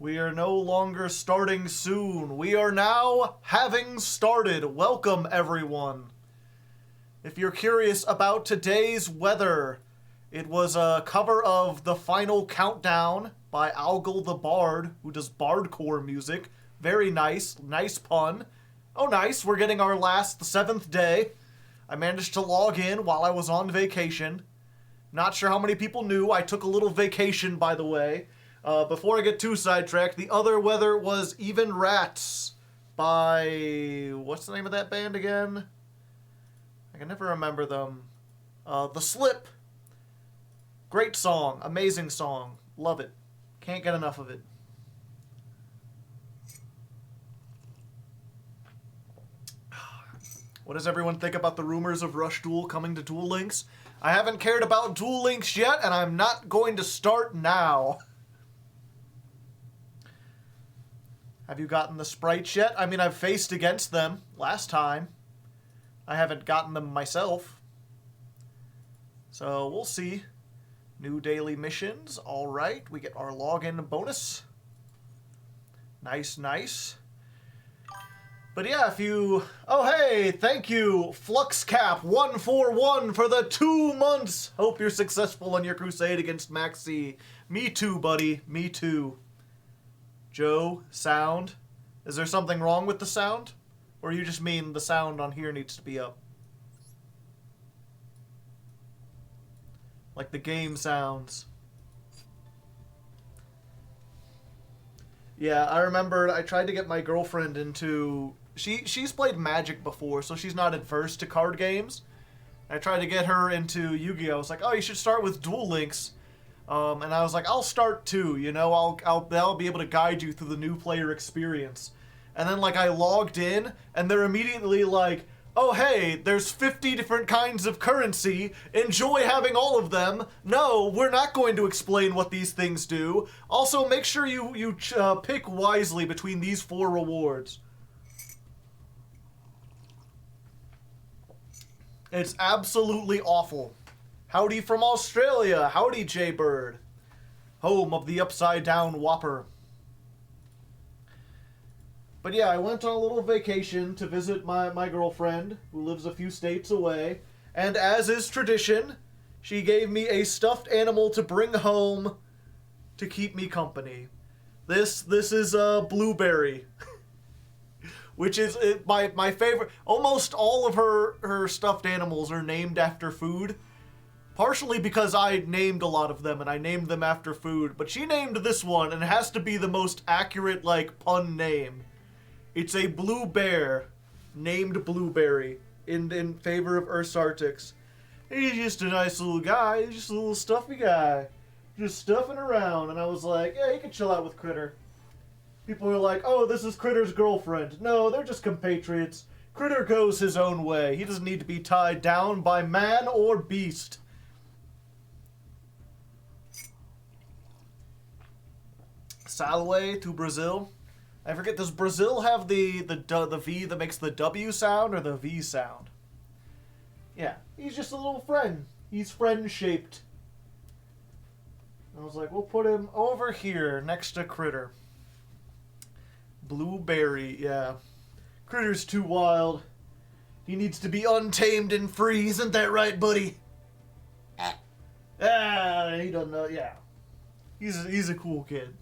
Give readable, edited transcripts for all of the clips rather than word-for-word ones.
We are no longer starting soon. We are now having started. Welcome, everyone. If you're curious about today's weather, it was a cover of The Final Countdown by Algal the Bard, who does bardcore music. Very nice. Nice pun. Oh, nice. We're getting our last, the 7th day. I managed to log in while I was on vacation. Not sure how many people knew. I took a little vacation, by the way. Before I get too sidetracked, the other weather was Even Rats by... what's the name of that band again? I can never remember them. The Slip. Great song. Amazing song. Love it. Can't get enough of it. What does everyone think about the rumors of Rush Duel coming to Duel Links? I haven't cared about Duel Links yet, and I'm not going to start now. Have you gotten the sprites yet? I mean, I've faced against them last time. I haven't gotten them myself. So, we'll see. New daily missions. Alright, we get our login bonus. Nice, nice. But yeah, if you... oh, hey, thank you, FluxCap141 for the 2 months. Hope you're successful on your crusade against Maxx C. Me too, buddy. Me too. Joe, sound. Is there something wrong with the sound? Or you just mean the sound on here needs to be up? Like the game sounds. Yeah, I remember I tried to get my girlfriend into... She's played Magic before, so she's not adverse to card games. I tried to get her into Yugioh. I was like, oh, you should start with Duel Links. And I was like, I'll start too, you know, I'll be able to guide you through the new player experience. And then, like, I logged in, and they're immediately like, oh, hey, there's 50 different kinds of currency. Enjoy having all of them. No, we're not going to explain what these things do. Also, make sure you pick wisely between these 4 rewards. It's absolutely awful. Howdy from Australia. Howdy, Jaybird. Home of the Upside Down Whopper. But yeah, I went on a little vacation to visit my girlfriend, who lives a few states away. And as is tradition, she gave me a stuffed animal to bring home to keep me company. This is a Blueberry. Which is my favorite. Almost all of her stuffed animals are named after food. Partially because I named a lot of them, and I named them after food. But she named this one, and it has to be the most accurate, like, pun name. It's a blue bear named Blueberry in favor of Earth's Arctics. He's just a nice little guy. He's just a little stuffy guy. Just stuffing around. And I was like, yeah, you can chill out with Critter. People are like, oh, this is Critter's girlfriend. No, they're just compatriots. Critter goes his own way. He doesn't need to be tied down by man or beast. Salway to Brazil. I forget, does Brazil have the V that makes the W sound or the V sound? Yeah, he's just a little friend. He's friend-shaped. I was like, we'll put him over here next to Critter. Blueberry, yeah. Critter's too wild. He needs to be untamed and free, isn't that right, buddy? Ah, he doesn't know, yeah. He's a cool kid.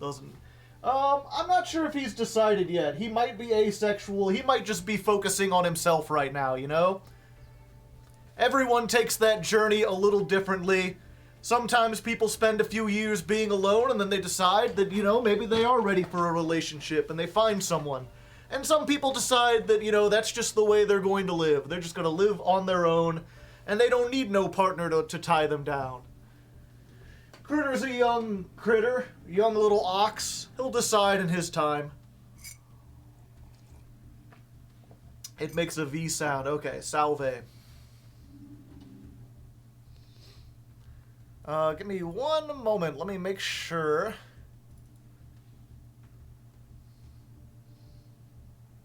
I'm not sure if he's decided yet. He might be asexual. He might just be focusing on himself right now, you know? Everyone takes that journey a little differently. Sometimes people spend a few years being alone and then they decide that, you know, maybe they are ready for a relationship and they find someone. And some people decide that, you know, that's just the way they're going to live. They're just going to live on their own and they don't need no partner to tie them down. Critter's a young critter, a young little ox. He'll decide in his time. It makes a V sound. Okay, salve. Give me one moment. Let me make sure.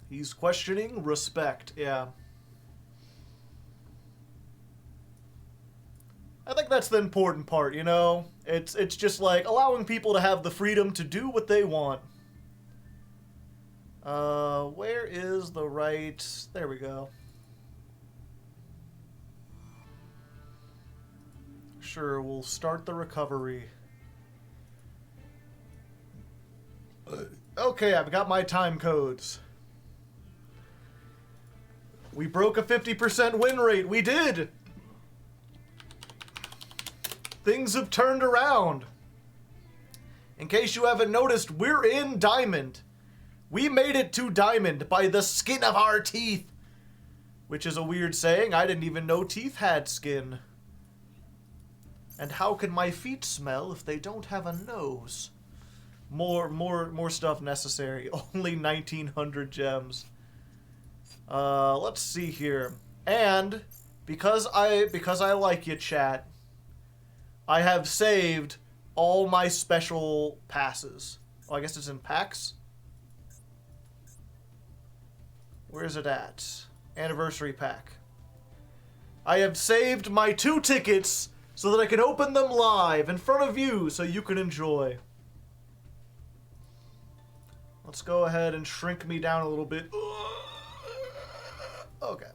He's questioning respect. Yeah. I think that's the important part, you know? It's just like allowing people to have the freedom to do what they want. Where is the right... There we go. Sure, we'll start the recovery. Okay, I've got my time codes. We broke a 50% win rate. We did! Things have turned around. In case you haven't noticed, we're in Diamond. We made it to Diamond by the skin of our teeth. Which is a weird saying. I didn't even know teeth had skin. And how can my feet smell if they don't have a nose? More stuff necessary. Only 1,900 gems. Let's see here. And because I like you, chat, I have saved all my special passes. Oh, I guess it's in packs. Where is it at? Anniversary pack. I have saved my 2 tickets so that I can open them live in front of you so you can enjoy. Let's go ahead and shrink me down a little bit. Okay.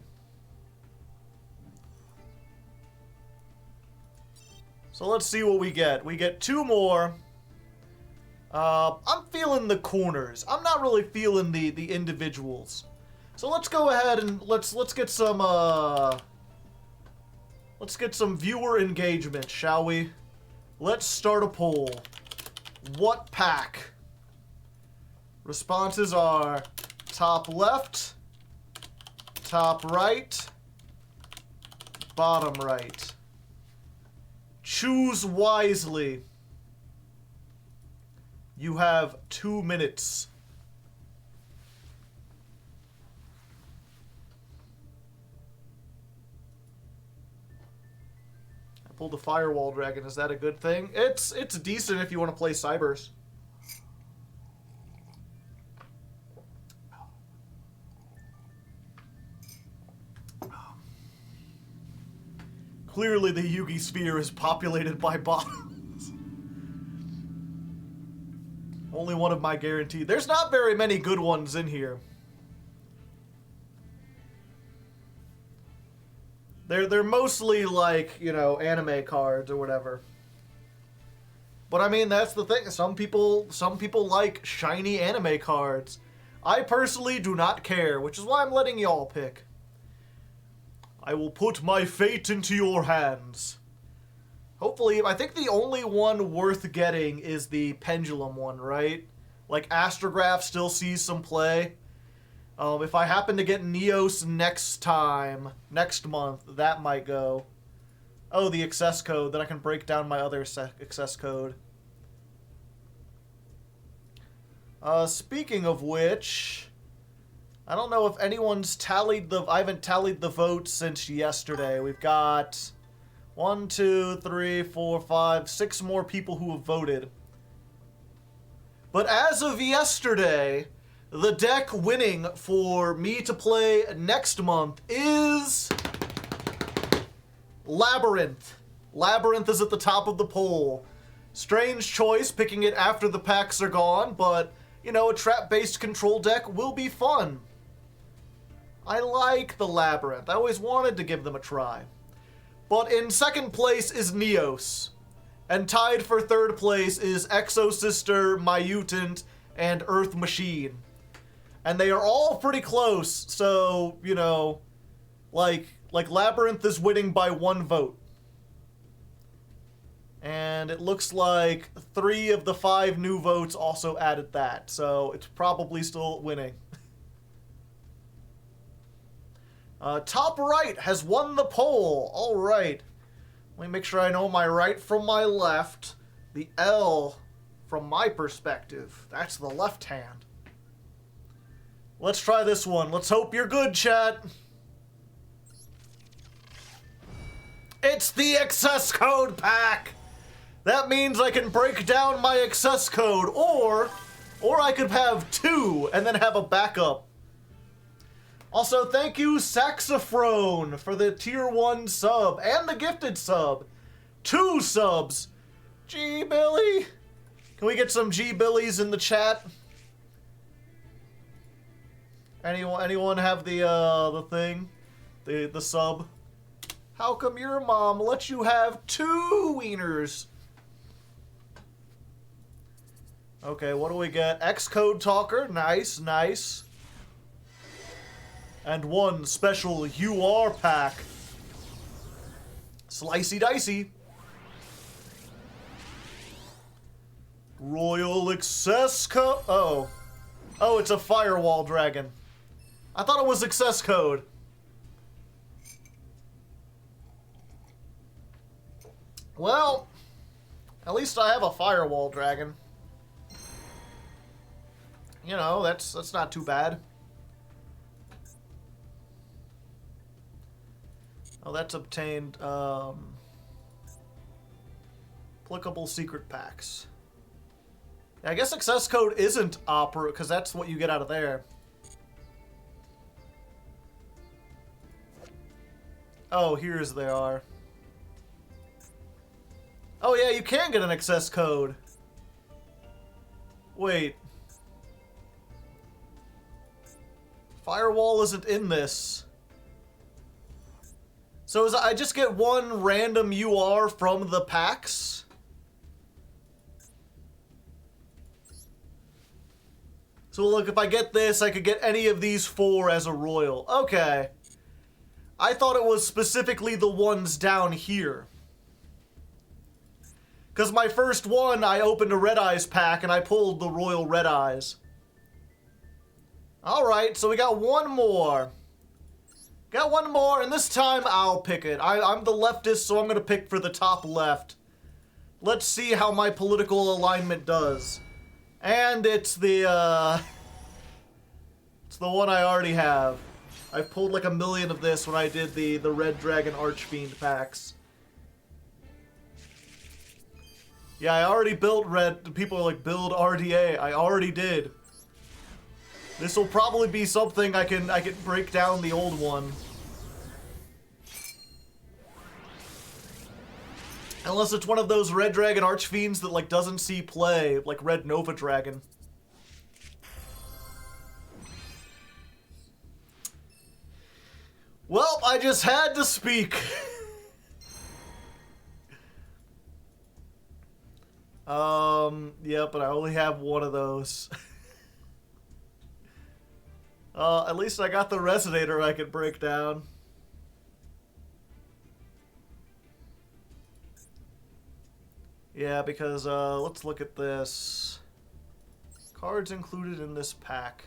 So let's see what we get. We get 2 more. I'm feeling the corners. I'm not really feeling the individuals. So let's go ahead and let's get some viewer engagement, shall we? Let's start a poll. What pack? Responses are top left, top right, bottom right. Choose wisely. You have 2 minutes. I pulled a Firewall Dragon. Is that a good thing? It's decent if you want to play Cybers. Clearly the Yugi sphere is populated by bots. Only one of my guaranteed. There's not very many good ones in here. They're mostly like, you know, anime cards or whatever. But I mean, that's the thing. Some people like shiny anime cards. I personally do not care, which is why I'm letting y'all pick. I will put my fate into your hands. Hopefully, I think the only one worth getting is the Pendulum one, right? Like, Astrograph still sees some play. If I happen to get Neos next month, that might go. Oh, the access code, then I can break down my other access code. Speaking of which... I don't know if anyone's tallied I haven't tallied the votes since yesterday. We've got 1, 2, 3, 4, 5, 6 more people who have voted. But as of yesterday, the deck winning for me to play next month is Labyrinth. Labyrinth is at the top of the poll. Strange choice, picking it after the packs are gone, but, you know, a trap-based control deck will be fun. I like the Labyrinth. I always wanted to give them a try. But in second place is Neos. And tied for third place is Exosister, Myutant, and Earth Machine. And they are all pretty close, so, you know, like Labyrinth is winning by 1 vote. And it looks like 3 of the 5 new votes also added that, so it's probably still winning. Top right has won the poll. All right. Let me make sure I know my right from my left. The L, from my perspective, that's the left hand. Let's try this one. Let's hope you're good, chat. It's the access code pack. That means I can break down my access code, or I could have 2 and then have a backup. Also, thank you, Saxophone, for the tier 1 sub and the gifted sub. 2 subs. G Billy. Can we get some G Billies in the chat? Anyone have the thing? The sub? How come your mom lets you have 2 wieners? Okay, what do we get? Xcode Talker. Nice, nice. And 1 special UR pack. Slicey dicey. Royal Access Code. Oh. Oh, it's a Firewall Dragon. I thought it was Access Code. Well, at least I have a Firewall Dragon. You know, that's not too bad. Oh, that's obtained, applicable secret packs. Yeah, I guess access code isn't opera, because that's what you get out of there. Oh, here's they are. Oh yeah, you can get an access code. Wait. Firewall isn't in this. So is I just get 1 random UR from the packs? So look, if I get this, I could get any of these 4 as a royal. Okay. I thought it was specifically the ones down here. Because my first one, I opened a Red Eyes pack and I pulled the Royal Red Eyes. Alright, so we got 1 more. Got 1 more, and this time I'll pick it. I'm the leftist, so I'm going to pick for the top left. Let's see how my political alignment does. And it's the one I already have. I've pulled like 1,000,000 of this when I did the Red Dragon Archfiend packs. Yeah, I already built red. People are like, build RDA. I already did. This will probably be something I can break down the old one. Unless it's one of those Red Dragon Archfiends that like doesn't see play, like Red Nova Dragon. Well, I just had to speak. Yeah, but I only have 1 of those. At least I got the Resonator I could break down. Yeah, because, let's look at this. Cards included in this pack.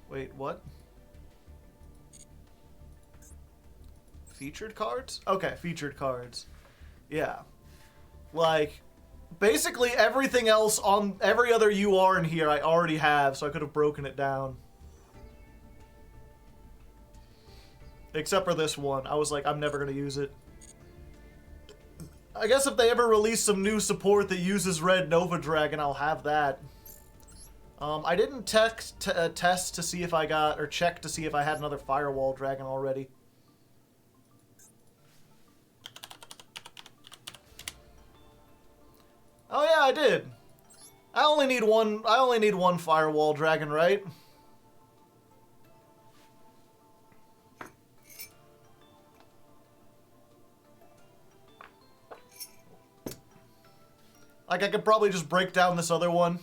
Wait, what? Featured cards? Okay, featured cards. Yeah. Like, basically everything else on every other UR in here I already have, so I could have broken it down. Except for this one. I was like, I'm never going to use it. I guess if they ever release some new support that uses Red Nova Dragon, I'll have that. I didn't test to see if I got, or check to see if I had another Firewall Dragon already. Oh yeah, I did. I only need one Firewall Dragon, right? Like, I could probably just break down this other one.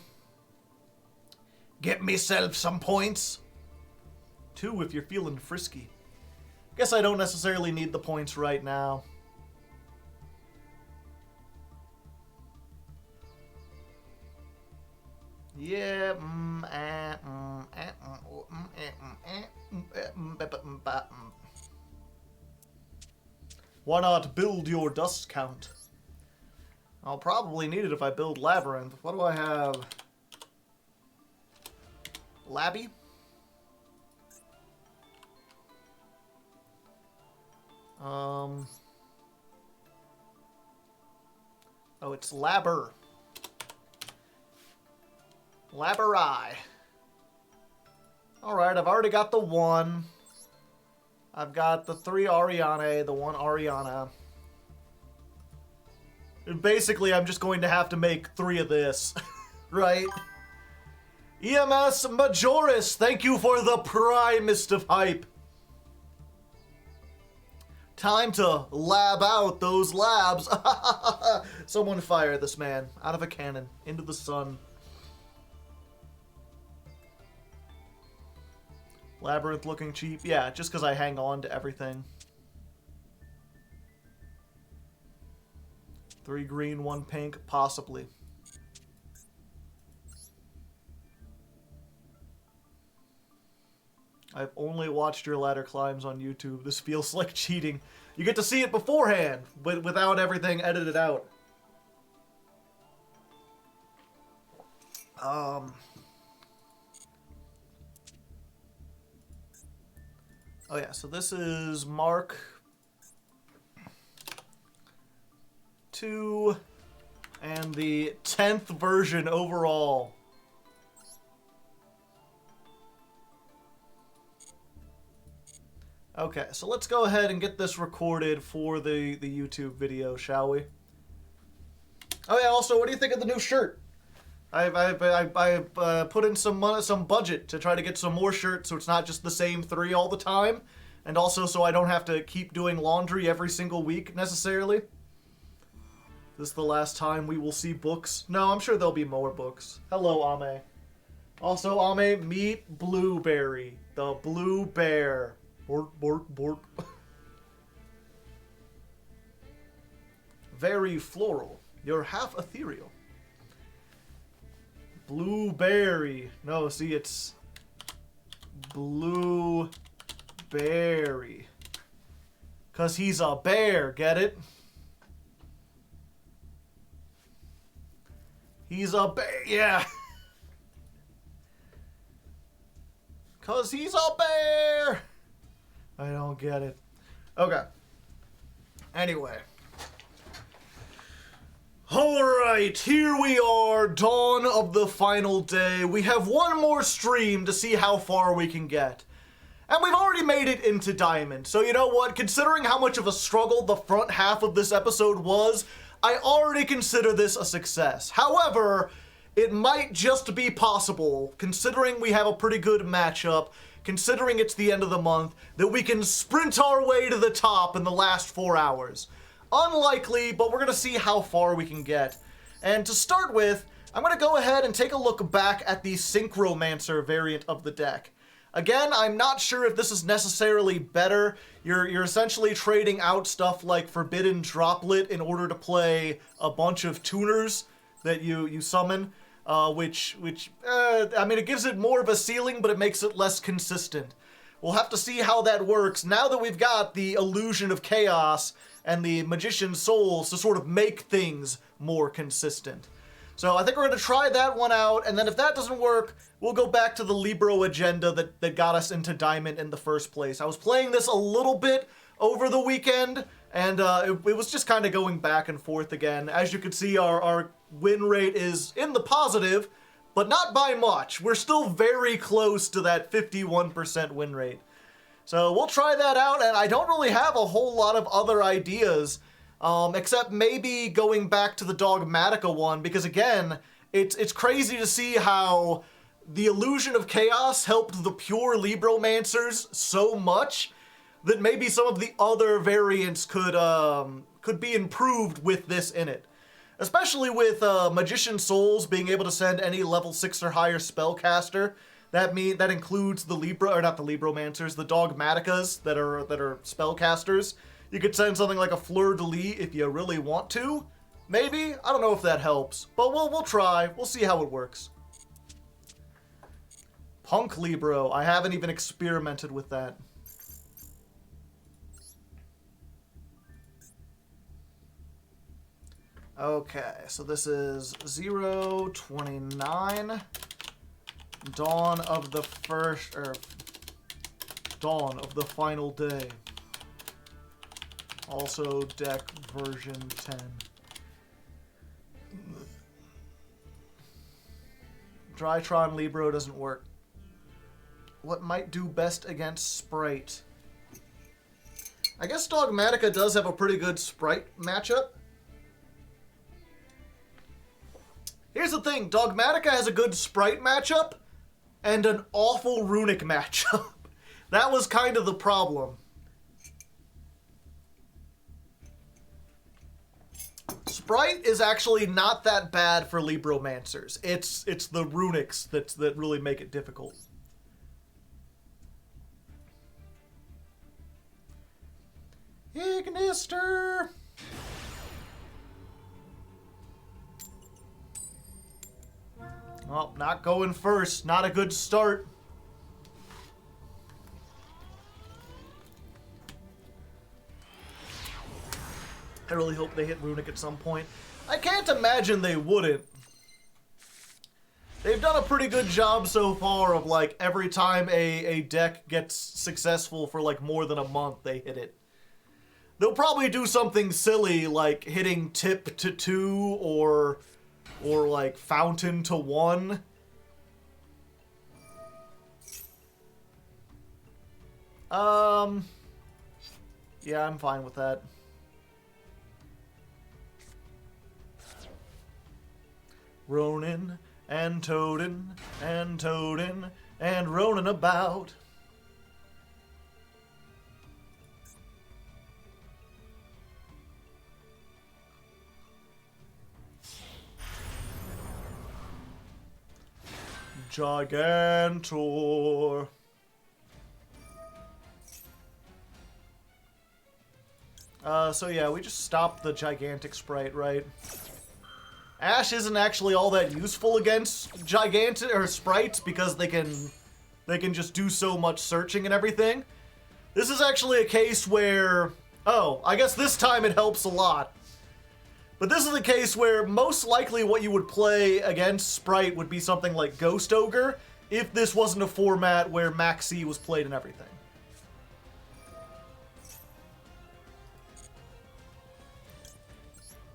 Get myself some points. 2 if you're feeling frisky. Guess I don't necessarily need the points right now. Yeah, why not build your dust count? I'll probably need it if I build Labyrinth. What do I have? Labby? Oh, it's Labber. Labberai. Alright, I've already got the 1. I've got the 3 Ariane, the 1 Ariana. Basically, I'm just going to have to make 3 of this, right? EMS Majoris, thank you for the primest of hype. Time to lab out those labs. Someone fire this man out of a cannon into the sun. Labyrinth looking cheap. Yeah, just because I hang on to everything. 3 green, 1 pink, possibly. I've only watched your ladder climbs on YouTube. This feels like cheating. You get to see it beforehand, but without everything edited out. Oh yeah, so this is Mark 2 and the 10th version overall. Okay, so let's go ahead and get this recorded for the YouTube video, shall we? Oh yeah, also, what do you think of the new shirt? I put in some budget to try to get some more shirts so it's not just the same 3 all the time. And also so I don't have to keep doing laundry every single week, necessarily. Is this the last time we will see books? No, I'm sure there'll be more books. Hello, Ame. Also, Ame, meet Blueberry, the blue bear. Bork, bork, bork. Very floral. You're half ethereal. Blueberry. No, see, it's Blueberry. 'Cause he's a bear, get it? He's a bear, yeah. 'Cause he's a bear. I don't get it. Okay. Anyway. Alright, here we are, dawn of the final day. We have one more stream to see how far we can get. And we've already made it into Diamond. So you know what? Considering how much of a struggle the front half of this episode was, I already consider this a success. However, it might just be possible, considering we have a pretty good matchup, considering it's the end of the month, that we can sprint our way to the top in the last 4 hours. Unlikely, but we're going to see how far we can get. And to start with, I'm going to go ahead and take a look back at the Synchromancer variant of the deck. Again, I'm not sure if this is necessarily better. You're essentially trading out stuff like Forbidden Droplet in order to play a bunch of tuners that you summon. I mean, it gives it more of a ceiling, but it makes it less consistent. We'll have to see how that works now that we've got the Illusion of Chaos and the Magician's Souls to sort of make things more consistent. So I think we're going to try that one out, and then if that doesn't work, we'll go back to the Libro agenda that got us into Diamond in the first place. I was playing this a little bit over the weekend, and it was just kind of going back and forth again. As you can see, our win rate is in the positive, but not by much. We're still very close to that 51% win rate. So we'll try that out, and I don't really have a whole lot of other ideas, except maybe going back to the Dogmatica one, because again, it's crazy to see how the Illusion of Chaos helped the pure Libromancers so much that maybe some of the other variants could be improved with this in it. Especially with Magician's Souls being able to send any level 6 or higher spellcaster. That includes the not the Libromancers, the Dogmaticas that are spellcasters. You could send something like a Fleur-de-Lis if you really want to. Maybe? I don't know if that helps. But we'll try. We'll see how it works. Punk Libro. I haven't even experimented with that. Okay, so this is 029. Dawn of the final day. Also deck version 10. Drytron Libro doesn't work. What might do best against Spright? I guess Dogmatica does have a pretty good Spright matchup. Here's the thing, Dogmatica has a good Sprite matchup and an awful Runic matchup. That was kind of the problem. Spright is actually not that bad for Libromancers. It's the Runics that really make it difficult. Ignister! Oh, not going first. Not a good start. I really hope they hit Runic at some point. I can't imagine they wouldn't. They've done a pretty good job so far of, like, every time a deck gets successful for, like, more than a month, they hit it. They'll probably do something silly, like hitting Tip to 2 or like, Fountain to 1. Yeah, I'm fine with that. Ronin and Toadin and Toadin and Ronin about. Gigantor. So yeah, we just stopped the gigantic sprite, right? Ash isn't actually all that useful against gigantic or sprites because they can just do so much searching and everything. This is actually a case where, oh, I guess this time it helps a lot. But this is a case where most likely what you would play against Spright would be something like Ghost Ogre if this wasn't a format where Maxx C was played and everything.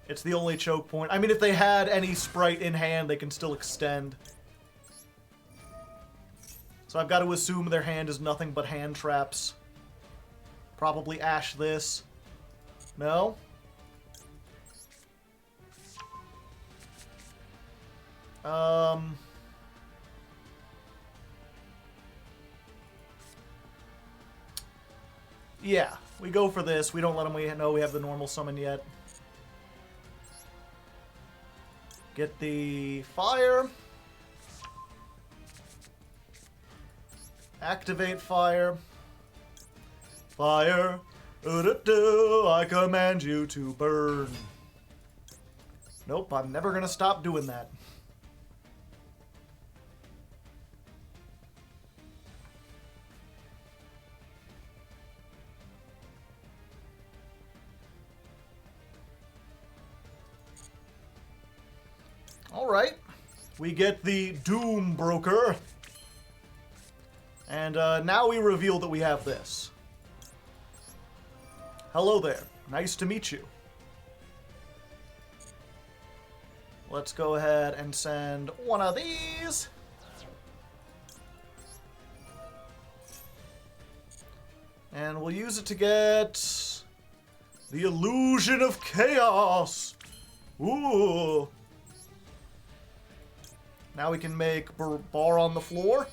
It's the only choke point. I mean, if they had any Spright in hand, they can still extend. So I've got to assume their hand is nothing but hand traps. Probably Ash this. No? Yeah, we go for this. We don't let them know we have the normal summon yet. Get the fire. Activate fire. Fire. I command you to burn. Nope, I'm never gonna stop doing that. Alright, we get the Doom Broker. And now we reveal that we have this. Hello there, nice to meet you. Let's go ahead and send one of these. And we'll use it to get the Illusion of Chaos. Ooh. Now we can make bar on the floor.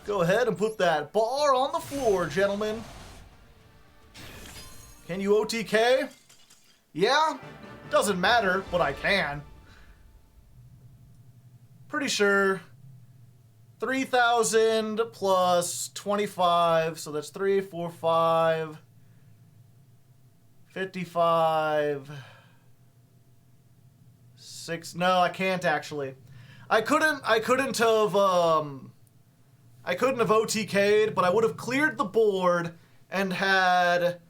Go ahead and put that bar on the floor, gentlemen. Can you OTK? Yeah? Doesn't matter, but I can. Pretty sure. 3,000 plus 25, so that's 3, 4, 5, 55... 6. No, I can't actually. I couldn't have OTK'd, but I would have cleared the board and had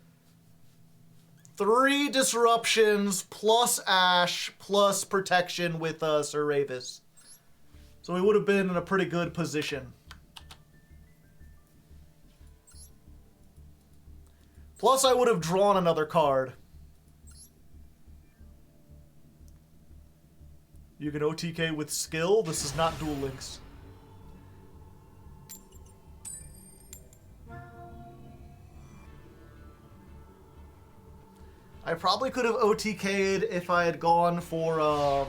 3 disruptions plus Ash plus protection with Sir Ravis. So we would have been in a pretty good position. Plus I would have drawn another card. You can OTK with skill. This is not Duel Links. I probably could have OTK'd if I had gone for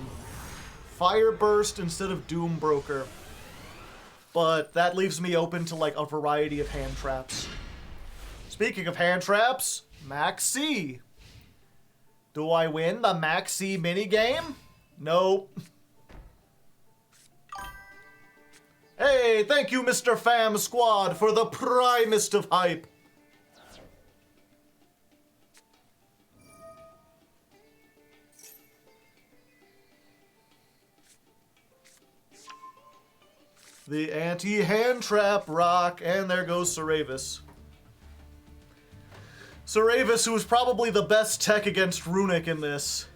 Fire Burst instead of Doom Broker. But that leaves me open to like a variety of hand traps. Speaking of hand traps, Maxx C. Do I win the Maxx C minigame? Nope. Hey, thank you, Mr. Fam Squad, for the primest of hype. The anti-hand trap rock, and there goes Saravis. Saravis, who is probably the best tech against Runic in this.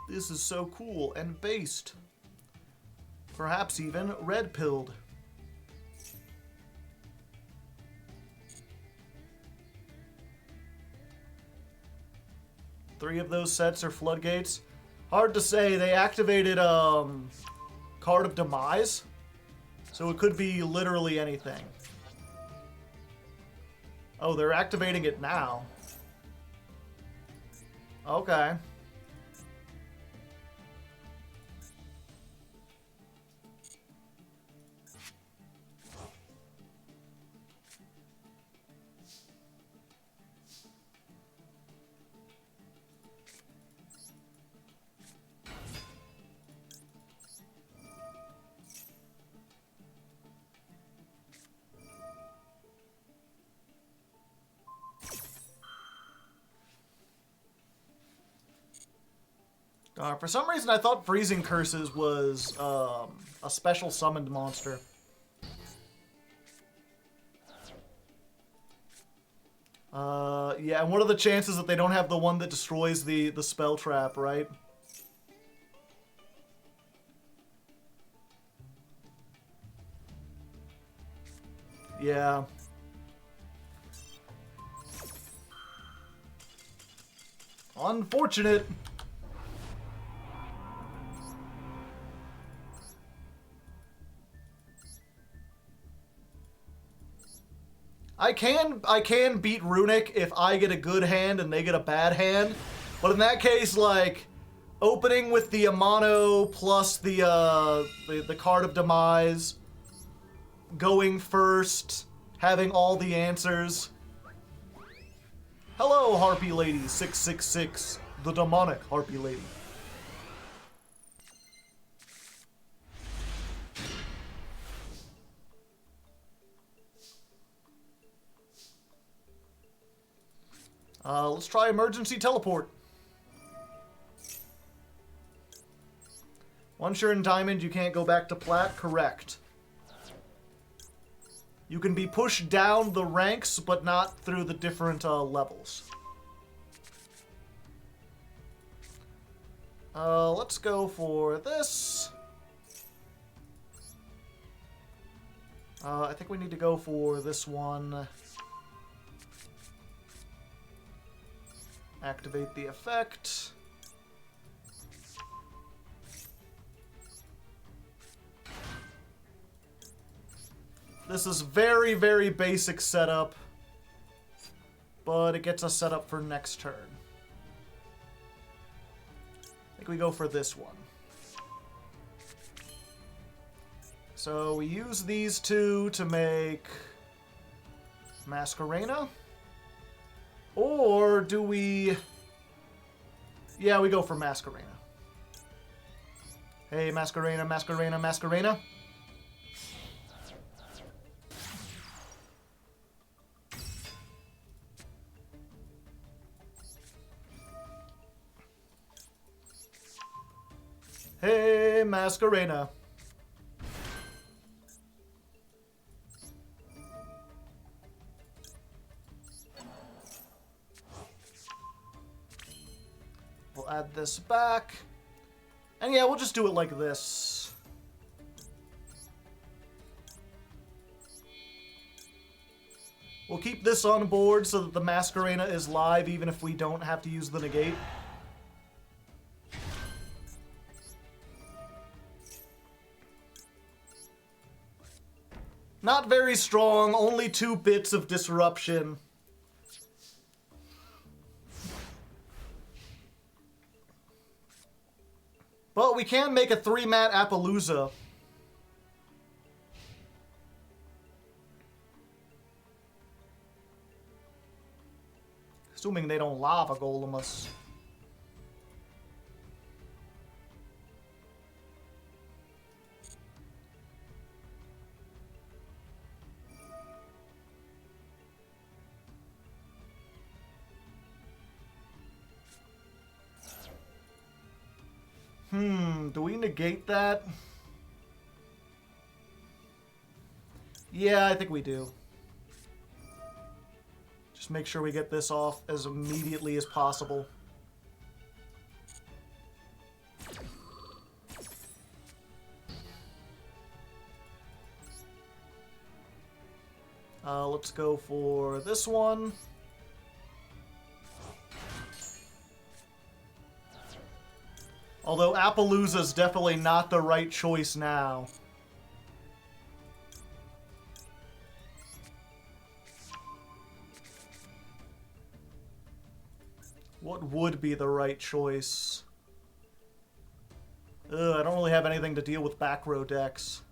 This is so cool and based. Perhaps even red-pilled. Three of those sets are floodgates. Hard to say. They activated Card of Demise, so it could be literally anything. Oh, they're activating it now. Okay. For some reason, I thought Freezing Curses was a special summoned monster. Yeah, and what are the chances that they don't have the one that destroys the spell trap, right? Yeah. Unfortunate. I can beat Runic if I get a good hand and they get a bad hand, but in that case, like, opening with the Amano plus the Card of Demise, going first, having all the answers. Hello, Harpy Lady 666, the demonic Harpy Lady. Let's try Emergency Teleport. Once you're in Diamond, you can't go back to Plat. Correct. You can be pushed down the ranks, but not through the different levels. Let's go for this. I think we need to go for this one. Activate the effect. This is very, very basic setup, but it gets us set up for next turn. I think we go for this one. So we use these two to make Masquerena. Or do we... Yeah, we go for Masquerena. Hey, Masquerena, Masquerena, Masquerena. Hey, Masquerena. We'll add this back. And yeah, we'll just do it like this. We'll keep this on board so that the Masquerena is live even if we don't have to use the negate. Not very strong, only 2 bits of disruption. But we can make a 3-mat Appaloosa. Assuming they don't lava golem us. Do we negate that? Yeah, I think we do. Just make sure we get this off as immediately as possible. Let's go for this one. Although Appaloosa's definitely not the right choice now. What would be the right choice? I don't really have anything to deal with back row decks.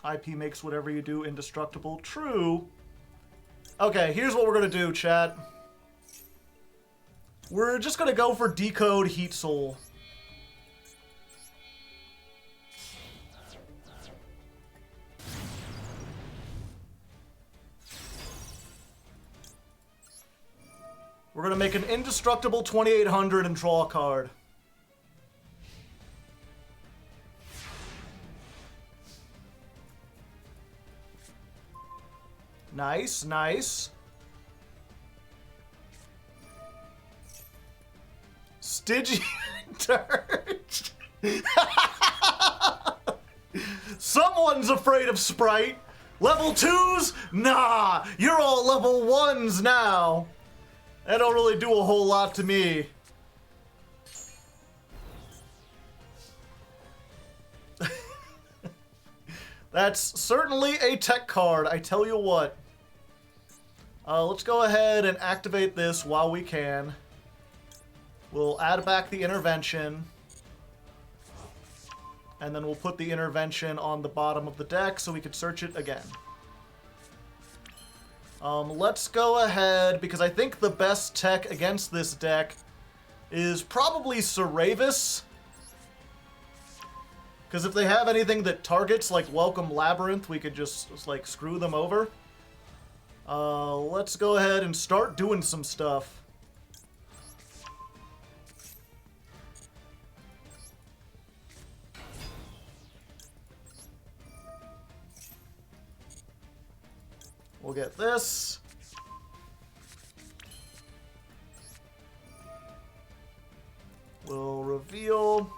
IP makes whatever you do indestructible. True. Okay, here's what we're gonna do, chat. We're just gonna go for Decode Heat Soul. We're gonna make an indestructible 2800 and draw a card. Nice, nice. Stygian Dirge. Someone's afraid of Spright. Level 2s? Nah, you're all level 1s now. That don't really do a whole lot to me. That's certainly a tech card, I tell you what. Let's go ahead and activate this while we can. We'll add back the intervention. And then we'll put the intervention on the bottom of the deck so we can search it again. Let's go ahead, because I think the best tech against this deck is probably Seravis. Because if they have anything that targets, like Welcome Labyrinth, we could just like, screw them over. Let's go ahead and start doing some stuff. We'll get this. We'll reveal.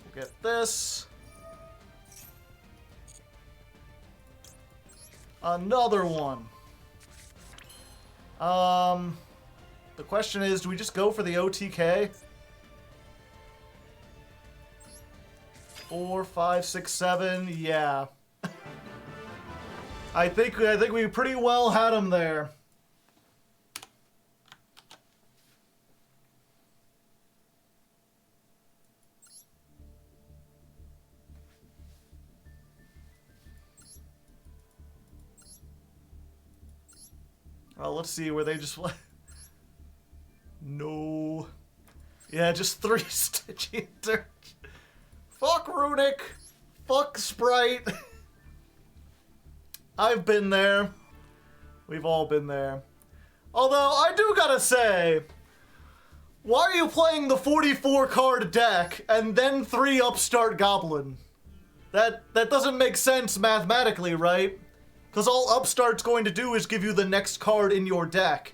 We'll get this. Another one. The question is, do we just go for the OTK? 4, 5, 6, 7, yeah. I think we pretty well had him there. Let's see, were they just... No. Yeah, just 3 Stygian Dirge. Fuck Runic. Fuck Spright. I've been there. We've all been there. Although, I do gotta say, Why are you playing the 44 card deck and then 3 Upstart Goblin? That doesn't make sense mathematically, right? Because all Upstart's going to do is give you the next card in your deck.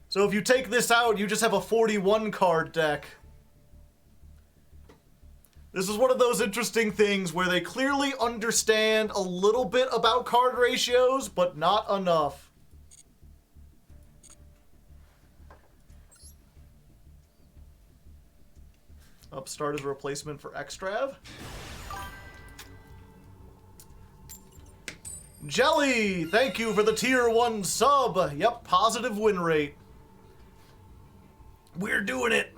So if you take this out, you just have a 41 card deck. This is one of those interesting things where they clearly understand a little bit about card ratios, but not enough. Upstart is a replacement for Extrav. Jelly, thank you for the tier 1 sub. Yep, positive win rate. We're doing it.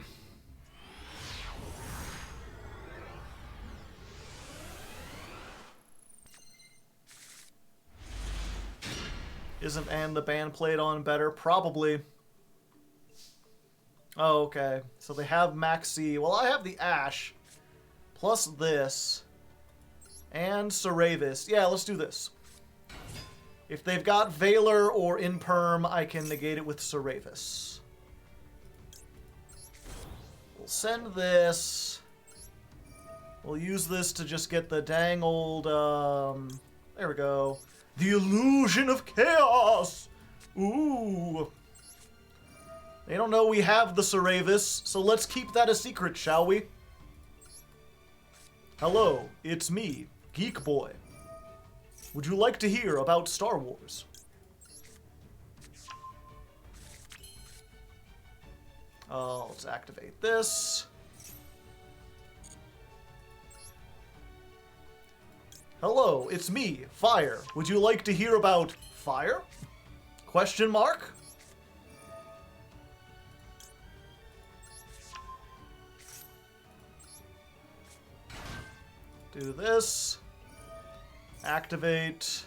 Isn't and the band played on better? Probably. Oh, okay. So they have Maxx C. Well, I have the Ash. Plus this. And Seravis. Yeah, let's do this. If they've got Valor or Imperm, I can negate it with Seravis. We'll send this. We'll use this to just get the dang old, there we go. The Illusion of Chaos! Ooh. They don't know we have the Seravis, so let's keep that a secret, shall we? Hello, it's me, Geek Boy. Would you like to hear about Star Wars? Let's activate this. Hello, it's me, Fire. Would you like to hear about fire? Question mark? Do this. Activate.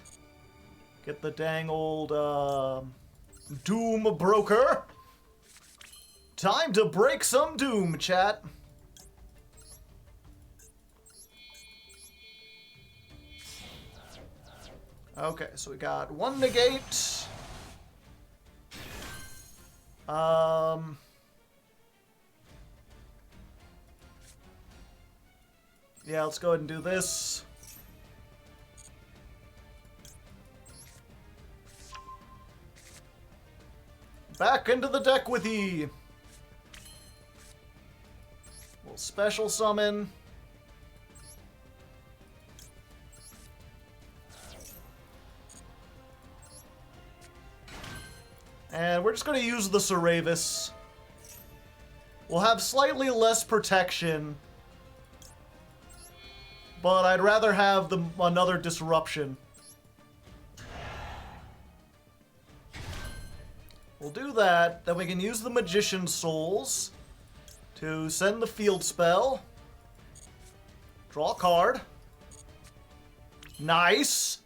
Get the dang old Doom Broker. Time to break some Doom, chat. Okay, so we got 1 negate. Yeah, let's go ahead and do this. Back into the deck with ye. We'll special summon. And we're just going to use the Seravis. We'll have slightly less protection. But I'd rather have another disruption. We'll do that. Then we can use the Magician's Souls to send the field spell. Draw a card. Nice.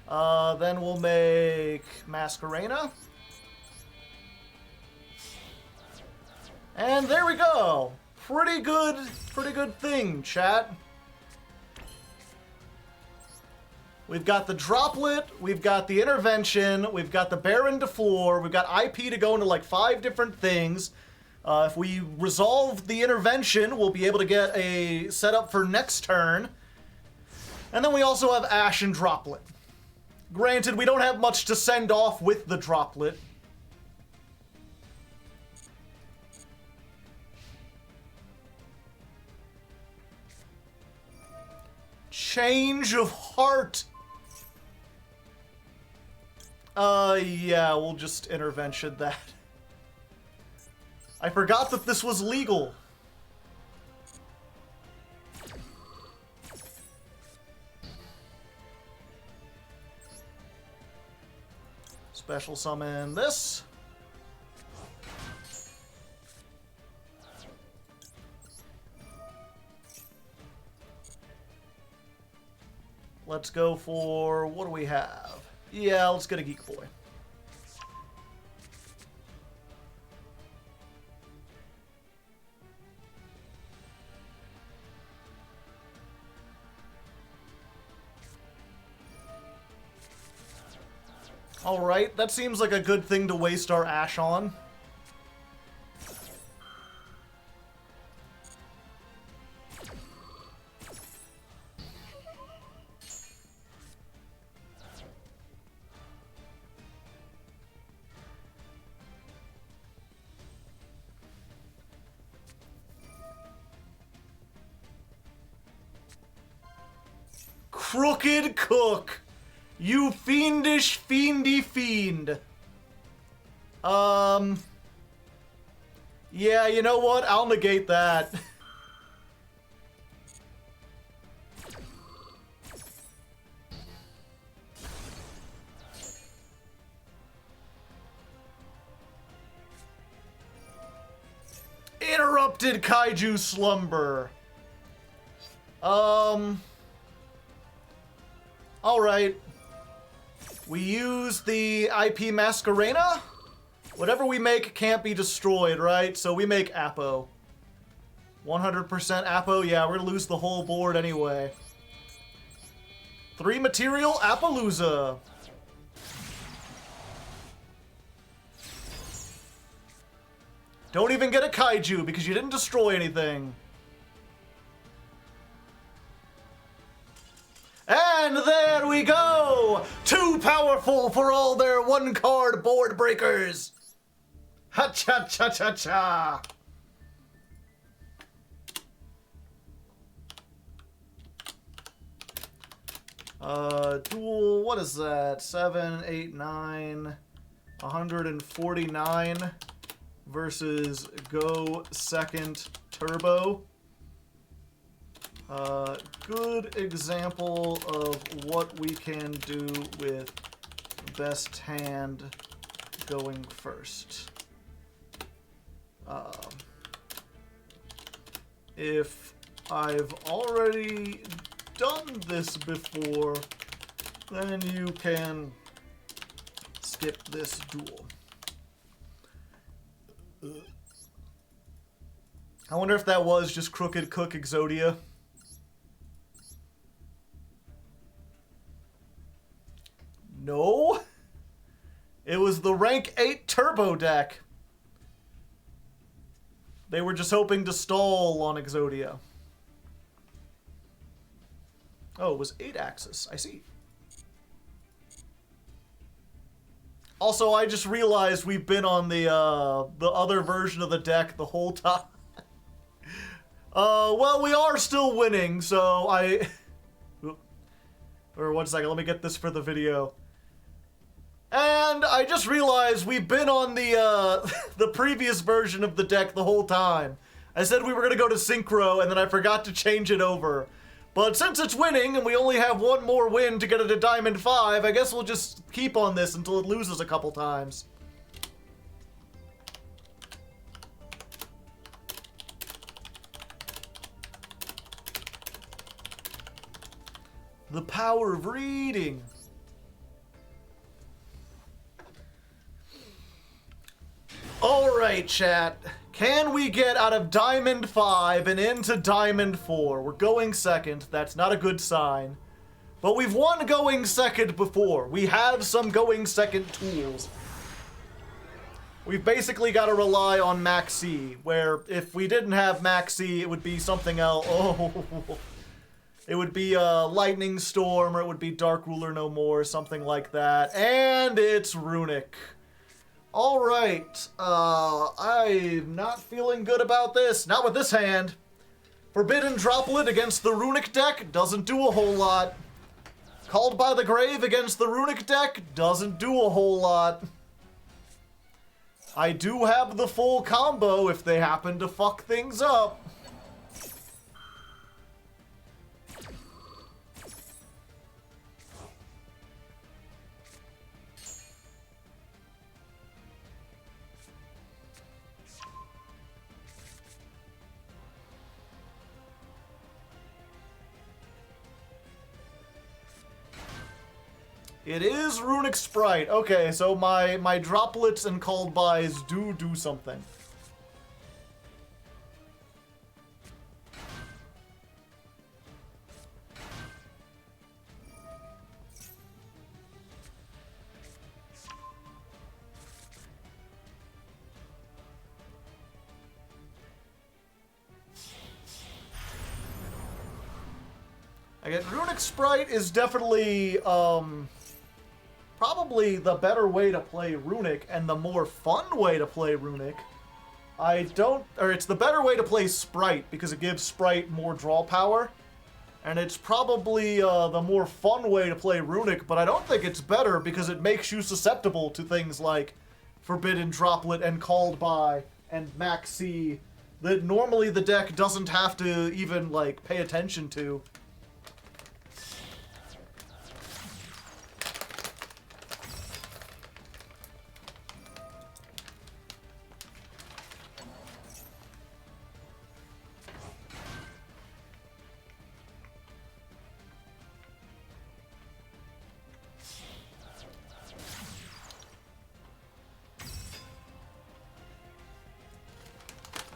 Then we'll make Masquerena. And there we go. Pretty good thing, chat. We've got the Droplet, we've got the Intervention, we've got the Baron to Floor, we've got IP to go into like 5 different things. If we resolve the Intervention, we'll be able to get a setup for next turn. And then we also have Ash and Droplet. Granted, we don't have much to send off with the Droplet. Change of Heart. Yeah, we'll just intervention that. I forgot that this was legal. Special summon this. Let's go for, what do we have? Yeah, let's get a Geek Boy. Alright, that seems like a good thing to waste our Ash on. crooked cook. You fiendish fiendy fiend. Yeah, you know what? I'll negate that. Interrupted kaiju slumber. Alright. We use the IP Masquerena? Whatever we make can't be destroyed, right? So we make Apo. 100% Apo? Yeah, we're gonna lose the whole board anyway. 3 material Appaloosa. Don't even get a kaiju because you didn't destroy anything. And there we go! Too powerful for all their one-card board breakers! Ha-cha-cha-cha-cha! Duel, what is that? 7, 8, 9, 149 versus Go Second Turbo. Good example of what we can do with best hand going first. If I've already done this before, then you can skip this duel. I wonder if that was just Crooked Cook Exodia. No. It was the rank 8 turbo deck. They were just hoping to stall on Exodia. Oh, it was 8-axis. I see. Also, I just realized we've been on the other version of the deck the whole time. Well, we are still winning, so or 1 second, let me get this for the video. And I just realized we've been on the the previous version of the deck the whole time. I said we were gonna go to Synchro, and then I forgot to change it over. But since it's winning, and we only have 1 more win to get it to Diamond 5, I guess we'll just keep on this until it loses a couple times. The power of reading. Alright, chat. Can we get out of Diamond 5 and into Diamond 4? We're going second. That's not a good sign. But we've won going second before. We have some going second tools. We've basically got to rely on Maxx C, where if we didn't have Maxx C, it would be something else. Oh, it would be Lightning Storm, or it would be Dark Ruler No More, something like that. And it's Runic. Alright, I'm not feeling good about this. Not with this hand. Forbidden Droplet against the Runic deck doesn't do a whole lot. Called by the Grave against the Runic deck doesn't do a whole lot. I do have the full combo if they happen to fuck things up. It is Runick Sprite. Okay, so my droplets and called bys do something. Again, Runick Sprite is definitely, probably the better way to play Runic and the more fun way to play Runic. It's the better way to play Spright because it gives Spright more draw power. And it's probably the more fun way to play Runic, but I don't think it's better because it makes you susceptible to things like Forbidden Droplet and Called By and Maxx C that normally the deck doesn't have to even, like, pay attention to.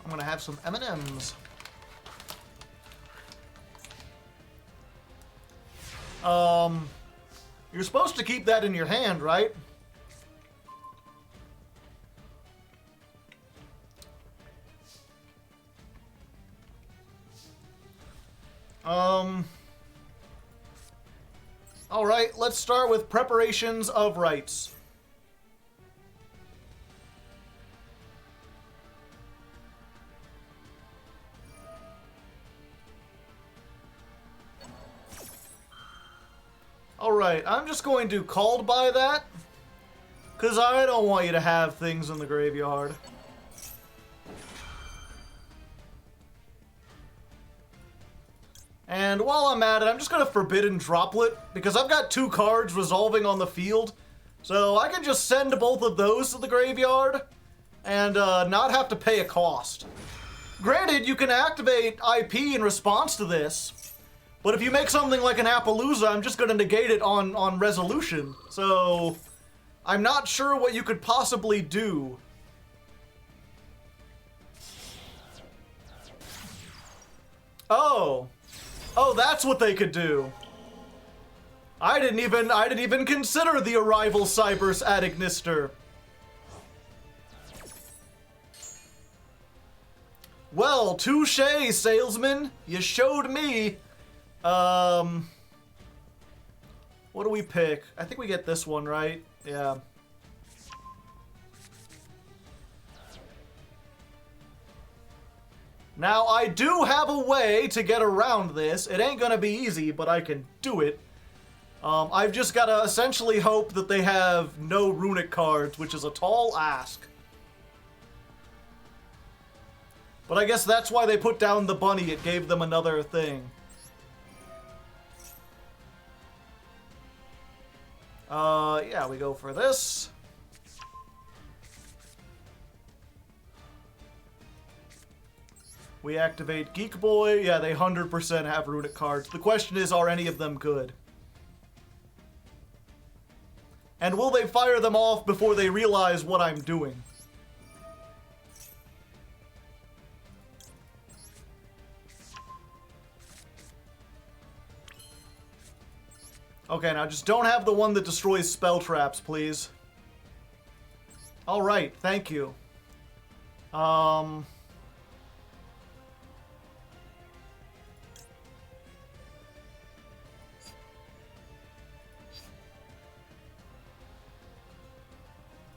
I'm gonna have some M&Ms. You're supposed to keep that in your hand, right? Alright, let's start with preparations of rites. Alright, I'm just going to Called By that, because I don't want you to have things in the graveyard. And while I'm at it, I'm just going to Forbidden Droplet, because I've got 2 cards resolving on the field, so I can just send both of those to the graveyard, and not have to pay a cost. Granted, you can activate IP in response to this, but if you make something like an Appaloosa, I'm just going to negate it on resolution. So, I'm not sure what you could possibly do. Oh. Oh, that's what they could do. I didn't even consider the Arrival Cybers at Ignister. Well, touche, salesman. You showed me. What do we pick? I think we get this one, right? Yeah. Now, I do have a way to get around this. It ain't gonna be easy, but I can do it. I've just gotta essentially hope that they have no Runic cards, which is a tall ask. But I guess that's why they put down the bunny. It gave them another thing. Yeah, we go for this. We activate Geek Boy. Yeah, they 100% have Runic cards. The question is, are any of them good? And will they fire them off before they realize what I'm doing? Okay, now just don't have the one that destroys spell traps, please. Alright, thank you.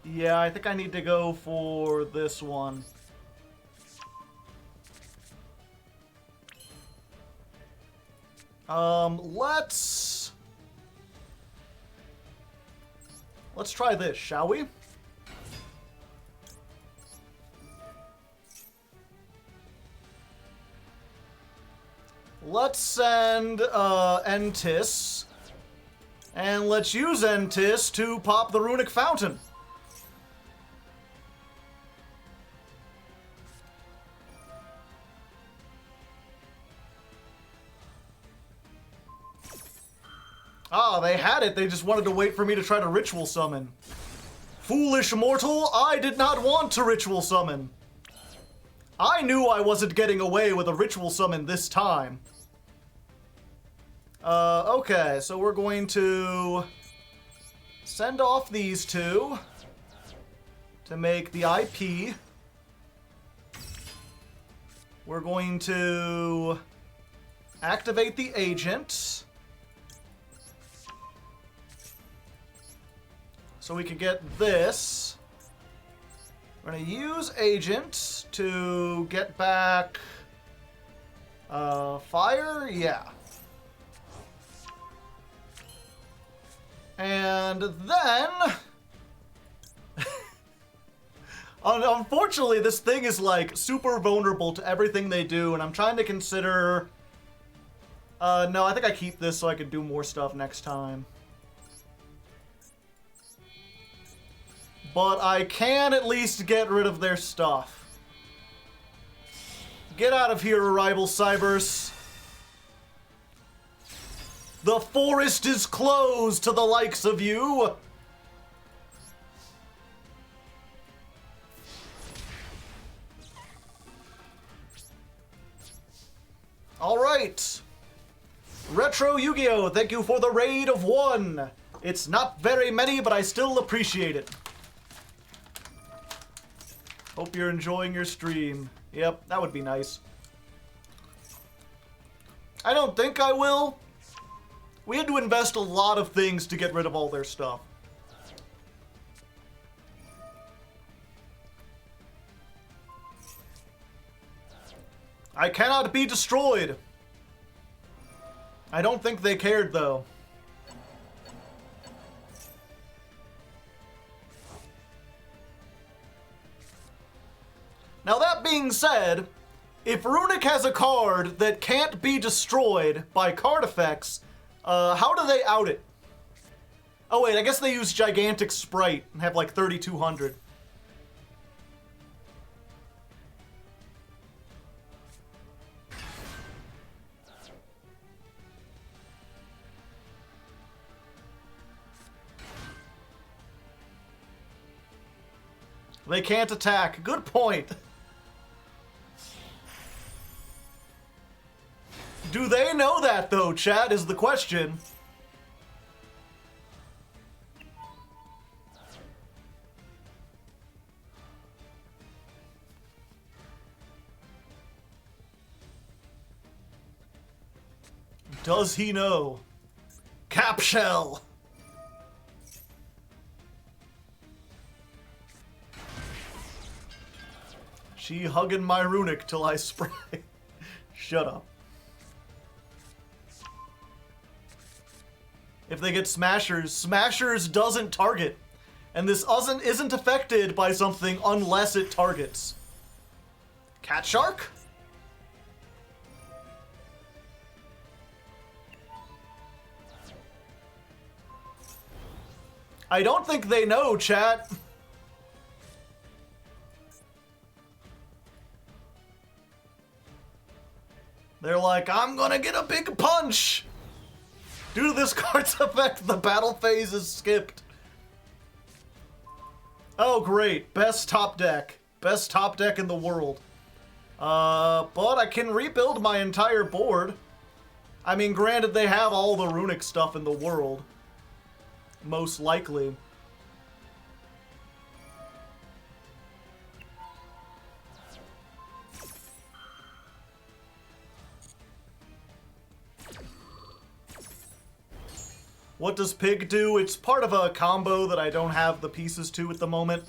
Yeah, I think I need to go for this one. Let's try this, shall we? Let's send Entis, and let's use Entis to pop the Runic Fountain. Ah, they had it. They just wanted to wait for me to try to ritual summon. Foolish mortal, I did not want to ritual summon. I knew I wasn't getting away with a ritual summon this time. Okay, so we're going to send off these 2 to make the IP. We're going to activate the agent, so we can get this. We're going to use agent to get back fire. Yeah. And then... Unfortunately, this thing is, like, super vulnerable to everything they do, and I'm trying to consider... no, I think I keep this so I can do more stuff next time. But I can at least get rid of their stuff. Get out of here, Arrival Cybers. The forest is closed to the likes of you. All right. Retro Yugioh, thank you for the raid of 1. It's not very many, but I still appreciate it. Hope you're enjoying your stream. Yep, that would be nice. I don't think I will. We had to invest a lot of things to get rid of all their stuff. I cannot be destroyed. I don't think they cared, though. Now, that being said, if Runic has a card that can't be destroyed by card effects, how do they out it? Oh, wait, I guess they use Gigantic Sprite and have like 3,200. They can't attack. Good point. Do they know that, though, chat, is the question. Does he know? Capshell! She hugging my Runic till I spray. Shut up. If they get Smashers, Smashers doesn't target. And this isn't affected by something unless it targets. Cat Shark? I don't think they know, chat. They're like, I'm gonna get a big punch! Due to this card's effect, the battle phase is skipped. Oh, great. Best top deck. Best top deck in the world. But I can rebuild my entire board. I mean, granted, they have all the Runic stuff in the world. Most likely. What does Pig do? It's part of a combo that I don't have the pieces to at the moment.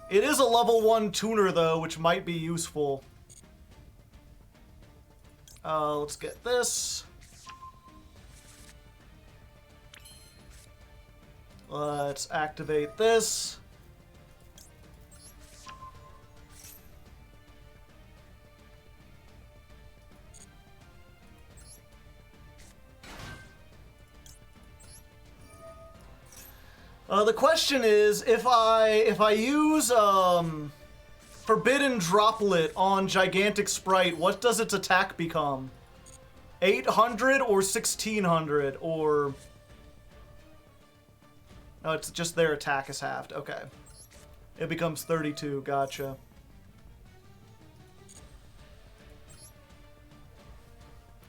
It is a level 1 tuner, though, which might be useful. Let's get this. Let's activate this. The question is, if I use Forbidden Droplet on Gigantic Sprite, what does its attack become? 800 or 1600 or... Oh, it's just their attack is halved. Okay. It becomes 32. Gotcha.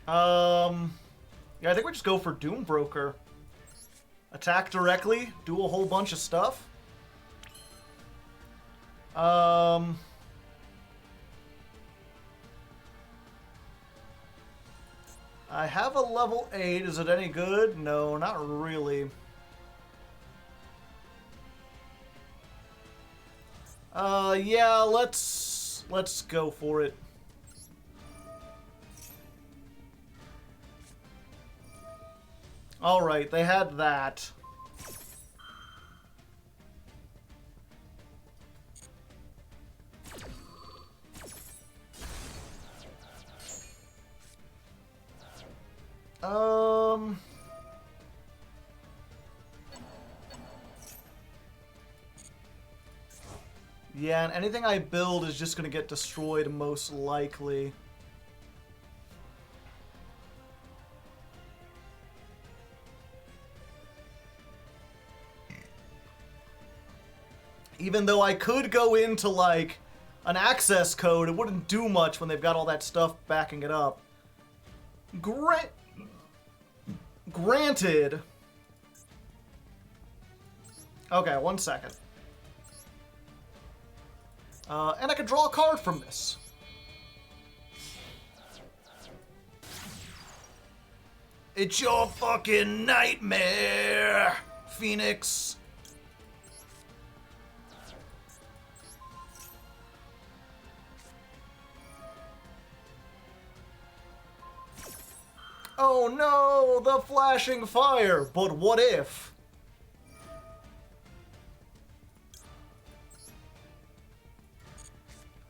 Yeah, I think we just go for Doombroker. Attack directly, do a whole bunch of stuff. I have a level 8. Is it any good? No, not really. Yeah, let's go for it. Alright, they had that. Yeah, and anything I build is just gonna get destroyed most likely. Even though I could go into, like, an access code, it wouldn't do much when they've got all that stuff backing it up. Granted. Okay, 1 second. And I could draw a card from this. It's your fucking nightmare, Phoenix. Oh no, the flashing fire. But what if?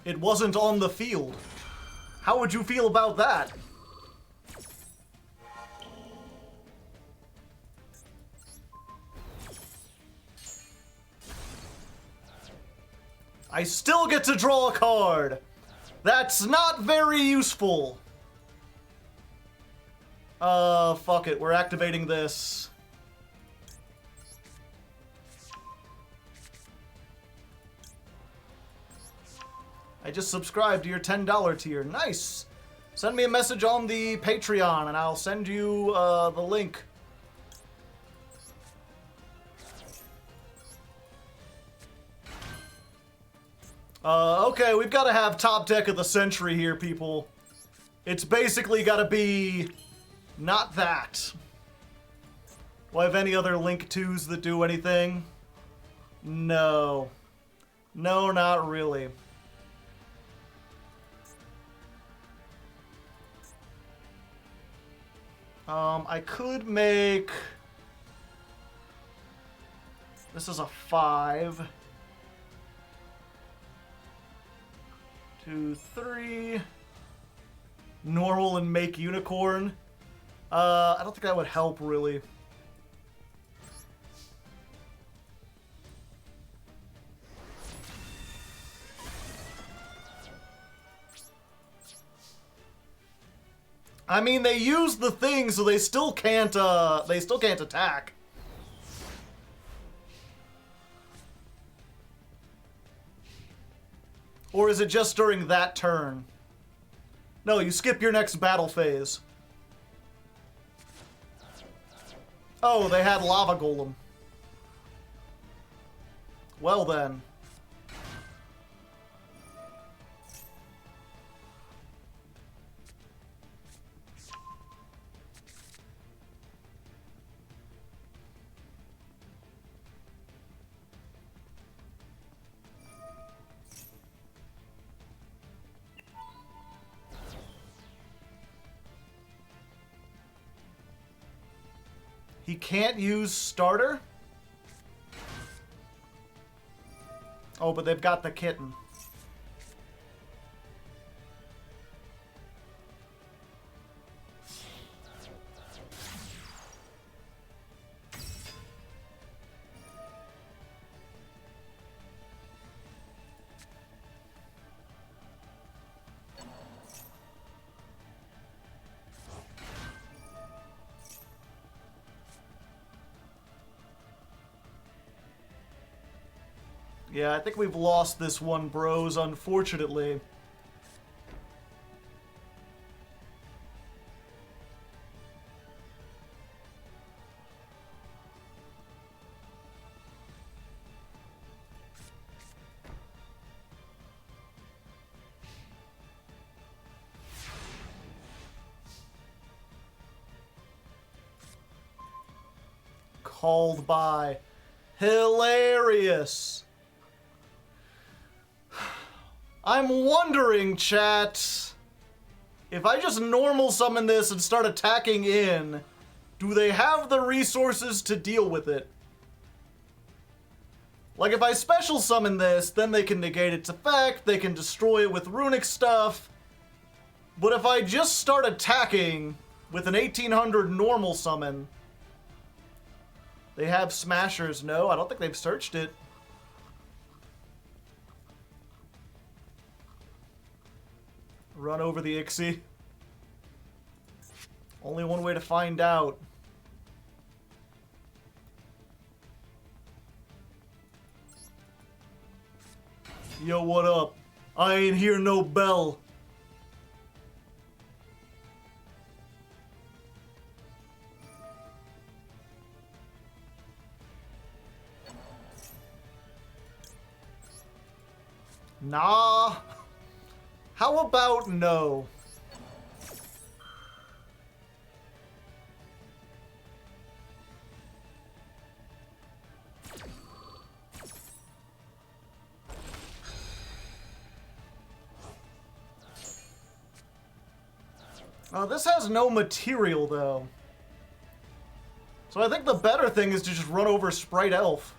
It wasn't on the field. How would you feel about that? I still get to draw a card. That's not very useful. Fuck it. We're activating this. I just subscribed to your $10 tier. Nice. Send me a message on the Patreon and I'll send you the link. Okay, we've got to have top deck of the century here, people. It's basically got to be not that. Do I have any other Link 2s that do anything? No. No, not really. I could make... This is a 5. 2, 3. Normal and make unicorn. I don't think that would help, really. I mean, they use the thing, so they still can't attack. Or is it just during that turn? No, you skip your next battle phase. Oh, they had Lava Golem. Well then. He can't use starter? Oh, but they've got the kitten. Yeah, I think we've lost this one, bros, unfortunately. Called by. Hilarious. I'm wondering, chat, if I just normal summon this and start attacking in, do they have the resources to deal with it? Like, if I special summon this, then they can negate its effect, they can destroy it with runic stuff. But if I just start attacking, with an 1800 normal summon. They have smashers. No, I don't think they've searched it. Run over the Ixie. Only one way to find out. Yo, what up? I ain't hear no bell. Nah. How about no? This has no material, though. So I think the better thing is to just run over Spright Elf.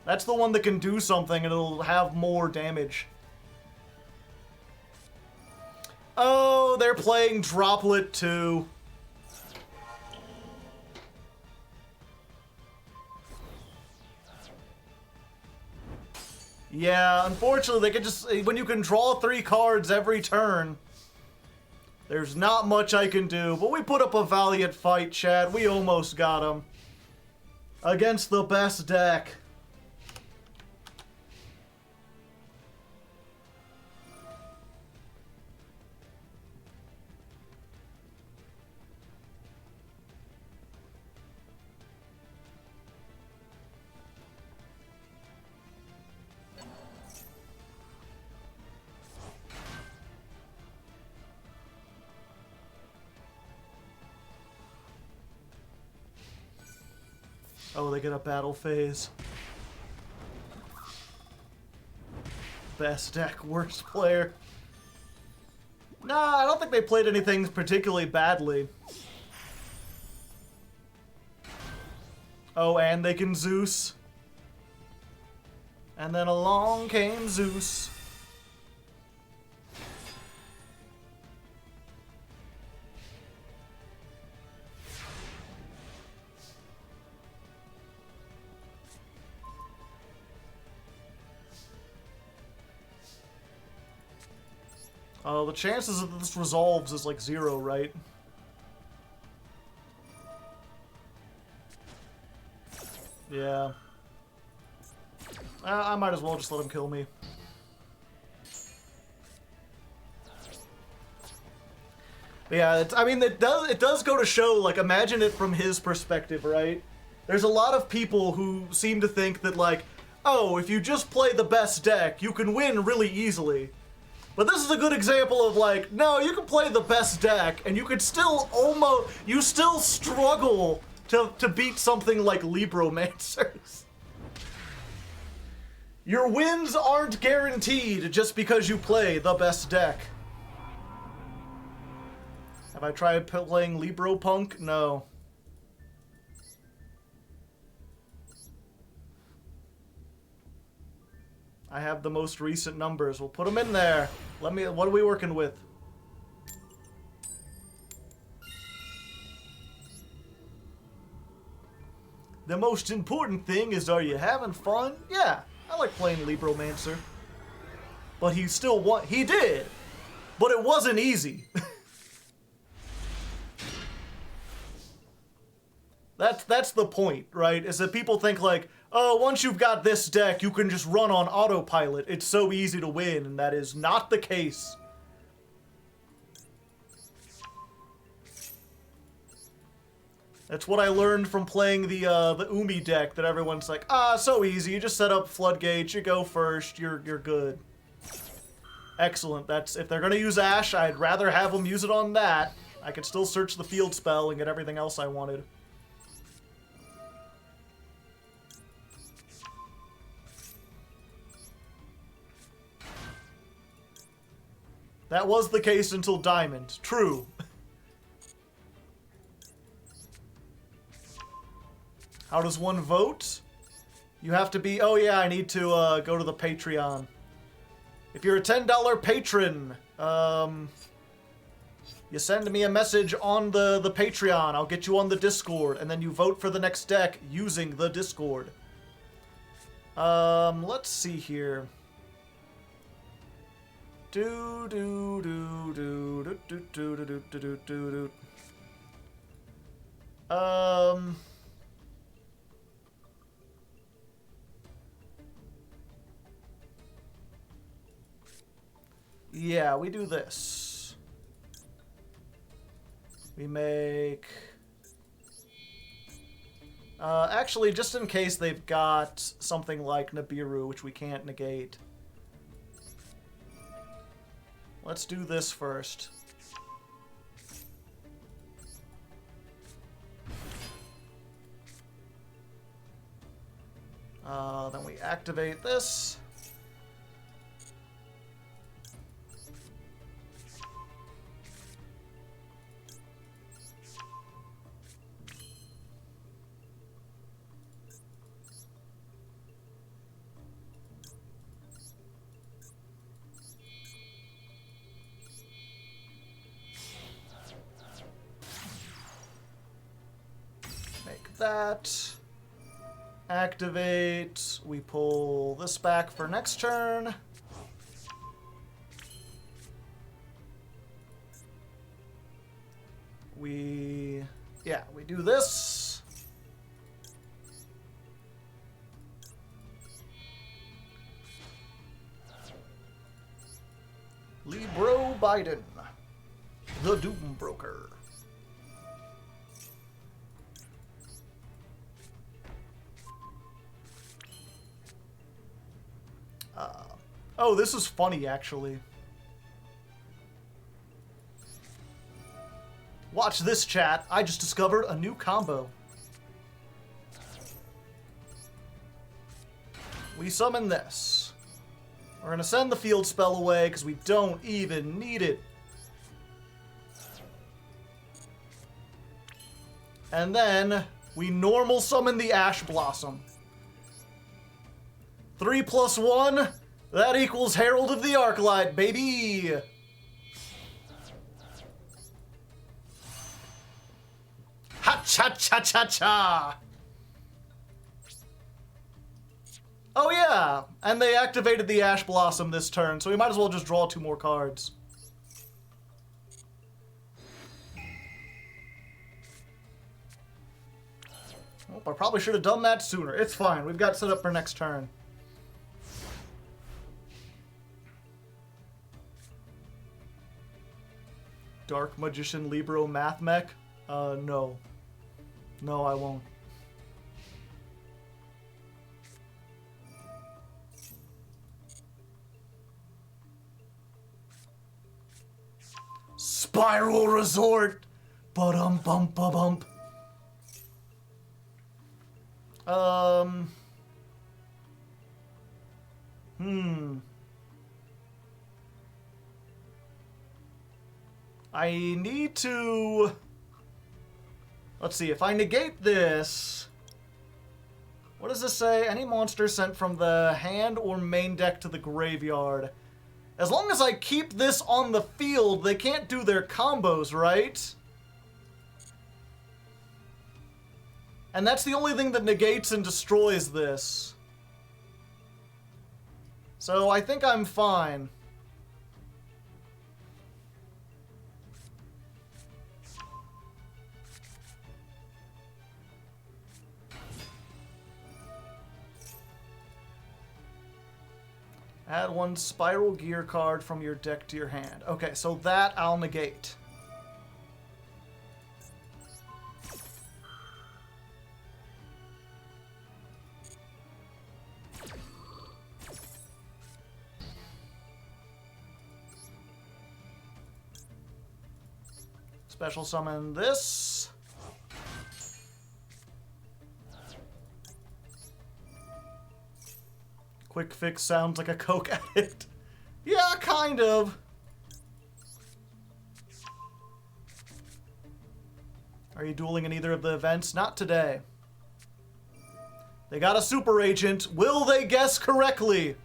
That's the one that can do something and it'll have more damage. Oh, they're playing Droplet too. Yeah, unfortunately, they can just... When you can draw 3 cards every turn, there's not much I can do. But we put up a valiant fight, Chad. We almost got him. Against the best deck. Oh, they get a battle phase. Best deck, worst player. Nah, I don't think they played anything particularly badly. Oh, and they can Zeus. And then along came Zeus. Oh, the chances that this resolves is like 0, right? Yeah. I might as well just let him kill me. But yeah, I mean, it does go to show, like, imagine it from his perspective, right? There's a lot of people who seem to think that, like, oh, if you just play the best deck, you can win really easily. But this is a good example of, like, no, you can play the best deck, and you could still you still struggle to beat something like Libromancers. Your wins aren't guaranteed just because you play the best deck. Have I tried playing Libropunk? No. I have the most recent numbers. We'll put them in there. What are we working with? The most important thing is, are you having fun? Yeah, I like playing Libromancer. But he still won. He did, but it wasn't easy. That's the point, right? Is that people think like, oh, once you've got this deck, you can just run on autopilot. It's so easy to win, and that is not the case. That's what I learned from playing the Umi deck, that everyone's like, so easy. You just set up floodgates, you go first, you're good. Excellent. That's if they're gonna use Ash, I'd rather have them use it on that. I could still search the field spell and get everything else I wanted. That was the case until Diamond. True. How does one vote? You have to be... Oh yeah, I need to go to the Patreon. If you're a $10 patron, You send me a message on the Patreon. I'll get you on the Discord, and then you vote for the next deck using the Discord. Let's see here. Yeah, we do this. We make... actually, just in case they've got something like Nibiru, which we can't negate. Let's do this first. Then we activate this. That. Activate. We pull this back for next turn. We do this. Libro Biden, the Doom Broker. Oh, this is funny, actually. Watch this, chat. I just discovered a new combo. We summon this. We're going to send the field spell away because we don't even need it. And then we normal summon the Ash Blossom. 3+1, that equals Herald of the Arclight, baby! Ha-cha-cha-cha-cha! Oh yeah, and they activated the Ash Blossom this turn, so we might as well just draw 2 more cards. Well, I probably should have done that sooner. It's fine, we've got set up for next turn. Dark Magician Libro Math Mech? No. No, I won't. Spyral Resort! Ba-dum-bump-ba-bump. I need to... Let's see, if I negate this... What does this say? Any monster sent from the hand or main deck to the graveyard. As long as I keep this on the field, they can't do their combos, right? And that's the only thing that negates and destroys this. So I think I'm fine. Add 1 Spyral Gear card from your deck to your hand. Okay, so that I'll negate. Special summon this. Quick Fix sounds like a coke addict. Yeah, kind of. Are you dueling in either of the events? Not today. They got a super agent. Will they guess correctly?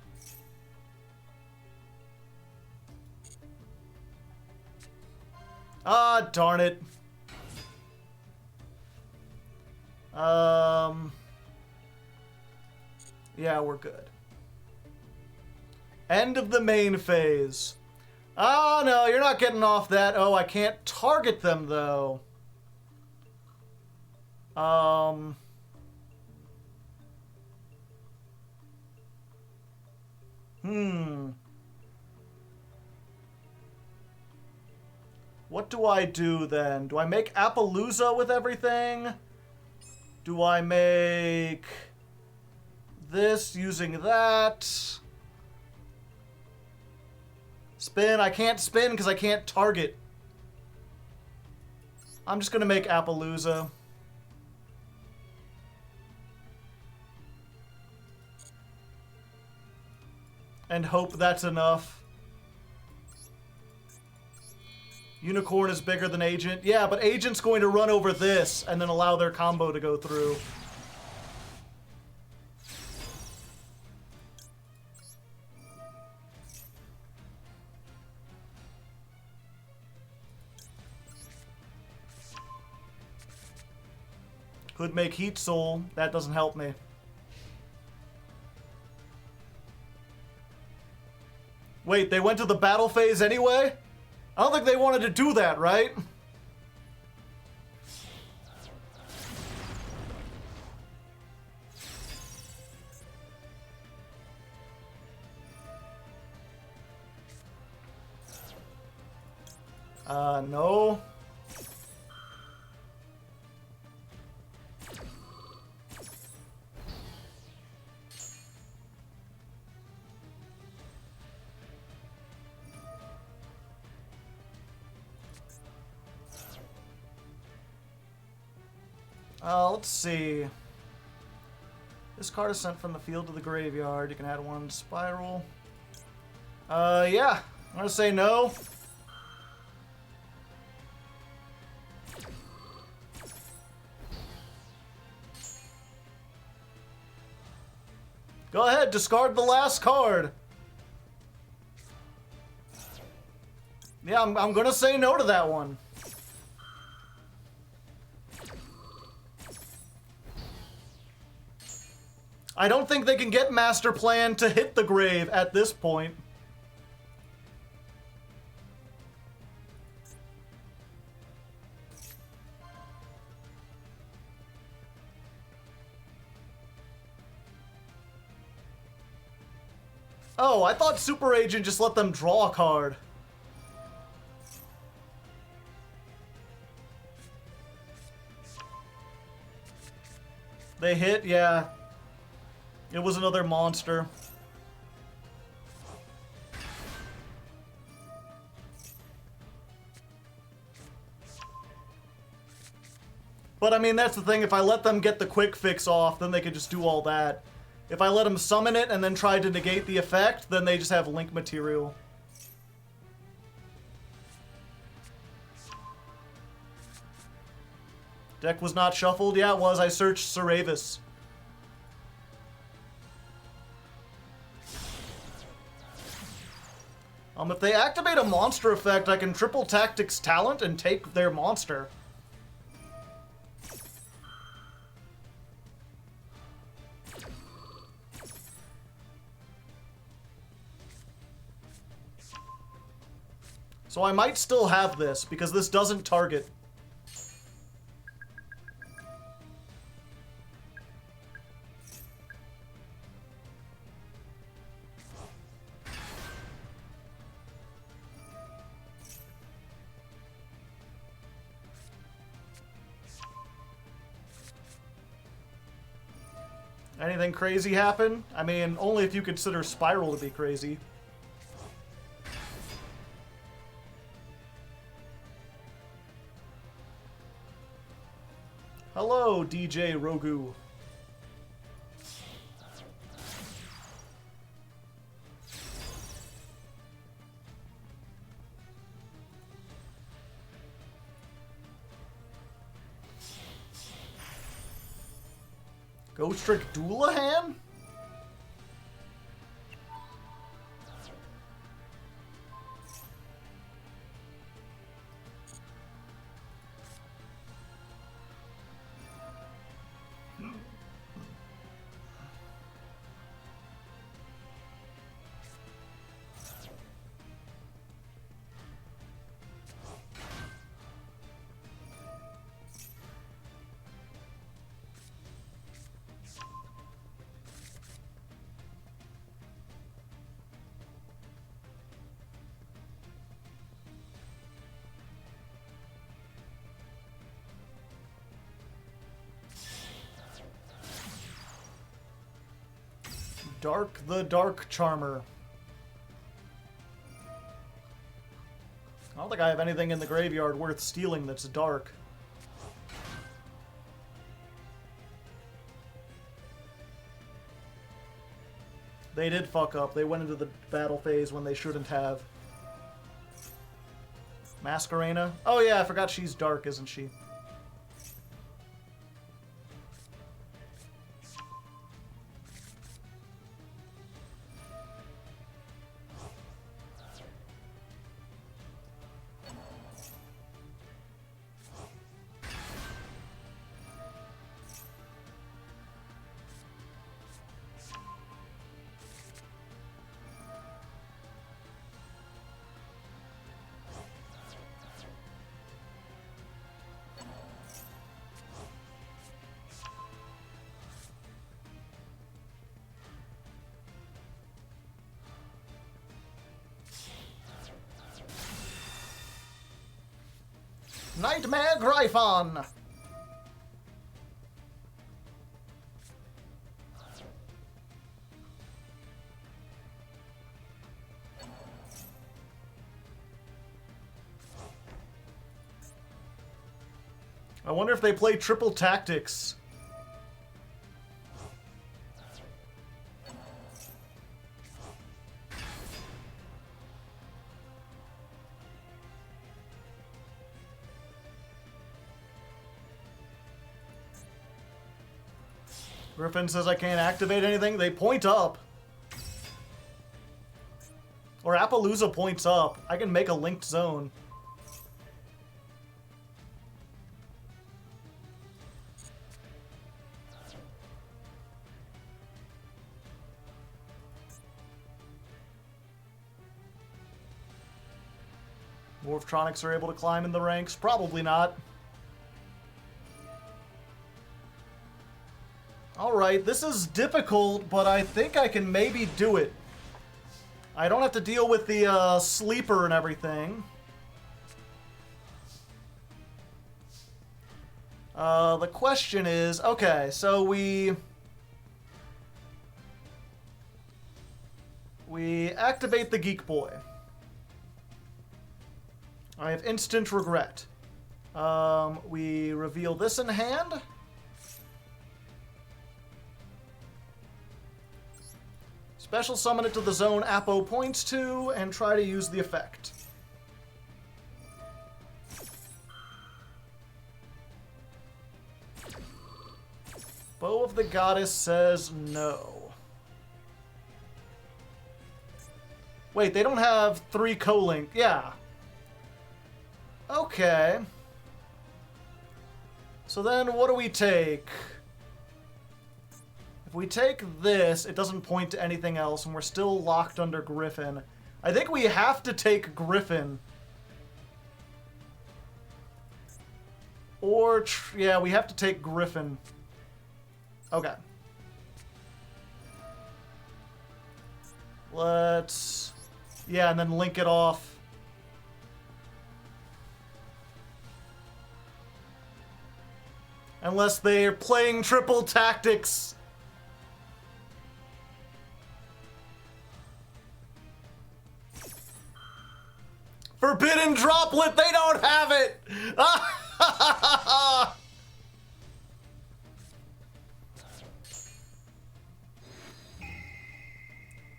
Ah, darn it. Yeah, we're good. End of the main phase. Oh, no, you're not getting off that. Oh, I can't target them, though. What do I do, then? Do I make Appaloosa with everything? Do I make this using that? Spin. I can't spin because I can't target. I'm just going to make Appaloosa. And hope that's enough. Unicorn is bigger than Agent. Yeah, but Agent's going to run over this and then allow their combo to go through. Could make Heat Soul. That doesn't help me. Wait, they went to the battle phase anyway? I don't think they wanted to do that, right? No. Let's see. This card is sent from the field to the graveyard. You can add one Spyral. Yeah. I'm gonna say no. Go ahead, discard the last card. Yeah, I'm gonna say no to that one. I don't think they can get Master Plan to hit the grave at this point. Oh, I thought Super Agent just let them draw a card. They hit, yeah. It was another monster. But I mean, that's the thing. If I let them get the quick fix off, then they could just do all that. If I let them summon it and then try to negate the effect, then they just have link material. Deck was not shuffled? Yeah, it was. I searched Seravis. If they activate a monster effect, I can triple Tactics Talent and take their monster. So I might still have this, because this doesn't target. Anything crazy happen? I mean, only if you consider Spyral to be crazy. Hello, DJ Rogu. Ghost Trick Doulahan? Dark the Dark Charmer. I don't think I have anything in the graveyard worth stealing that's dark. They did fuck up. They went into the battle phase when they shouldn't have. Masquerena? Oh yeah, I forgot she's dark, isn't she? Nightmare Gryphon! I wonder if they play triple tactics. Griffin says I can't activate anything. They point up. Or Appaloosa points up. I can make a linked zone. Morphtronics are able to climb in the ranks? Probably not. Alright, this is difficult, but I think I can maybe do it. I don't have to deal with the sleeper and everything. The question is, okay, so we activate the Geek Boy. I have instant regret. We reveal this in hand. Special summon it to the zone Appo points to, and try to use the effect. Bow of the Goddess says no. Wait, they don't have 3 co-link. Yeah. Okay. So then what do we take? If we take this, it doesn't point to anything else, and we're still locked under Griffin. I think we have to take Griffin. Or, yeah, we have to take Griffin. Okay. Let's... yeah, and then link it off. Unless they're playing triple tactics. Forbidden Droplet, they don't have it!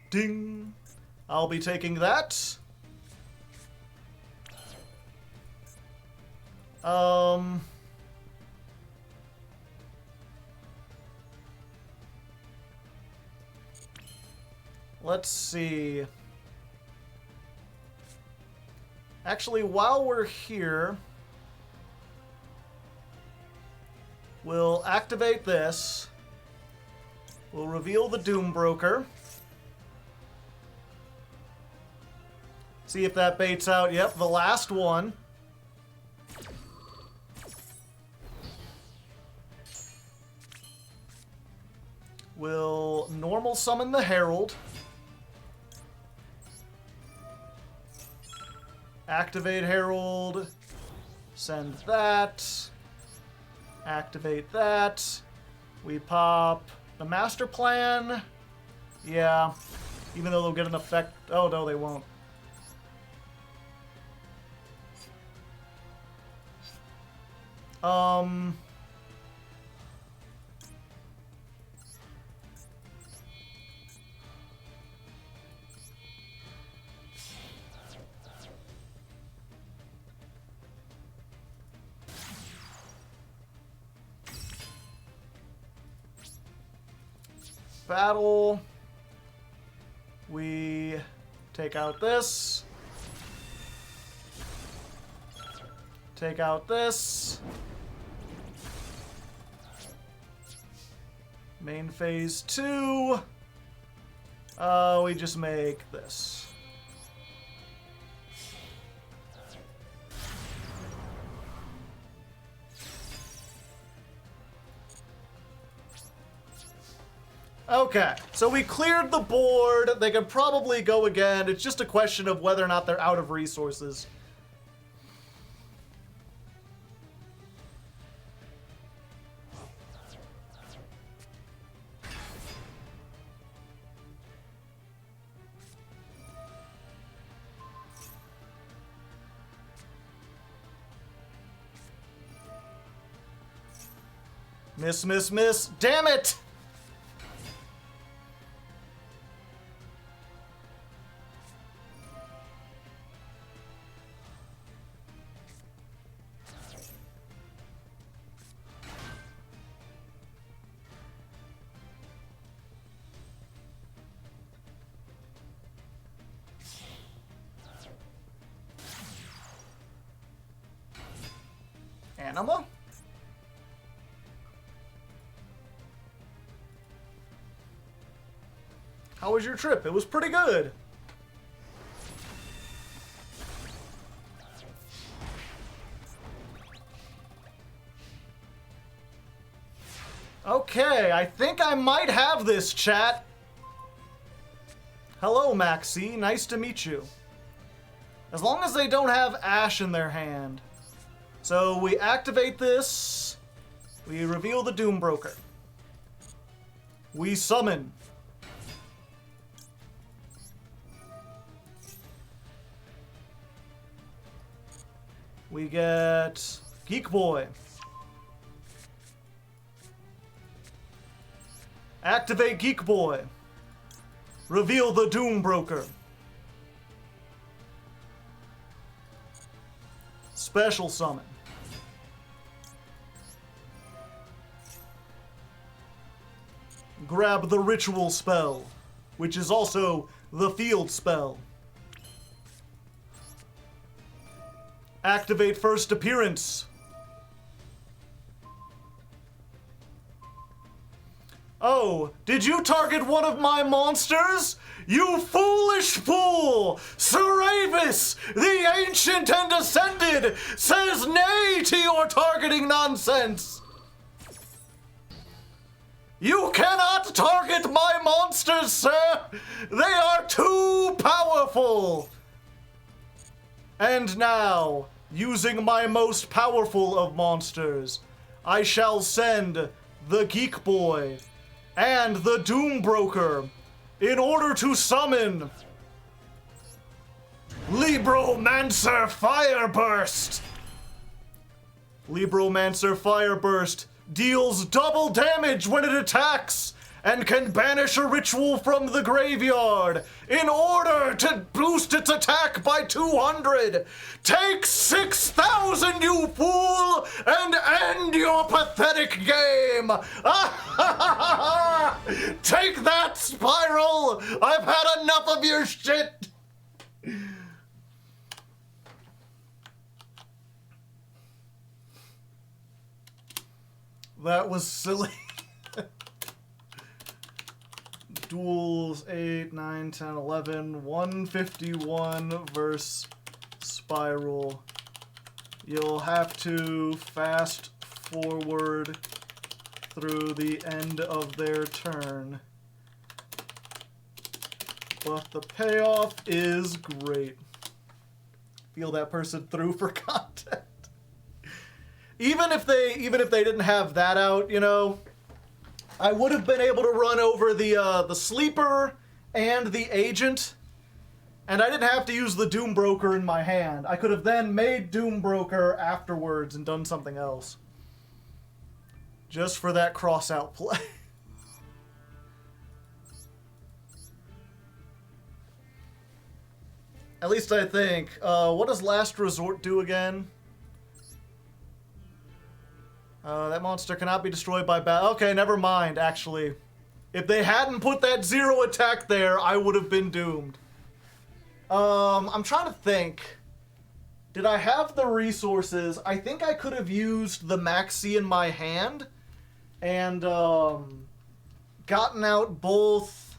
Ding. I'll be taking that. Let's see. Actually, while we're here, we'll activate this. We'll reveal the Doom Broker. See if that baits out. Yep, the last one. We'll normal summon the Herald. Activate Herald. Send that. Activate that. We pop the Master Plan. Yeah. Even though they'll get an effect. Oh, no, they won't. Battle. We take out this. Take out this. Main phase 2. We just make this. Okay, so we cleared the board. They can probably go again. It's just a question of whether or not they're out of resources. Miss, miss, miss. Damn it! Anima? How was your trip? It was pretty good. Okay, I think I might have this, chat. Hello, Maxx C. Nice to meet you. As long as they don't have Ash in their hand. So we activate this. We reveal the Doombroker. We summon. We get Geek Boy. Activate Geek Boy. Reveal the Doombroker. Special summon. Grab the Ritual spell, which is also the Field spell. Activate First Appearance. Oh, did you target one of my monsters? You foolish fool! Seravis, the Ancient and Ascended, says nay to your targeting nonsense! You cannot target my monsters, sir! They are too powerful! And now, using my most powerful of monsters, I shall send the Geek Boy and the Doombroker in order to summon Libromancer Fireburst. Libromancer Fireburst deals double damage when it attacks and can banish a ritual from the graveyard in order to boost its attack by 200. Take 6,000, you fool, and end your pathetic game. Take that, Spyral. I've had enough of your shit. That was silly. Duels 8, 9, 10, 11, 151 versus Spyral. You'll have to fast forward through the end of their turn. But the payoff is great. Feel that person through for content. Even if they didn't have that out, you know, I would have been able to run over the sleeper and the agent, and I didn't have to use the Doom Broker in my hand. I could have then made Doom Broker afterwards and done something else. Just for that cross-out play. At least I think. What does Last Resort do again? That monster cannot be destroyed by battle. Okay, never mind, actually. If they hadn't put that 0 attack there, I would have been doomed. I'm trying to think. Did I have the resources? I think I could have used the Maxx C in my hand and gotten out both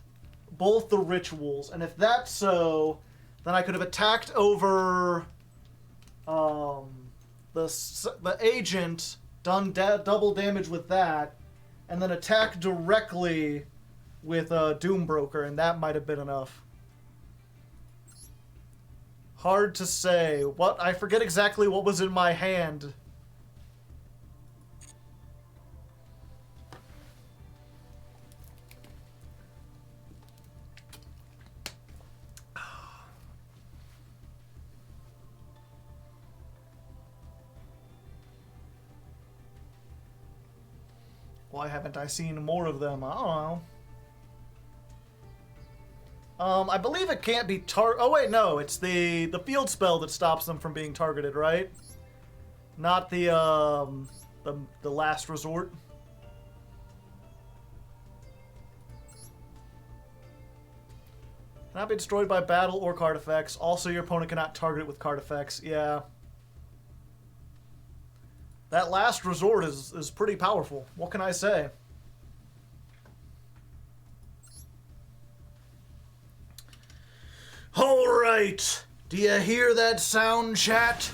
the rituals. And if that's so, then I could have attacked over the agent, done double damage with that, and then attack directly with Doom Broker, and that might have been enough. Hard to say. What? I forget exactly what was in my hand. Why haven't I seen more of them? I don't know. I believe it can't be oh wait, no, it's the field spell that stops them from being targeted, right? Not the last resort. Cannot be destroyed by battle or card effects. Also, your opponent cannot target it with card effects. Yeah. That last resort is pretty powerful. What can I say? Alright, do you hear that sound, chat?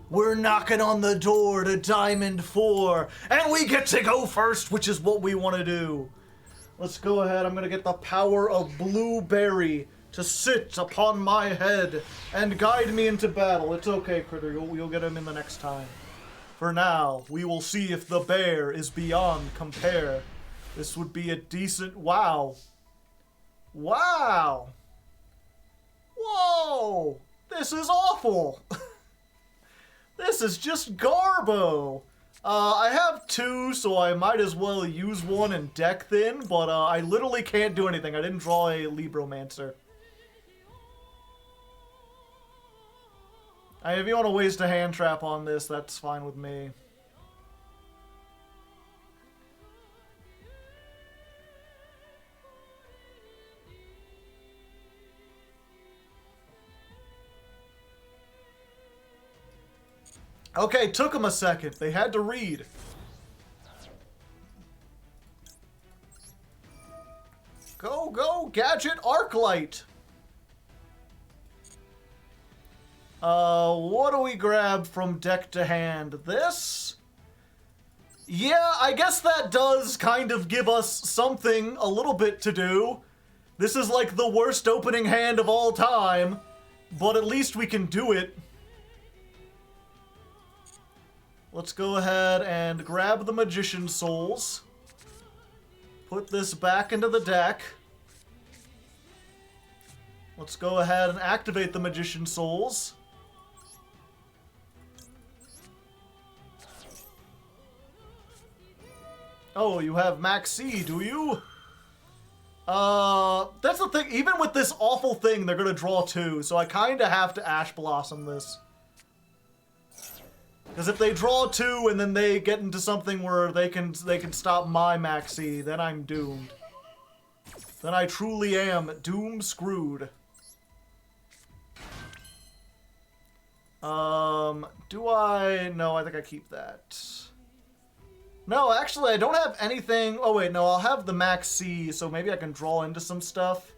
We're knocking on the door to Diamond 4, and we get to go first, which is what we want to do. Let's go ahead, I'm going to get the power of Blueberry to sit upon my head and guide me into battle. It's okay, Critter, you'll get him in the next time. For now, we will see if the bear is beyond compare. This would be a decent... Wow. Wow. Whoa! This is awful! This is just garbo! I have 2, so I might as well use one and deck thin, but I literally can't do anything. I didn't draw a Libromancer. If you want to waste a hand trap on this, that's fine with me. Okay, took them a second. They had to read. Go, go, Gadget Arclight! What do we grab from deck to hand? This? Yeah, I guess that does kind of give us something, a little bit to do. This is like the worst opening hand of all time, but at least we can do it. Let's go ahead and grab the Magician Souls. Put this back into the deck. Let's go ahead and activate the Magician Souls. Oh, you have Maxx C, do you? That's the thing. Even with this awful thing, they're gonna draw 2, so I kinda have to Ash Blossom this. Because if they draw 2 and then they get into something where they can stop my Maxx C, then I'm doomed. Then I truly am doom screwed. Do I? No, I think I keep that. No, actually, I don't have anything. Oh, wait, no, I'll have the Maxx C, so maybe I can draw into some stuff.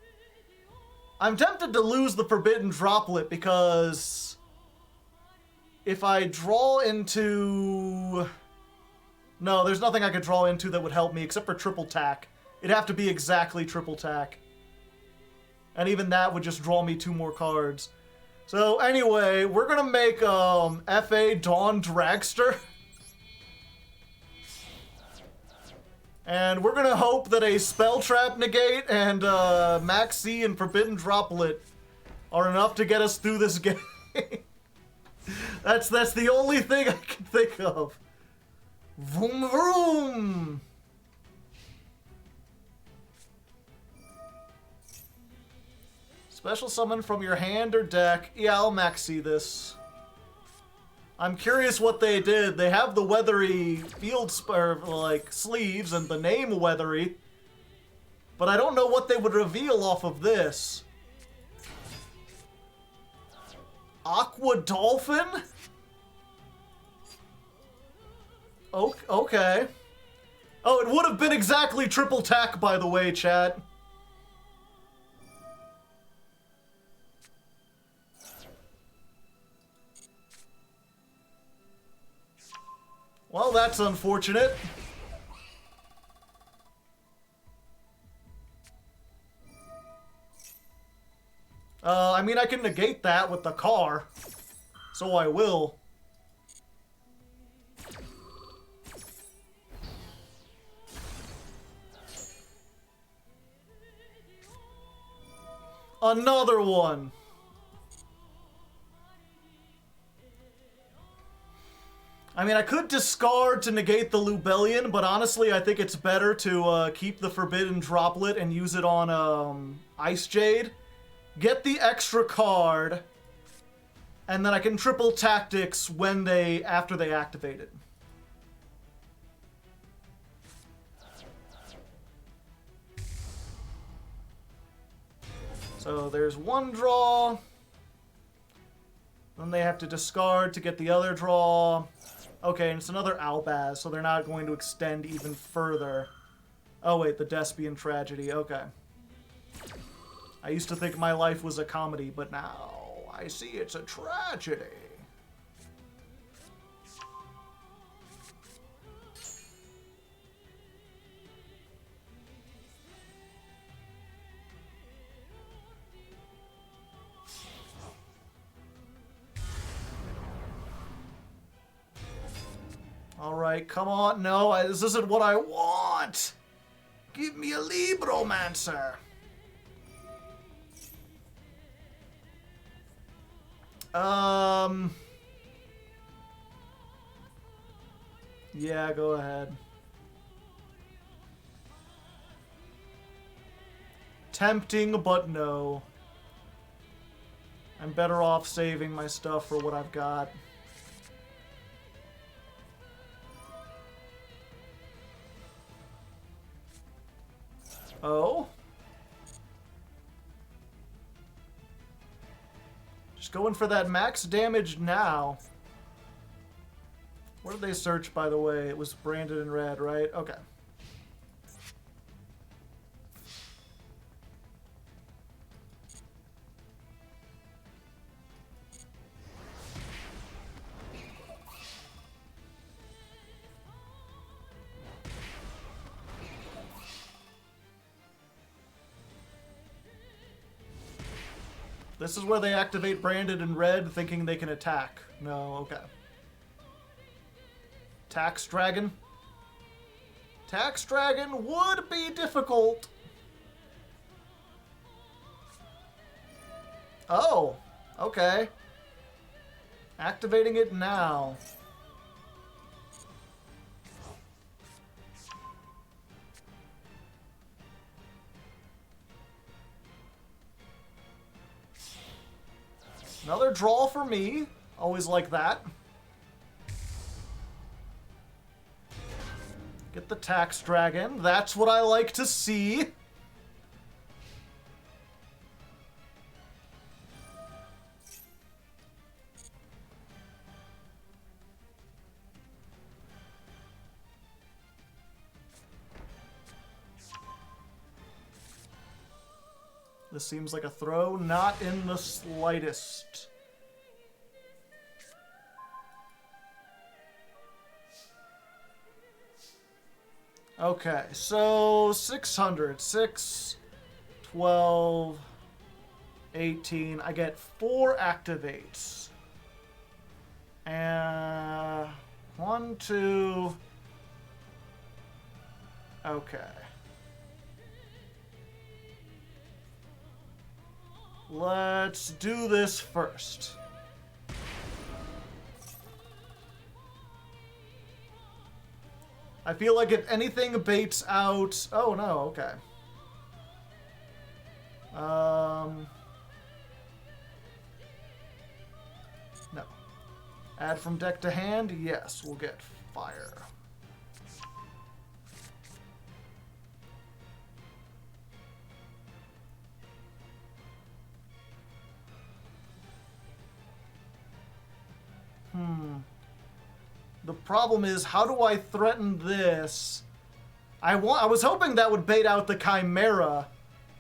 I'm tempted to lose the Forbidden Droplet because if I draw into... No, there's nothing I could draw into that would help me except for triple tack. It'd have to be exactly triple tack. And even that would just draw me 2 more cards. So anyway, we're gonna make FA Dawn Dragster. And we're gonna hope that a Spell Trap Negate and Maxx C and Forbidden Droplet are enough to get us through this game. That's the only thing I can think of. Vroom vroom! Special summon from your hand or deck. Yeah, I'll Maxx C this. I'm curious what they did. They have the weathery like sleeves and the name weathery, but I don't know what they would reveal off of this. Aqua Dolphin? Okay. Oh, it would have been exactly triple tack, by the way, chat. Well, that's unfortunate. I mean, I can negate that with the car. So I will. Another one. I mean, I could discard to negate the Lubellion, but honestly, I think it's better to keep the Forbidden Droplet and use it on Ice Jade. Get the extra card, and then I can triple tactics after they activate it. So there's one draw. Then they have to discard to get the other draw. Okay, and it's another Albaz, so they're not going to extend even further. Oh wait, the Despian Tragedy, okay. I used to think my life was a comedy, but now I see it's a tragedy. Alright, come on. No, this isn't what I want. Give me a Libromancer. Yeah, go ahead. Tempting, but no. I'm better off saving my stuff for what I've got. Oh? Just going for that max damage now. What did they search, by the way? It was branded in red, right? Okay. This is where they activate branded in red, thinking they can attack. No, okay. Tax Dragon. Tax Dragon would be difficult. Oh, okay. Activating it now. Another draw for me. Always like that. Get the Tax Dragon. That's what I like to see. This seems like a throw, not in the slightest. Okay, so 600, 6, 12, 18. I get 4 activates. And 1, 2, Okay. Let's do this first. I feel like if anything baits out... Oh, no, okay. No. Add from deck to hand? Yes, we'll get fire. The problem is, how do I threaten this? I was hoping that would bait out the Chimera,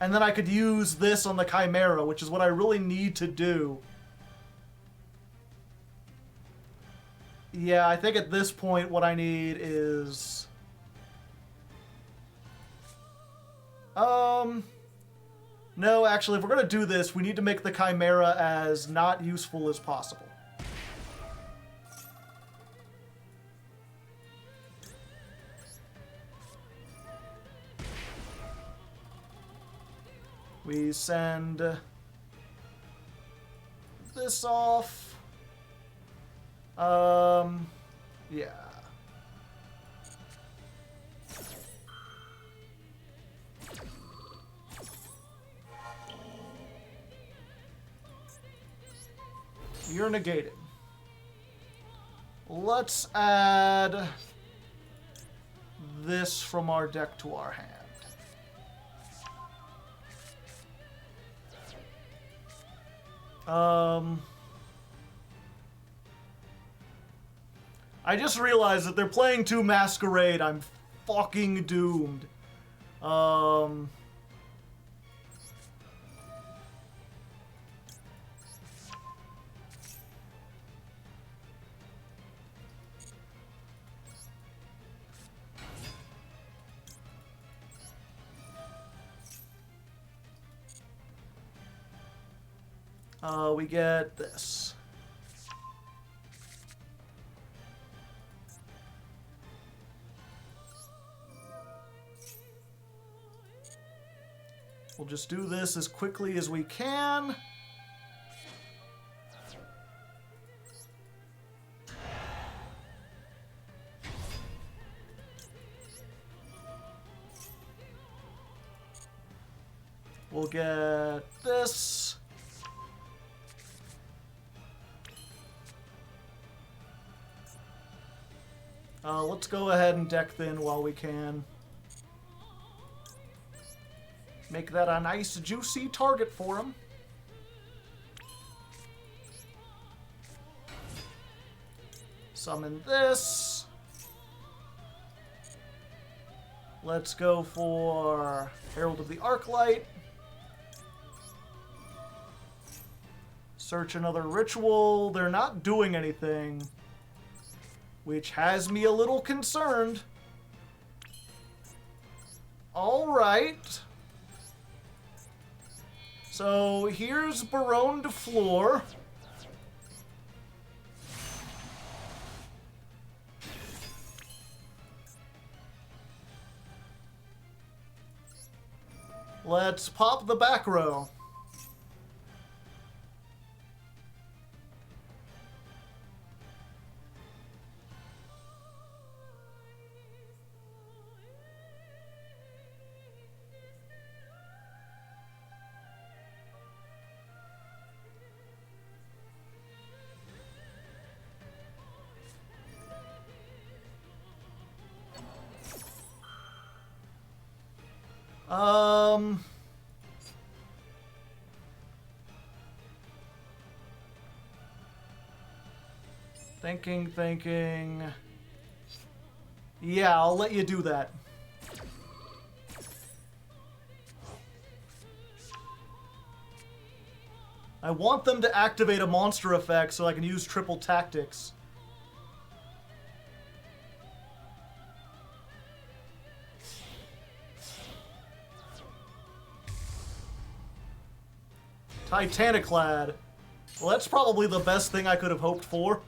and then I could use this on the Chimera, which is what I really need to do. Yeah, I think at this point what I need is... No, actually, if we're gonna do this, we need to make the Chimera as not useful as possible. We send this off. Yeah. You're negated. Let's add this from our deck to our hand. I just realized that they're playing 2 Masquerade. I'm fucking doomed. We get this. We'll just do this as quickly as we can. We'll get this. Let's go ahead and deck thin while we can. Make that a nice, juicy target for him. Summon this. Let's go for Herald of the Arclight. Search another ritual. They're not doing anything, which has me a little concerned. All right. So here's Baronne de Fleur. Let's pop the back row. Thinking. Yeah, I'll let you do that. I want them to activate a monster effect so I can use triple tactics. Titaniclad. Well, that's probably the best thing I could have hoped for.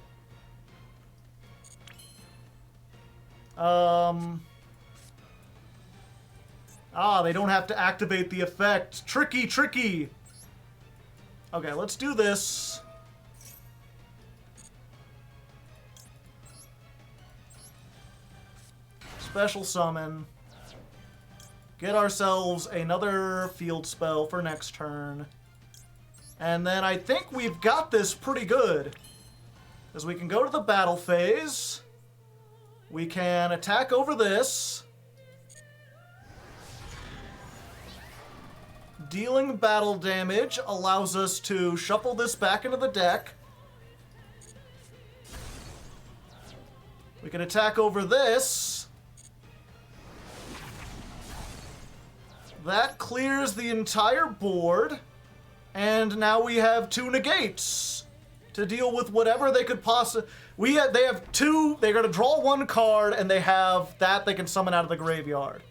Ah, they don't have to activate the effect. Tricky, tricky. Okay, let's do this. Special summon. Get ourselves another field spell for next turn. And then I think we've got this pretty good. Because we can go to the battle phase. We can attack over this. Dealing battle damage allows us to shuffle this back into the deck. We can attack over this. That clears the entire board. And now we have 2 negates to deal with whatever they could possibly... They have 2... They're going to draw 1 card, and they have that they can summon out of the graveyard.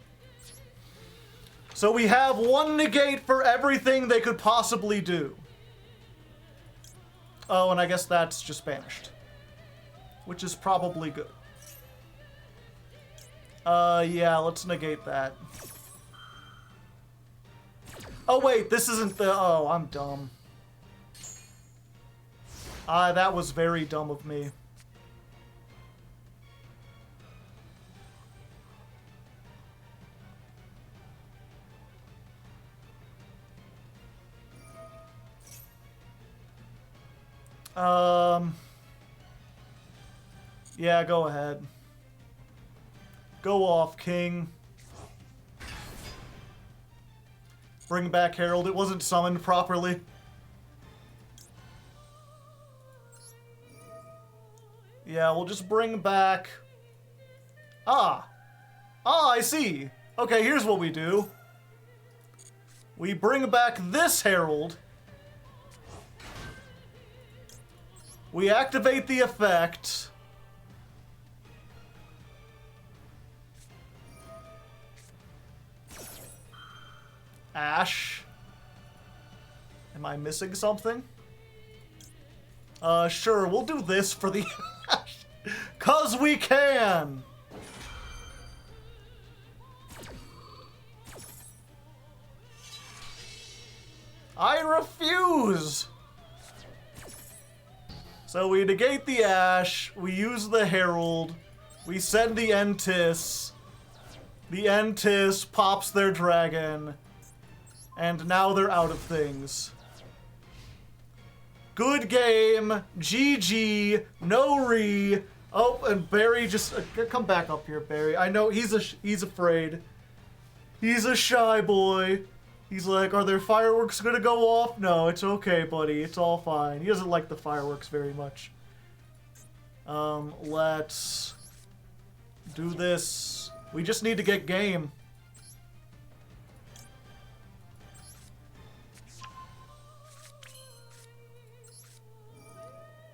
So we have 1 negate for everything they could possibly do. Oh, and I guess that's just banished. Which is probably good. Yeah, let's negate that. Oh, wait, this isn't the... Oh, I'm dumb. That was very dumb of me. Yeah, go ahead. Go off, King. Bring back Herald. It wasn't summoned properly. Yeah, we'll just bring back... Ah, I see. Okay, here's what we do. We bring back this Herald. We activate the effect. Ash. Am I missing something? Sure, we'll do this for the Ash. 'Cause we can! I refuse! So we negate the Ash, we use the Herald, we send the Entis pops their dragon, and now they're out of things. Good game, GG, no re. Oh, and Barry just, come back up here, Barry. I know he's afraid. He's a shy boy. He's like, are there fireworks gonna go off? No, it's okay, buddy. It's all fine. He doesn't like the fireworks very much. Let's do this. We just need to get game.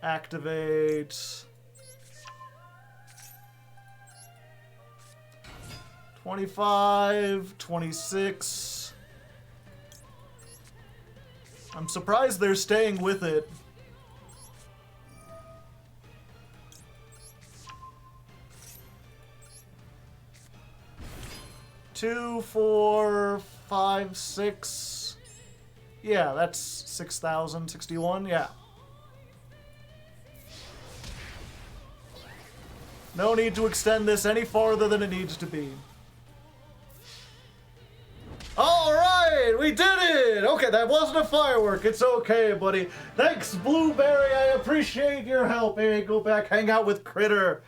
Activate. 25, 26. I'm surprised they're staying with it. Two, 4, 5, 6. Yeah, that's 6,061. Yeah. No need to extend this any farther than it needs to be. Alright, we did it! Okay, that wasn't a firework. It's okay, buddy. Thanks, Blueberry. I appreciate your help. Hey, go back, hang out with Critter.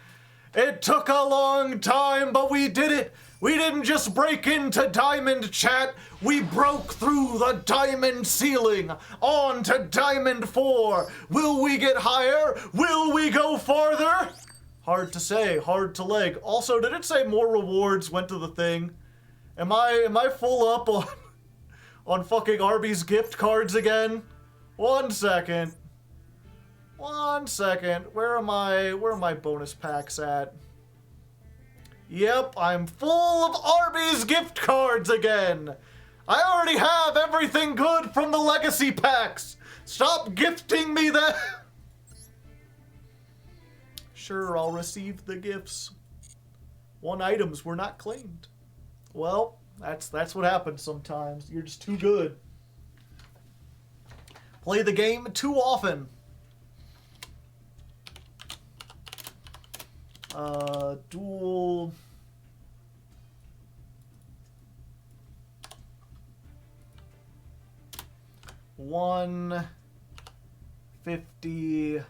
It took a long time, but we did it. We didn't just break into Diamond Chat. We broke through the Diamond ceiling. On to Diamond 4. Will we get higher? Will we go farther? Hard to say, hard to leg. Also, did it say more rewards went to the thing? Am I full up on fucking Arby's gift cards again? 1 second. 1 second. Where are my bonus packs at? Yep, I'm full of Arby's gift cards again. I already have everything good from the legacy packs. Stop gifting me that. Sure, I'll receive the gifts. 1 items were not claimed. Well, That's what happens sometimes. You're just too good. Play the game too often. Duel. $152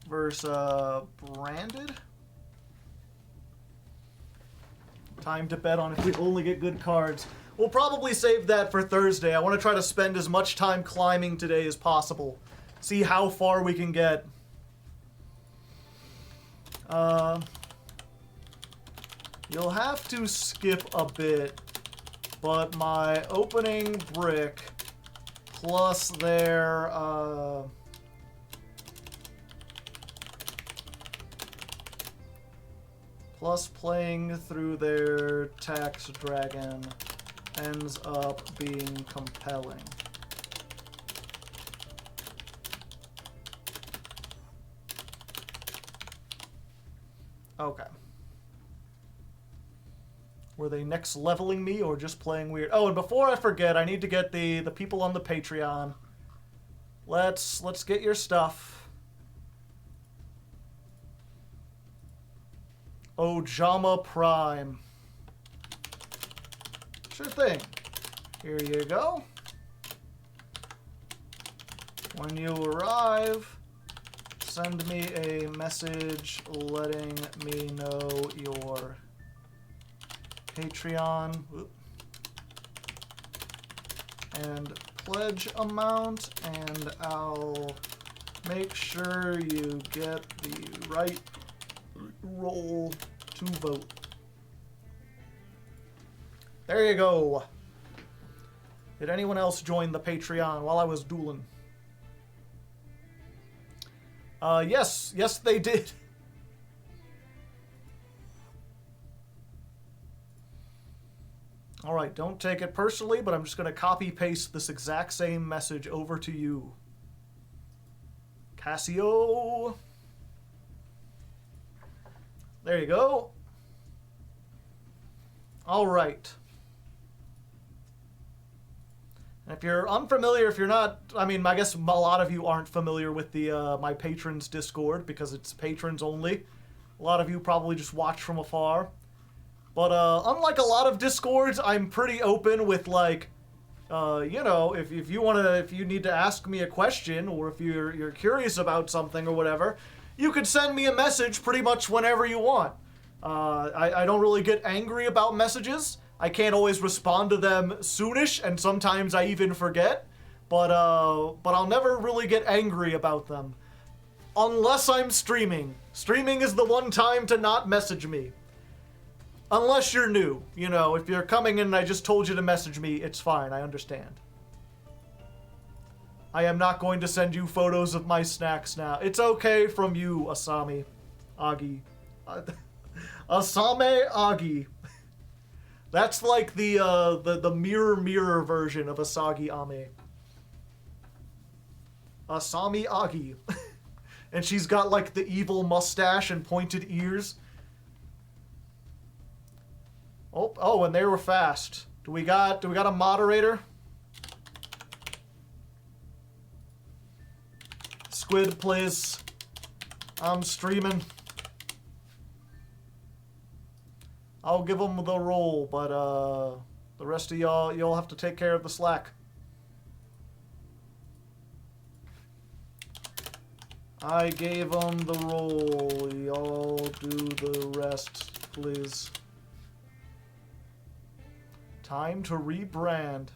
versus branded. Time to bet on if we only get good cards. We'll probably save that for Thursday. I want to try to spend as much time climbing today as possible. See how far we can get. You'll have to skip a bit, but my opening brick plus their plus playing through their tax dragon ends up being compelling. Okay. Were they next leveling me or just playing weird? Oh, and before I forget, I need to get the people on the Patreon. Let's get your stuff. Ojama Prime. Sure thing. Here you go. When you arrive, send me a message letting me know your Patreon and pledge amount, and I'll make sure you get the right role to vote. There you go. Did anyone else join the Patreon while I was dueling? Yes, they did. Alright, don't take it personally, but I'm just going to copy-paste this exact same message over to you. Cassio. There you go. Alright. If you're unfamiliar, if you're not, I mean, I guess a lot of you aren't familiar with the my patrons Discord because it's patrons only. A lot of you probably just watch from afar. But unlike a lot of Discords, I'm pretty open with, like, you know, if you need to ask me a question, or if you're curious about something or whatever, you could send me a message pretty much whenever you want. I don't really get angry about messages. I can't always respond to them soonish, and sometimes I even forget. But I'll never really get angry about them. Unless I'm streaming. Streaming is the one time to not message me. Unless you're new. You know, if you're coming in and I just told you to message me, it's fine. I understand. I am not going to send you photos of my snacks now. It's okay from you, Asami. Agi. Asame Agi. That's like the mirror version of Asagi Ame. Asami Agi. And she's got like the evil mustache and pointed ears. Oh, and they were fast. Do we got a moderator? Squid, please. I'm streaming. I'll give them the role, but the rest of y'all have to take care of the slack. I gave them the role. Y'all do the rest, please. Time to rebrand.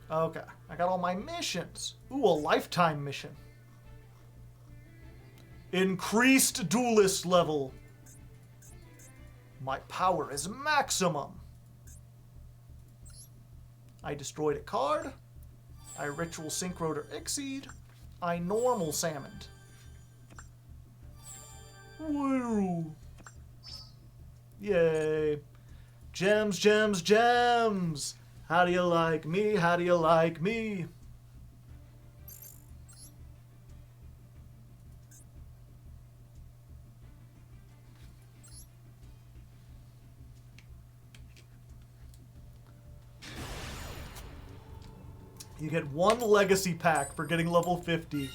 Okay, I got all my missions. Ooh, a lifetime mission. Increased duelist level. My power is maximum. I destroyed a card. I ritual synchroed or exceed. I normal salmoned. Woo. Yay. Gems, gems, gems. How do you like me? How do you like me? You get 1 legacy pack for getting level 50.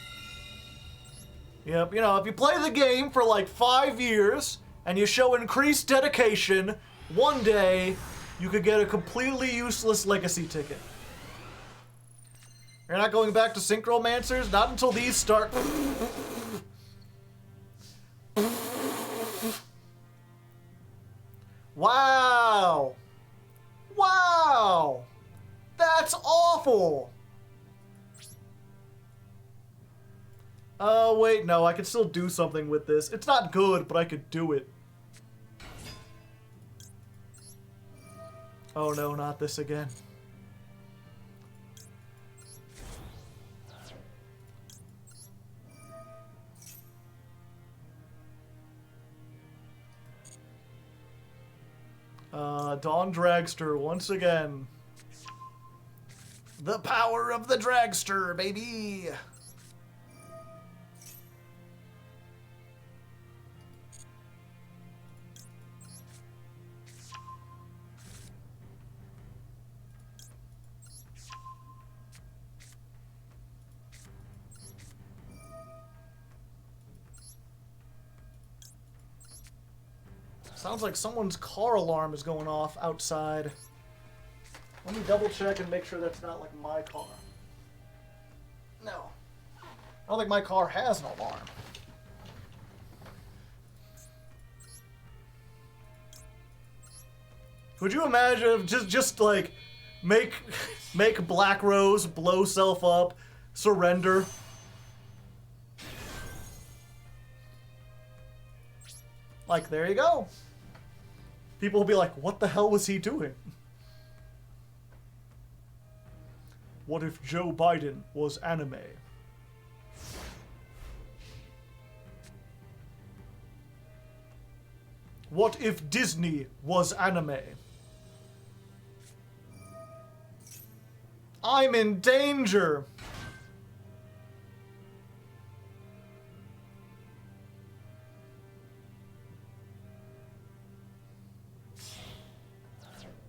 Yep, you know, if you play the game for like 5 years and you show increased dedication, one day you could get a completely useless legacy ticket. You're not going back to Synchromancers? Not until these start. Wow! Wow! That's awful! Oh, wait, no, I can still do something with this. It's not good, but I could do it. Oh no, not this again. Dawn Dragster, once again. The power of the Dragster, baby! Sounds like someone's car alarm is going off outside. Let me double check and make sure that's not like my car. No. I don't think my car has an alarm. Could you imagine if just like make Black Rose blow self up, surrender? Like, there you go. People will be like, what the hell was he doing? What if Joe Biden was anime? What if Disney was anime? I'm in danger!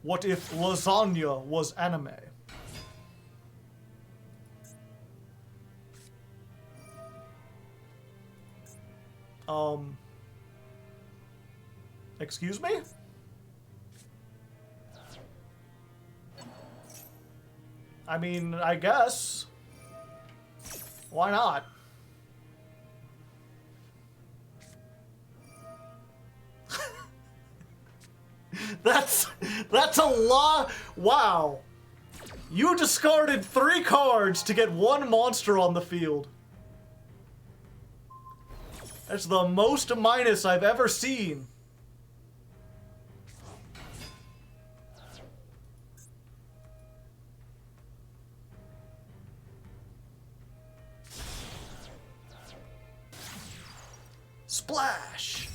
What if lasagna was anime? Excuse me? I mean, I guess. Why not? That's a lot. Wow. You discarded 3 cards to get 1 monster on the field. That's the most minus I've ever seen. Splash.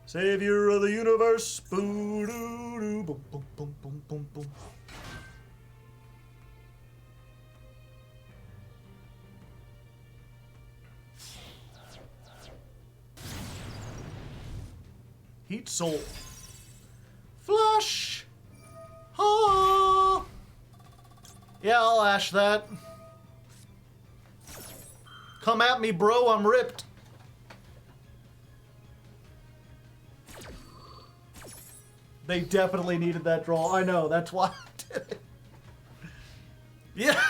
Savior of the universe. Boo doo doo. Boom boom boom boom boom boom. Heat Soul. Flush. Ah. Yeah, I'll ash that. Come at me, bro. I'm ripped. They definitely needed that draw. I know. That's why I did it. Yeah.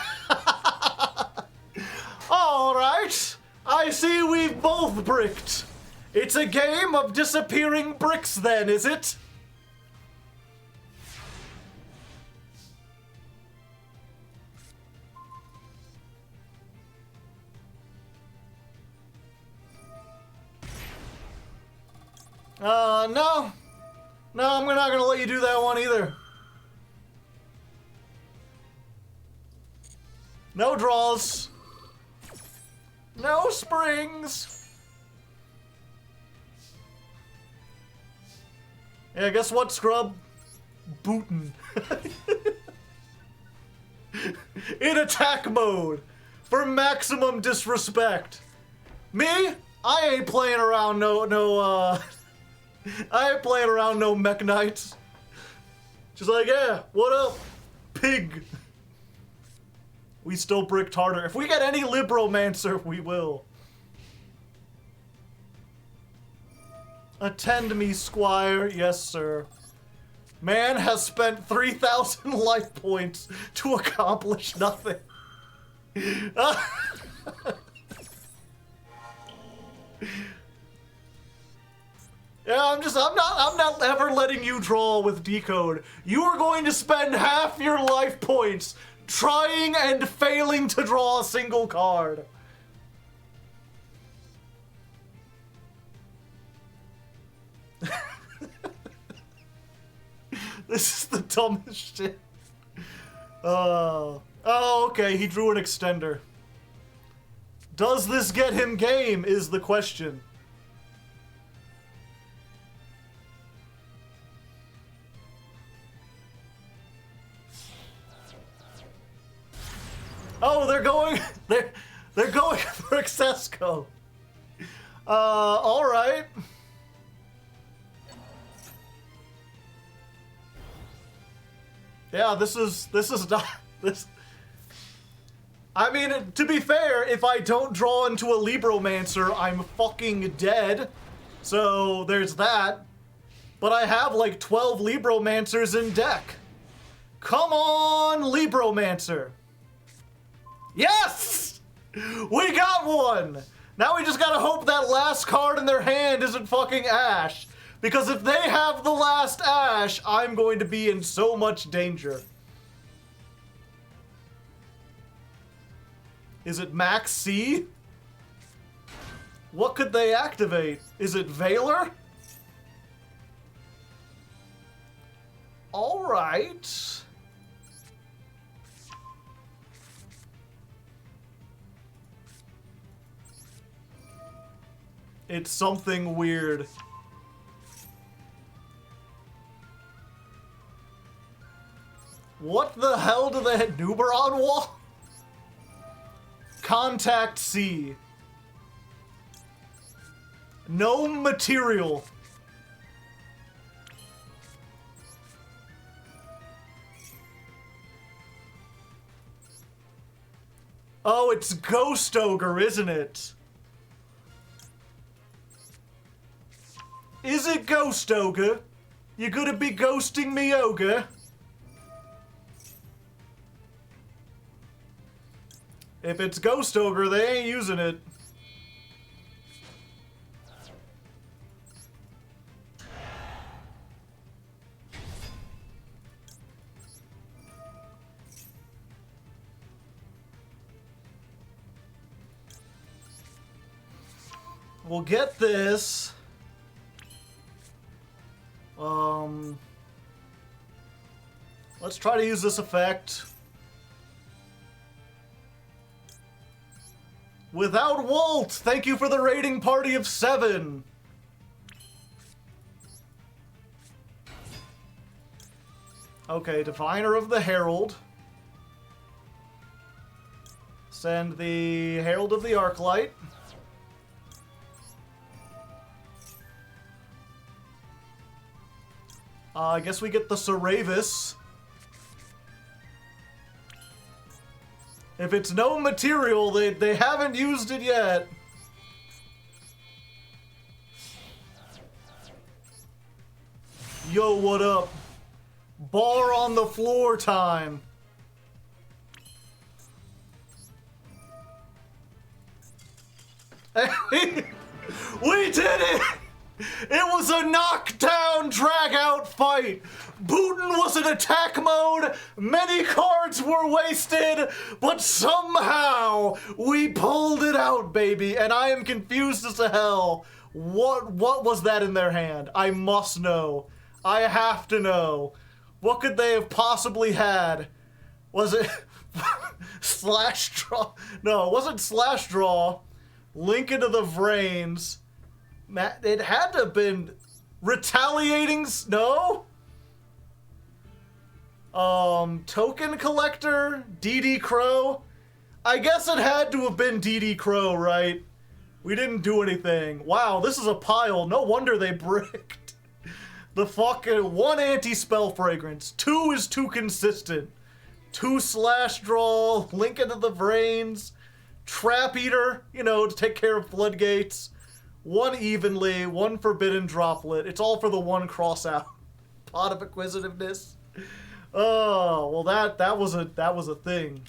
All right. I see we've both bricked. It's a game of disappearing bricks then, is it? No. No, I'm not gonna let you do that one either. No draws. No springs. Yeah, guess what, scrub? Bootin'. In attack mode. For maximum disrespect. Me? I ain't playing around I ain't playing around no mech knights. Just like, yeah, what up? Pig. We still bricked harder. If we get any Libromancer, we will. Attend me, squire. Yes, sir. Man has spent 3,000 life points to accomplish nothing. Yeah, I'm not ever letting you draw with Decode. You are going to spend half your life points trying and failing to draw a single card. This is the dumbest shit. Oh, okay, he drew an extender. Does this get him game, is the question. Oh, they're going for Accessco. All right. Yeah, this is not this. I mean, to be fair, if I don't draw into a Libromancer, I'm fucking dead. So there's that. But I have like 12 Libromancers in deck. Come on, Libromancer. Yes! We got one! Now we just gotta hope that last card in their hand isn't fucking Ash. Because if they have the last Ash, I'm going to be in so much danger. Is it Maxx C? What could they activate? Is it Veiler? Alright. It's something weird. What the hell do they hit Nuberon wall? Contact C. No material. Oh, it's Ghost Ogre, isn't it? Is it Ghost Ogre? You gonna be ghosting me, Ogre? If it's Ghost Ogre, they ain't using it. We'll get this. Let's try to use this effect. Without Walt, thank you for the raiding party of 7. Okay, Diviner of the Herald. Send the Herald of the Arclight. I guess we get the Saravis. If it's no material, they haven't used it yet. Yo, what up? Bar on the floor time. We did it! It was a knockdown, drag-out fight. Booten was in attack mode, many cards were wasted, but somehow we pulled it out, baby, and I am confused as to hell. What was that in their hand? I must know. I have to know. What could they have possibly had? Was it slash draw? No, it wasn't slash draw. Link into the Vrains. It had to have been retaliating. No. Token collector, DD Crow. I guess it had to have been DD Crow, right? We didn't do anything. Wow, this is a pile. No wonder they bricked. The fucking 1 anti-spell fragrance. 2 is too consistent. 2 slash draw, link into the brains, trap eater, you know, to take care of floodgates, 1 evenly, 1 forbidden droplet. It's all for the 1 cross out. Pot of acquisitiveness. Oh, well that was a thing.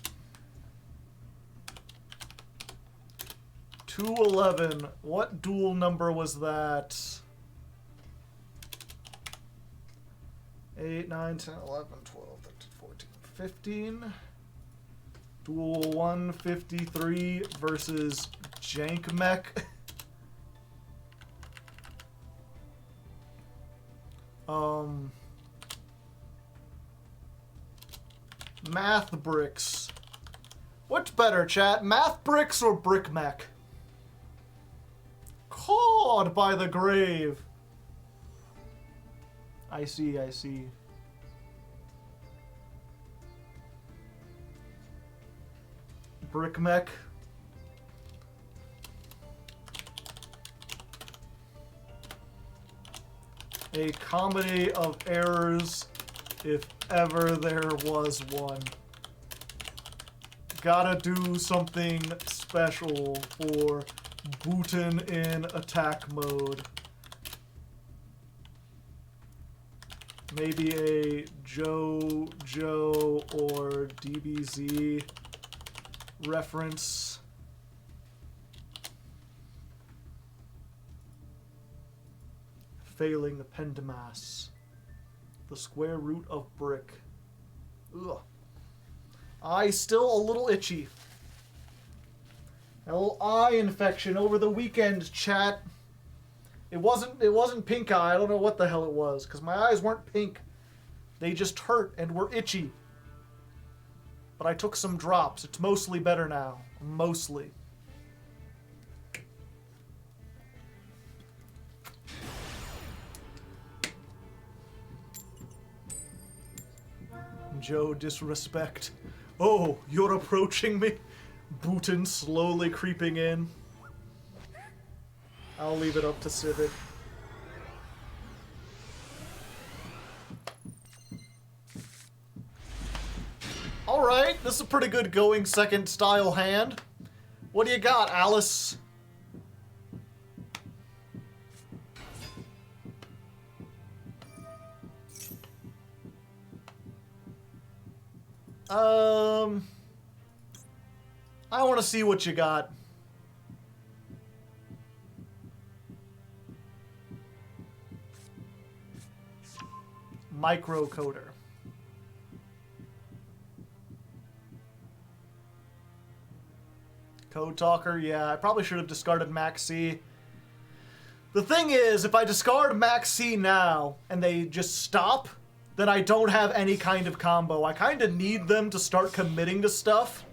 211. What duel number was that? 8, 9, 10, 11, 12, 13, 14, 15. Duel 153 versus Jank Mech. Math bricks. What's better, chat? Math bricks or brick mech? Caught by the grave. I see, I see. Brick mech. A comedy of errors, if ever there was one. Gotta do something special for bootin' in attack mode. Maybe a Yugioh or DBZ reference. Failing the Pendamas. The square root of brick. Ugh. Eye still a little itchy. A little eye infection over the weekend, chat. It wasn't pink eye. I don't know what the hell it was, because my eyes weren't pink. They just hurt and were itchy. But I took some drops. It's mostly better now. Mostly. Joe disrespect. Oh, you're approaching me? Bootin slowly creeping in. I'll leave it up to Civic. Alright, this is a pretty good going second style hand. What do you got, Alice? I want to see what you got. Microcoder. Code Talker, yeah, I probably should have discarded Maxx C. The thing is, if I discard Maxx C now and they just stop, then I don't have any kind of combo. I kind of need them to start committing to stuff.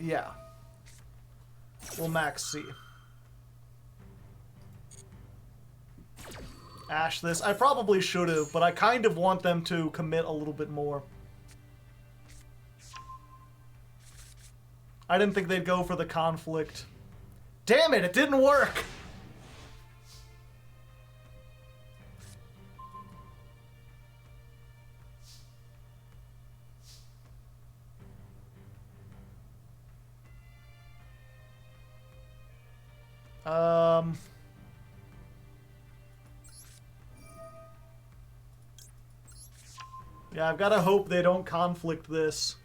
Yeah. Well, Maxx C. Ash this. I probably should have, but I kind of want them to commit a little bit more. I didn't think they'd go for the conflict. Damn it, it didn't work! Yeah, I've got to hope they don't conflict this.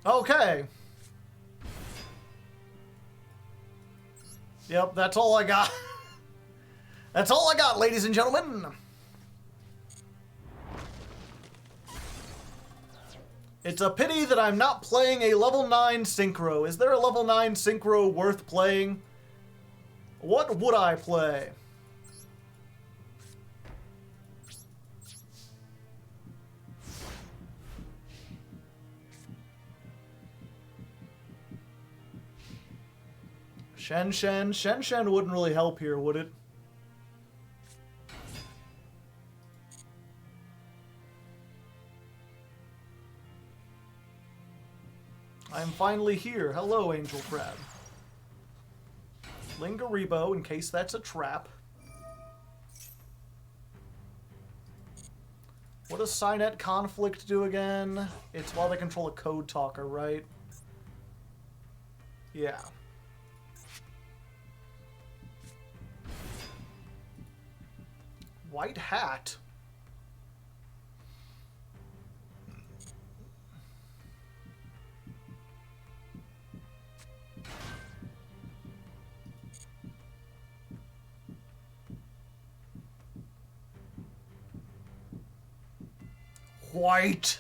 Okay. Yep, that's all I got. That's all I got, ladies and gentlemen. It's a pity that I'm not playing a level 9 synchro. Is there a level 9 synchro worth playing? What would I play? Shen wouldn't really help here, would it? I'm finally here. Hello, Angel Crab. Lingaribo, in case that's a trap. What does Cynet Conflict do again? It's while they control a code talker, right? Yeah. White hat? White.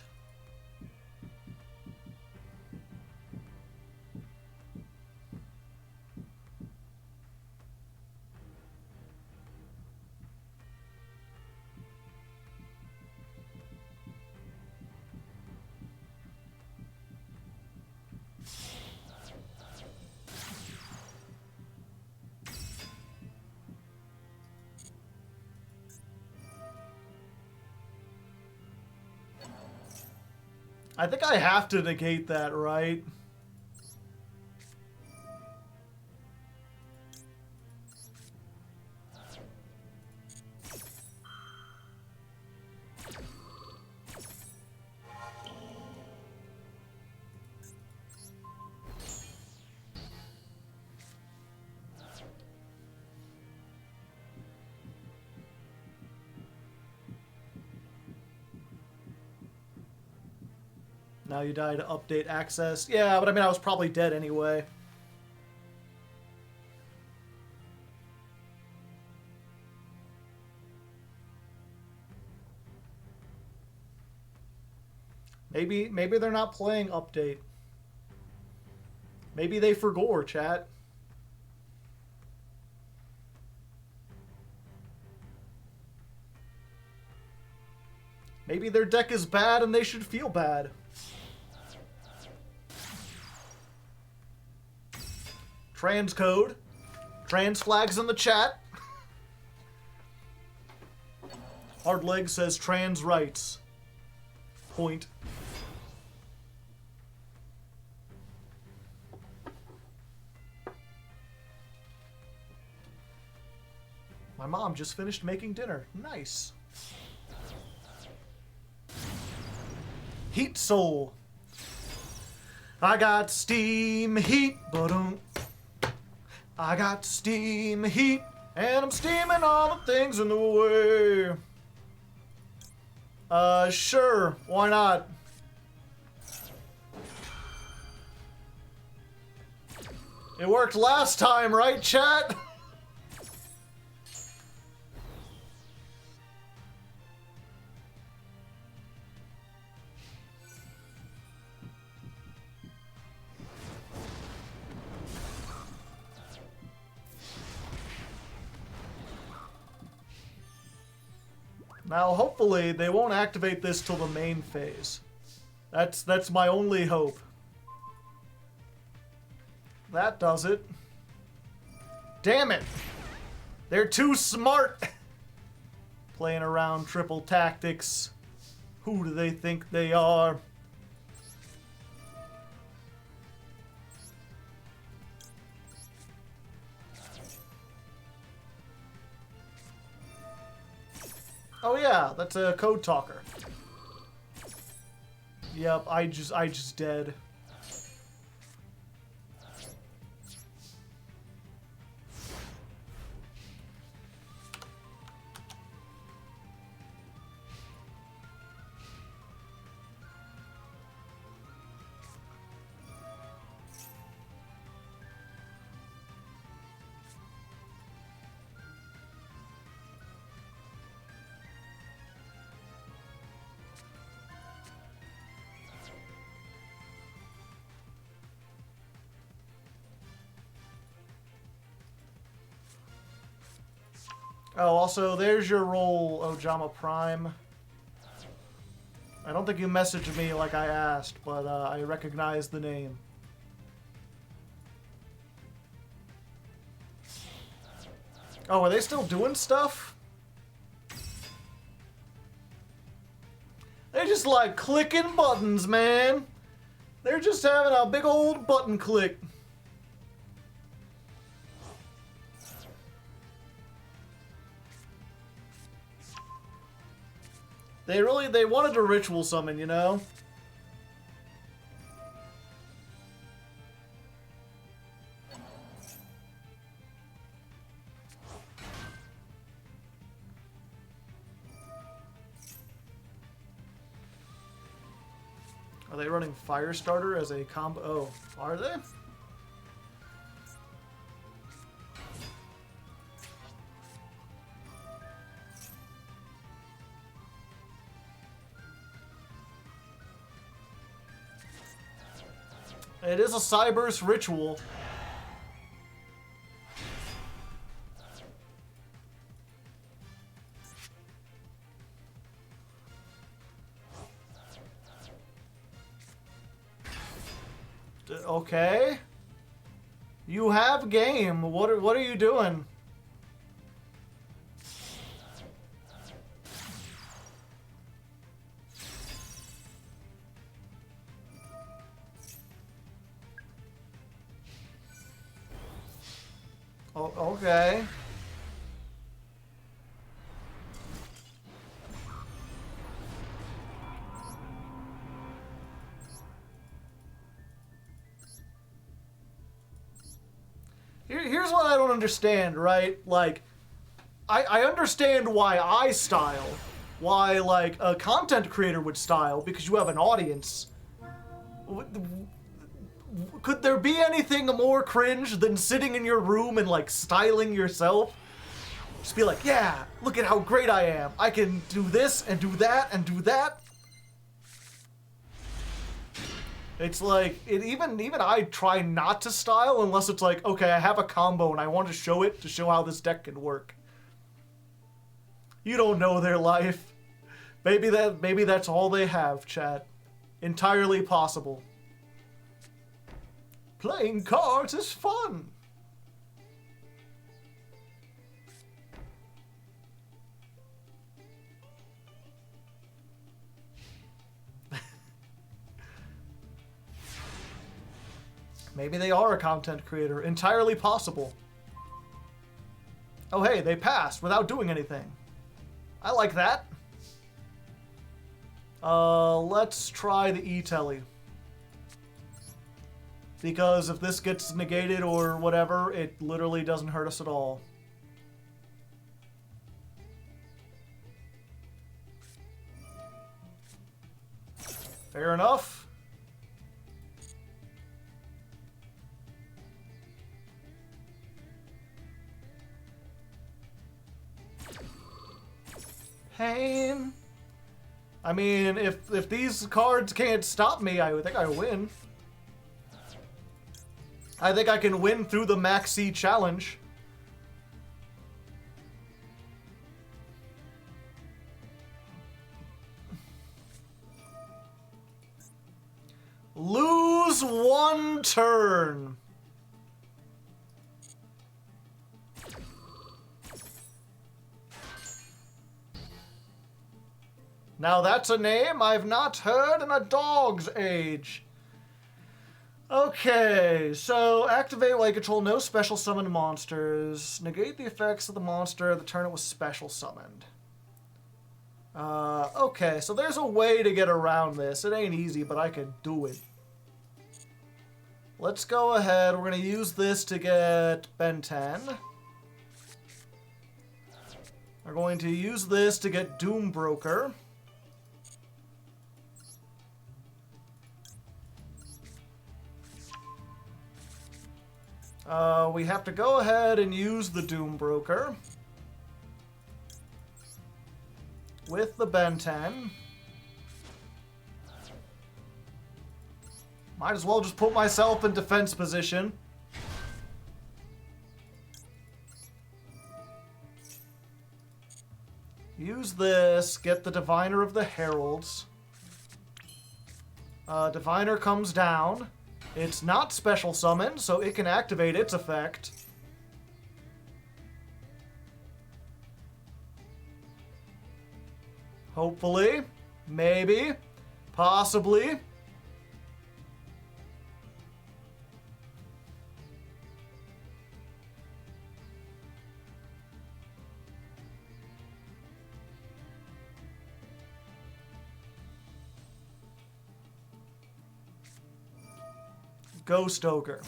I think I have to negate that, right? Now you die to update access. Yeah, but I mean, I was probably dead anyway. Maybe they're not playing update. Maybe they forgore, chat. Maybe their deck is bad and they should feel bad. Trans code. Trans flags in the chat. Hardleg says trans rights. Point. My mom just finished making dinner. Nice. Heat Soul. I got steam heat, but I got steam heat, and I'm steaming all the things in the way. Sure, why not? It worked last time, right, chat? Now, hopefully, they won't activate this till the main phase. That's my only hope. That does it. Damn it! They're too smart! Playing around triple tactics. Who do they think they are? Oh yeah, that's a code talker. Yep, I just dead. Oh, also, there's your role, Ojama Prime. I don't think you messaged me like I asked, but I recognize the name. Oh, are they still doing stuff? They just like clicking buttons, man. They're just having a big old button click. They wanted to ritual summon, you know? Are they running Firestarter as a combo? Oh, are they? It is a Cyberse ritual. Okay. You have game. What are you doing? Oh, okay. Here's what I don't understand, right? Like, I understand why I style, why, like, a content creator would style, because you have an audience. Could there be anything more cringe than sitting in your room and, like, styling yourself? Just be like, yeah, look at how great I am. I can do this and do that and do that. It's like, even I try not to style unless it's like, okay, I have a combo and I want to show it to show how this deck can work. You don't know their life. Maybe that's all they have, chat. Entirely possible. Playing cards is fun. Maybe they are a content creator. Entirely possible. Oh hey, they passed without doing anything. I like that. Let's try the E-Telly. Because if this gets negated or whatever, it literally doesn't hurt us at all. Fair enough. Pain. I mean, if these cards can't stop me, I think I win. I think I can win through the Maxx C challenge. Lose one turn. Now that's a name I've not heard in a dog's age. Okay, so activate while you control no special summoned monsters. Negate the effects of the monster the turn it was special summoned. Okay, so there's a way to get around this. It ain't easy, but I can do it. Let's go ahead. We're going to use this to get Ben 10. We're going to use this to get Doombroker. We have to go ahead and use the Doombroker with the Ben 10. Might as well just put myself in defense position. Use this, get the Diviner of the Heralds. Diviner comes down. It's not special summoned, so it can activate its effect. Hopefully. Maybe. Possibly. Ghost Ogre.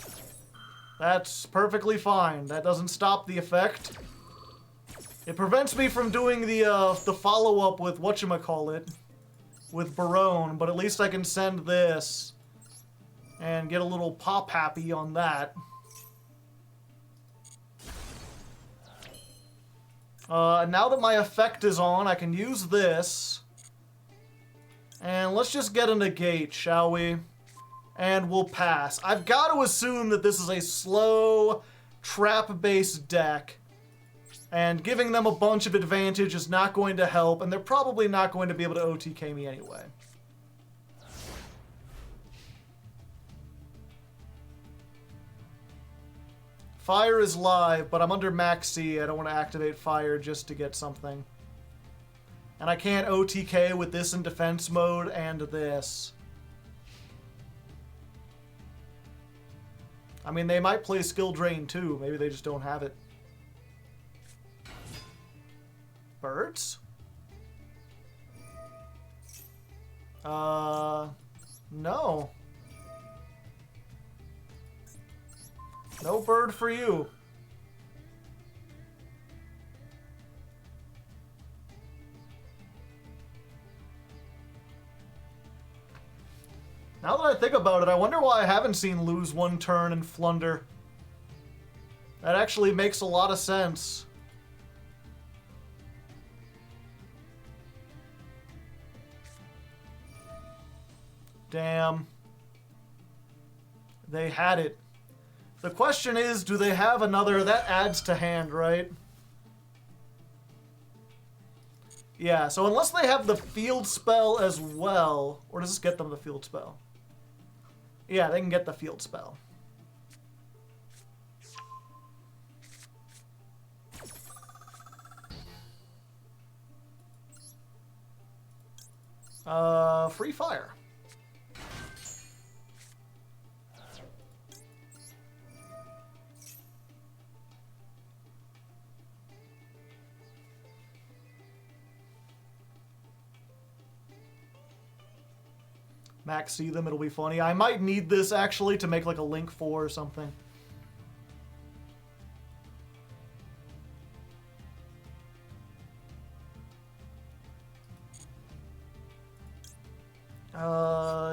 That's perfectly fine. That doesn't stop the effect. It prevents me from doing the follow-up with whatchamacallit, with Barone, but at least I can send this and get a little pop-happy on that. Now that my effect is on, I can use this. And let's just get a negate, shall we? And we'll pass. I've got to assume that this is a slow, trap-based deck. And giving them a bunch of advantage is not going to help, and they're probably not going to be able to OTK me anyway. Fire is live, but I'm under Maxx C. I don't want to activate fire just to get something. And I can't OTK with this in defense mode and this. I mean, they might play Skill Drain too. Maybe they just don't have it. Birds? No. No bird for you. Now that I think about it, I wonder why I haven't seen lose one turn and Flunder. That actually makes a lot of sense. Damn. They had it. The question is, do they have another? That adds to hand, right? Yeah, so unless they have the field spell as well, or does this get them the field spell? Yeah, they can get the field spell. Free fire. Maxx C them, it'll be funny. I might need this actually to make like a Link 4 or something.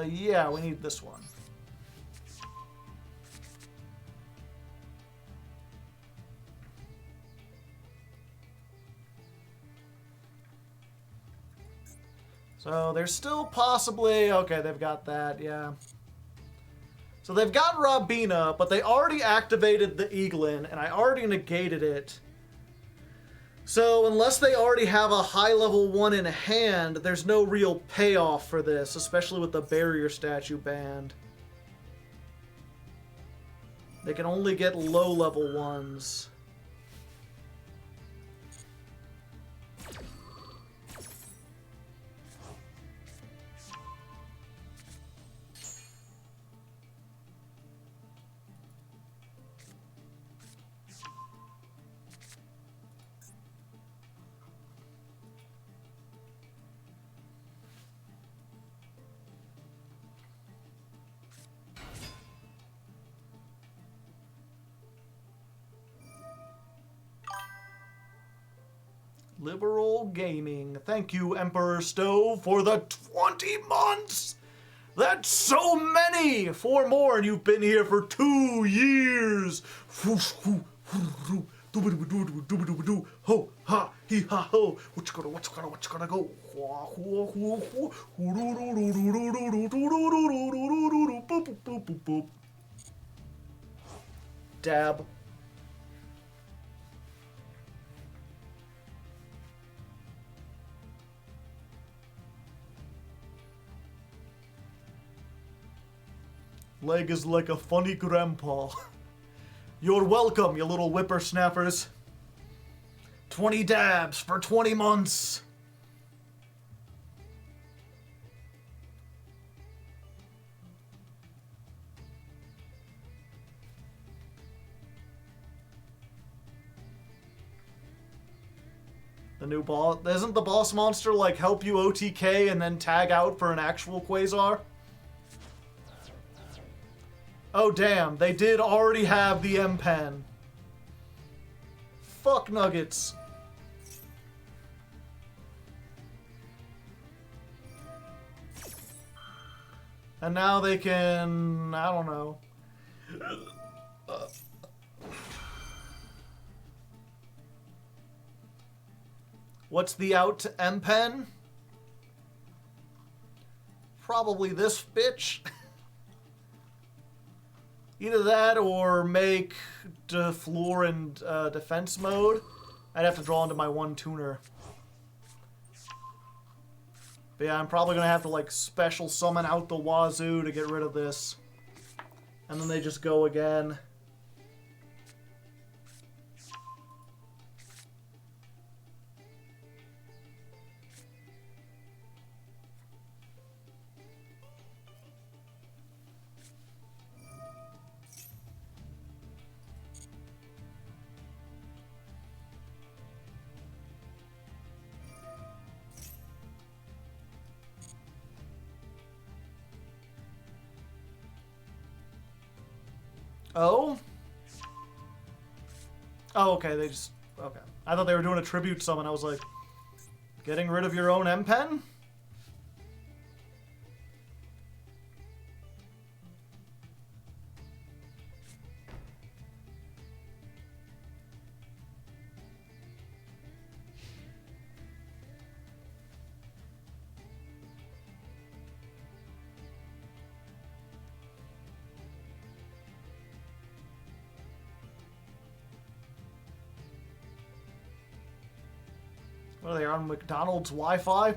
Yeah, we need this one. So there's still possibly... Okay, they've got that, yeah. So they've got Robina, but they already activated the Eaglin, and I already negated it. So unless they already have a high level one in hand, there's no real payoff for this, especially with the barrier statue banned. They can only get low level ones. Liberal Gaming. Thank you, Emperor Stove, for the 20 months! That's so many! 4 more, and you've been here for 2 years! Ho, ha, he, ha, ho. What's gonna go? Dab. Leg is like a funny grandpa. You're welcome, you little whippersnappers. 20 dabs for 20 months. The new boss. Doesn't the boss monster, like, help you OTK and then tag out for an actual Quasar? Oh, damn. They did already have the M-Pen. Fuck Nuggets. And now they can... I don't know. What's the out to M-Pen? Probably this bitch. Either that or make the floor and defense mode. I'd have to draw into my one tuner. But yeah, I'm probably going to have to like special summon out the wazoo to get rid of this. And then they just go again. Oh? Oh, okay, they just... Okay. I thought they were doing a tribute summon. I was like, getting rid of your own M-Pen? What are they, on McDonald's Wi-Fi?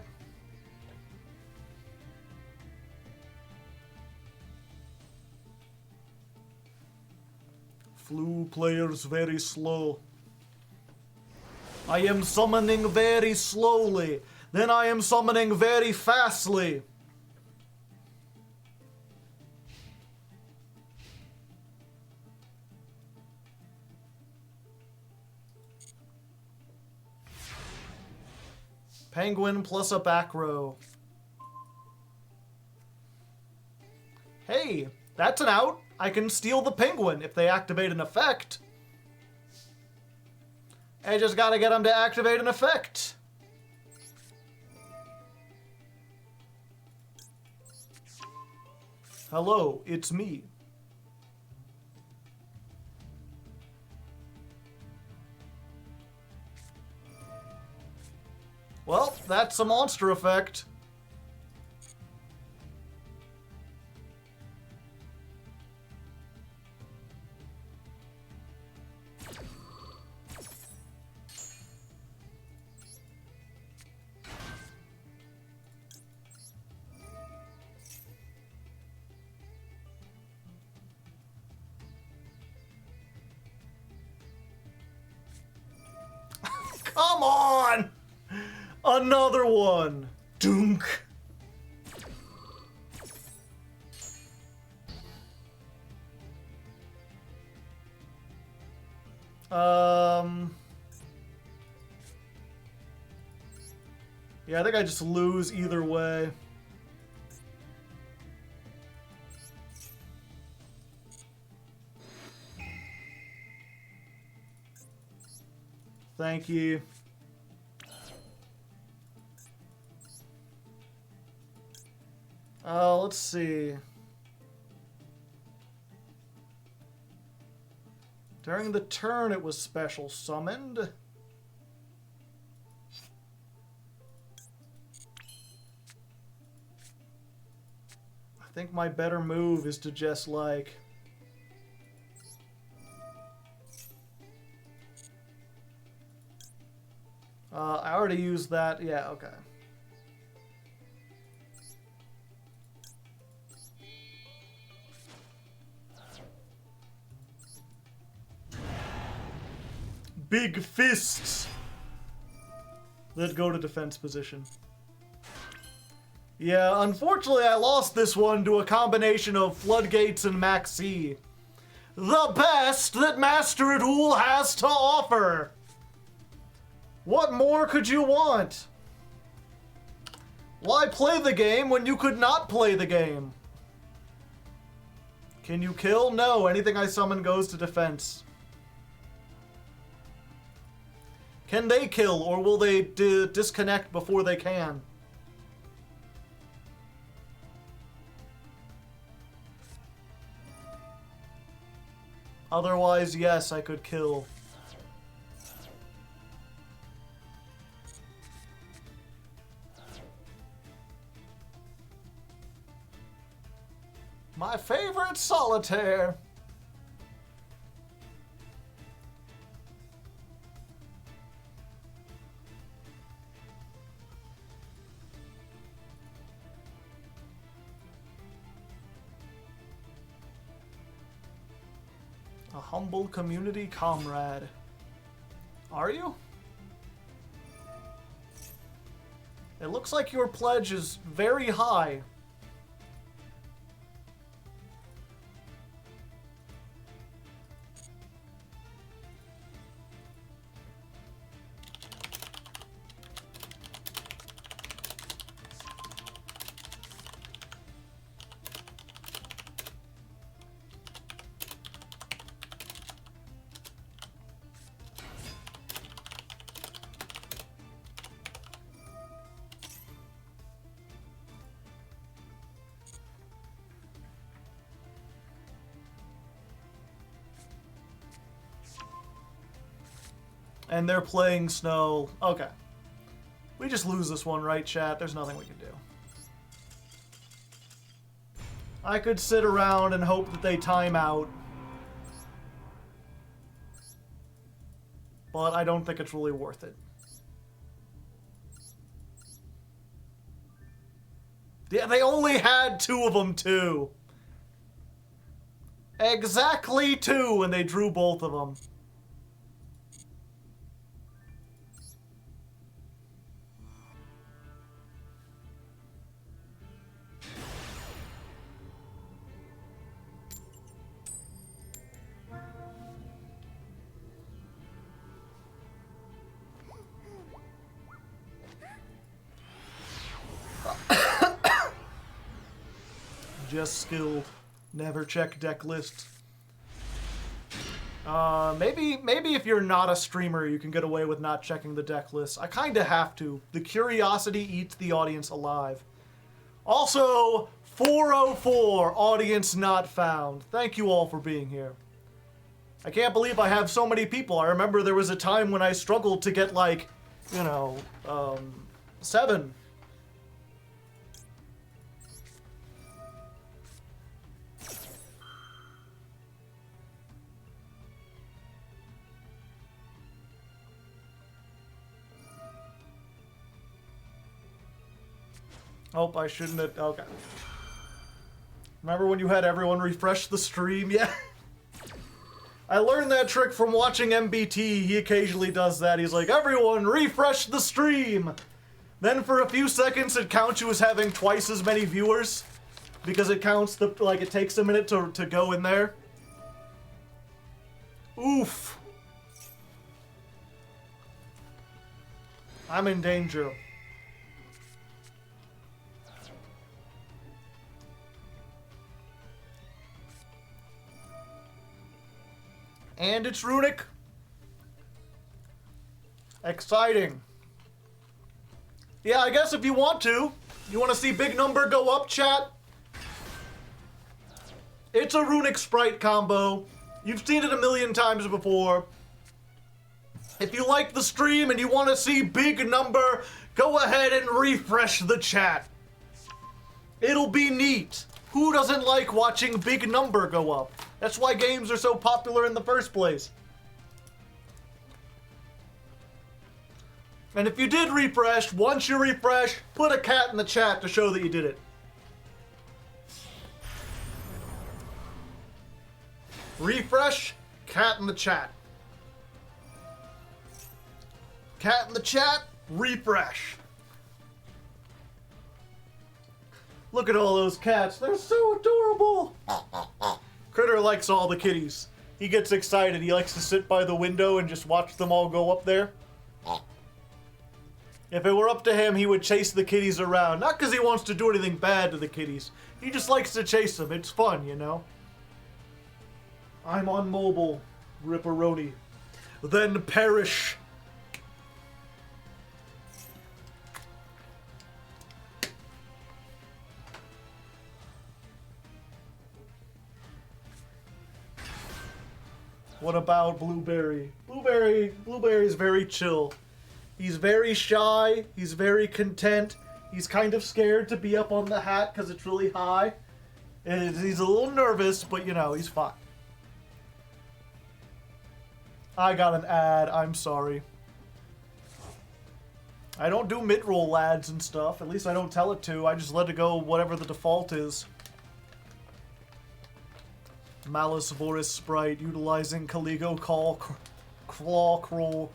Flu players very slow. I am summoning very slowly. Then I am summoning very fastly. Penguin plus a back row. Hey, that's an out. I can steal the penguin if they activate an effect. I just gotta get them to activate an effect. Hello, it's me. Well, that's a monster effect. Come on! Another one! Dunk! Yeah, I think I just lose either way. Thank you. Let's see. During the turn, it was special summoned. I think my better move is to just, like... I already used that. Yeah, okay. Big fists that go to defense position. Yeah, unfortunately I lost this one to a combination of Floodgates and Maxx C. The best that Master Duel has to offer! What more could you want? Why play the game when you could not play the game? Can you kill? No, anything I summon goes to defense. Can they kill, or will they disconnect before they can? Otherwise, yes, I could kill. My favorite solitaire. A humble community comrade. Are you? It looks like your pledge is very high. And they're playing snow. Okay. We just lose this one, right, chat? There's nothing we can do. I could sit around and hope that they time out. But I don't think it's really worth it. Yeah, they only had 2 of them, too. Exactly 2, and they drew both of them. Just skilled. Never check deck list. Maybe if you're not a streamer, you can get away with not checking the deck list. I kinda have to. The curiosity eats the audience alive. Also, 404, audience not found. Thank you all for being here. I can't believe I have so many people. I remember there was a time when I struggled to get, like, you know, 7. Oh, I shouldn't have... Okay. Remember when you had everyone refresh the stream? Yeah. I learned that trick from watching MBT. He occasionally does that. He's like, everyone, refresh the stream! Then for a few seconds, it counts you as having twice as many viewers. Because it counts the... Like, it takes a minute to go in there. Oof. I'm in danger. And it's Runic. Exciting. Yeah, I guess if you want to see big number go up, chat? It's a Runick Sprite combo. You've seen it a million times before. If you like the stream and you want to see big number, go ahead and refresh the chat. It'll be neat. Who doesn't like watching big number go up? That's why games are so popular in the first place. And if you did refresh, once you refresh, put a cat in the chat to show that you did it. Refresh, cat in the chat. Cat in the chat, refresh. Look at all those cats. They're so adorable. Critter likes all the kitties. He gets excited. He likes to sit by the window and just watch them all go up there. If it were up to him, he would chase the kitties around. Not because he wants to do anything bad to the kitties. He just likes to chase them. It's fun, you know? I'm on mobile, Ripperoni. Then perish. What about Blueberry? Blueberry is very chill. He's very shy. He's very content. He's kind of scared to be up on the hat because it's really high. And he's a little nervous, but you know, he's fine. I got an ad. I'm sorry. I don't do mid-roll ads and stuff. At least I don't tell it to. I just let it go whatever the default is. Malice Voris Sprite utilizing Caligo Claw Crow.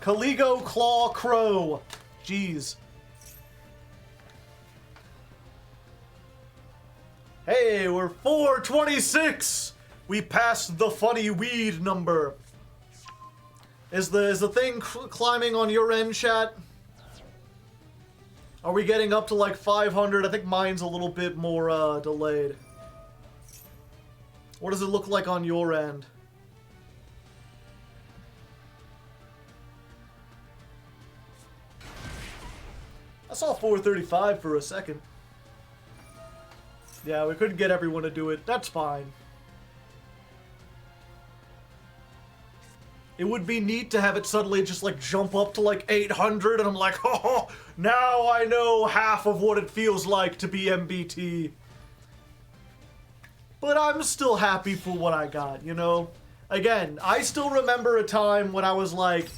Caligo Claw Crow. Jeez. Hey, we're 426. We passed the funny weed number. Is the thing climbing on your end, chat? Are we getting up to like 500? I think mine's a little bit more delayed. What does it look like on your end? I saw 435 for a second. Yeah, we couldn't get everyone to do it. That's fine. It would be neat to have it suddenly just like jump up to like 800 and I'm like, oh, now I know half of what it feels like to be MBT. But I'm still happy for what I got, you know? Again, I still remember a time when I was like,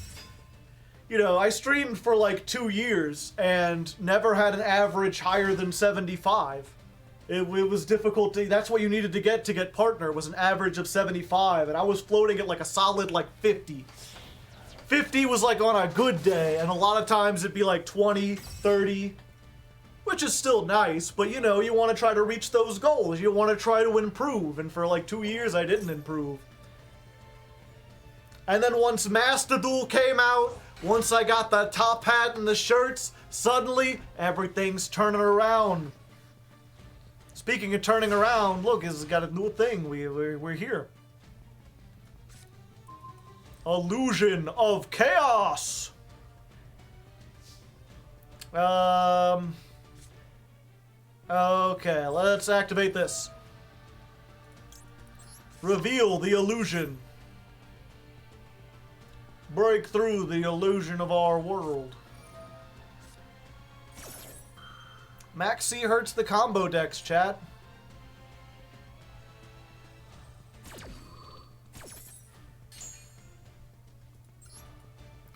you know, I streamed for like 2 years and never had an average higher than 75. It was difficult to, that's what you needed to get partner, was an average of 75, and I was floating at like a solid like 50. 50 was like on a good day, and a lot of times it'd be like 20, 30, which is still nice, but you know, you want to try to reach those goals. You want to try to improve, and for like 2 years I didn't improve. And then once Master Duel came out, once I got the top hat and the shirts, suddenly everything's turning around. Speaking of turning around, look, it's got a new thing. We're here. Illusion of Chaos. Okay, let's activate this. Reveal the illusion. Break through the illusion of our world. Maxx C hurts the combo decks, chat.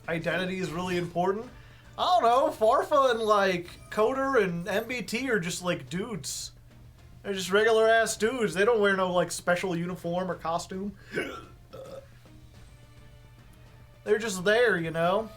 Identity is really important. I don't know, Farfa and like Coder and MBT are just like dudes. They're just regular ass dudes. They don't wear no like special uniform or costume. They're just there, you know?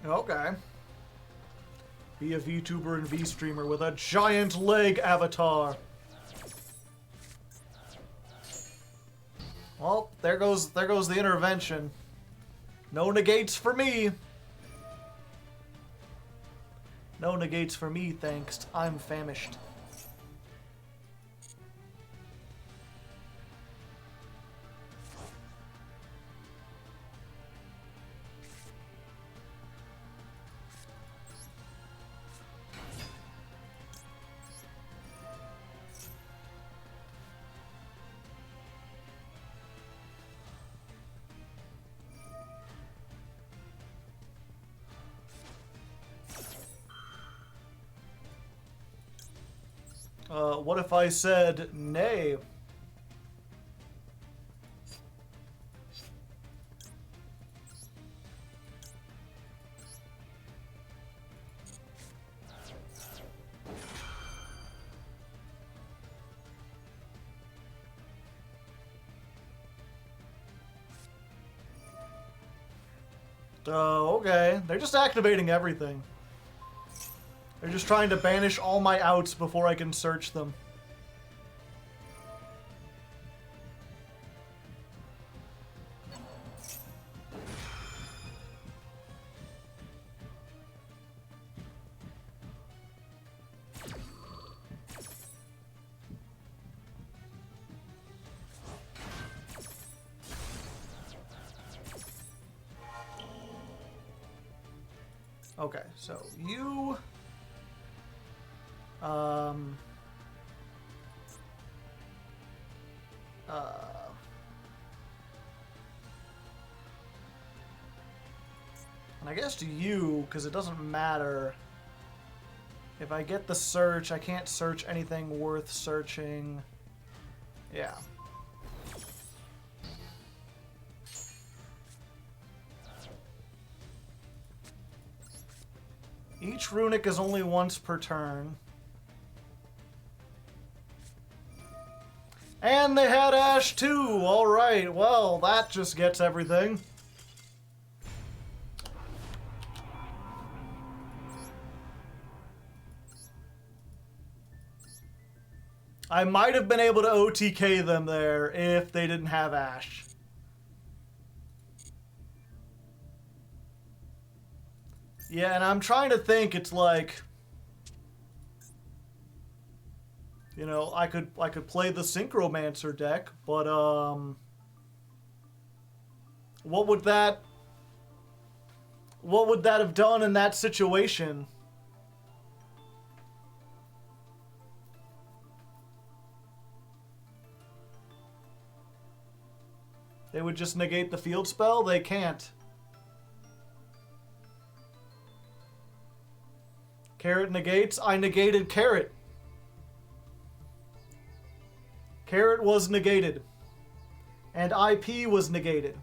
Okay. Be a VTuber and V-streamer with a giant leg avatar. Well, there goes the intervention. No negates for me. No negates for me, thanks. I'm famished. What if I said nay? Oh, okay. They're just activating everything. They're just trying to banish all my outs before I can search them. Okay, so you... and I guess to you, because it doesn't matter. If I get the search, I can't search anything worth searching. Yeah. Each Runic is only once per turn. And they had Ash too! Alright, well, that just gets everything. I might have been able to OTK them there if they didn't have Ash. Yeah, and I'm trying to think, it's like... You know, I could play the Synchromancer deck, but what would that have done in that situation? They would just negate the field spell? They can't. Carrot negates. I negated Carrot. Carrot was negated. And IP was negated.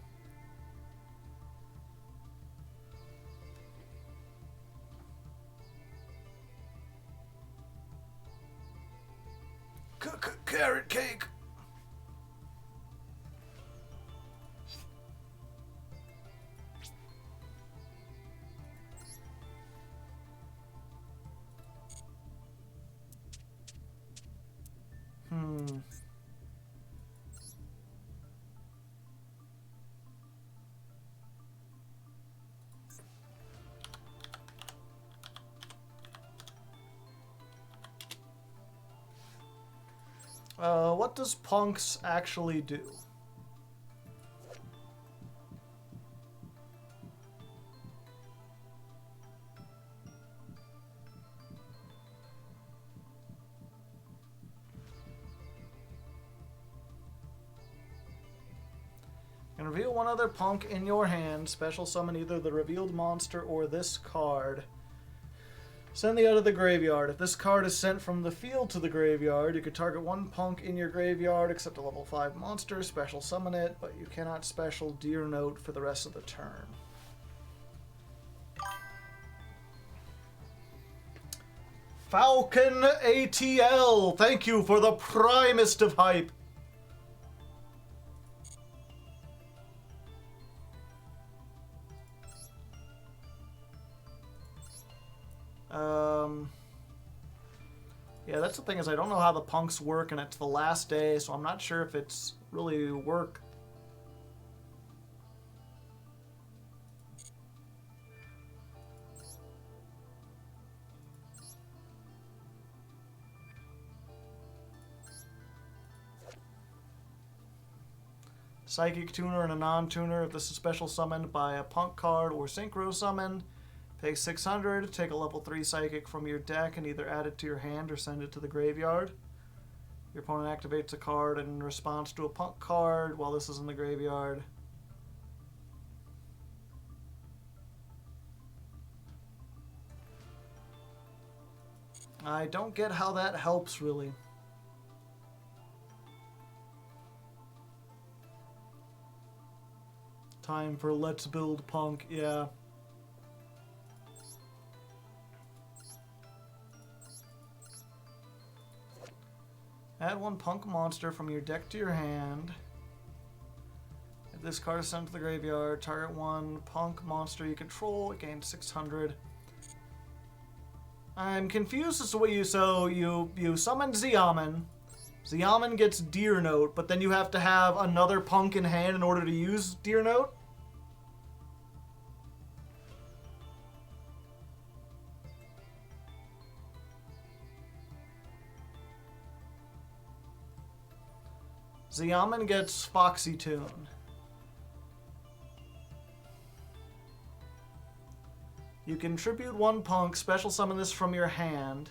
Carrot cake. What does Punks actually do? And reveal one other Punk in your hand. Special summon either the revealed monster or this card. Send the out of the graveyard. If this card is sent from the field to the graveyard, you could target one Punk in your graveyard except a level 5 monster, special summon it, but you cannot special Deer Note for the rest of the turn. Falcon ATL, thank you for the primest of hype. Yeah, that's the thing is I don't know how the Punks work, and it's the last day, so I'm not sure if it's really work. Psychic Tuner and a non-tuner. If this is special summoned by a Punk card or Synchro summoned, pay 600, take a level 3 Psychic from your deck and either add it to your hand or send it to the graveyard. Your opponent activates a card in response to a Punk card while this is in the graveyard. I don't get how that helps, really. Time for Let's Build Punk, yeah. Add one Punk monster from your deck to your hand. This card is sent to the graveyard. Target one punk monster you control. It gains 600. I'm confused as to what you... So, you summon Xiamen. Xiamen gets Deer Note, but then you have to have another punk in hand in order to use Deer Note? Xiamen gets Foxy Tune. You can tribute one punk, special summon this from your hand.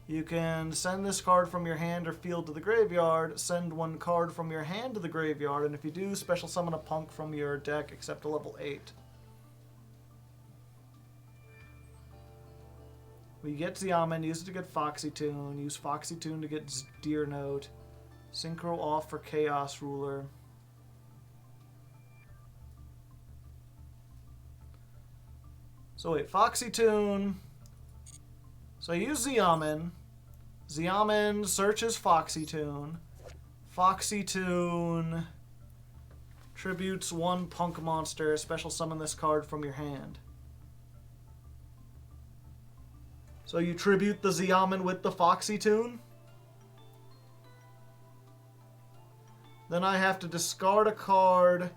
You can send this card from your hand or field to the graveyard, send one card from your hand to the graveyard, and if you do, special summon a punk from your deck except a level 8. We get Xiamen, use it to get Foxy Tune, use Foxy Tune to get Deer Note, Synchro off for Chaos Ruler. So wait, Foxy Tune. So I use Xiamen. Xiamen searches Foxy Tune. Foxy Tune tributes one punk monster. Special summon this card from your hand. So you tribute the Xiamen with the Foxy Tune. Then I have to discard a card.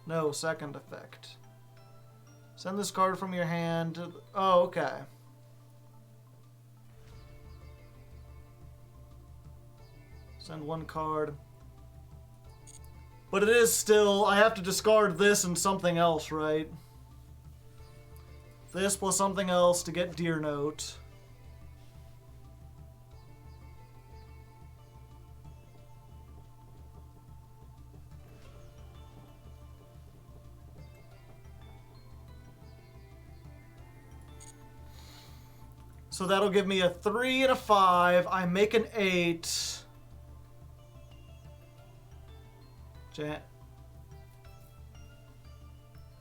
No, second effect. Send this card from your hand to... Oh, okay. Send one card. But it is still... I have to discard this and something else, right? This plus something else to get Deer Note. So that'll give me a 3 and a 5. I make an 8.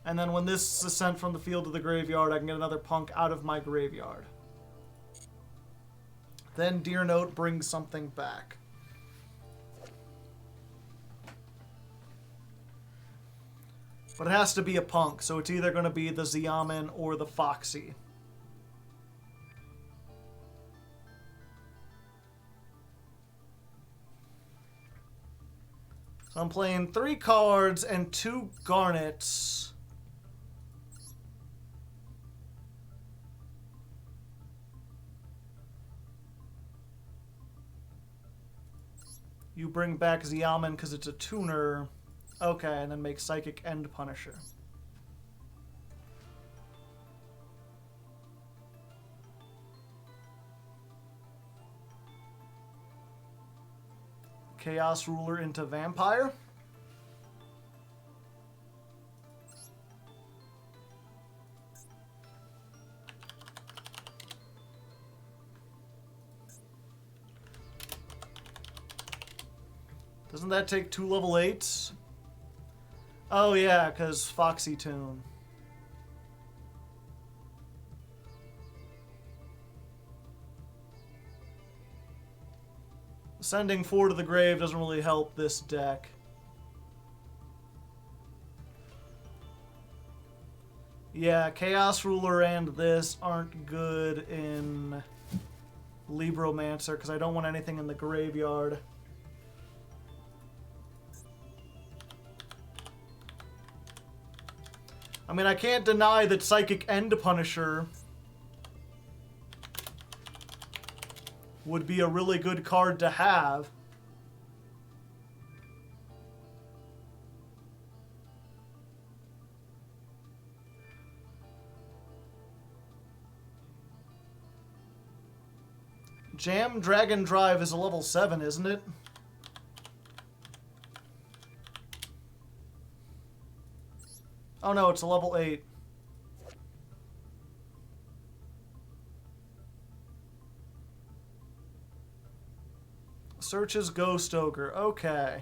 And then when this is sent from the field to the graveyard, I can get another punk out of my graveyard. Then Deer Note brings something back. But it has to be a punk, so it's either going to be the Xiamen or the Foxy. So I'm playing 3 cards and 2 garnets. You bring back Xiamen because it's a tuner. Okay, and then make Psychic End Punisher. Chaos Ruler into Vampire. Doesn't that take 2 level 8s? Oh yeah, because Foxy Tune. Sending 4 to the grave doesn't really help this deck. Yeah, Chaos Ruler and this aren't good in Libromancer because I don't want anything in the graveyard. I mean, I can't deny that Psychic End Punisher would be a really good card to have. Jam Dragon Drive is a level 7, isn't it? Oh no, it's a level 8. Searches Ghost Ogre. Okay.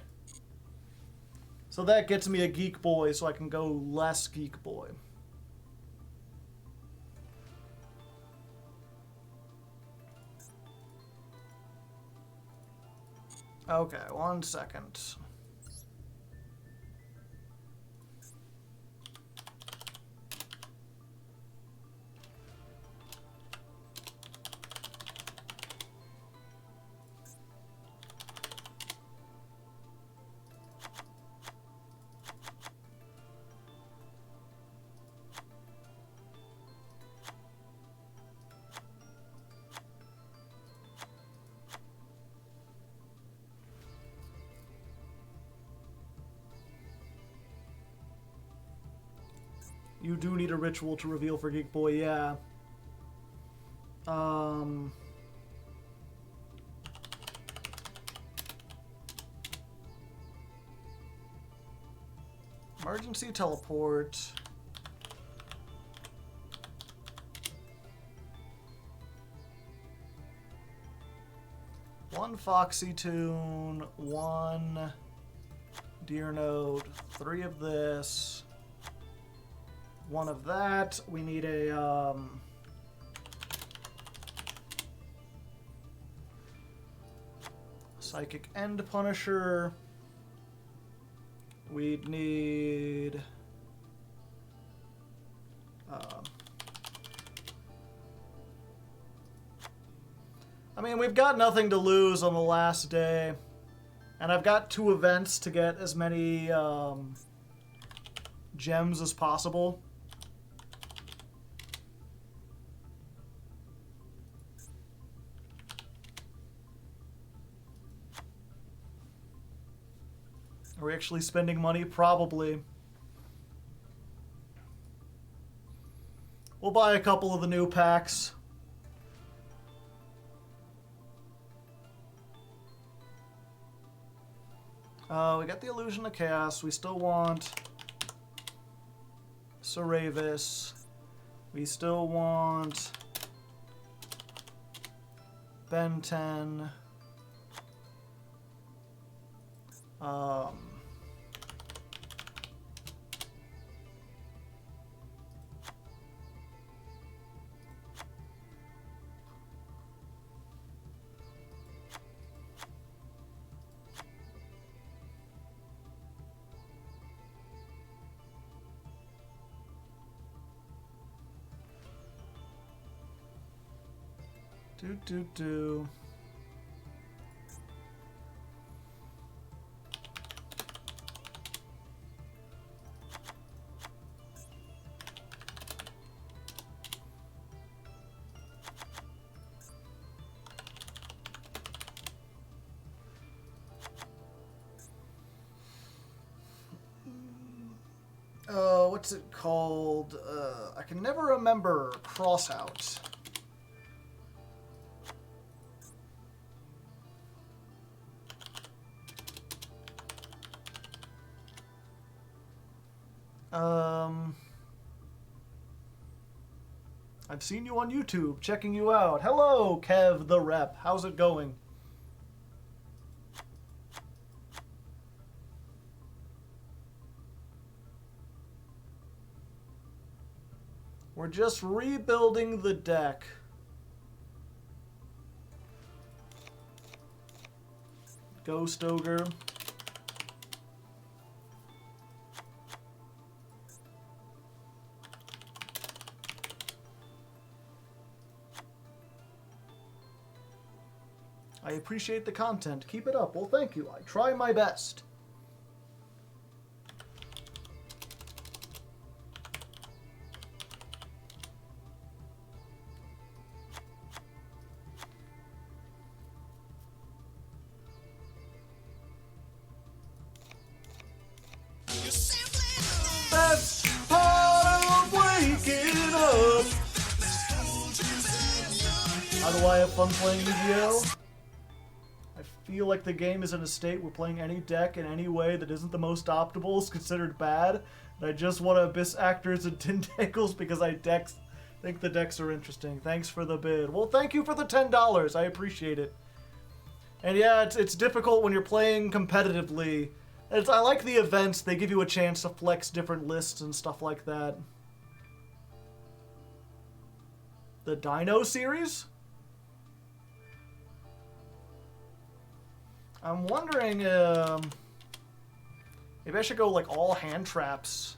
So that gets me a Geek Boy, so I can go less Geek Boy. Okay, 1 second. You do need a ritual to reveal for Geek Boy, yeah. Emergency teleport. One Foxy Tune, one Deer Node, 3 of this. 1 of that. We need a Psychic End Punisher. We'd need I mean, we've got nothing to lose on the last day, and I've got 2 events to get as many gems as possible. Are we actually spending money? Probably. We'll buy a couple of the new packs. We got the Illusion of Chaos. We still want Saravis. We still want Ben 10. Do. What's it called? I can never remember. Crossout. I've seen you on YouTube, checking you out. Hello, Kev the Rep. How's it going? We're just rebuilding the deck. Ghost Ogre. I appreciate the content. Keep it up. Well, thank you. I try my best. That's part of waking up. How do I have fun playing Yugioh? I feel like the game is in a state where playing any deck in any way that isn't the most optimal is considered bad. And I just want to Abyss Actors and Tentacles because I think the decks are interesting. Thanks for the bid. Well, thank you for the $10. I appreciate it. And yeah, it's difficult when you're playing competitively. I like the events. They give you a chance to flex different lists and stuff like that. The Dino series? I'm wondering, maybe I should go, like, all hand traps.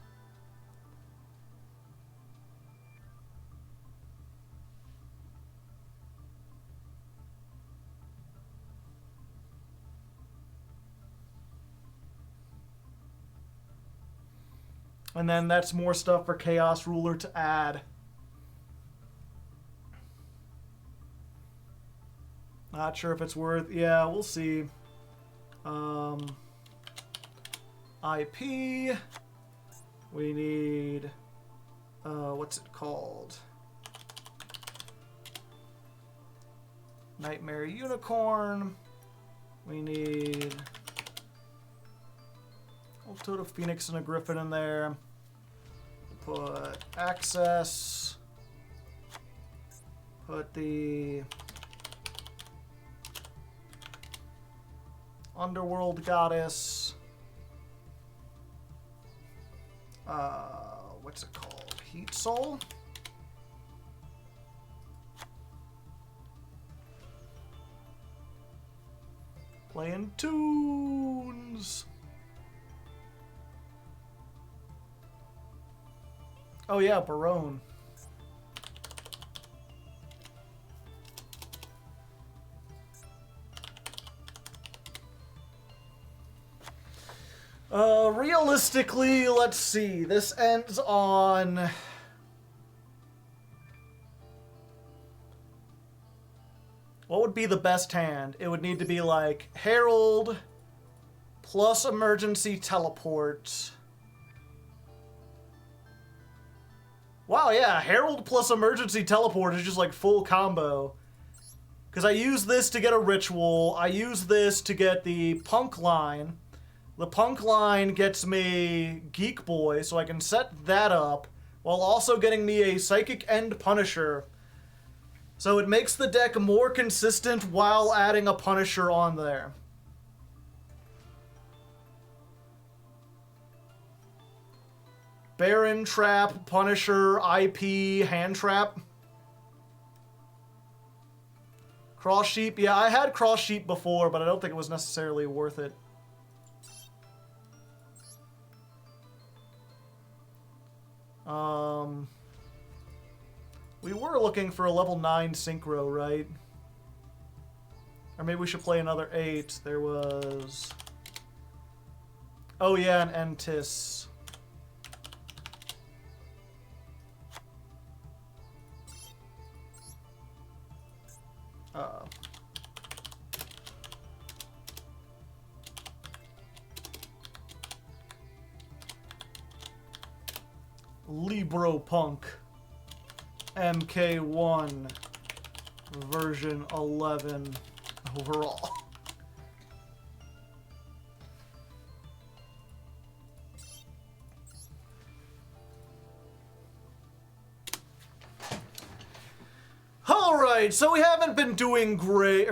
And then that's more stuff for Chaos Ruler to add. Not sure if it's worth... Yeah, we'll see. IP. We need... what's it called? Nightmare Unicorn. We need... We'll put a Phoenix and a Griffin in there. Put Access. Put the... Underworld Goddess. What's it called? Heat Soul? Playing tunes. Oh yeah, Barone. Realistically, let's see. This ends on... What would be the best hand? It would need to be like Herald plus Emergency Teleport. Wow, yeah, Herald plus Emergency Teleport is just like full combo. Because I use this to get a ritual. I use this to get the Punk line. The Punk line gets me Geek Boy, so I can set that up, while also getting me a Psychic End Punisher. So it makes the deck more consistent while adding a Punisher on there. Baron Trap, Punisher, IP, Hand Trap. Cross Sheep, yeah, I had Cross Sheep before, but I don't think it was necessarily worth it. We were looking for a level 9 Synchro, right? Or maybe we should play another 8. There was... Oh yeah, an Entis. Libropunk MK1 version 11 overall. Alright, so we haven't been doing great,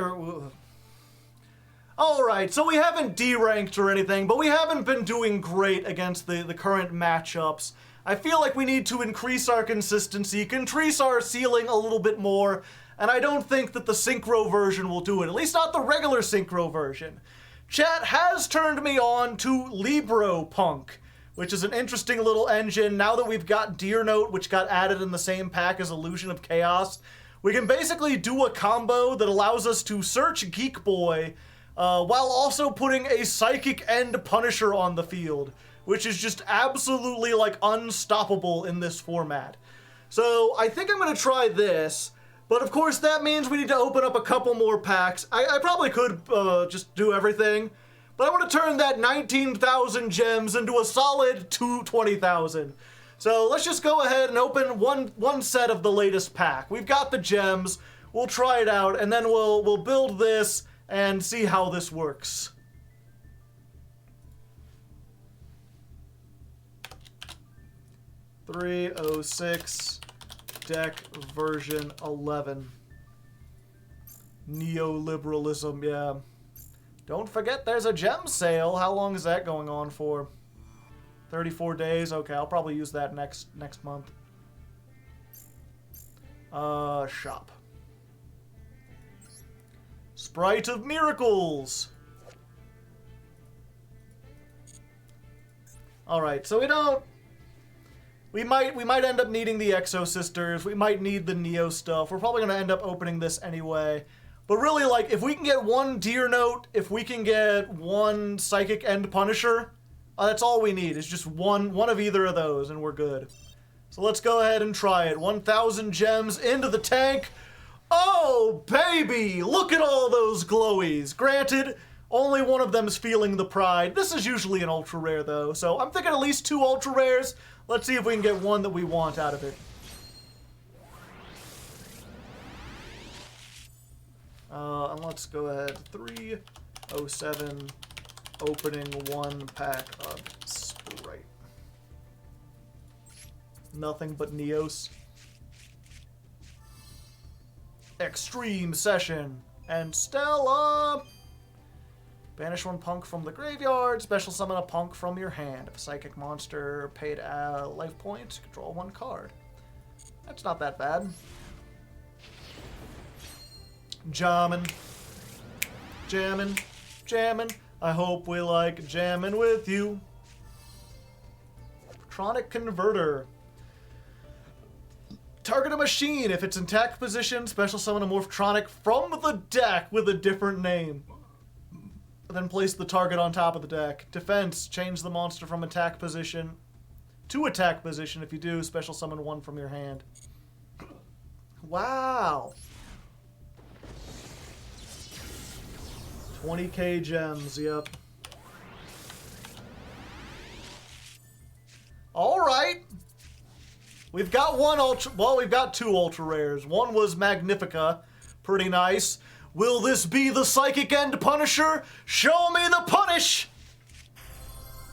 Alright, so we haven't D-ranked or anything, but we haven't been doing great against the current matchups. I feel like we need to increase our consistency, increase our ceiling a little bit more, and I don't think that the Synchro version will do it, at least not the regular Synchro version. Chat has turned me on to Libropunk, which is an interesting little engine. Now that we've got Deer Note, which got added in the same pack as Illusion of Chaos, we can basically do a combo that allows us to search Geek Boy, while also putting a Psychic End Punisher on the field, which is just absolutely, like, unstoppable in this format. So, I think I'm gonna try this, but of course that means we need to open up a couple more packs. I probably could just do everything, but I want to turn that 19,000 gems into a solid 20,000. So let's just go ahead and open one set of the latest pack. We've got the gems, we'll try it out, and then we'll build this and see how this works. .306 deck version 11. Neoliberalism, yeah. Don't forget there's a gem sale. How long is that going on for? 34 days? Okay, I'll probably use that next month. Shop. Sprite of Miracles. Alright, so we might end up needing the Exo Sisters. We might need the Neo stuff. We're probably going to end up opening this anyway. But really, like, if we can get one Deer Note, if we can get one Psychic End Punisher, that's all we need. Is just one of either of those, and we're good. So let's go ahead and try it. 1,000 gems into the tank. Oh, baby! Look at all those glowies. Granted, only one of them's feeling the pride. This is usually an ultra rare, though, so I'm thinking at least 2 ultra rares. Let's see if we can get one that we want out of it. And let's go ahead. 307, opening 1 pack of Sprite. Nothing but Neos. Extreme Session and Stella. Banish 1 punk from the graveyard. Special summon a punk from your hand. If a psychic monster paid a life point, draw 1 card. That's not that bad. Jammin'. Jammin'. Jammin'. I hope we like jammin' with you. Tronic Converter. Target a machine. If it's in attack position, special summon a Morphtronic from the deck with a different name. Then place the target on top of the deck. Defense. Change the monster from attack position to attack position. If you do, special summon 1 from your hand. Wow. 20k gems, yep. Alright. We've got we've got 2 ultra rares. One was Magnifica. Pretty nice. Will this be the Psychic End Punisher? Show me the punish!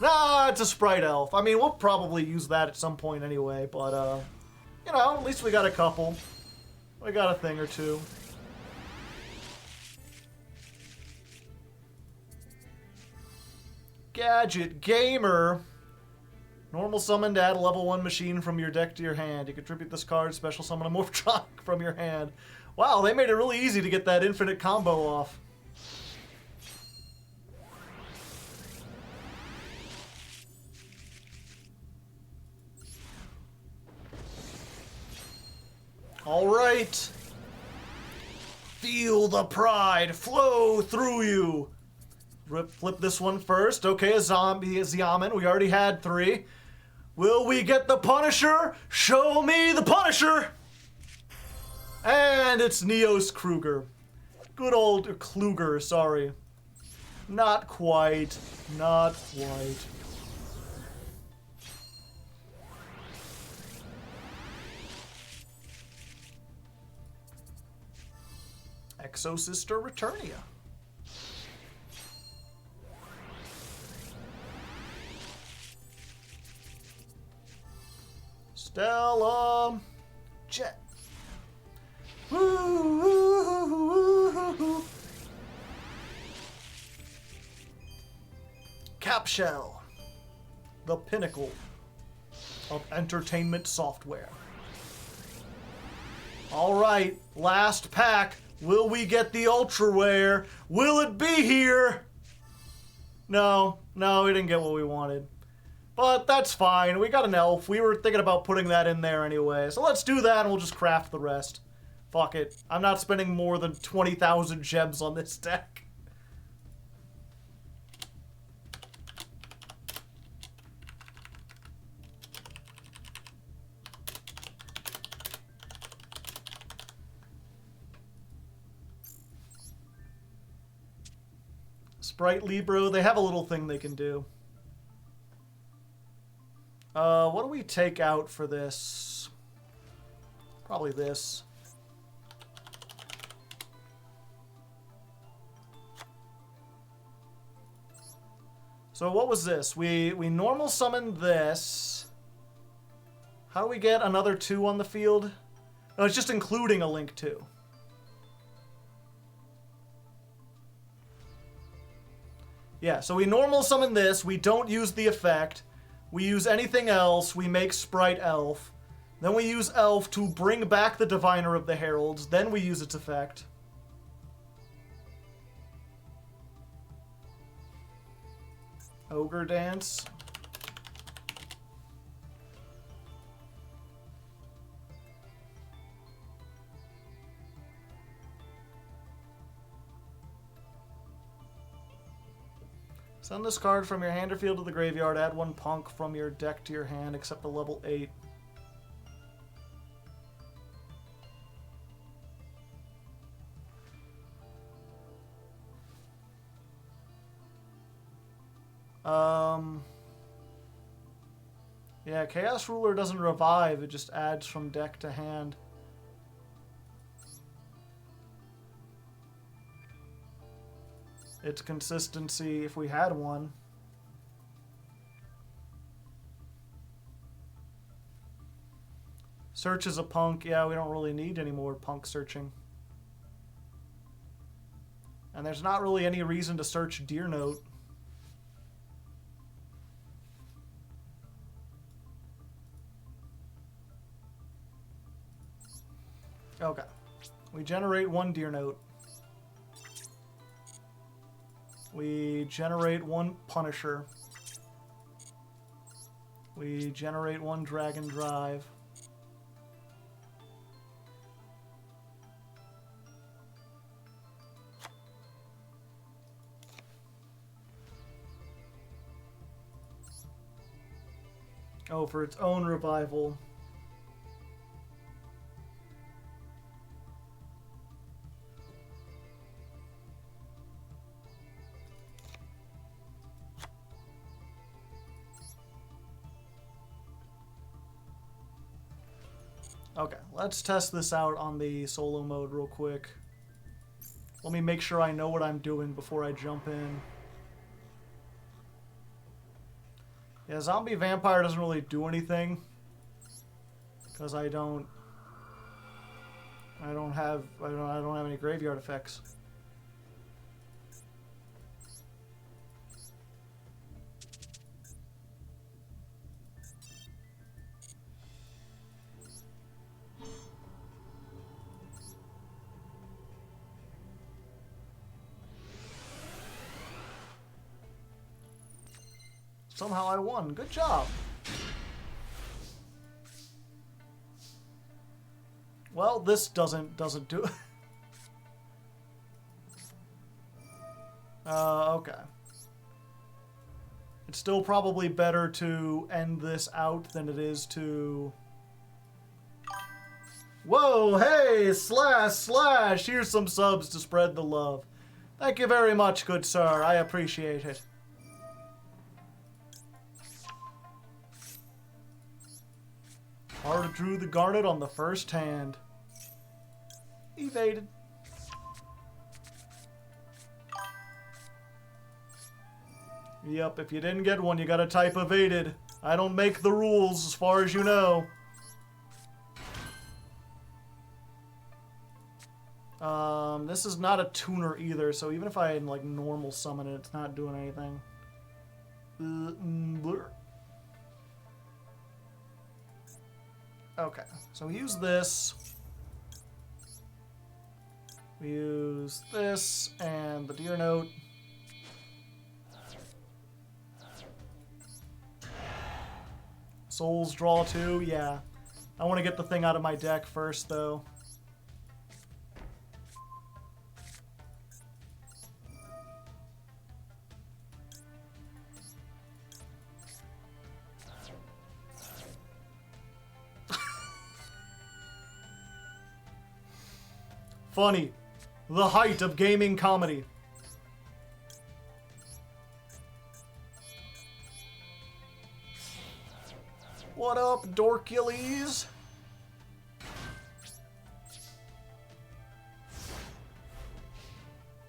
Nah, it's a Sprite Elf. I mean, we'll probably use that at some point anyway, but, you know, at least we got a couple. We got a thing or two. Gadget Gamer. Normal summon to add a level 1 machine from your deck to your hand. You contribute this card, special summon a Morphtronic from your hand. Wow, they made it really easy to get that infinite combo off. All right. Feel the pride flow through you. Flip this one first. Okay, a zombie, a Xiamen. We already had 3. Will we get the Punisher? Show me the Punisher! And it's Neos Kruger. Good old Kluger, sorry. Not quite. Not quite. Exosister Returnia. Stella Jet. Capshell, the pinnacle of entertainment software. All right, last pack. Will we get the ultra rare? Will it be here? No, we didn't get what we wanted. But that's fine. We got an elf. We were thinking about putting that in there anyway. So let's do that and we'll just craft the rest. Fuck it. I'm not spending more than 20,000 gems on this deck. Spright Libro, they have a little thing they can do. What do we take out for this? Probably this. So what was this? We normal summoned this. How do we get another 2 on the field? No, it's just including a link 2. Yeah, so we normal summon this. We don't use the effect. We use anything else. We make Sprite Elf. Then we use Elf to bring back the Diviner of the Heralds. Then we use its effect. Ogre Dance. Send this card from your hand or field to the graveyard. Add 1 punk from your deck to your hand, except a level 8. Yeah, Chaos Ruler doesn't revive, it just adds from deck to hand. Its consistency, if we had one. Search is a punk. Yeah, we don't really need any more punk searching. And there's not really any reason to search Deer Note. Okay. We generate 1 Deer Note. We generate 1 Punisher. We generate 1 Dragon Drive. Oh, for its own revival. Okay, let's test this out on the solo mode real quick. Let me make sure I know what I'm doing before I jump in. Yeah, Zombie Vampire doesn't really do anything. Because I don't have any graveyard effects. Somehow I won. Good job. Well, this doesn't do it. Okay. It's still probably better to end this out than it is to... Whoa, hey, slash, here's some subs to spread the love. Thank you very much, good sir. I appreciate it. Hard drew the Garnet on the first hand. Evaded. Yep, if you didn't get one, you gotta type evaded. I don't make the rules, as far as you know. This is not a tuner either, so even if I like normal summon it, it's not doing anything. Okay, so we use this. We use this and the Deer Note. Souls draw 2, yeah. I want to get the thing out of my deck first, though. Funny. The height of gaming comedy. What up, Dorkules?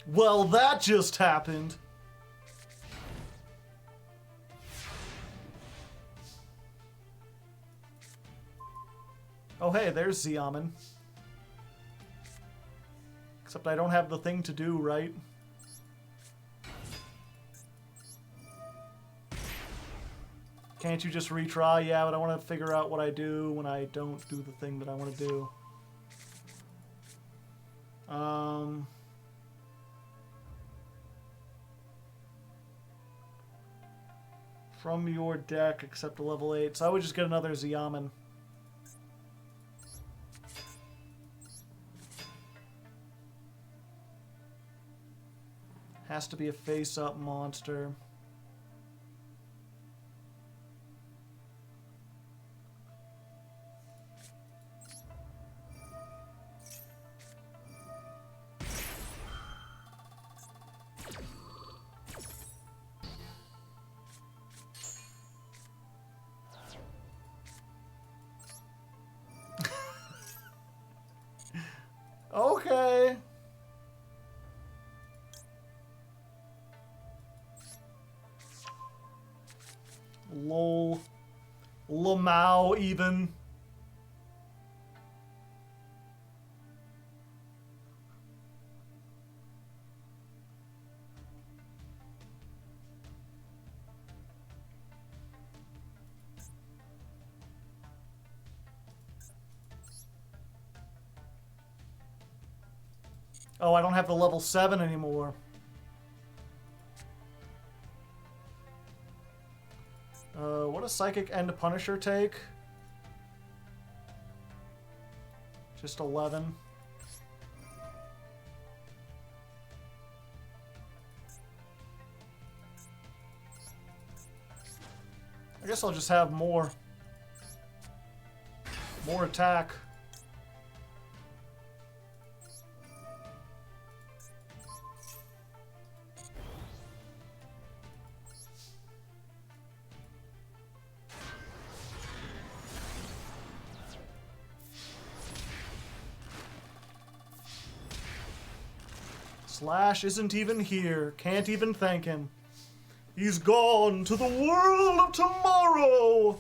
Well, that just happened. Oh, hey, there's Xiamen. Except I don't have the thing to do, right? Can't you just retry? Yeah, but I want to figure out what I do when I don't do the thing that I want to do. From your deck, except a level 8. So I would just get another Xiamen. Has to be a face-up monster. Lol. Lamau, even. Oh, I don't have the level 7 anymore. What does Psychic and Punisher take? Just 11. I guess I'll just have more. More attack. Slash isn't even here. Can't even thank him. He's gone to the world of tomorrow!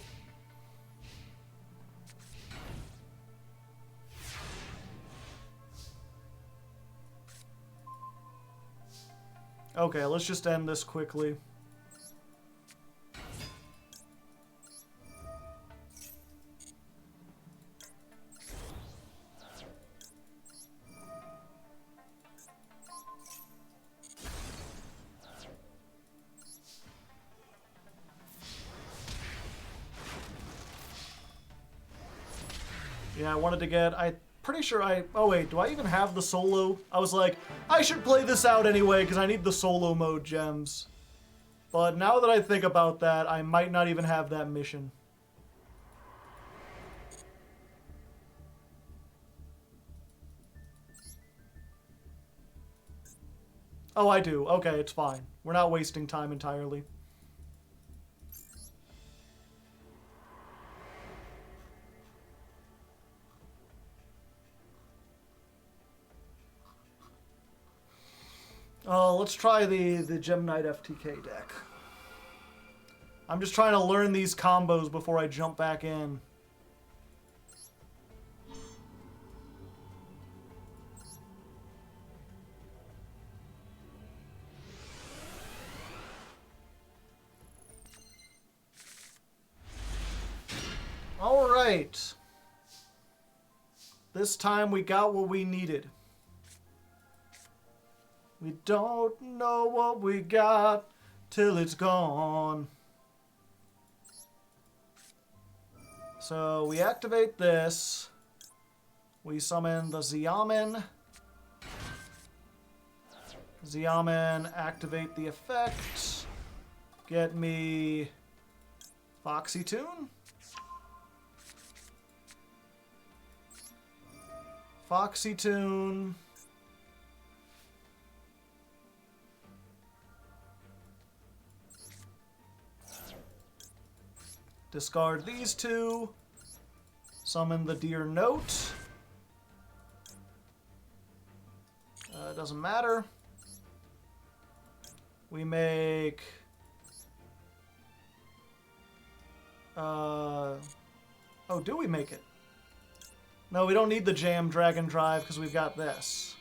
Okay, let's just end this quickly. Yeah, I wanted to get... I'm pretty sure I... Oh wait, do I even have the solo? I was like, I should play this out anyway because I need the solo mode gems. But now that I think about that, I might not even have that mission. Oh, I do. Okay, it's fine. We're not wasting time entirely. Let's try the Gem Knight FTK deck. I'm just trying to learn these combos before I jump back in. Alright. This time we got what we needed. We don't know what we got till it's gone. So we activate this. We summon the Xiamen. Xiamen, activate the effect. Get me Foxy Tune. Foxy Tune. Discard these two. Summon the Deer Note. Doesn't matter. We make... Oh, do we make it? No, we don't need the Jam Dragon Drive because we've got this.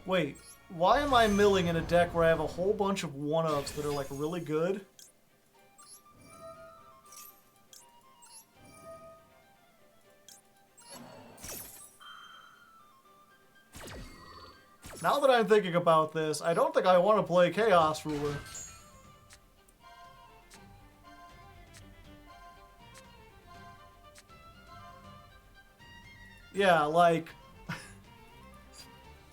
Wait, why am I milling in a deck where I have a whole bunch of one-ofs that are like really good? Now that I'm thinking about this, I don't think I want to play Chaos Ruler. Yeah, like...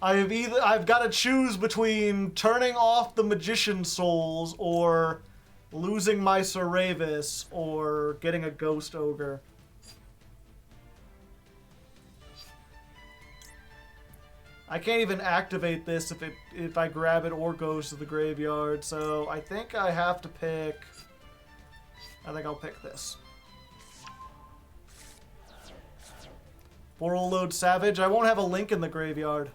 I've got to choose between turning off the Magician Souls or losing my Ceravis or getting a Ghost Ogre. I can't even activate this if I grab it or goes to the graveyard, so I think I have to pick... I think I'll pick this. Borreload Savage. I won't have a Link in the graveyard.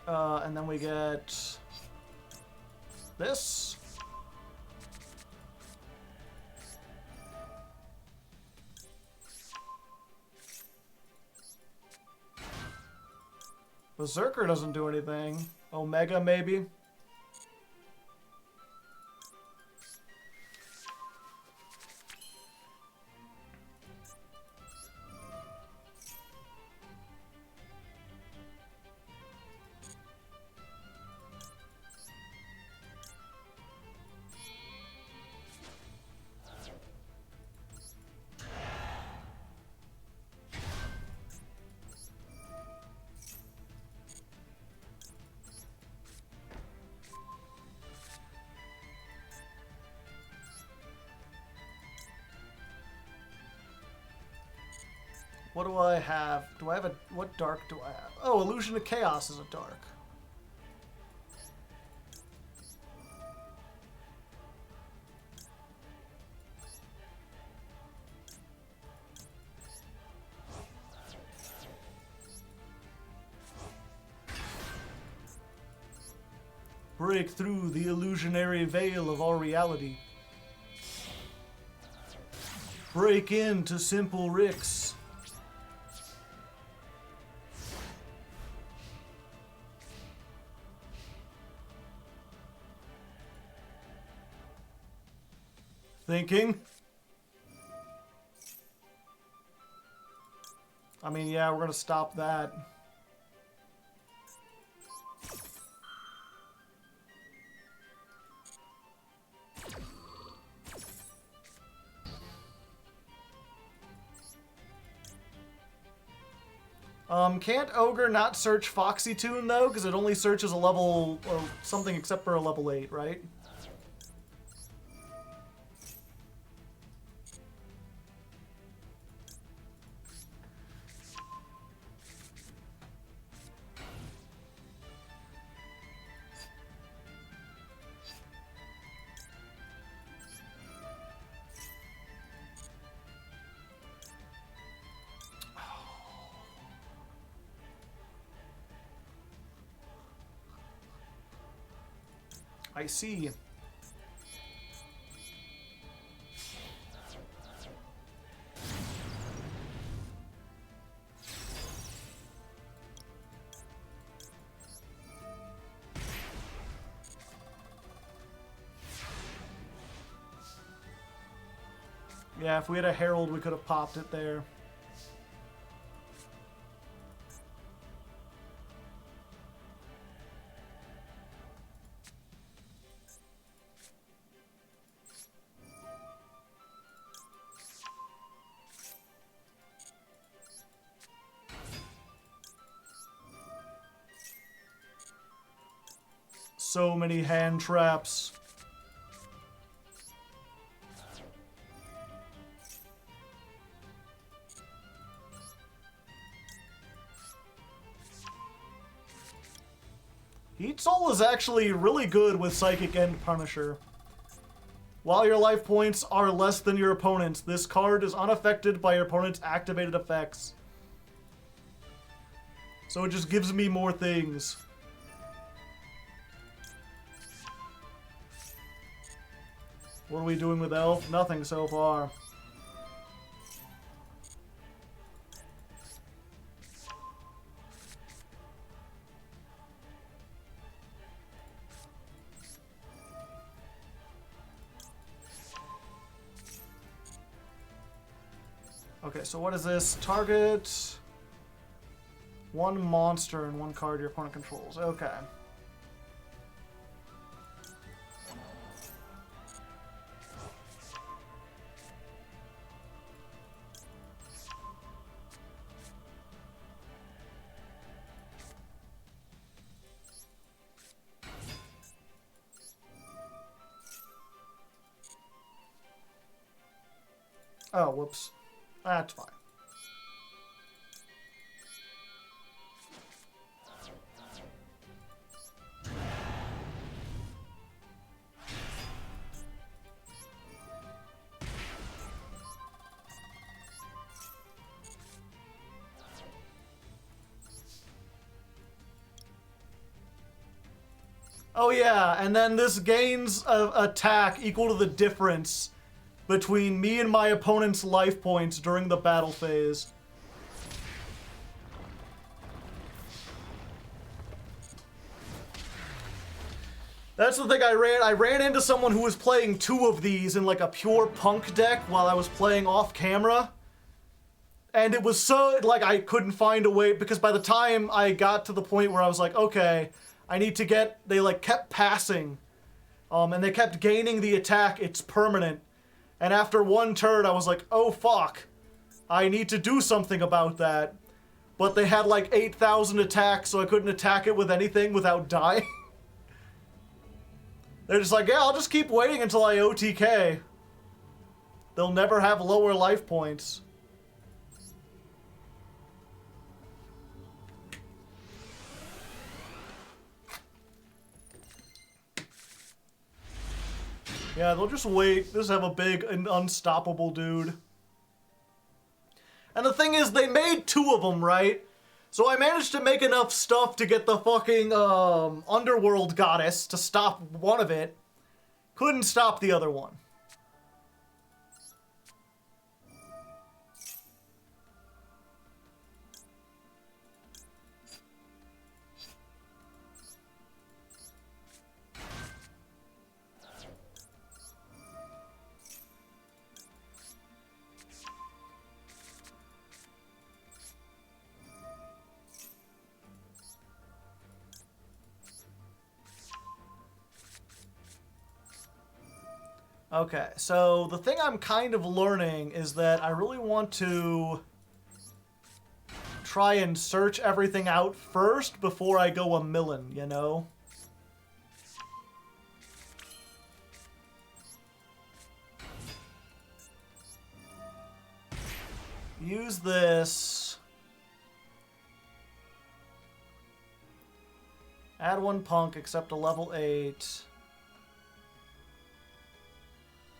And then we get this. Berserker doesn't do anything. Omega, maybe? What do I have? Do I have a... What dark do I have? Oh, Illusion of Chaos is a dark. Break through the illusionary veil of our reality. Break into simple Ricks. Thinking. I mean, yeah, we're gonna stop that. Can't Ogre not search Foxy Tune though? Because it only searches a level or something except for a level 8, right? I see. Yeah, if we had a Herald, we could have popped it there. So many hand traps. Heat Soul is actually really good with Psychic and Punisher. While your life points are less than your opponent's, this card is unaffected by your opponent's activated effects. So it just gives me more things. What are we doing with Elf? Nothing so far. Okay, so what is this? Target one monster and one card your opponent controls. Okay. Oh, whoops. That's fine. Oh yeah, and then this gains a attack equal to the difference between me and my opponent's life points during the battle phase. That's the thing I ran into someone who was playing 2 of these in like a pure punk deck while I was playing off camera. And it was so, like, I couldn't find a way, because by the time I got to the point where I was like, okay, I need to get, they like kept passing. And they kept gaining the attack, it's permanent. And after 1 turn, I was like, oh fuck, I need to do something about that. But they had like 8,000 attacks, so I couldn't attack it with anything without dying. They're just like, yeah, I'll just keep waiting until I OTK. They'll never have lower life points. Yeah, they'll just wait. Just have a big and unstoppable dude. And the thing is, they made 2 of them, right? So I managed to make enough stuff to get the fucking Underworld Goddess to stop one of it. Couldn't stop the other one. Okay, so the thing I'm kind of learning is that I really want to try and search everything out first before I go a millin, you know? Use this. Add 1 punk except a level 8.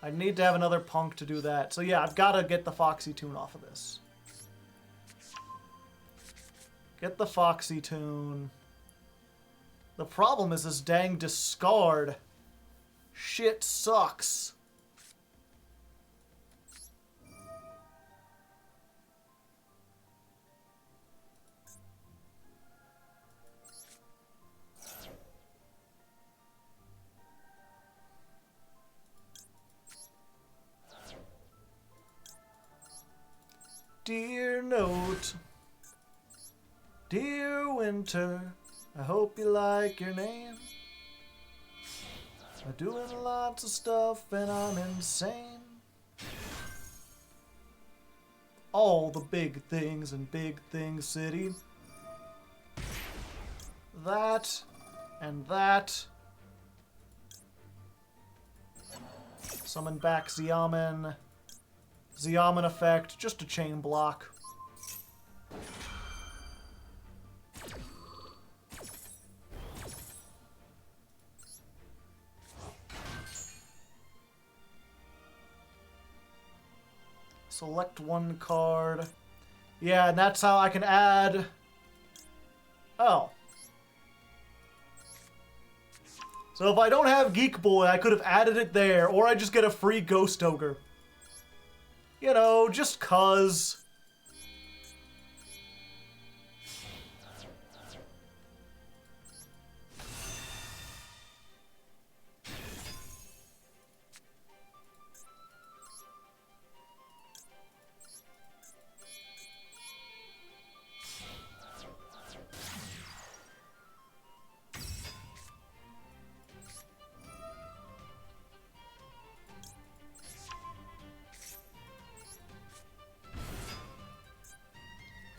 I need to have another punk to do that. So yeah, I've got to get the Foxy Tune off of this. Get the Foxy Tune. The problem is this dang discard. Shit sucks. Dear note, dear winter, I hope you like your name. I'm doing lots of stuff and I'm insane. All the big things in Big Thing City. That and that. Summon back Xiamen. Xiamen effect, just a chain block. Select 1 card. Yeah, and that's how I can add... Oh. So if I don't have Geek Boy, I could have added it there, or I just get a free Ghost Ogre. You know, just 'cause.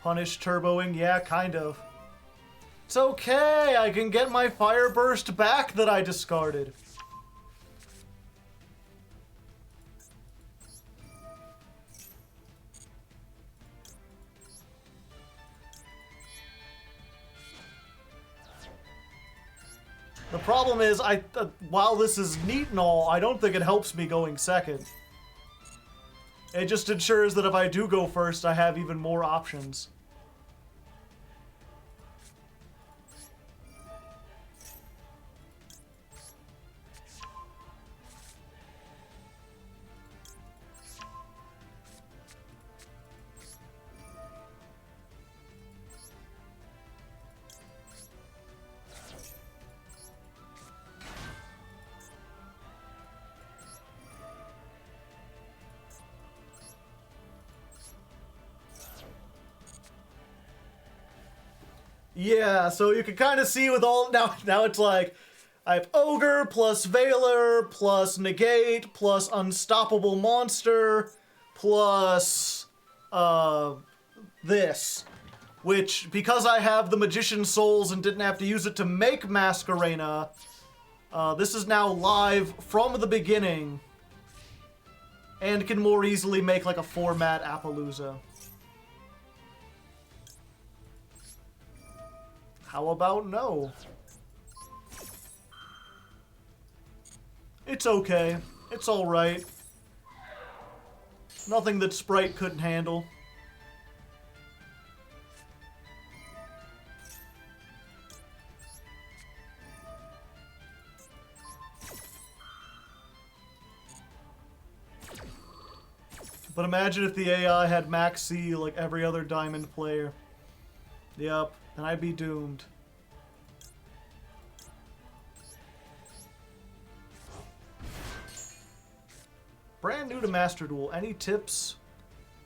Punish turboing, yeah, kind of. It's okay, I can get my Fire Burst back that I discarded. The problem is, while this is neat and all, I don't think it helps me going second. It just ensures that if I do go first, I have even more options. Yeah, so you can kind of see with all now it's like I have Ogre plus Veiler plus Negate plus Unstoppable Monster plus this, which because I have the Magician's Souls and didn't have to use it to make Masquerena, this is now live from the beginning and can more easily make like a 4-mat Appaloosa. How about no? It's okay. It's alright. Nothing that Spright couldn't handle. But imagine if the AI had Maxx C like every other Diamond player. Yep, and I'd be doomed. Brand new to Master Duel. Any tips?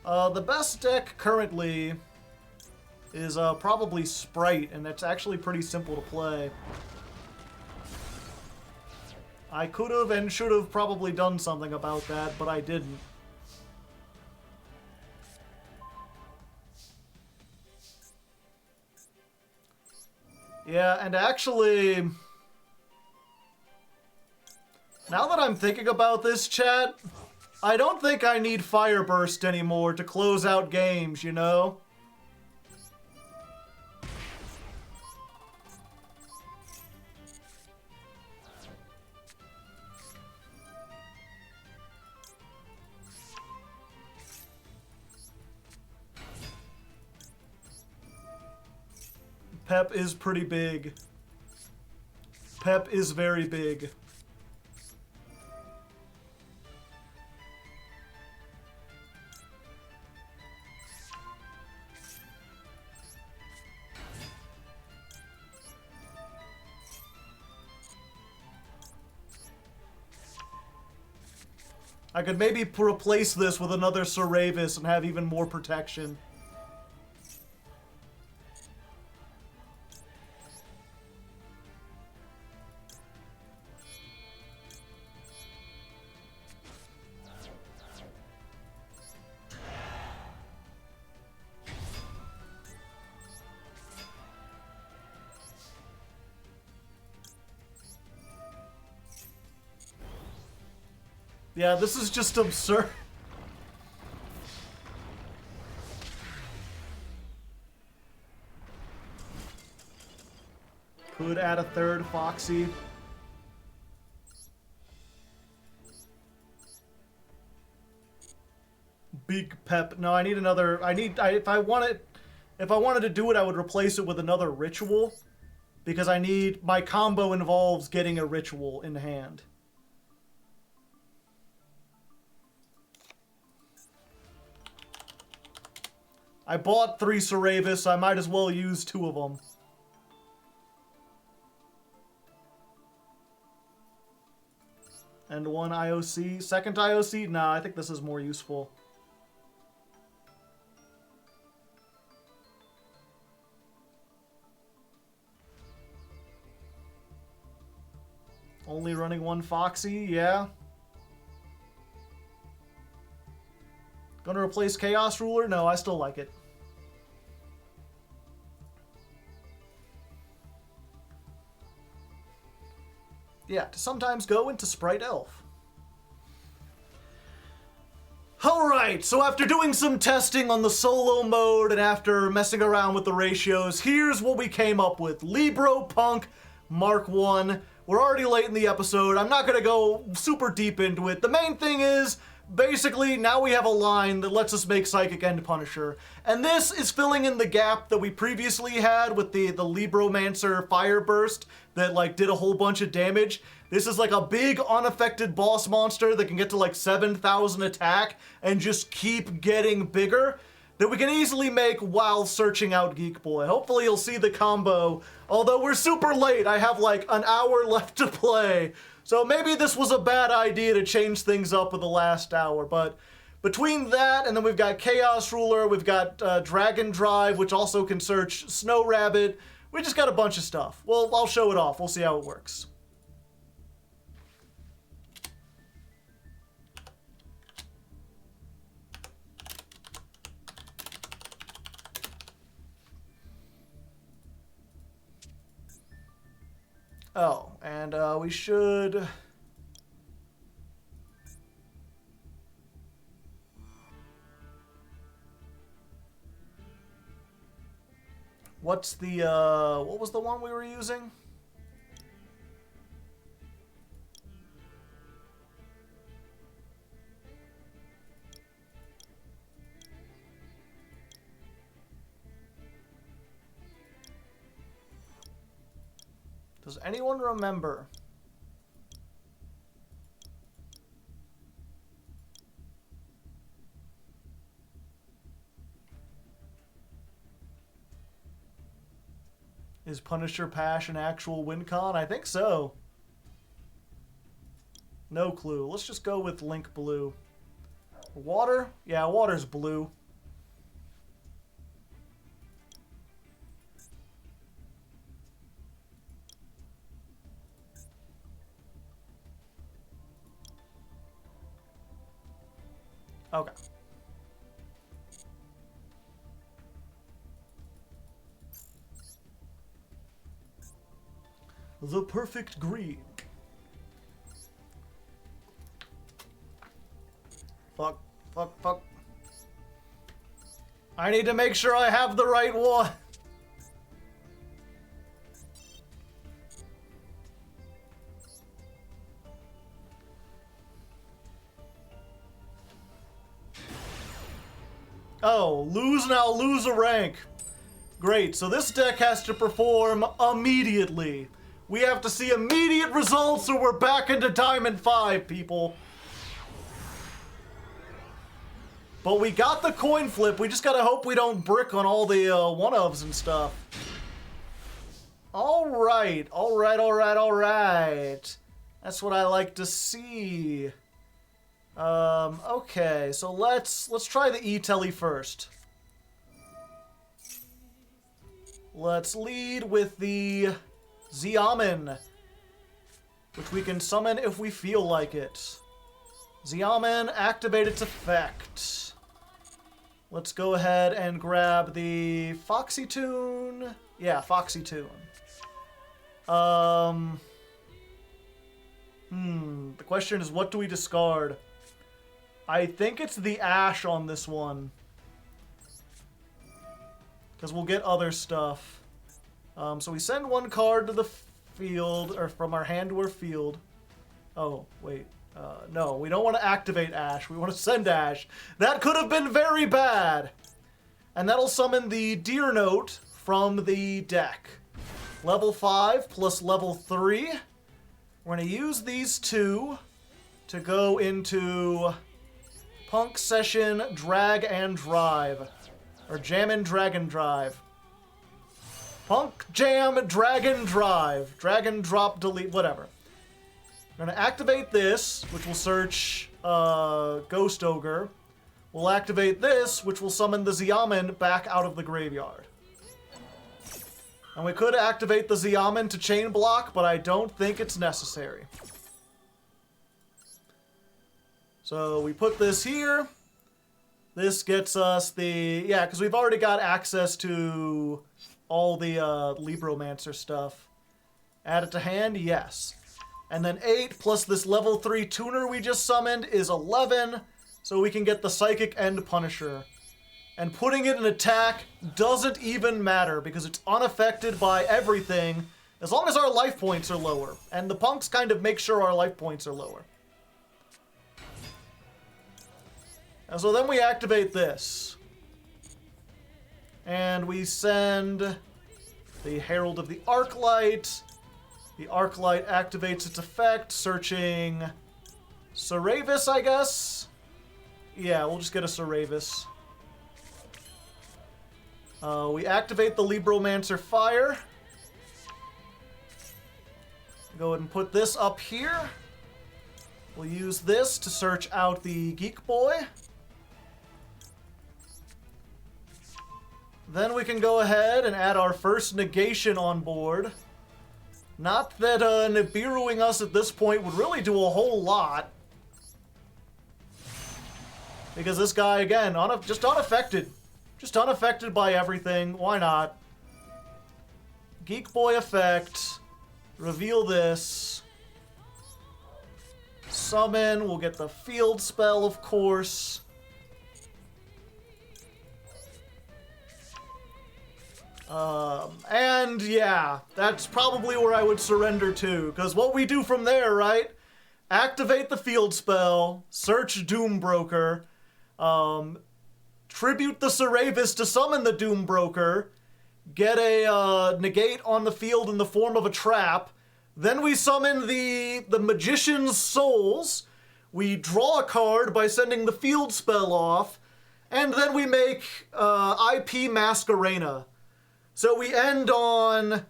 The best deck currently is probably Spright, and it's actually pretty simple to play. I could have and should have probably done something about that, but I didn't. Yeah, and actually, now that I'm thinking about this, chat, I don't think I need Fire Burst anymore to close out games, you know? Pep is pretty big. Pep is very big. I could maybe replace this with another Saravis and have even more protection. Yeah, this is just absurd. Could add a third Foxy. Big Pep. No, I need another. If I wanted to do it, I would replace it with another ritual, because my combo involves getting a ritual in hand. I bought 3 Saravis, so I might as well use 2 of them. And 1 IOC. Second IOC? Nah, I think this is more useful. Only running 1 Foxy? Yeah. Gonna replace Chaos Ruler? No, I still like it. Yeah, to sometimes go into Sprite Elf. Alright, so after doing some testing on the solo mode and after messing around with the ratios, here's what we came up with. Libro Punk Mark 1. We're already late in the episode. I'm not gonna go super deep into it. The main thing is, basically, now we have a line that lets us make Psychic End Punisher. And this is filling in the gap that we previously had with the Libromancer Fire Burst that, like, did a whole bunch of damage. This is like a big, unaffected boss monster that can get to, like, 7,000 attack and just keep getting bigger, that we can easily make while searching out Geek Boy. Hopefully you'll see the combo. Although we're super late, I have, like, an hour left to play. So maybe this was a bad idea to change things up with the last hour, but between that and then we've got Chaos Ruler, we've got Dragon Drive, which also can search Snow Rabbit, We just got a bunch of stuff. Well, I'll show it off. We'll see how it works. Oh, and we should... What's the, what was the one we were using? Does anyone remember? Is Punisher Pash an actual win con? I think so. No clue. Let's just go with Link Blue. Water? Yeah, water's blue. Okay. The perfect green. Fuck, fuck, fuck. I need to make sure I have the right one. Oh, lose a rank. Great, so this deck has to perform immediately. We have to see immediate results or we're back into Diamond 5, people. But we got the coin flip. We just gotta hope we don't brick on all the one-ofs and stuff. Alright, alright, alright, alright. That's what I like to see. Okay, so let's try the E-Telly first. Let's lead with the Xiamen, which we can summon if we feel like it. Xiamen, activate its effect. Let's go ahead and grab the Foxy Tune. Yeah, Foxy Tune. The question is, what do we discard? I think it's the Ash on this one, because we'll get other stuff. So we send one card to the field, or from our hand to our field. Oh, wait. No, we don't want to activate Ash. We want to send Ash. That could have been very bad. And that'll summon the Deer Note from the deck. Level 5 plus level 3. We're going to use these two to go into Punk Session Drag and Drive. Or Jam and Drag and Drive. Punk Jam Drag and Drive. Drag and Drop Delete, whatever. We're going to activate this, which will search Ghost Ogre. We'll activate this, which will summon the Xiamen back out of the graveyard. And we could activate the Xiamen to chain block, but I don't think it's necessary. So we put this here. This gets us the... Yeah, because we've already got access to all the Libromancer stuff. Add it to hand? Yes. And then 8 plus this level 3 tuner we just summoned is 11. So we can get the Psychic End Punisher. And putting it in attack doesn't even matter because it's unaffected by everything as long as our life points are lower. And the punks kind of make sure our life points are lower. And so then we activate this. And we send the Herald of the Arclight. The Arclight activates its effect, searching Saravis, I guess? Yeah, we'll just get a Saravis. We activate the Libromancer Fire. Go ahead and put this up here. We'll use this to search out the Geek Boy. Then we can go ahead and add our first negation on board. Not that Nibiruing us at this point would really do a whole lot. Because this guy, again, just unaffected. Just unaffected by everything. Why not? Geek Boy effect. Reveal this. Summon. We'll get the field spell, of course. And yeah, that's probably where I would surrender to. Because what we do from there, right? Activate the field spell. Search Doombroker. Tribute the Ceravis to summon the Doombroker. Get a negate on the field in the form of a trap. Then we summon the Magician's Souls. We draw a card by sending the field spell off. And then we make IP Masquerena. So we end on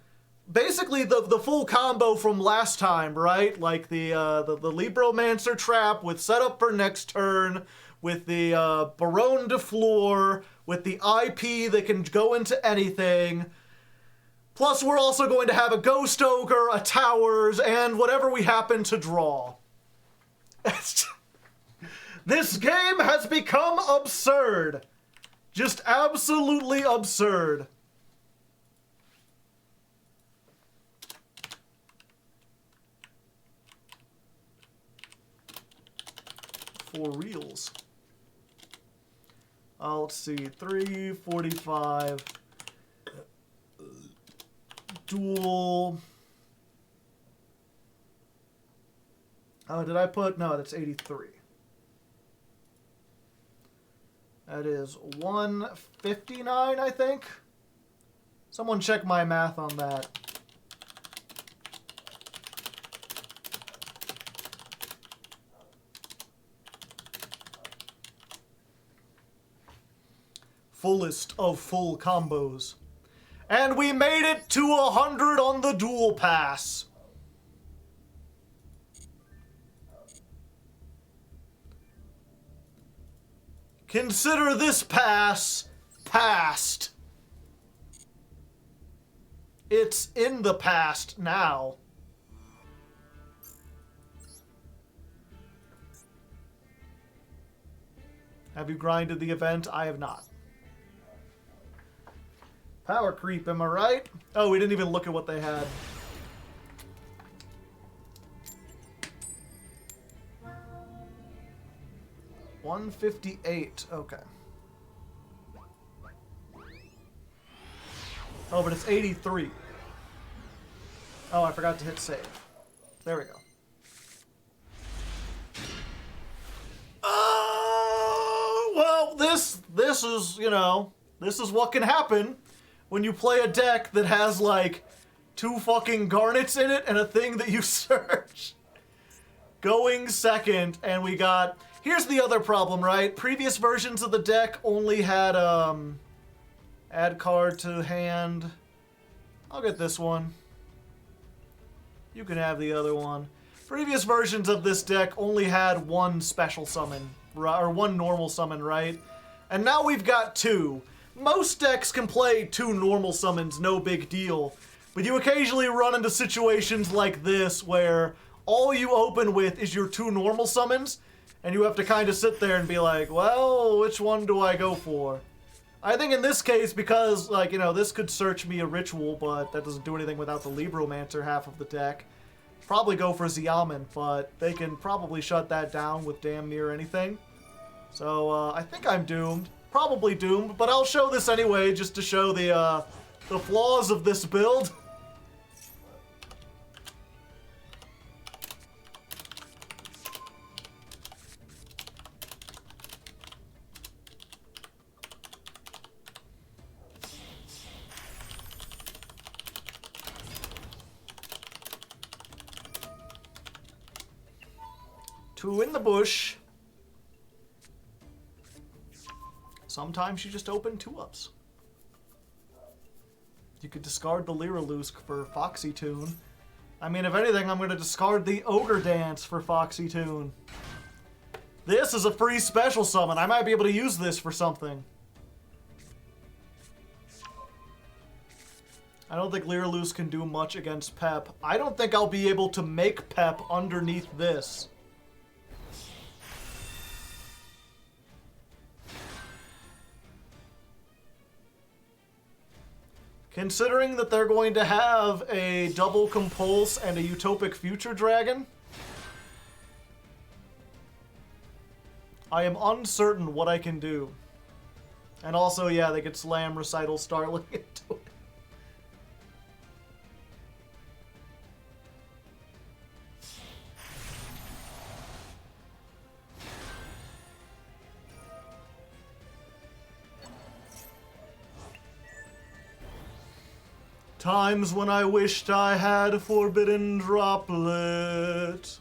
basically the full combo from last time, right? Like the Libromancer trap with setup for next turn, with the Baronne de Fleur, with the IP that can go into anything. Plus, we're also going to have a Ghost Ogre, a Towers, and whatever we happen to draw. This game has become absurd. Just absolutely absurd. For reals. Let's see, 345. Duel. Oh, did I put? No, that's 83. That is 159, I think. Someone check my math on that. Fullest of full combos. And we made it to 100 on the duel pass. Consider this pass passed. It's in the past now. Have you grinded the event? I have not. Power creep, am I right? Oh, we didn't even look at what they had. $158. Okay. Oh, but it's 83. Oh, I forgot to hit save. There we go. Well, this is, you know, this is what can happen when you play a deck that has, like, 2 fucking garnets in it and a thing that you search. Going second, and we got... Here's the other problem, right? Previous versions of the deck only had, add card to hand. I'll get this one. You can have the other one. Previous versions of this deck only had 1 special summon, or 1 normal summon, right? And now we've got 2. Most decks can play 2 normal summons, no big deal. But you occasionally run into situations like this where all you open with is your 2 normal summons, and you have to kind of sit there and be like, well, which one do I go for? I think in this case, because, like, you know, this could search me a ritual, but that doesn't do anything without the Libromancer half of the deck. Probably go for Xiamen, but they can probably shut that down with damn near anything. So, I think I'm doomed. Probably doomed, but I'll show this anyway, just to show the flaws of this build. Two in the bush. Sometimes you just open 2-ups. You could discard the Lyralusk for Foxy Tune. I mean, if anything, I'm going to discard the Ogre Dance for Foxy Tune. This is a free special summon. I might be able to use this for something. I don't think Lyraloose can do much against Pep. I don't think I'll be able to make Pep underneath this. Considering that they're going to have a double Compulse and a Utopic Future Dragon, I am uncertain what I can do. And also, yeah, they could slam Recital Starling into it. Times when I wished I had a Forbidden Droplet.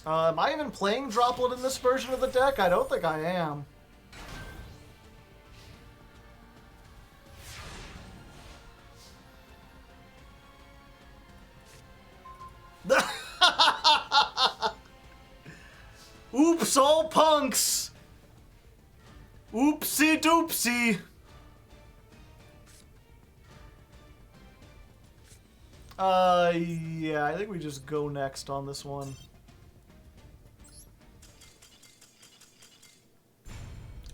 Am I even playing Droplet in this version of the deck? I don't think I am. Oops, all punks! Oopsie doopsie! Yeah, I think we just go next on this one.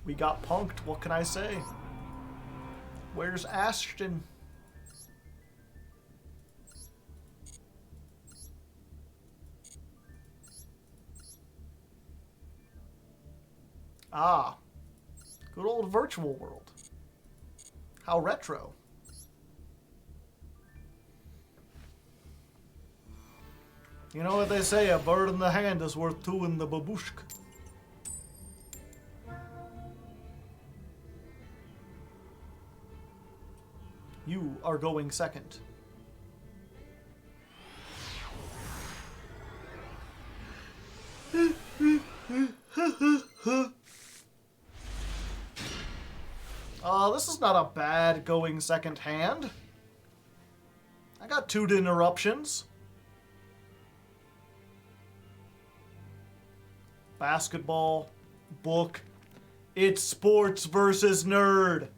We got punked, what can I say? Where's Ashton? Ah, good old virtual world. How retro. You know what they say, a bird in the hand is worth two in the babushka. You are going second. This is not a bad going second hand. I got 2 interruptions. Basketball, book. It's sports versus nerd.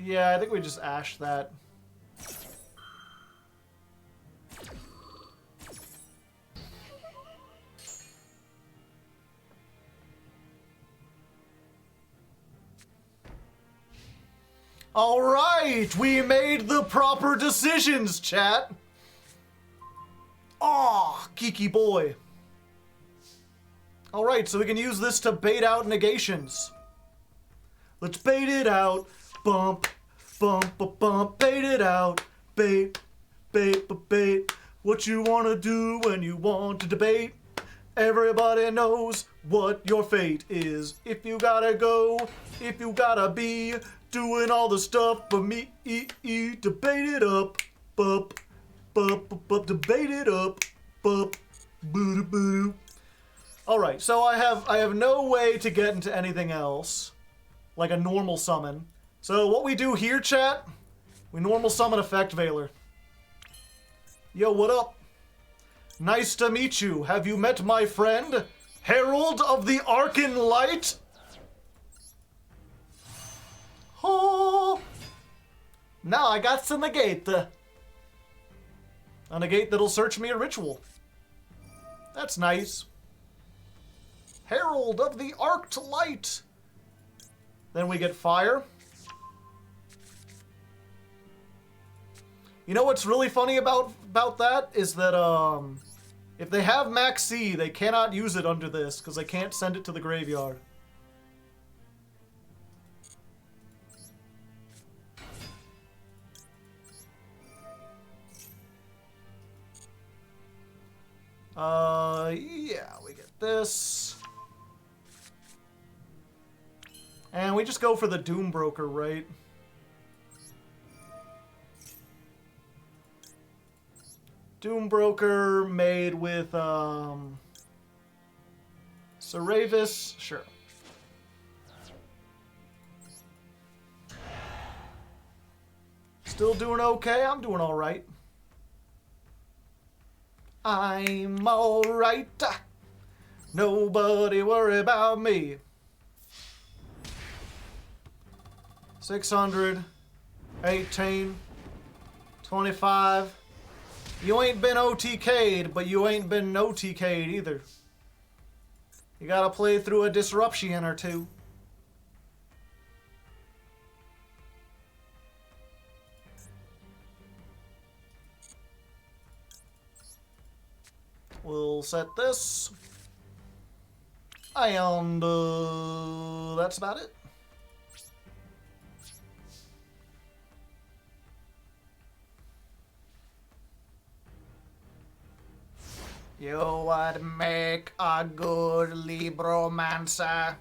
Yeah, I think we just ash that. All right, we made the proper decisions, chat. Aw, geeky boy. All right, so we can use this to bait out negations. Let's bait it out. Bump, bump, bump, bump, bait it out. Bait, bait, bait. What you want to do when you want to debate. Everybody knows what your fate is. If you gotta go, if you gotta be doing all the stuff for me, debate it up, bup, bup, bup, bup, debate it up, bup, boo boo. All right, so I have no way to get into anything else, like a normal summon. So what we do here, chat, we normal summon Effect Veiler. Yo, what up? Nice to meet you. Have you met my friend, Herald of the Arcan Light? Oh! Now I got to negate. A negate that'll search me a ritual. That's nice. Herald of the Arced Light. Then we get fire. You know what's really funny about that is that if they have Maxx C, they cannot use it under this because they can't send it to the graveyard. Yeah, we get this. And we just go for the Doom Broker, right? Doombroker made with Seravis, sure. Still doing okay? I'm doing alright. I'm alright. Nobody worry about me. 600, 18, 25. You ain't been OTK'd, but you ain't been no TK'd either. You gotta play through a disruption or two. We'll set this. And that's about it. You would make a good Libromancer.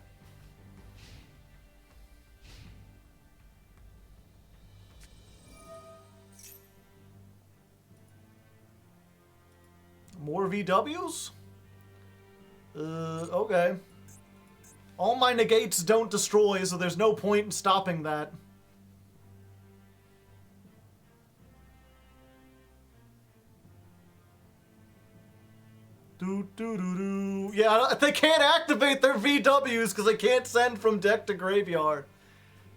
More VWs? Okay. All my negates don't destroy, so there's no point in stopping that. Yeah, they can't activate their VWs because they can't send from deck to graveyard.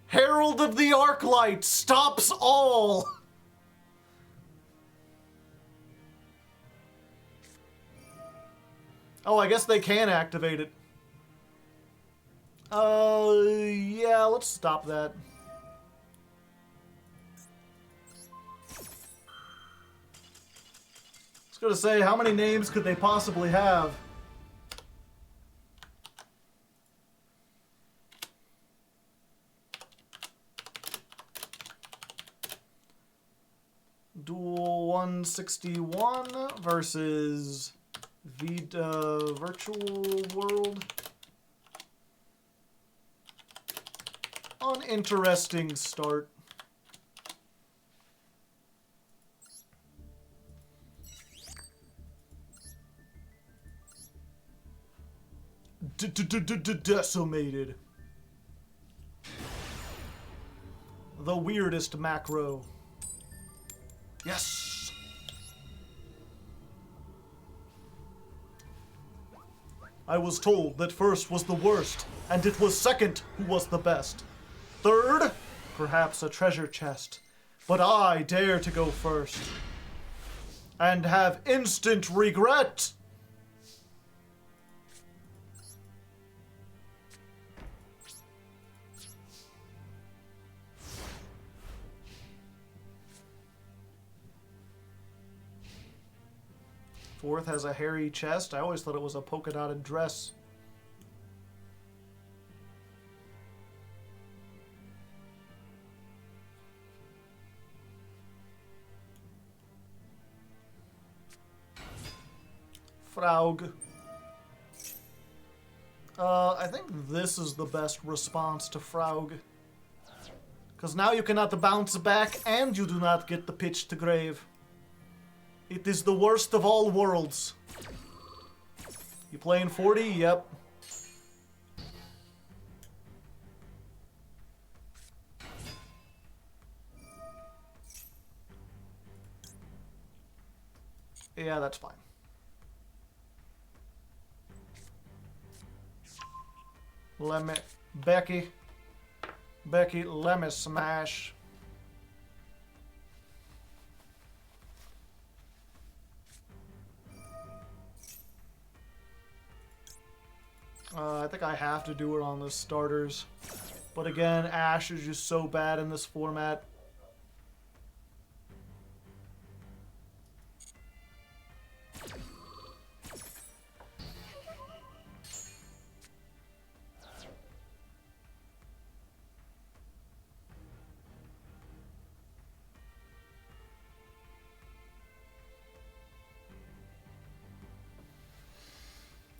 Herald of the Arclight stops all! Oh, I guess they can activate it. Yeah, let's stop that. I was gonna say, how many names could they possibly have? Duel 161 versus Virtual World. An interesting start. Decimated. The weirdest macro. Yes! I was told that first was the worst, and it was second who was the best. Third, perhaps a treasure chest, but I dare to go first. And have instant regret! Fourth has a hairy chest. I always thought it was a polka dotted dress. Fraug. I think this is the best response to Fraug. Because now you cannot bounce back and you do not get the pitch to grave. It is the worst of all worlds. You playing 40? Yep. Yeah, that's fine. Becky, let me smash. I think I have to do it on the starters. But again, Ash is just so bad in this format.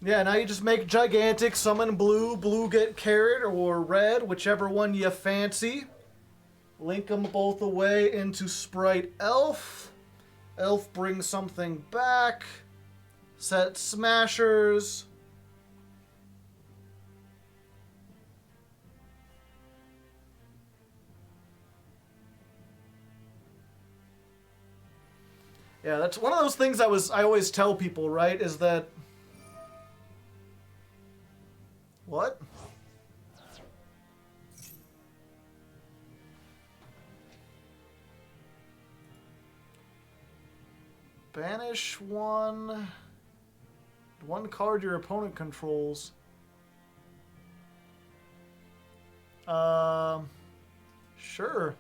Yeah, now you just make gigantic, summon blue, blue get carrot, or red, whichever one you fancy. Link them both away into Sprite Elf. Elf brings something back. Set Smashers. Yeah, that's one of those things I always tell people, right? Is that... What? Banish one card your opponent controls. Sure.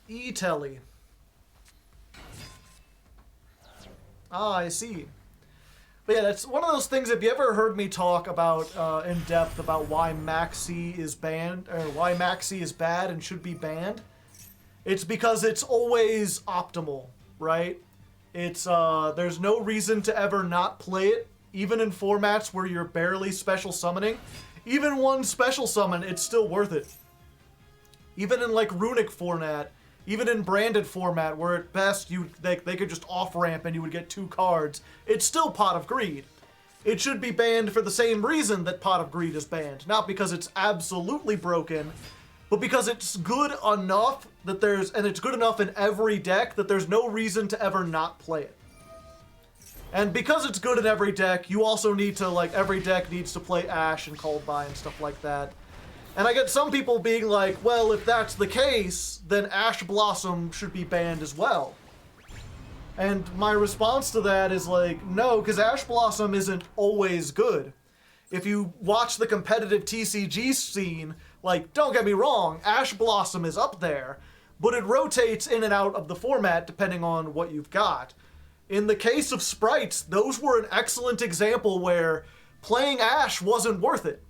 E-Telly. Ah, I see. But yeah, that's one of those things. If you ever heard me talk about in depth about why Maxx C is banned, or why Maxx C is bad and should be banned, it's because it's always optimal, right? It's there's no reason to ever not play it, even in formats where you're barely special summoning. Even one special summon, it's still worth it. Even in like Runic format, even in branded format, where at best they could just off-ramp and you would get 2 cards, it's still Pot of Greed. It should be banned for the same reason that Pot of Greed is banned. Not because it's absolutely broken, but because it's good enough that and it's good enough in every deck that there's no reason to ever not play it. And because it's good in every deck, you also need to, like, every deck needs to play Ash and Called By and stuff like that. And I get some people being like, well, if that's the case, then Ash Blossom should be banned as well. And my response to that is like, no, because Ash Blossom isn't always good. If you watch the competitive TCG scene, like, don't get me wrong, Ash Blossom is up there, but it rotates in and out of the format depending on what you've got. In the case of Sprites, those were an excellent example where playing Ash wasn't worth it.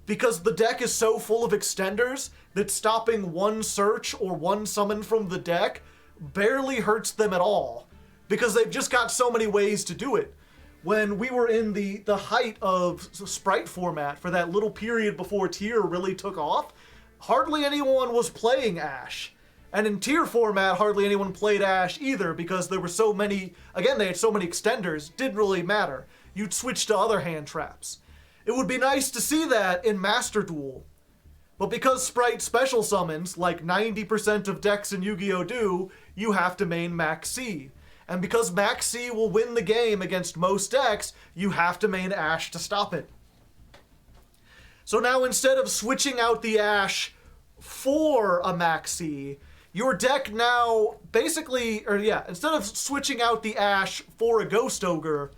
Because the deck is so full of extenders that stopping one search or one summon from the deck barely hurts them at all. Because they've just got so many ways to do it. When we were in the height of Sprite format for that little period before Tier really took off, hardly anyone was playing Ash. And in Tier format, hardly anyone played Ash either because there were so many, again, they had so many extenders, didn't really matter. You'd switch to other hand traps. It would be nice to see that in Master Duel. But because Sprite special summons, like 90% of decks in Yu-Gi-Oh! Do, you have to main Maxx C. And because Maxx C will win the game against most decks, you have to main Ash to stop it. So now instead of switching out the Ash for a Maxx C, your deck now basically, instead of switching out the Ash for a Ghost Ogre,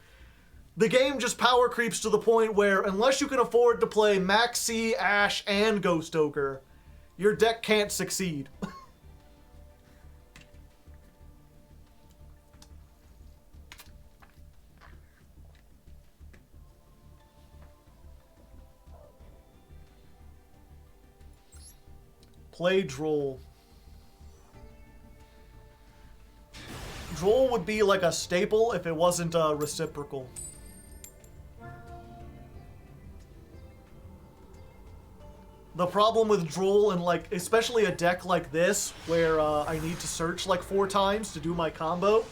the game just power creeps to the point where, unless you can afford to play Maxx C, Ash, and Ghost Ogre, your deck can't succeed. Play Droll. Droll would be like a staple if it wasn't reciprocal. The problem with Droll and, like, especially a deck like this, where I need to search like 4 times to do my combo,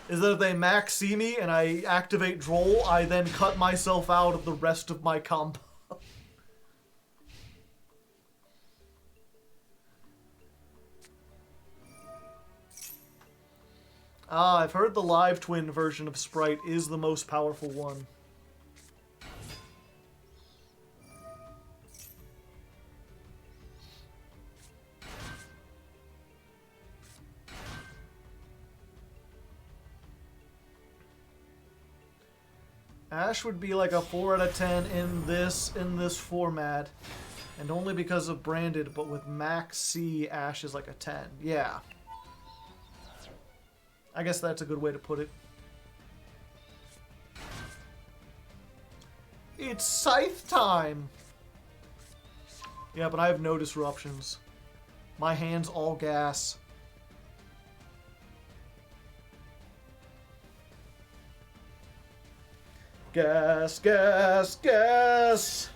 is that if they Maxx C me and I activate Droll, I then cut myself out of the rest of my combo. I've heard the live twin version of Spright is the most powerful one. Ash would be like a 4 out of 10 in this format, and only because of branded, but with Maxx C, Ash is like a 10. Yeah. I guess that's a good way to put it. It's Scythe time! Yeah, but I have no disruptions. My hand's all gas. Gas, gas, gas!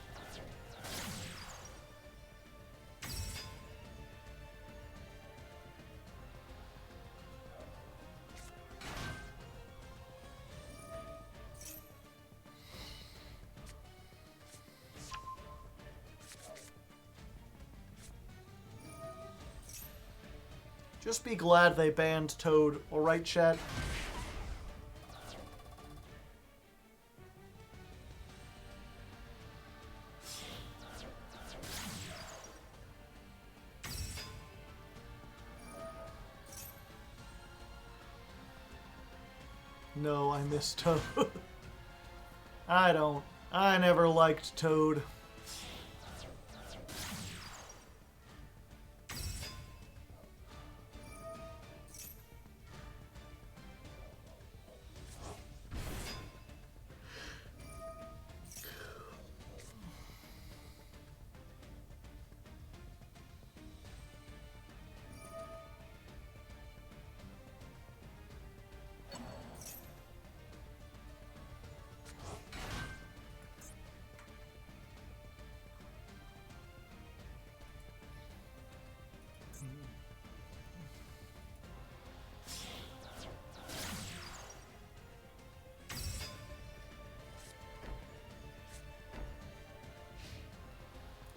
Just be glad they banned Toad, alright, chat? No, I miss Toad. I don't. I never liked Toad.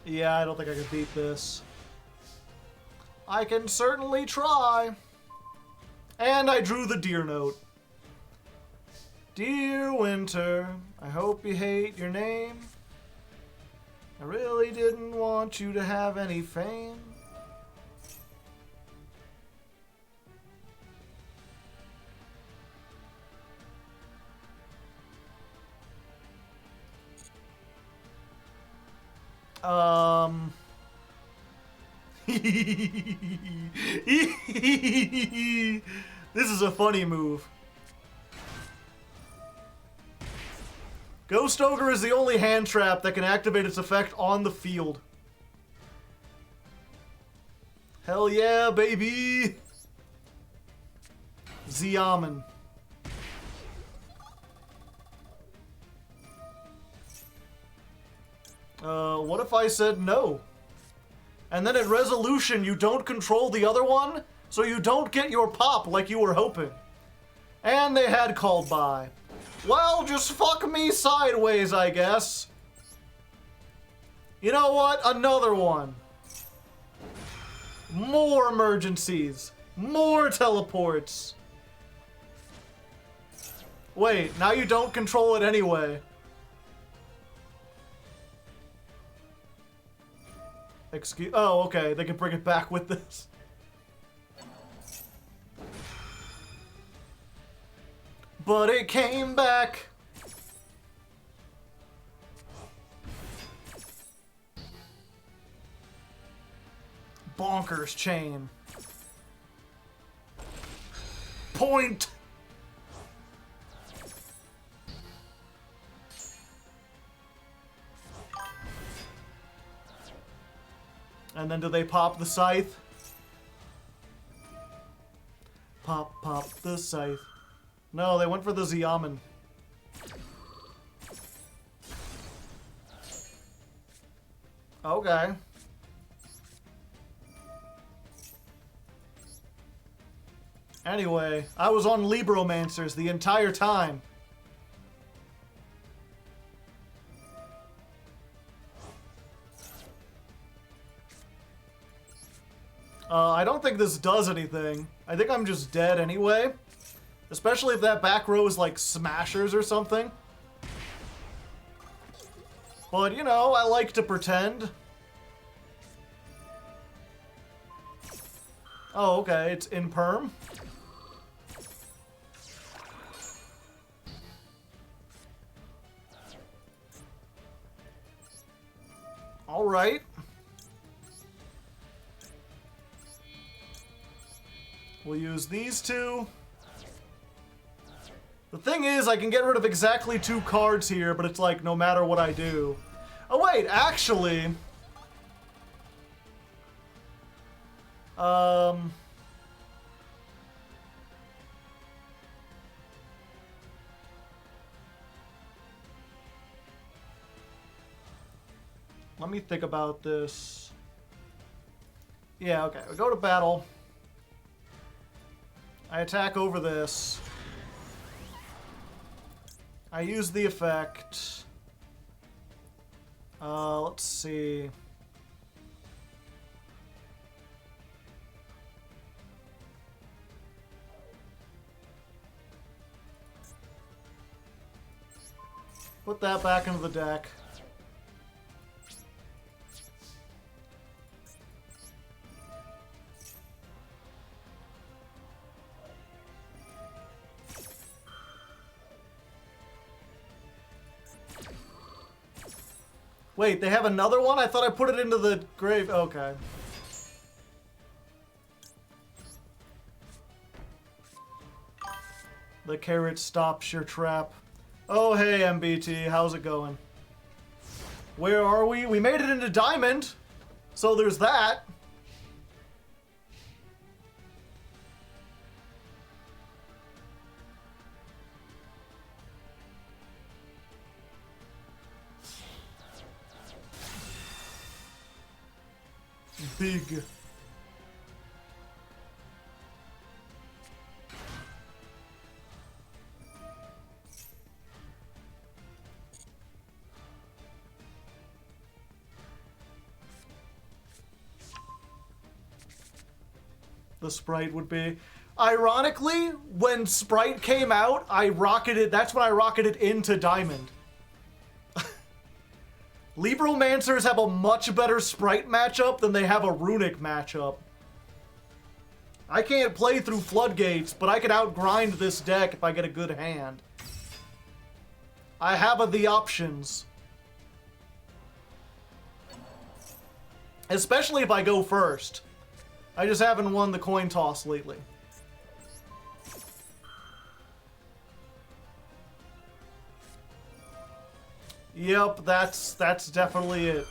Yeah, I don't think I can beat this. I can certainly try. And I drew the deer note. Dear Winter, I hope you hate your name. I really didn't want you to have any fame. This is a funny move. Ghost Ogre is the only hand trap that can activate its effect on the field. Hell yeah, baby! Xiamen. What if I said no? And then at resolution, you don't control the other one, so you don't get your pop like you were hoping. And they had called by. Well, just fuck me sideways, I guess. You know what? Another one. More emergencies. More teleports. Wait, now you don't control it anyway. Excuse. Oh, okay. They can bring it back with this. But it came back. Bonkers chain. Point. And then do they pop the scythe? Pop, pop the scythe. No, they went for the Xiamen. Okay. Anyway, I was on Libromancers the entire time. I don't think this does anything. I think I'm just dead anyway. Especially if that back row is like Smashers or something. But, you know, I like to pretend. Oh, okay, it's in perm. Alright. We'll use these two. The thing is, I can get rid of exactly 2 cards here, but it's like, no matter what I do. Oh wait, actually... Let me think about this. Yeah, okay. We go to battle. I attack over this. I use the effect. Let's see. Put that back into the deck. Wait, they have another one? I thought I put it into the grave. Okay. The carrot stops your trap. Oh, hey, MBT. How's it going? Where are we? We made it into Diamond. So there's that. Big. The Sprite would be. Ironically, when Sprite came out, that's when I rocketed into Diamond. Libromancers have a much better Sprite matchup than they have a Runic matchup. I can't play through Floodgates, but I can outgrind this deck if I get a good hand. I have the options. Especially if I go first. I just haven't won the coin toss lately. Yep, that's definitely it.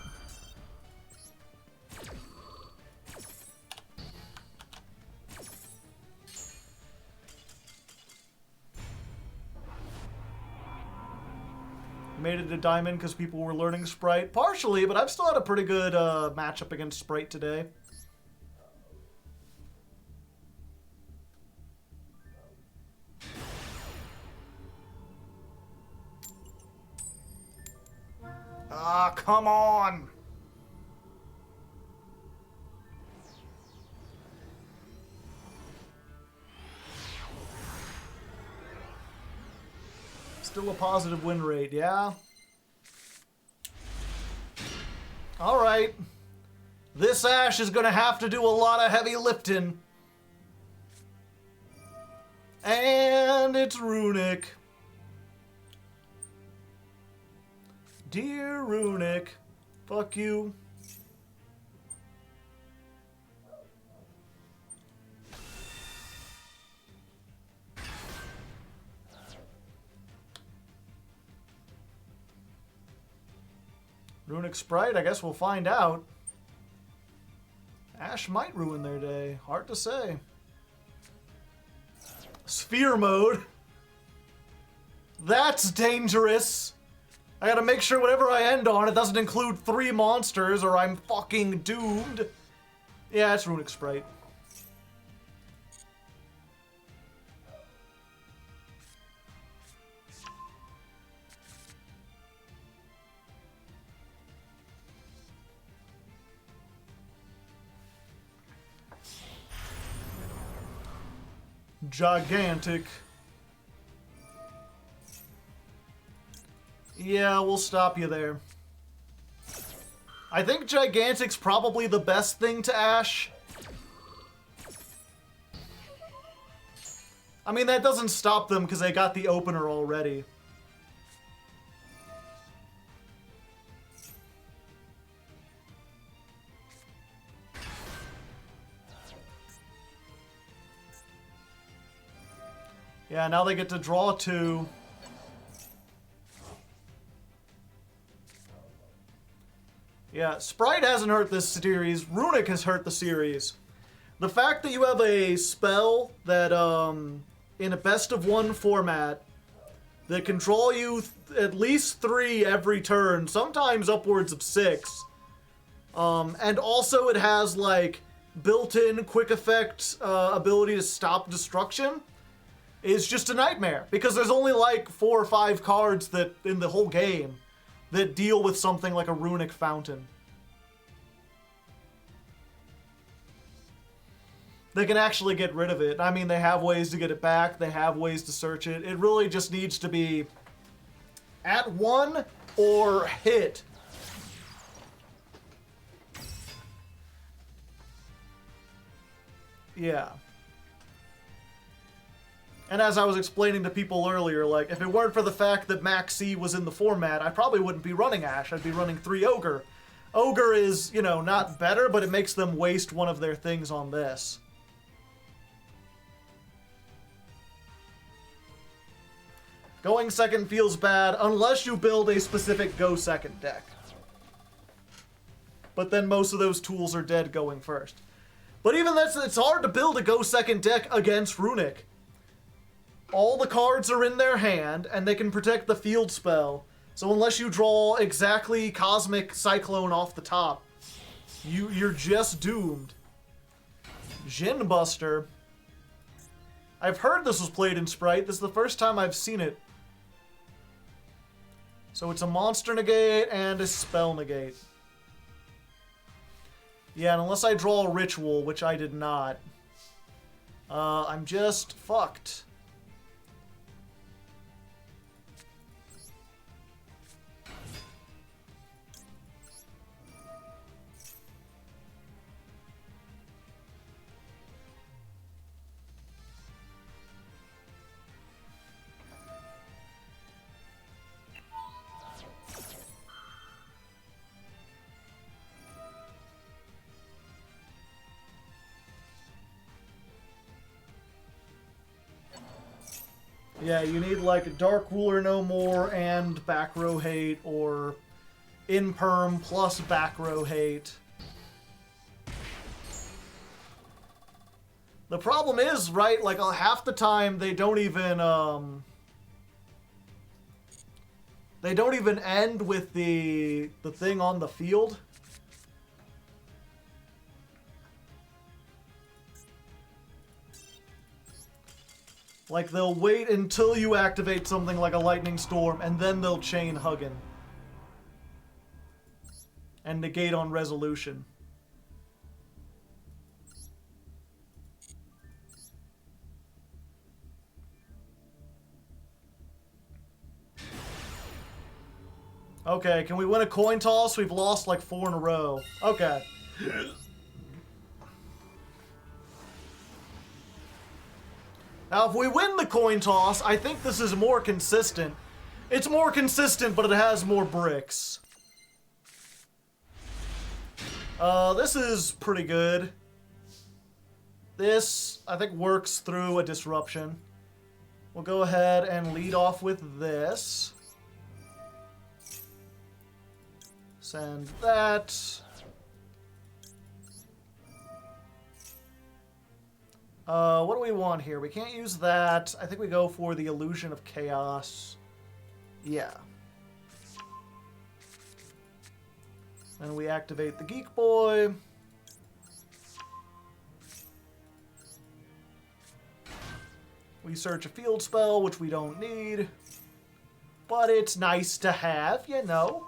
Made it to Diamond because people were learning Sprite. Partially, but I've still had a pretty good matchup against Sprite today. Ah, come on! Still a positive win rate, yeah? Alright. This Ash is gonna have to do a lot of heavy lifting. And it's Runic. Dear Runic, fuck you. Runick Sprite, I guess we'll find out. Ash might ruin their day. Hard to say. Sphere mode. That's dangerous. I gotta make sure whatever I end on, it doesn't include 3 monsters or I'm fucking doomed. Yeah, it's Runick Sprite. Gigantic. Yeah, we'll stop you there. I think Gigantic's probably the best thing to Ash. I mean, that doesn't stop them because they got the opener already. Yeah, now they get to draw 2. Yeah, Spright hasn't hurt this series. Runic has hurt the series. The fact that you have a spell that, in a best-of-1 format, that can draw you at least 3 every turn, sometimes upwards of 6, And also it has, like, built-in quick effect ability to stop destruction. Is just a nightmare, because there's only, like, 4 or 5 cards that, in the whole game, that deal with something like a Runic Fountain. They can actually get rid of it. I mean, they have ways to get it back. They have ways to search it. It really just needs to be at 1 or hit. Yeah. And as I was explaining to people earlier, like, if it weren't for the fact that Maxx C was in the format, I probably wouldn't be running Ash. I'd be running 3 Ogre. Ogre is, you know, not better, but it makes them waste one of their things on this. Going second feels bad unless you build a specific go second deck. But then most of those tools are dead going first. But even that's, it's hard to build a go second deck against Runic. All the cards are in their hand, and they can protect the field spell. So unless you draw exactly Cosmic Cyclone off the top, you're just doomed. Djinn Buster. I've heard this was played in Spright. This is the first time I've seen it. So it's a monster negate and a spell negate. Yeah, and unless I draw a ritual, which I did not, I'm just fucked. Yeah, you need like Dark Ruler No More and Back Row Hate, or Imperm plus Back Row Hate. The problem is, right, like half the time they don't even end with the thing on the field. Like, they'll wait until you activate something like a Lightning Storm, and then they'll chain Huggin. And negate on resolution. Okay, can we win a coin toss? We've lost like 4 in a row. Okay. Now, if we win the coin toss, I think this is more consistent. It's more consistent, but it has more bricks. This is pretty good. This, I think, works through a disruption. We'll go ahead and lead off with this. Send that. What do we want here? We can't use that. I think we go for the Illusion of Chaos. Yeah. Then we activate the Geek Boy. We search a field spell, which we don't need. But it's nice to have, you know.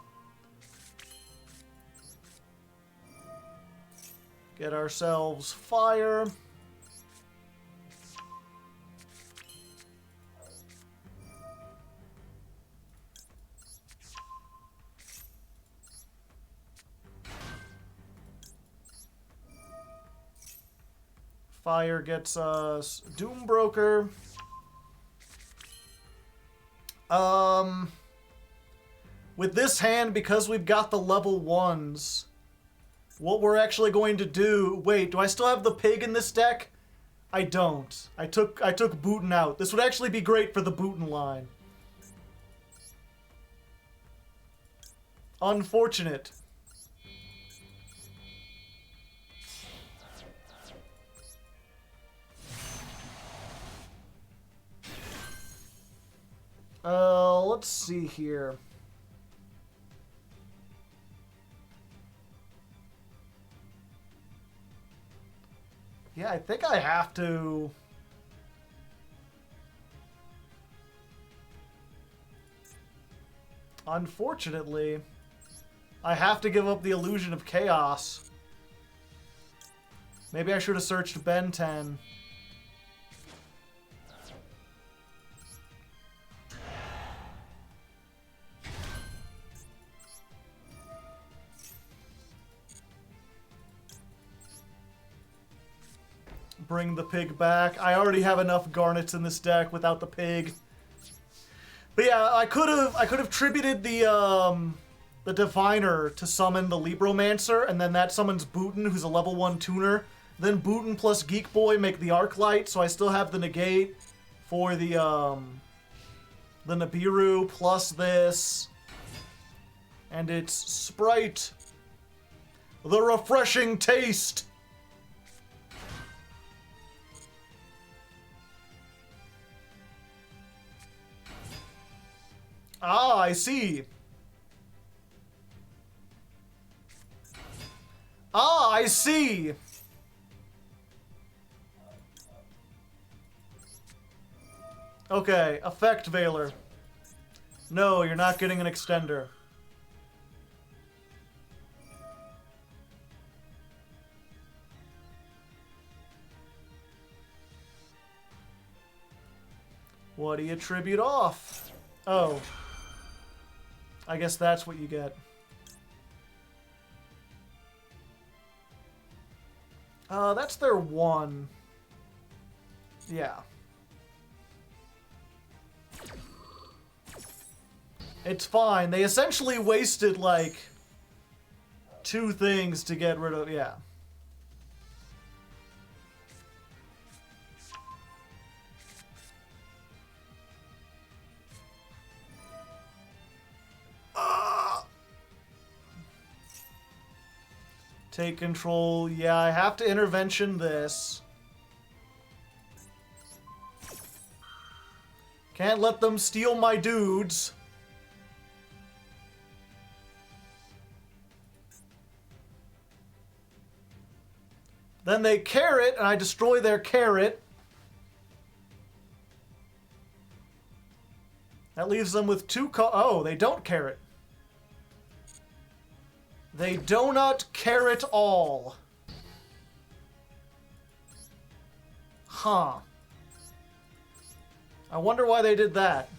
Get ourselves fire. Fire gets us Doombroker. With this hand, because we've got the level 1s, what we're actually going to do... Wait, do I still have the pig in this deck? I don't. I took Booten out. This would actually be great for the Booten line. Unfortunate. Let's see here. Yeah, I think I have to... Unfortunately, I have to give up the illusion of chaos. Maybe I should have searched Ben 10. Bring the pig back. I already have enough garnets in this deck without the pig. But yeah, I could have tributed the diviner to summon the Libromancer, and then that summons Booten, who's a level 1 tuner. Then Booten plus Geek Boy make the Arclight, so I still have the negate for the Nibiru plus this. And it's Spright. The refreshing taste. Ah, I see. Ah, I see. Okay, Effect Veiler. No, you're not getting an extender. What do you tribute off? Oh. I guess that's what you get. That's their one. Yeah. It's fine. They essentially wasted, like, 2 things to get rid of... Yeah. Take control. Yeah, I have to intervention this. Can't let them steal my dudes. Then they carrot, and I destroy their carrot. That leaves them with 2 oh, they don't carrot. They do not carrot all. Huh. I wonder why they did that.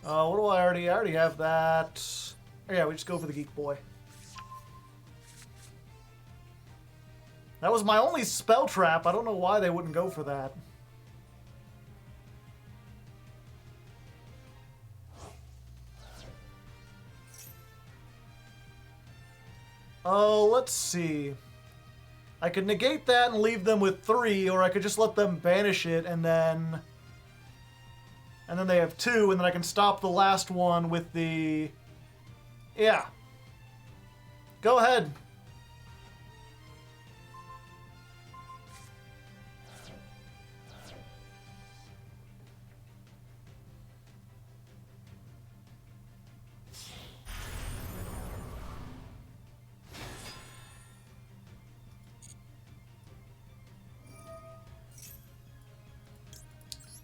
What do I already have that. Oh, yeah, we just go for the Geek Boy. That was my only spell trap. I don't know why they wouldn't go for that. Oh, let's see. I could negate that and leave them with 3, or I could just let them banish it and then they have 2, and then I can stop the last one with the... Yeah. Go ahead.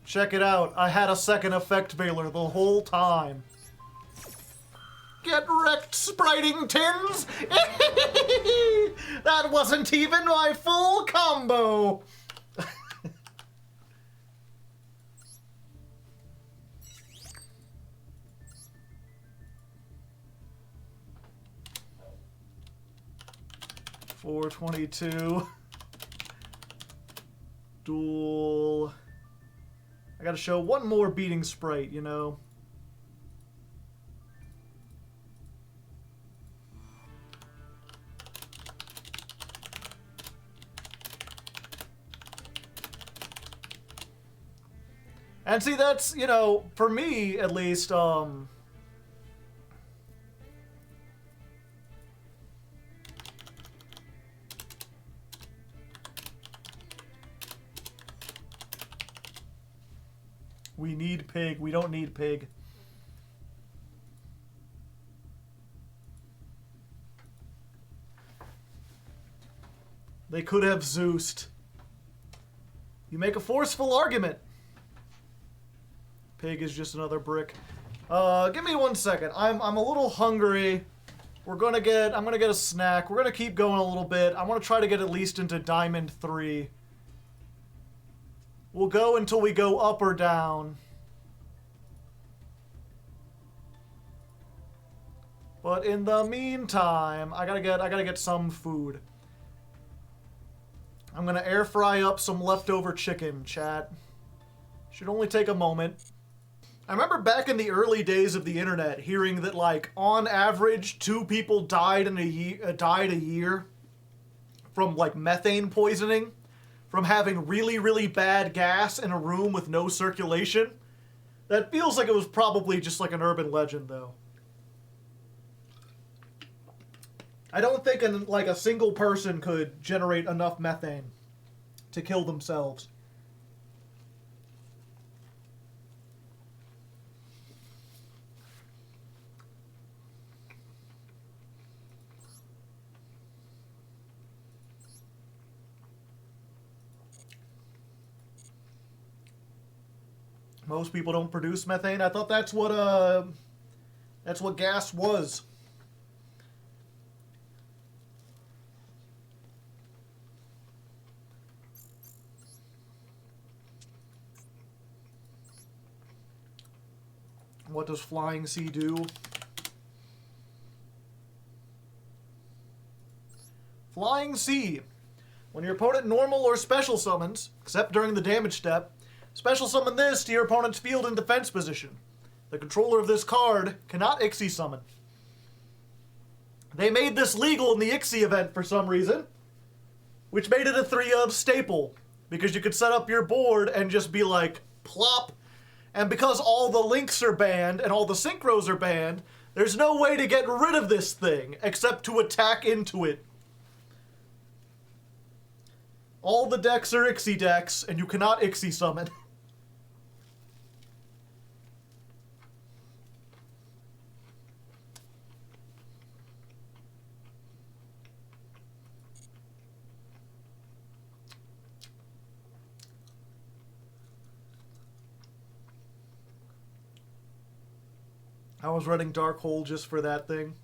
Check it out. I had a second Effect Veiler the whole time. Get wrecked, Spriting Tins! That wasn't even my full combo! $422. Duel. I gotta show one more beating Sprite, you know. And see, that's, you know, for me, at least, We need pig. We don't need pig. They could have Zeused. You make a forceful argument. Pig is just another brick. Give me 1 second. I'm a little hungry. I'm gonna get a snack. We're gonna keep going a little bit. I want to try to get at least into Diamond 3. We'll go until we go up or down. But in the meantime, I gotta get some food. I'm gonna air fry up some leftover chicken, chat. Should only take a moment. I remember back in the early days of the internet hearing that, like, on average, 2 people died a year from, like, methane poisoning, from having really, really bad gas in a room with no circulation. That feels like it was probably just like an urban legend, though. I don't think a single person could generate enough methane to kill themselves. Most people don't produce methane. I thought that's what gas was. What does Flying C do? Flying C. When your opponent normal or special summons, except during the damage step, special summon this to your opponent's field and defense position. The controller of this card cannot Ixie summon. They made this legal in the Ixie event for some reason, which made it a 3-of staple, because you could set up your board and just be like, plop. And because all the links are banned and all the synchros are banned, there's no way to get rid of this thing except to attack into it. All the decks are Ixie decks, and you cannot Ixie summon. I was running Dark Hole just for that thing.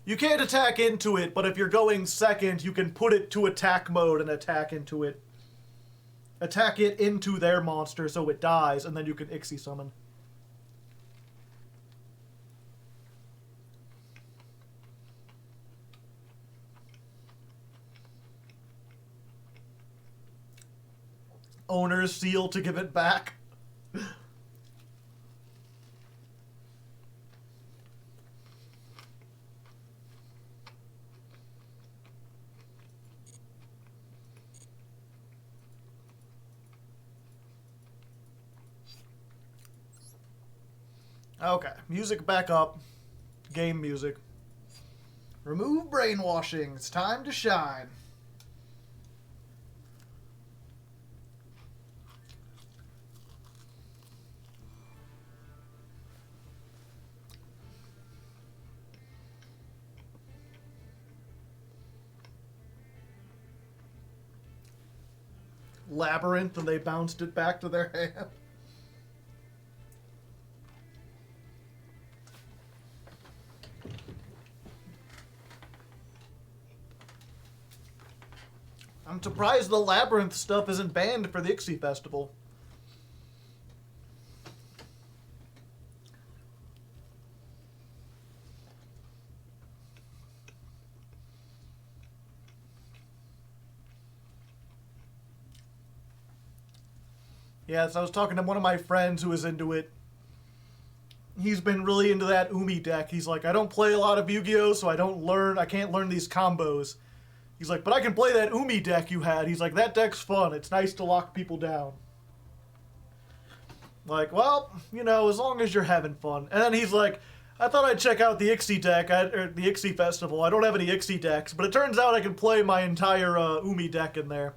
You can't attack into it, but if you're going second, you can put it to attack mode and attack into it. Attack it into their monster so it dies, and then you can Ixie summon. Owner's seal to give it back. Okay, music back up. Game music. Remove brainwashing. It's time to shine. Labyrinth, and they bounced it back to their hand. I'm surprised the Labyrinth stuff isn't banned for the Ixie Festival. Yes, I was talking to one of my friends who is into it. He's been really into that Umi deck. He's like, I don't play a lot of Yu-Gi-Oh, so I can't learn these combos. He's like, but I can play that Umi deck you had. He's like, that deck's fun. It's nice to lock people down. Like, well, you know, as long as you're having fun. And then he's like, I thought I'd check out the Ixie deck at the Ixie Festival. I don't have any Ixie decks, but it turns out I can play my entire Umi deck in there.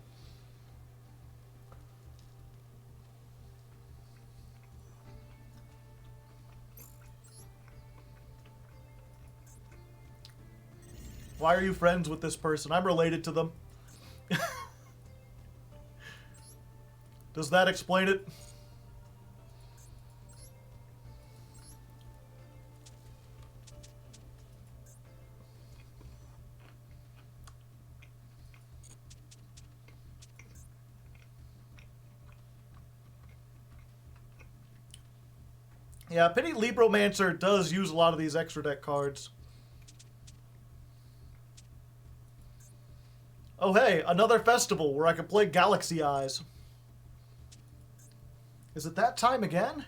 Why are you friends with this person? I'm related to them. Does that explain it? Yeah, pity Libromancer does use a lot of these extra deck cards. Oh hey, another festival where I can play Galaxy Eyes. Is it that time again?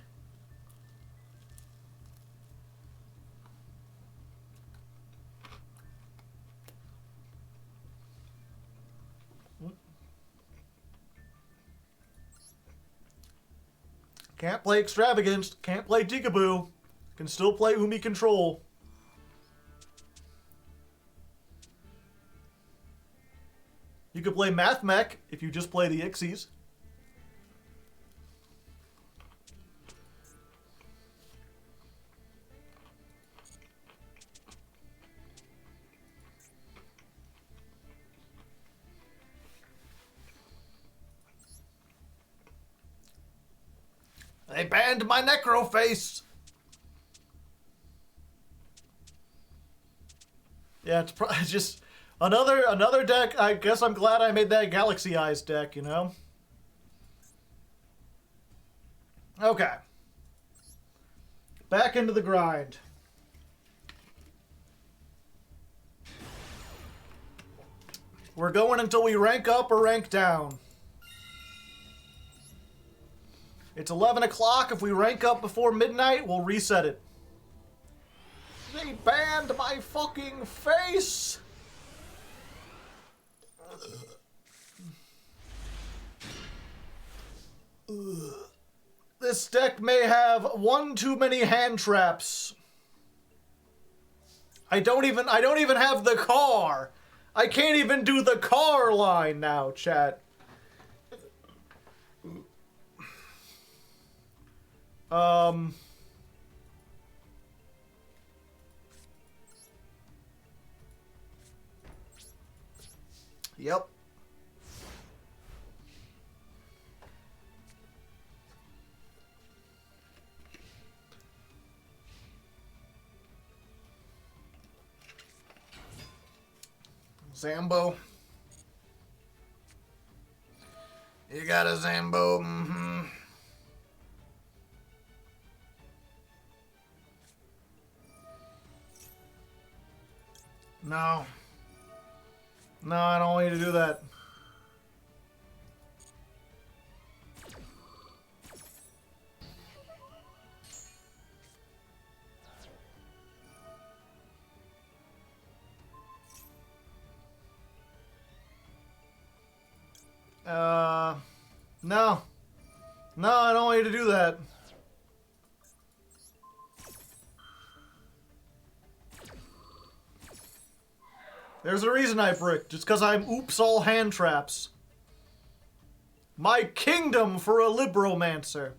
Can't play Extravagance, can't play Jigaboo. Can still play Umi Control. You could play Math Mech if you just play the Ixies. They banned my Necro Face! Yeah, it's just another deck. I guess I'm glad I made that Galaxy Eyes deck, you know? Okay. Back into the grind. We're going until we rank up or rank down. It's 11 o'clock. If we rank up before midnight, we'll reset it. They banned my fucking face! This deck may have one too many hand traps. I don't even have the car. I can't even do the car line now, chat. Yep. Zambo. You got a Zambo, mm-hmm. No. No, I don't want you to do that. No. No, I don't want you to do that. There's a reason I bricked. Just because I'm oops all hand traps. My kingdom for a Libromancer.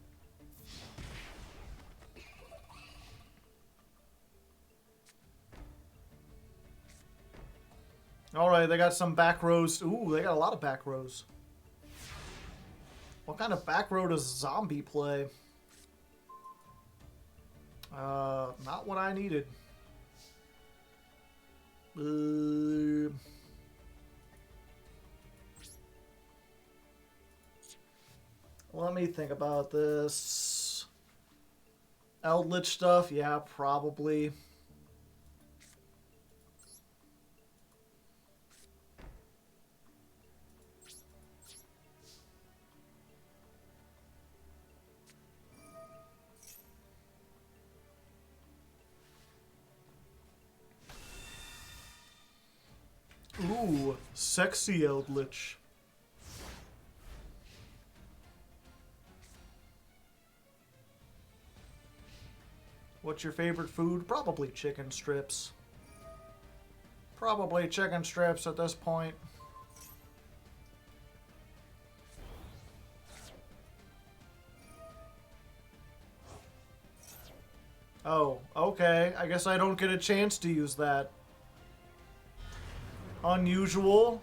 Alright, they got some back rows. Ooh, they got a lot of back rows. What kind of back row does Zombie play? Not what I needed. Let me think about this. Eldritch stuff? Yeah, probably. Ooh, sexy Eldritch. What's your favorite food? Probably chicken strips. Probably chicken strips at this point. Oh, okay. I guess I don't get a chance to use that. unusual.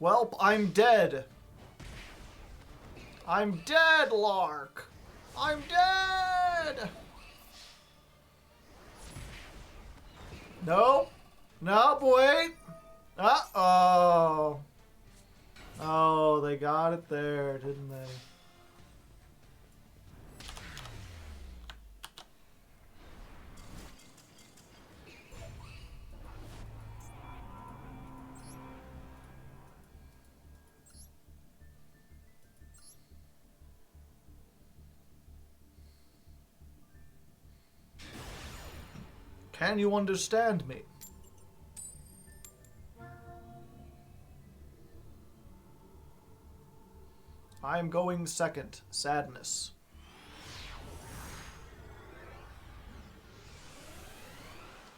Welp, I'm dead. I'm dead, Lark. I'm dead. Nope. Nope, wait. Uh-oh. Oh, they got it there, didn't they? Can you understand me? I'm going second. Sadness.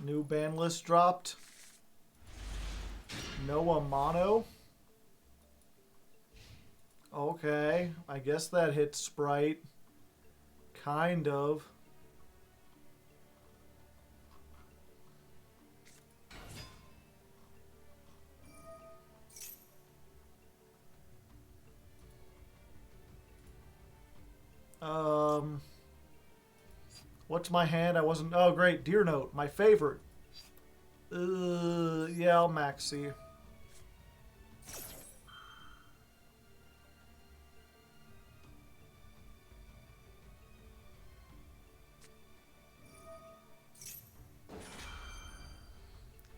New ban list dropped. Noah Mono. Okay, I guess that hits Sprite. Kind of. What's my hand? I wasn't... Oh, great. Deer Note. My favorite. Yeah, I'll Maxx C.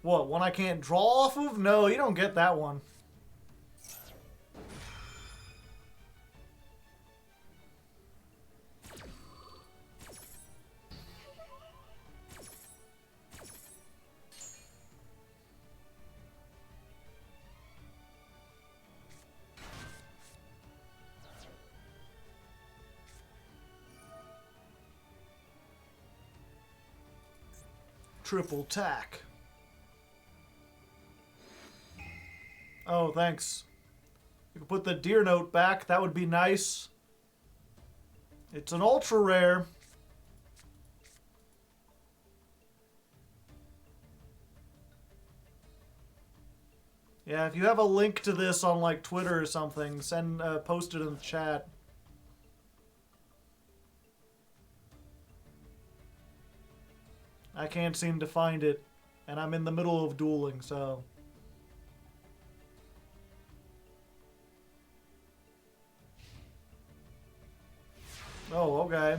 What, one I can't draw off of? No, you don't get that one. Triple tack. Oh, thanks. You can put the Deer Note back. That would be nice. It's an ultra rare. Yeah, if you have a link to this on like Twitter or something, post it in the chat. I can't seem to find it, and I'm in the middle of dueling, so... Oh, okay.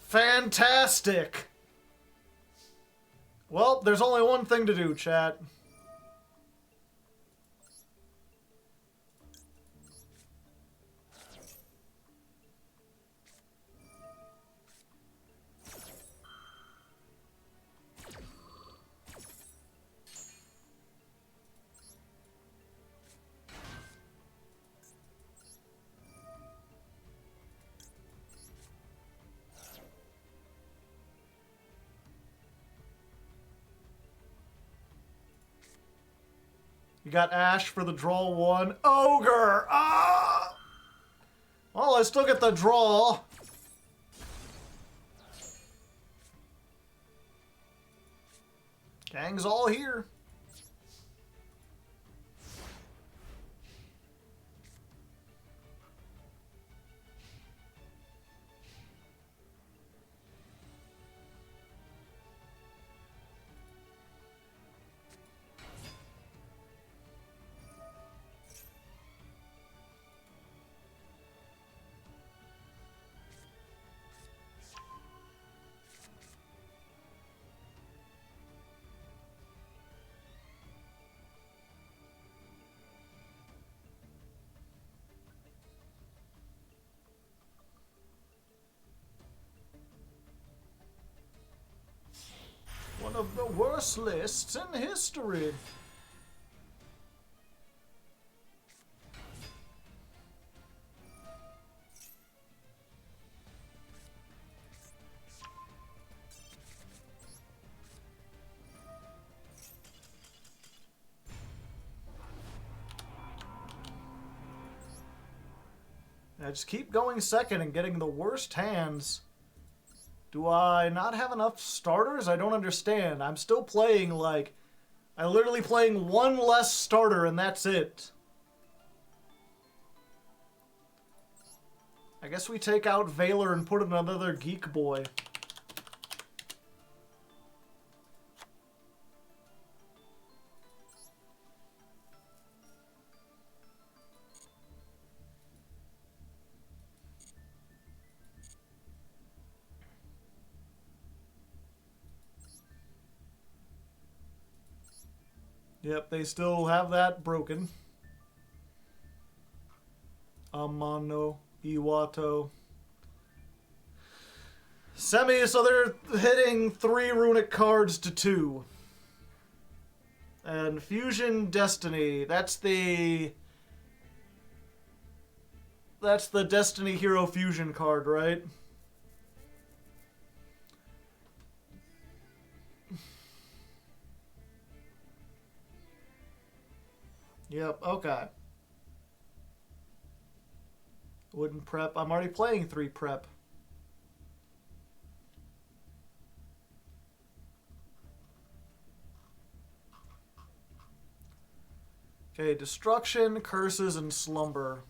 Fantastic! Well, there's only one thing to do, chat. You got Ash for the draw one. Ogre! Ah! Well, I still get the draw. Gang's all here. One of the worst lists in history. I just keep going second and getting the worst hands. Do I not have enough starters? I don't understand. I'm still playing, like... I'm literally playing one less starter and that's it. I guess we take out Valor and put in another Geek Boy. Yep, they still have that broken. Amano, Iwato. Semi, so they're hitting 3 Runic cards to 2. And Fusion Destiny, that's the Destiny Hero Fusion card, right? Yep, okay. Wooden prep. I'm already playing 3 prep. Okay, Destruction, Curses, and Slumber.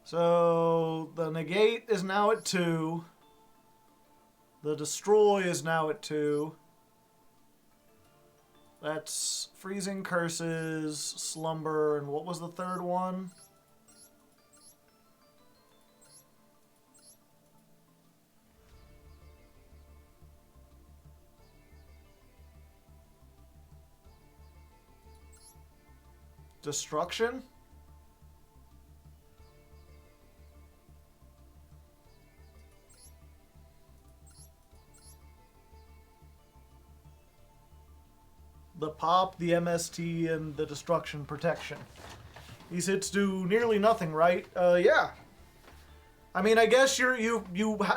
So, the Negate is now at 2. The Destroy is now at 2. That's Freezing, Curses, Slumber, and what was the third one? Destruction? The Pop, the MST, and the Destruction Protection. These hits do nearly nothing, right? Yeah. I mean, I guess you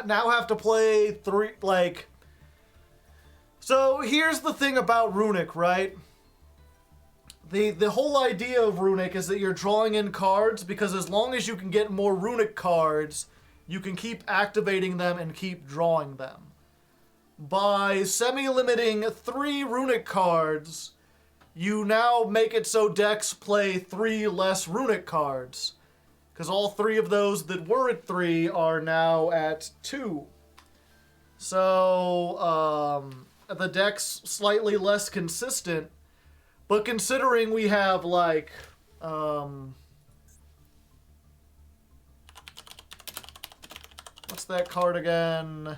now have to play 3, like... So, here's the thing about Runic, right? The whole idea of Runic is that you're drawing in cards, because as long as you can get more Runic cards, you can keep activating them and keep drawing them. By semi-limiting 3 Runic cards, you now make it so decks play 3 less Runic cards. Because all 3 of those that were at 3 are now at 2. So, the deck's slightly less consistent. But considering we have, like, what's that card again?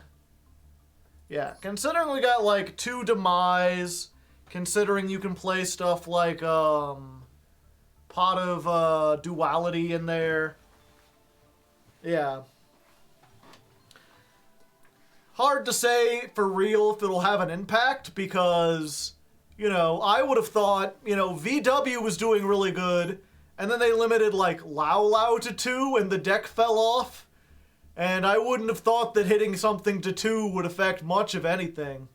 Yeah, considering we got, like, 2 Demise, considering you can play stuff like, Pot of, Duality in there. Yeah. Hard to say for real if it'll have an impact, because, you know, I would have thought, you know, VW was doing really good, and then they limited, like, Lao Lao to 2, and the deck fell off. And I wouldn't have thought that hitting something to 2 would affect much of anything.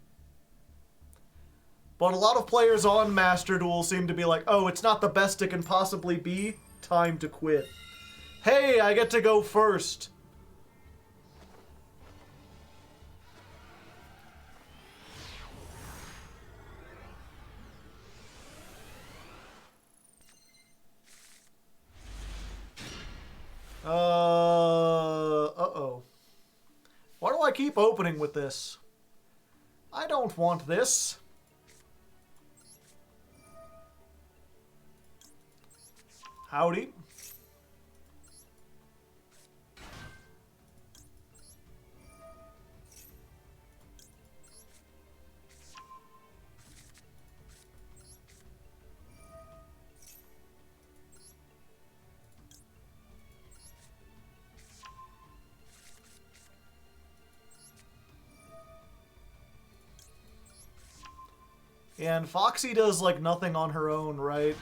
But a lot of players on Master Duel seem to be like, oh, it's not the best it can possibly be. Time to quit. Hey, I get to go first. Uh-oh. Why do I keep opening with this? I don't want this. Howdy. And Foxy does, like, nothing on her own, right?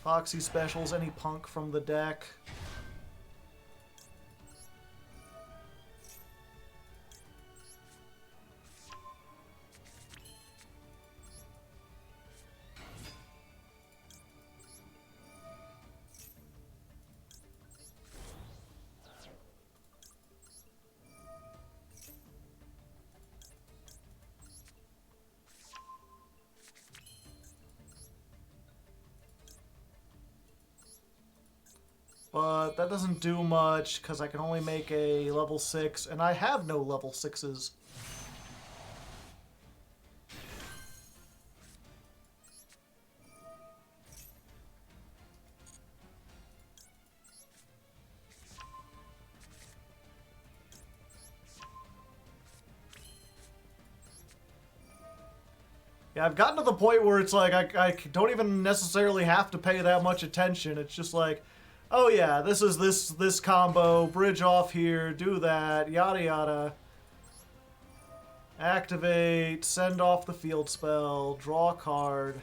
Foxy specials, any punk from the deck. But that doesn't do much, because I can only make a level 6, and I have no level 6s. Yeah, I've gotten to the point where it's like, I don't even necessarily have to pay that much attention. It's just like, oh yeah, this is this combo, bridge off here, do that, yada yada. Activate, send off the field spell, draw a card.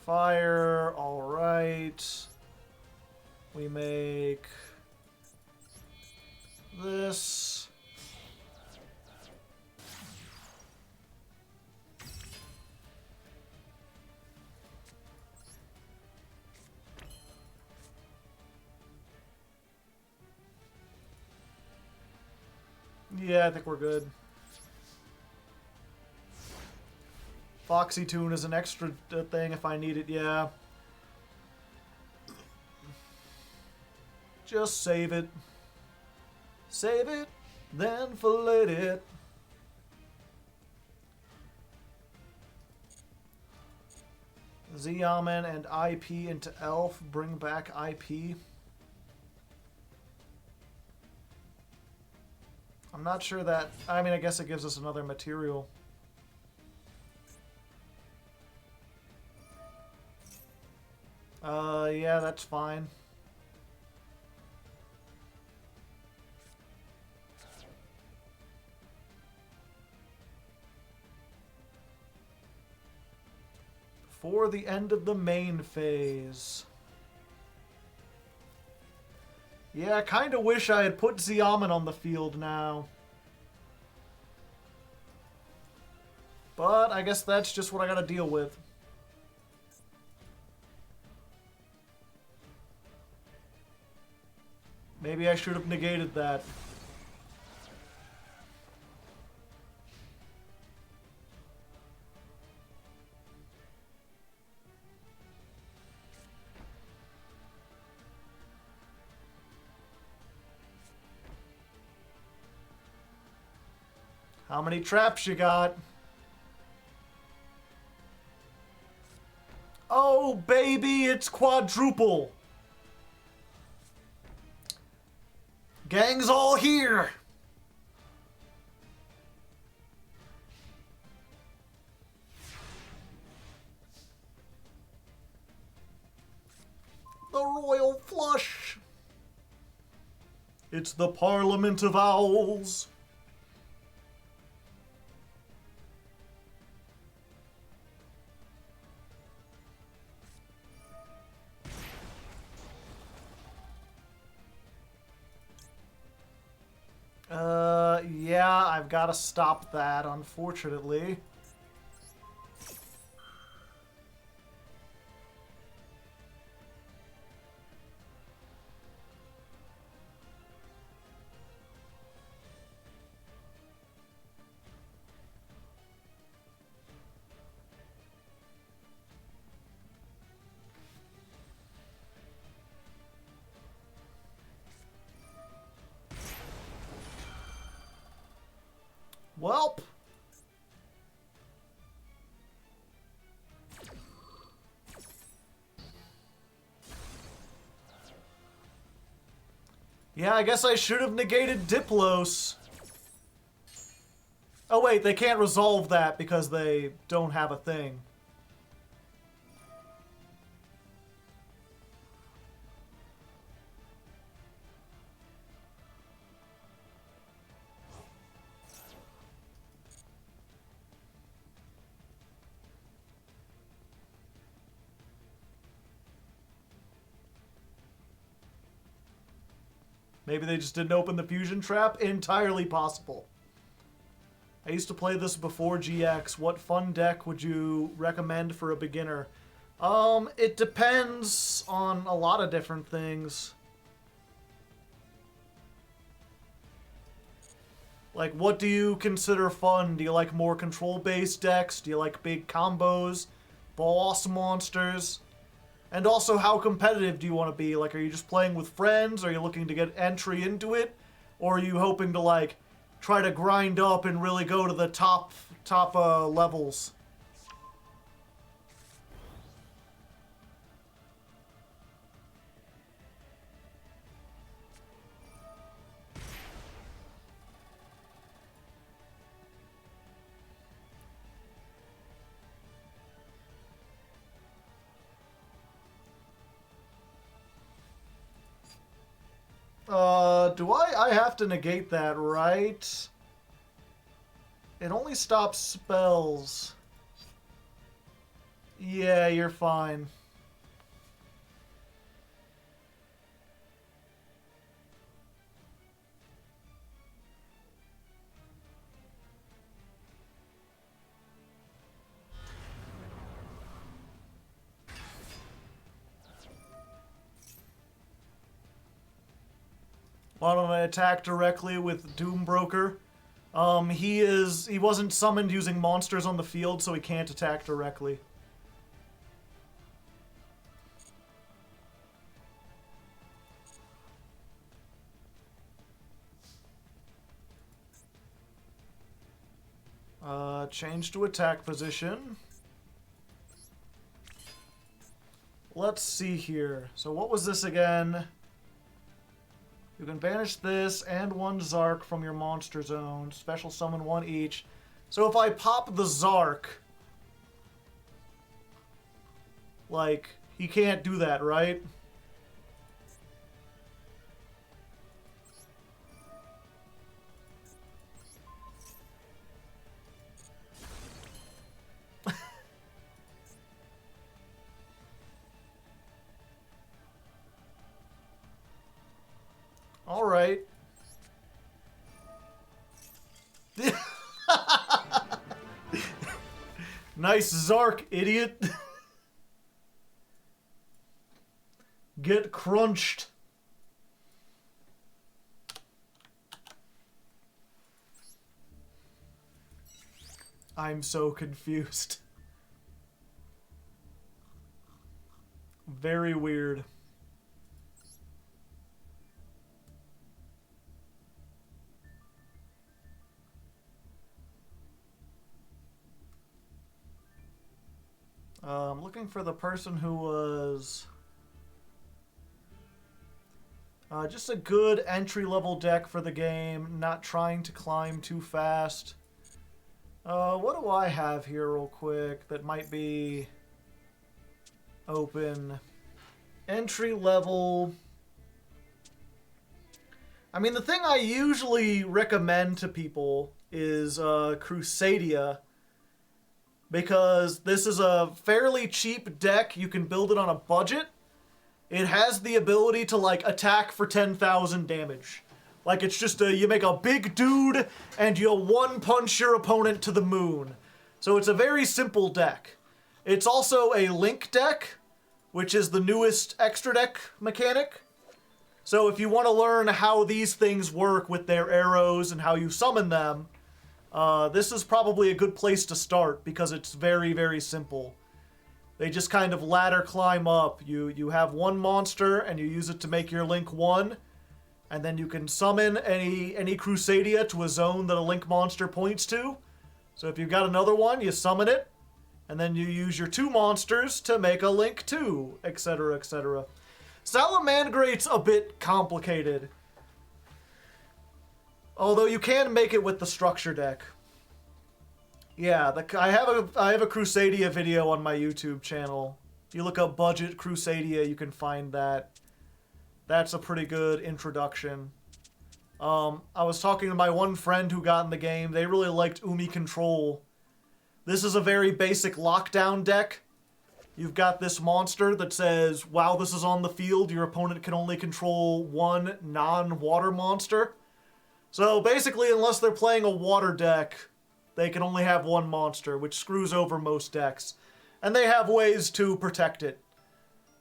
Fire, alright. We make this. Yeah, I think we're good. Foxy Tune is an extra thing if I need it, yeah. Just save it. Save it, then fillet it. Xiamen and IP into Elf, bring back IP. I'm not sure that... I mean, I guess it gives us another material. Yeah, that's fine. For the end of the main phase. Yeah, I kind of wish I had put Xiamen on the field now. But I guess that's just what I gotta deal with. Maybe I should have negated that. How many traps you got? Oh, baby, it's quadruple. Gang's all here. The royal flush. It's the Parliament of Owls. Yeah, I've got to stop that, unfortunately. Welp. Yeah, I guess I should have negated Diplos. Oh wait, they can't resolve that because they don't have a thing. Maybe they just didn't open the fusion trap. Entirely possible. I used to play this before GX. What fun deck would you recommend for a beginner? It depends on a lot of different things. Like, what do you consider fun? Do you like more control-based decks? Do you like big combos? Boss monsters? And also, how competitive do you want to be? Like, are you just playing with friends? Are you looking to get entry into it? Or are you hoping to, like, try to grind up and really go to the top levels? Do I have to negate that, right? It only stops spells. Yeah, you're fine. Why don't I attack directly with Doombroker? He wasn't summoned using monsters on the field, so he can't attack directly. Change to attack position. Let's see here. So what was this again? You can banish this and one Zark from your monster zone. Special summon one each. So if I pop the Zark, like, he can't do that, right? All right. Nice Zark, idiot. Get crunched. I'm so confused. Very weird. I'm looking for the person who was just a good entry-level deck for the game, not trying to climb too fast. What do I have here real quick that might be open? Entry-level. I mean, the thing I usually recommend to people is Crusadia, because this is a fairly cheap deck. You can build it on a budget. It has the ability to, like, attack for 10,000 damage. Like, it's just you make a big dude and you one-punch your opponent to the moon. So it's a very simple deck. It's also a link deck, which is the newest extra deck mechanic. So if you want to learn how these things work with their arrows and how you summon them, this is probably a good place to start, because it's very, very simple. They just kind of ladder climb up. You have one monster, and you use it to make your link one, and then you can summon any Crusadia to a zone that a link monster points to. So if you've got another one, you summon it, and then you use your two monsters to make a link two, etc., etc. Salamandrate's a bit complicated. Although you can make it with the structure deck. Yeah, I have a Crusadia video on my YouTube channel. If you look up budget Crusadia, you can find that. That's a pretty good introduction. I was talking to my one friend who got in the game. They really liked Umi Control. This is a very basic lockdown deck. You've got this monster that says, while this is on the field, your opponent can only control one non-water monster. So basically, unless they're playing a water deck, they can only have one monster, which screws over most decks. And they have ways to protect it.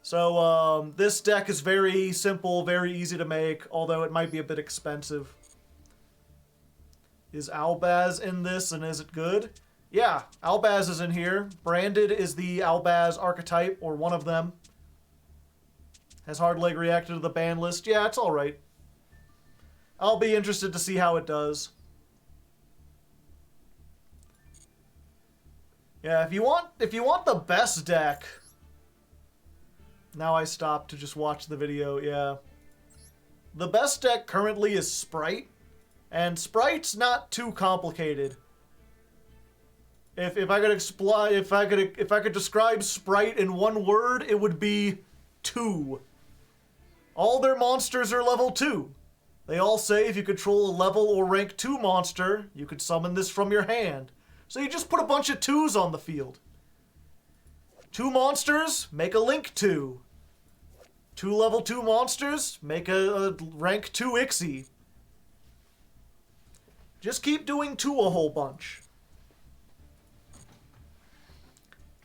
So this deck is very simple, very easy to make, although it might be a bit expensive. Is Albaz in this, and is it good? Yeah, Albaz is in here. Branded is the Albaz archetype, or one of them. Has Hardleg reacted to the ban list? Yeah, it's alright. I'll be interested to see how it does. Yeah, if you want the best deck... Now I stopped to just watch the video, yeah. The best deck currently is Spright, and Sprite's not too complicated. If I could describe Spright in one word, it would be 2. All their monsters are level 2. They all say if you control a level or rank 2 monster, you could summon this from your hand. So you just put a bunch of 2s on the field. 2 monsters, make a link 2. 2 level 2 monsters, make a rank 2 Ixie. Just keep doing 2 a whole bunch.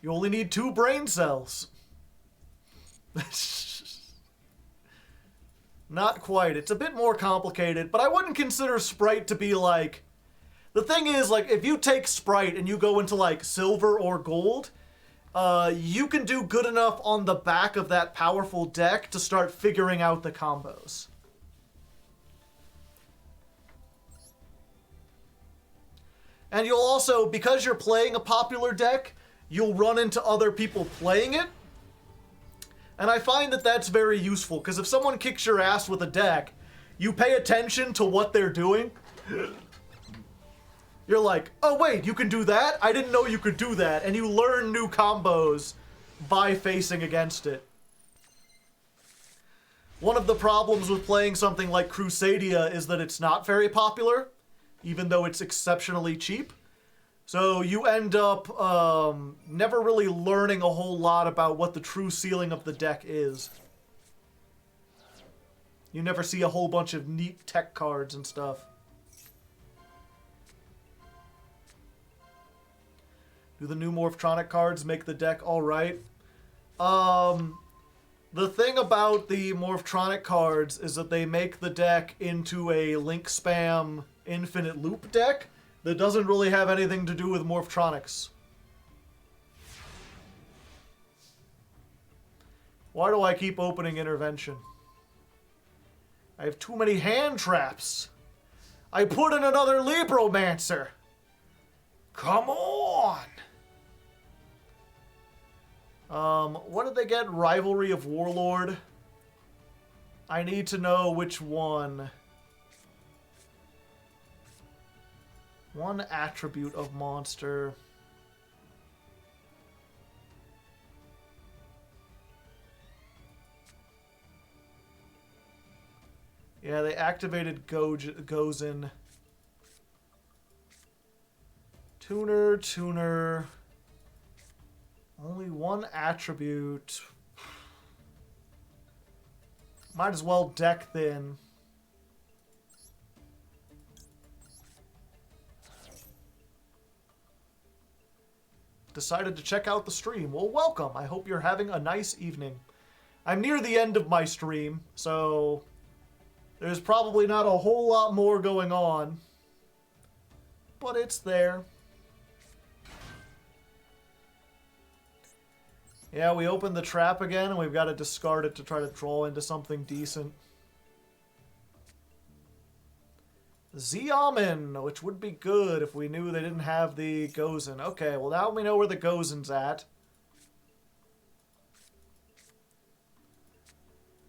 You only need 2 brain cells. Not quite. It's a bit more complicated, but I wouldn't consider Spright to be like... The thing is, like, if you take Spright and you go into, like, silver or gold... you can do good enough on the back of that powerful deck to start figuring out the combos. And you'll also, because you're playing a popular deck, you'll run into other people playing it. And I find that that's very useful, because if someone kicks your ass with a deck, you pay attention to what they're doing. You're like, oh wait, you can do that? I didn't know you could do that. And you learn new combos by facing against it. One of the problems with playing something like Crusadia is that it's not very popular, even though it's exceptionally cheap. So you end up never really learning a whole lot about what the true ceiling of the deck is. You never see a whole bunch of neat tech cards and stuff. Do the new Morphtronic cards make the deck alright? The thing about the Morphtronic cards is that they make the deck into a link spam infinite loop deck that doesn't really have anything to do with Morphtronics. Why do I keep opening Intervention? I have too many hand traps. I put in another Libromancer. Come on! What did they get? Rivalry of Warlord? I need to know which one. One attribute of monster. Yeah, they activated Gozin. Tuner. Only one attribute. Might as well deck thin. Decided to check out the stream. Well, welcome. I hope you're having a nice evening. I'm near the end of my stream, so there's probably not a whole lot more going on. But it's there. Yeah, we opened the trap again, and we've got to discard it to try to draw into something decent. Xiamen, which would be good if we knew they didn't have the Gozin. Okay, well now we know where the Gozin's at.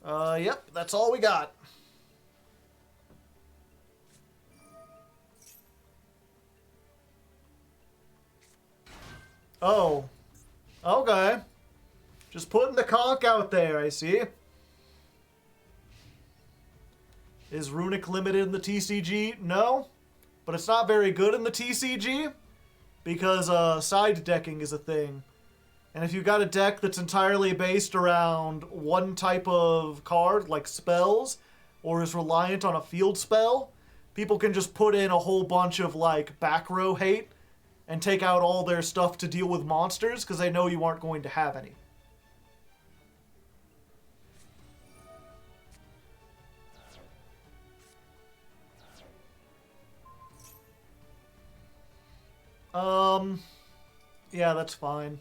Yep, that's all we got. Oh. Okay. Just putting the conch out there, I see. Is Runic limited in the TCG? No. But it's not very good in the TCG. Because side decking is a thing. And if you've got a deck that's entirely based around one type of card, like spells, or is reliant on a field spell, people can just put in a whole bunch of, like, back row hate and take out all their stuff to deal with monsters, because they know you aren't going to have any. Yeah, that's fine.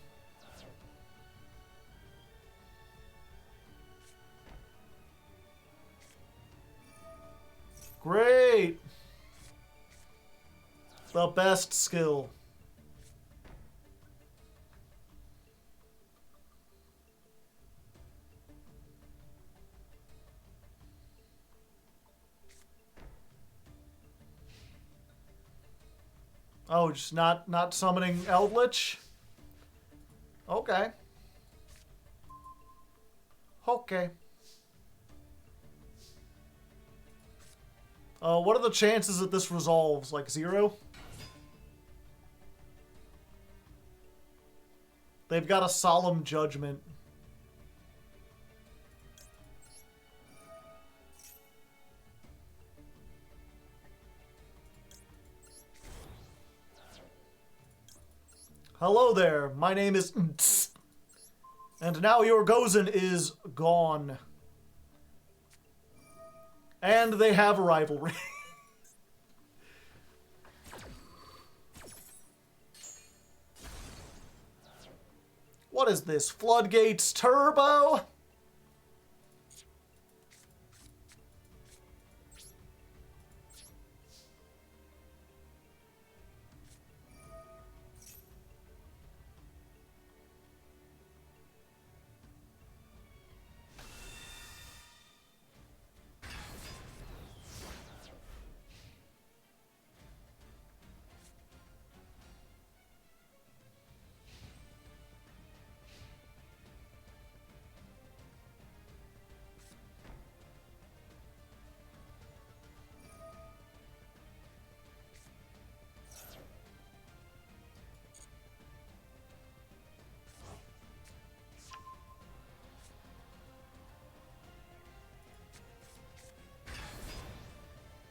Great! The best skill. Oh, just not summoning Eldritch? Okay. Okay. What are the chances that this resolves? Like 0? They've got a solemn judgment. Hello there, my name is and now your Gozen is gone. And they have a rivalry. What is this? Floodgates Turbo?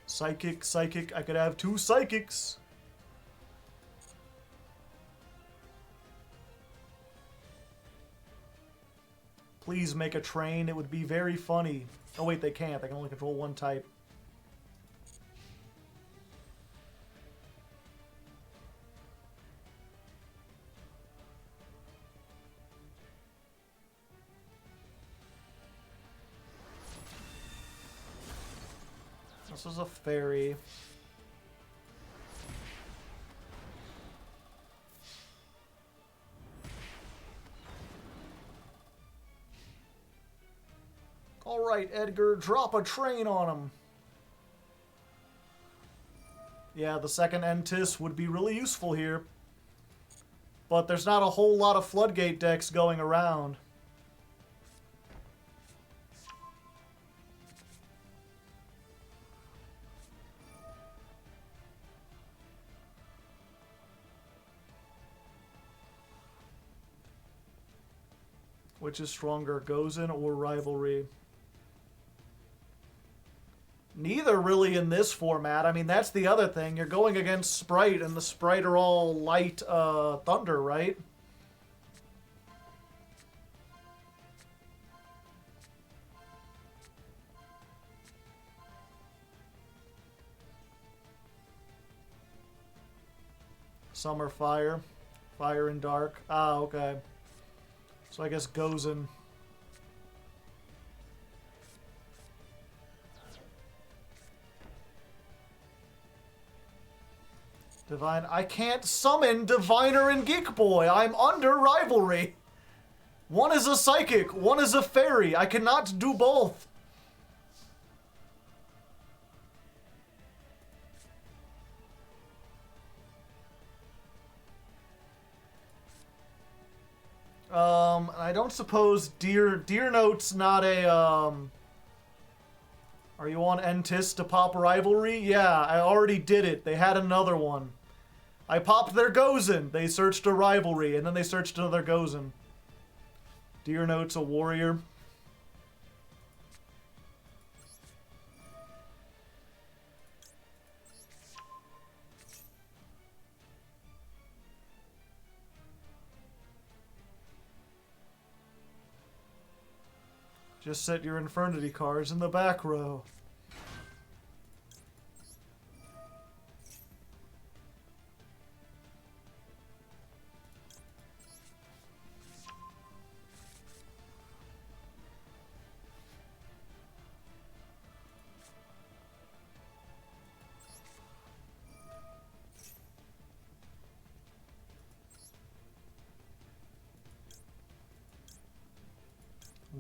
Psychic, psychic. I could have 2 psychics. Please make a train. It would be very funny. Oh wait, they can't. They can only control 1 type. This is a fairy. Alright, Edgar, drop a train on him. Yeah, the second Entis would be really useful here. But there's not a whole lot of Floodgate decks going around. Which is stronger, Gozen or Rivalry? Neither really in this format. I mean, that's the other thing. You're going against Spright, and the Spright are all light thunder, right? Some are fire. Fire and dark. Ah, okay. So I guess Gozen. Divine. I can't summon Diviner and Geek Boy. I'm under Rivalry. One is a psychic, one is a fairy. I cannot do both. I don't suppose Deer Note's not a, Are you on Entis to pop Rivalry? Yeah, I already did it. They had another one. I popped their Gozen. They searched a Rivalry, and then they searched another Gozen. Deer Note's a warrior. Just set your Infernity cards in the back row.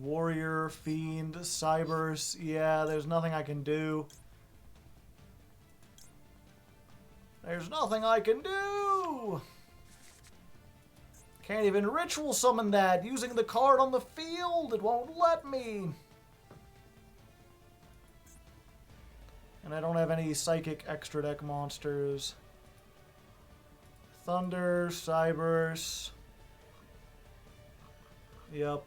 Warrior, Fiend, Cybers. Yeah, there's nothing I can do. There's nothing I can do! Can't even ritual summon that using the card on the field. It won't let me. And I don't have any psychic extra deck monsters. Thunder, Cybers. Yep.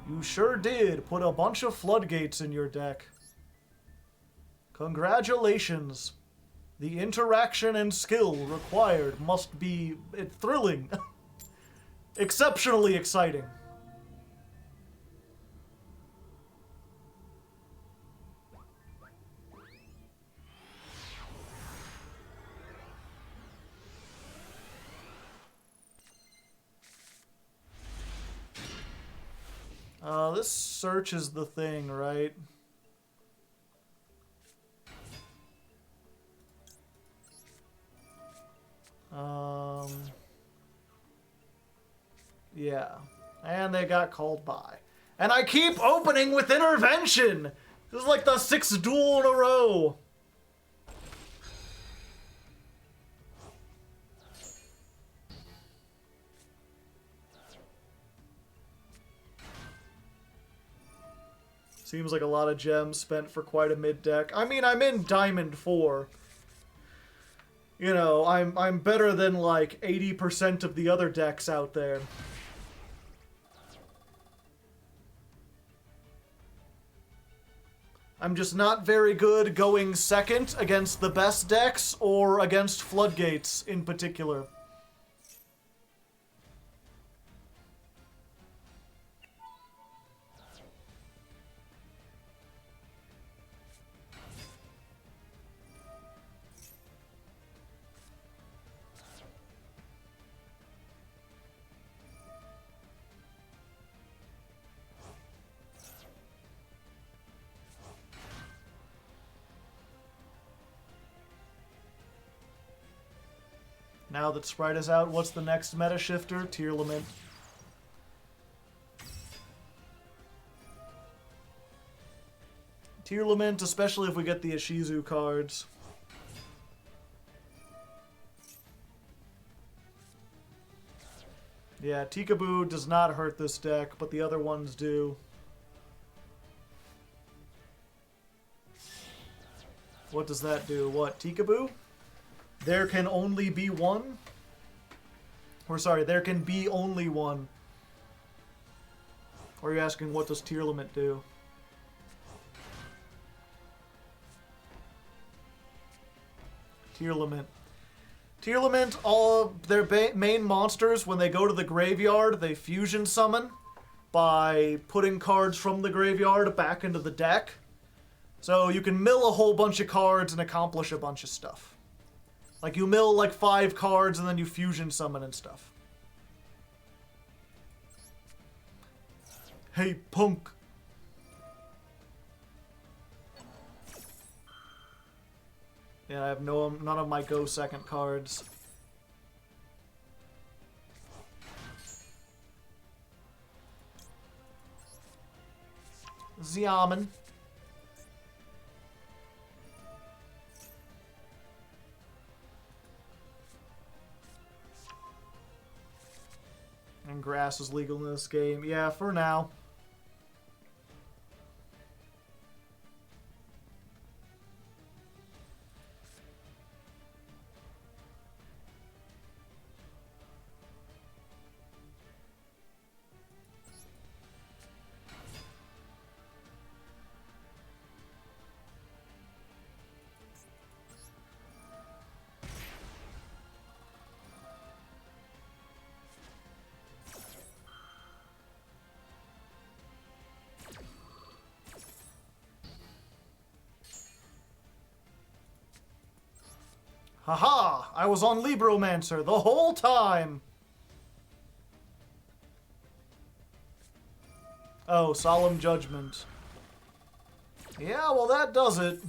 You sure did put a bunch of floodgates in your deck. Congratulations. The interaction and skill required must be thrilling. Exceptionally exciting. This search is the thing, right? Yeah. And they got called by. And I keep opening with intervention! This is like the 6th duel in a row. Seems like a lot of gems spent for quite a mid deck. I mean, I'm in Diamond 4. You know, I'm better than like 80% of the other decks out there. I'm just not very good going second against the best decks or against Floodgates in particular. Now that Spright is out, what's the next meta shifter? Tearlament. Tearlament, especially if we get the Ishizu cards. Yeah, Tikaboo does not hurt this deck, but the other ones do. What does that do? What, Tikaboo? There can only be one? Or sorry, there can be only one. Or are you asking what does Tearlament do? Tearlament. Tearlament, all their main monsters, when they go to the graveyard, they fusion summon by putting cards from the graveyard back into the deck. So you can mill a whole bunch of cards and accomplish a bunch of stuff. Like, you mill, like, 5 cards, and then you fusion summon and stuff. Hey, punk! Yeah, I have none of my go second cards. Xiamen. And grass is legal in this game. Yeah, for now. Haha! I was on Libromancer the whole time! Oh, Solemn Judgment. Yeah, well that does it.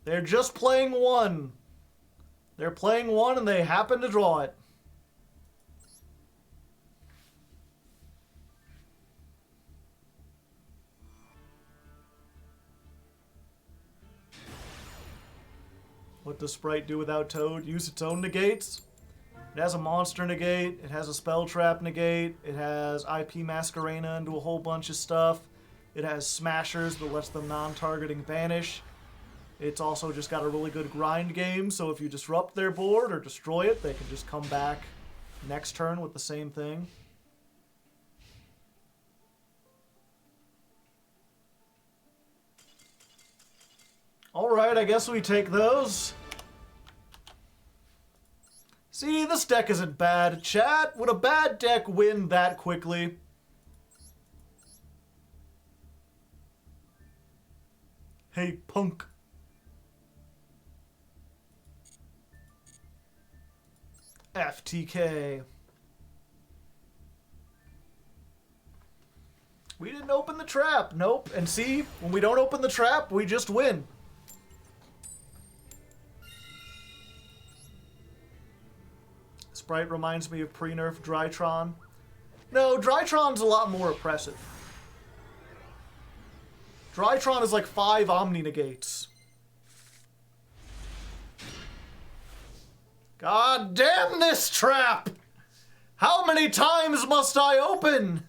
They're just playing one. They're playing one and they happen to draw it. What does Spright do without Toad? Use its own negates? It has a monster negate, it has a spell trap negate, it has IP Masquerena into a whole bunch of stuff, it has smashers that lets them non-targeting banish. It's also just got a really good grind game, so if you disrupt their board or destroy it, they can just come back next turn with the same thing. Alright, I guess we take those. See, this deck isn't bad. Chat, would a bad deck win that quickly? Hey, punk. FTK. We didn't open the trap. Nope. And see, when we don't open the trap, we just win. Spright reminds me of pre-nerf Drytron. No, Drytron's a lot more oppressive. Drytron is like 5 Omni Negates. God damn this trap! How many times must I open?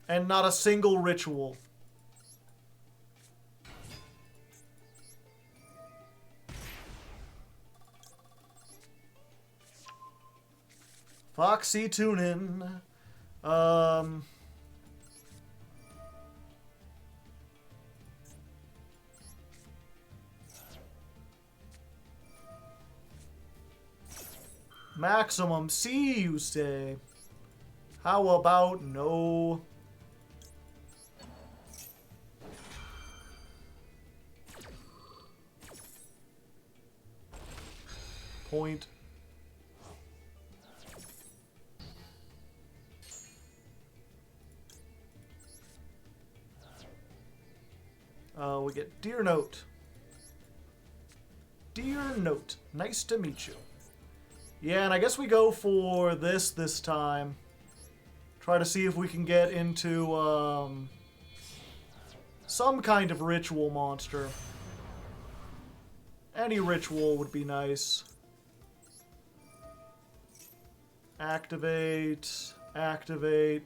And not a single ritual. Foxy tune in. Maximum C, you say? How about no? Point. We get Dear Note. Dear Note, nice to meet you. Yeah, and I guess we go for this time. Try to see if we can get into some kind of ritual monster. Any ritual would be nice. Activate, activate.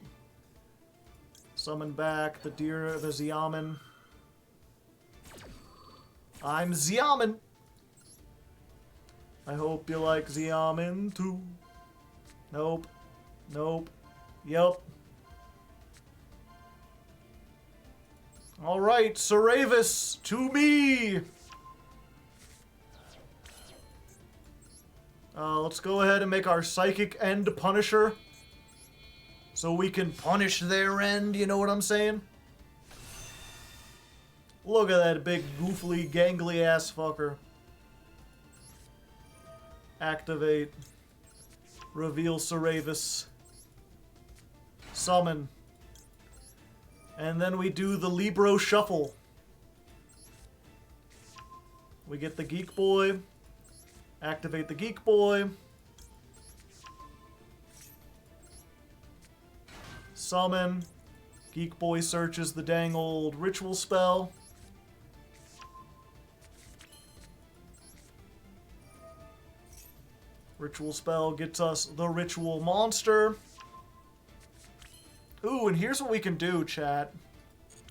Summon back the Xiamen. I'm Xiamen. I hope you like Xiamen too. Nope. Nope. Yep. Alright, Saravis, to me! Let's go ahead and make our Psychic End Punisher. So we can punish their end, you know what I'm saying? Look at that big, goofly, gangly-ass fucker. Activate. Reveal Saravis. Summon. And then we do the Libro Shuffle. We get the Geek Boy. Activate the Geek Boy. Summon. Geek Boy searches the dang old ritual spell. Ritual spell gets us the ritual monster. Ooh, and here's what we can do, chat.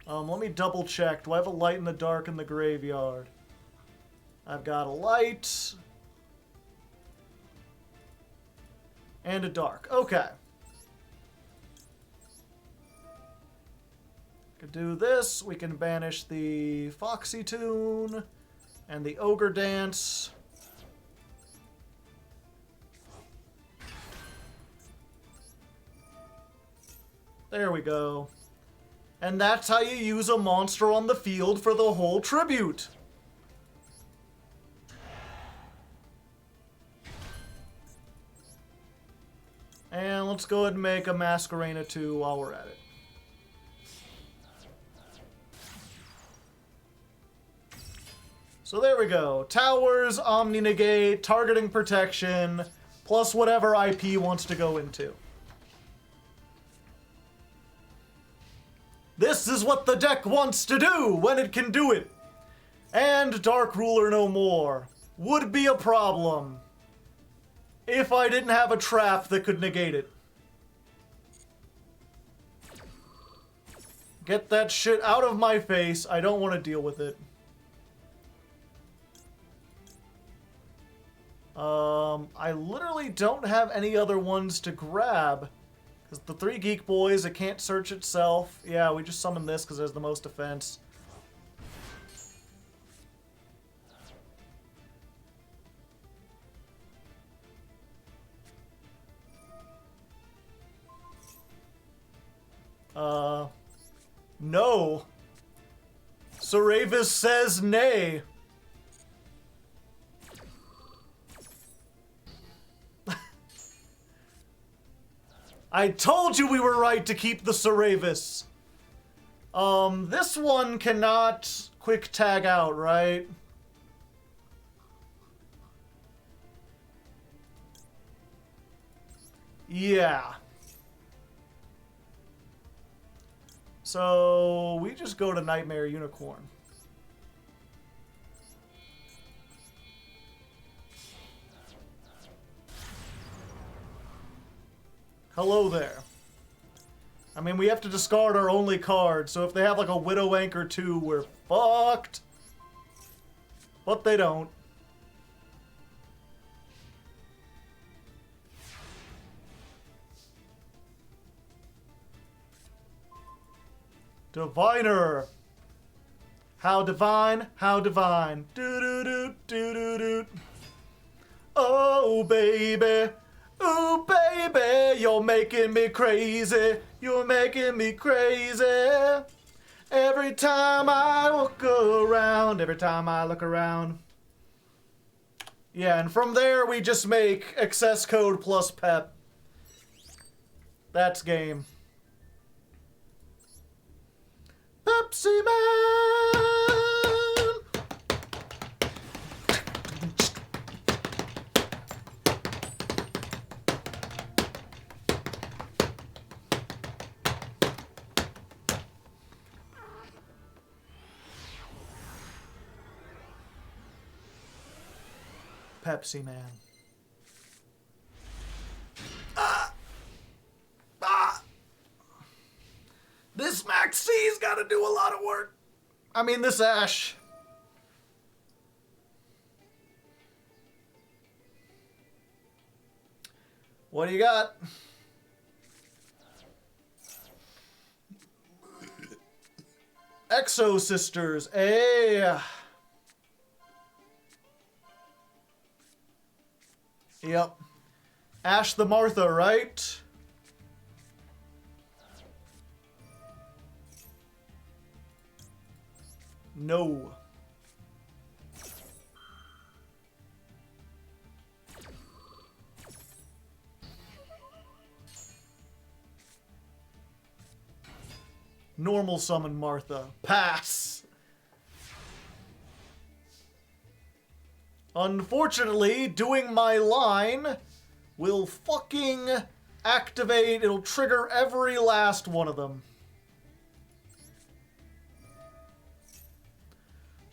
Let me double check. Do I have a light in the dark in the graveyard? I've got a light. And a dark. Okay. Could do this. We can banish the Foxy Tune and the Ogre Dance. There we go. And that's how you use a monster on the field for the whole tribute. And let's go ahead and make a Masquerena 2 while we're at it. So there we go. Towers, Omni-Negate, Targeting Protection, plus whatever IP wants to go into. This is what the deck wants to do when it can do it. And Dark Ruler no more. Would be a problem if I didn't have a trap that could negate it. Get that shit out of my face. I don't want to deal with it. I literally don't have any other ones to grab. Because the 3 Geek Boys, it can't search itself. Yeah, we just summon this because it has the most defense. No. Saravis says nay. I told you we were right to keep the Saravis. This one cannot quick tag out, right? Yeah. So we just go to Nightmare Unicorn. Hello there. I mean, we have to discard our only card, so if they have like a Widow Anchor 2, we're fucked. But they don't. Diviner. How divine, how divine. Do-do-do, do-do-do. Oh, baby. Ooh, baby, you're making me crazy. You're making me crazy. Every time I look around, every time I look around. Yeah, and from there we just make access code plus pep. That's game. Pepsi Man! Pepsi Man. This Maxx C's got to do a lot of work. I mean, this Ash. What do you got? Exo Sisters. Hey. Yep. Ash the Martha, right? No. Normal summon Martha. Pass. Unfortunately, doing my line will fucking activate. It'll trigger every last one of them.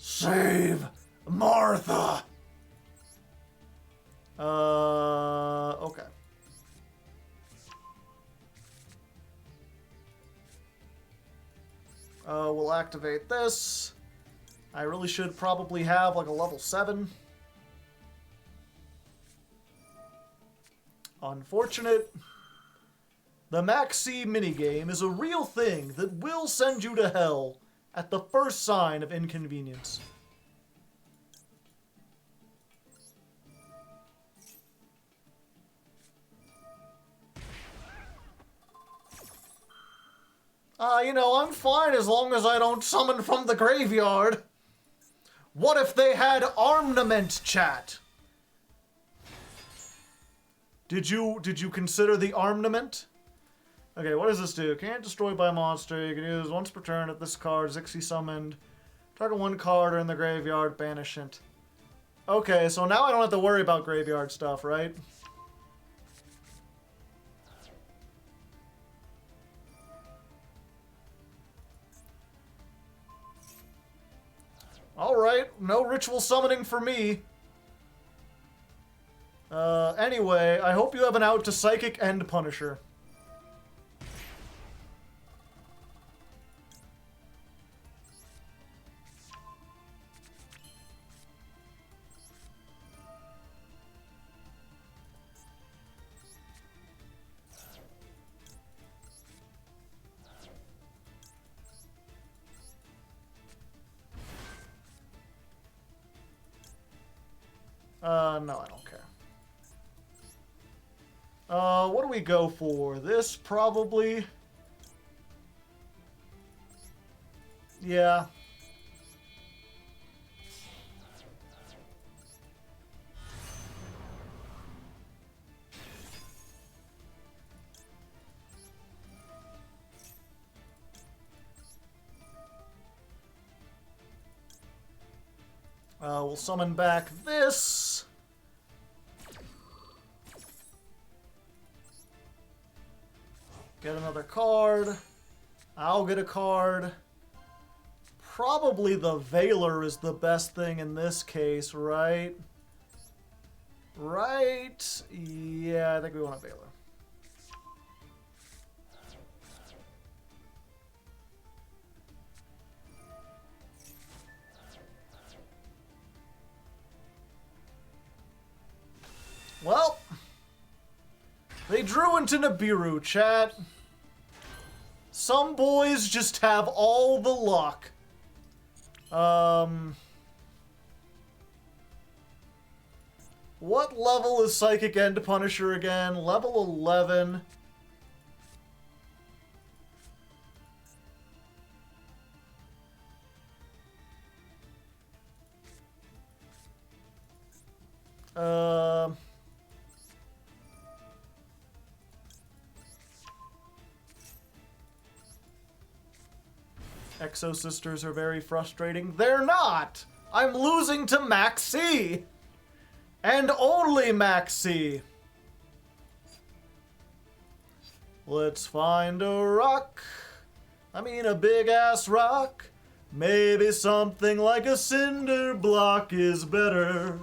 Save Martha. Okay. We'll activate this. I really should probably have like a level 7. Unfortunate. The Maxx C minigame is a real thing that will send you to hell at the first sign of inconvenience. You know, I'm fine as long as I don't summon from the graveyard. What if they had armament, chat? Did you consider the armament? Okay, what does this do? Can't destroy by a monster. You can use once per turn if this card is Xyz summoned. Target one card or in the graveyard, banish it. Okay, so now I don't have to worry about graveyard stuff, right? Alright, no ritual summoning for me. Anyway, I hope you have an out to Psychic and Punisher. No, I don't care. What do we go for? This, probably? Yeah. We'll summon back this. Get another card. I'll get a card. Probably the Veiler is the best thing in this case, right? Right? Yeah, I think we want a Veiler. Well, they drew into Nibiru, chat. Some boys just have all the luck. What level is Psychic End Punisher again? Level 11. Exo Sisters are very frustrating. They're not! I'm losing to Maxx C! And only Maxx C! Let's find a rock. I mean a big-ass rock. Maybe something like a cinder block is better.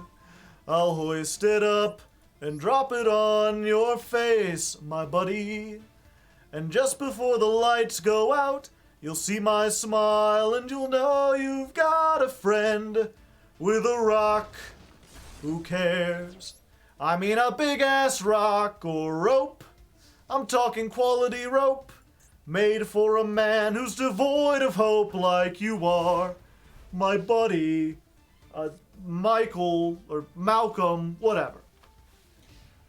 I'll hoist it up and drop it on your face, my buddy. And just before the lights go out, you'll see my smile and you'll know you've got a friend with a rock. Who cares? I mean a big-ass rock or rope. I'm talking quality rope, made for a man who's devoid of hope like you are, my buddy, Michael, or Malcolm, whatever.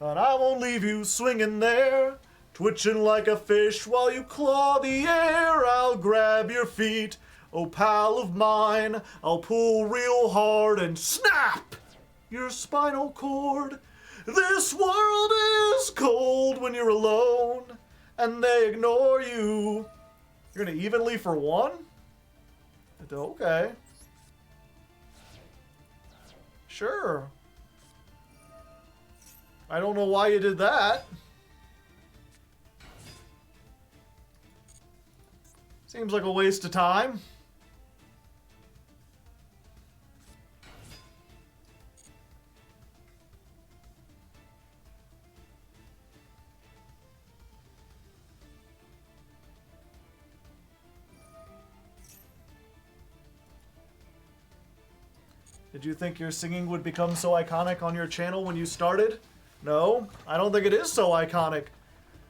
And I won't leave you swinging there, twitching like a fish while you claw the air. I'll grab your feet, oh pal of mine. I'll pull real hard and snap your spinal cord. This world is cold when you're alone, and they ignore you. You're gonna evenly for one? Okay. Sure. I don't know why you did that. Seems like a waste of time. Did you think your singing would become so iconic on your channel when you started? No, I don't think it is so iconic.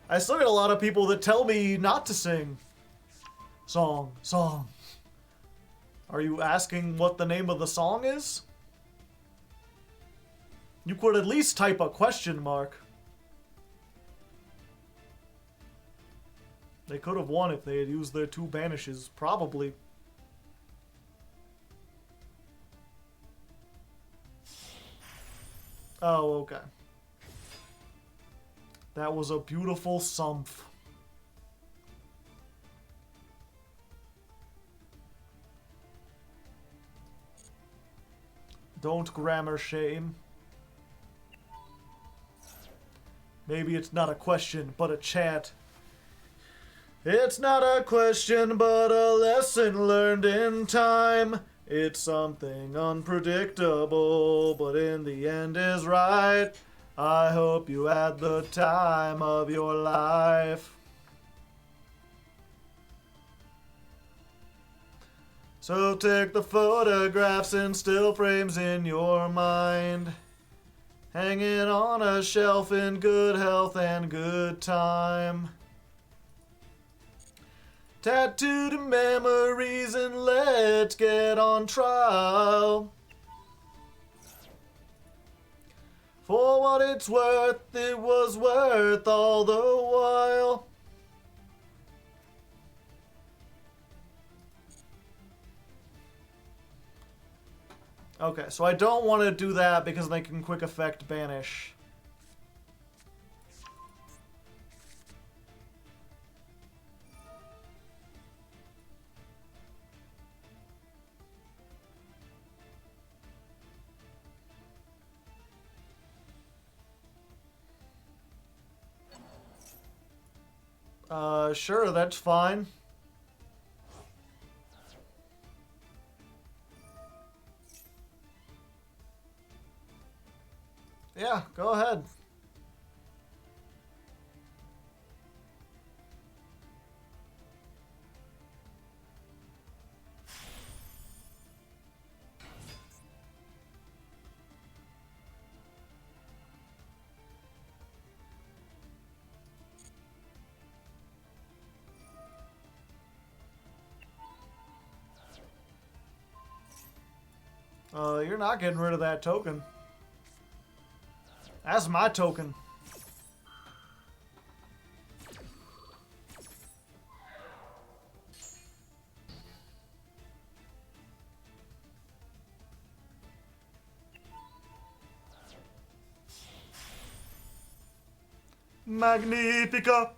I still get a lot of people that tell me not to sing. Song, song. Are you asking what the name of the song is? You could at least type a question mark. They could have won if they had used their 2 banishes, probably. Oh, okay. That was a beautiful sumph. Don't grammar shame. Maybe it's not a question, but a chat. It's not a question, but a lesson learned in time. It's something unpredictable, but in the end is right. I hope you had the time of your life. So take the photographs and still frames in your mind. Hang it on a shelf in good health and good time. Tattooed memories and let's get on trial. For what it's worth, it was worth all the while. Okay, so I don't want to do that because they can quick effect banish. Sure, that's fine. Yeah, go ahead. You're not getting rid of that token. That's my token. Magnifica.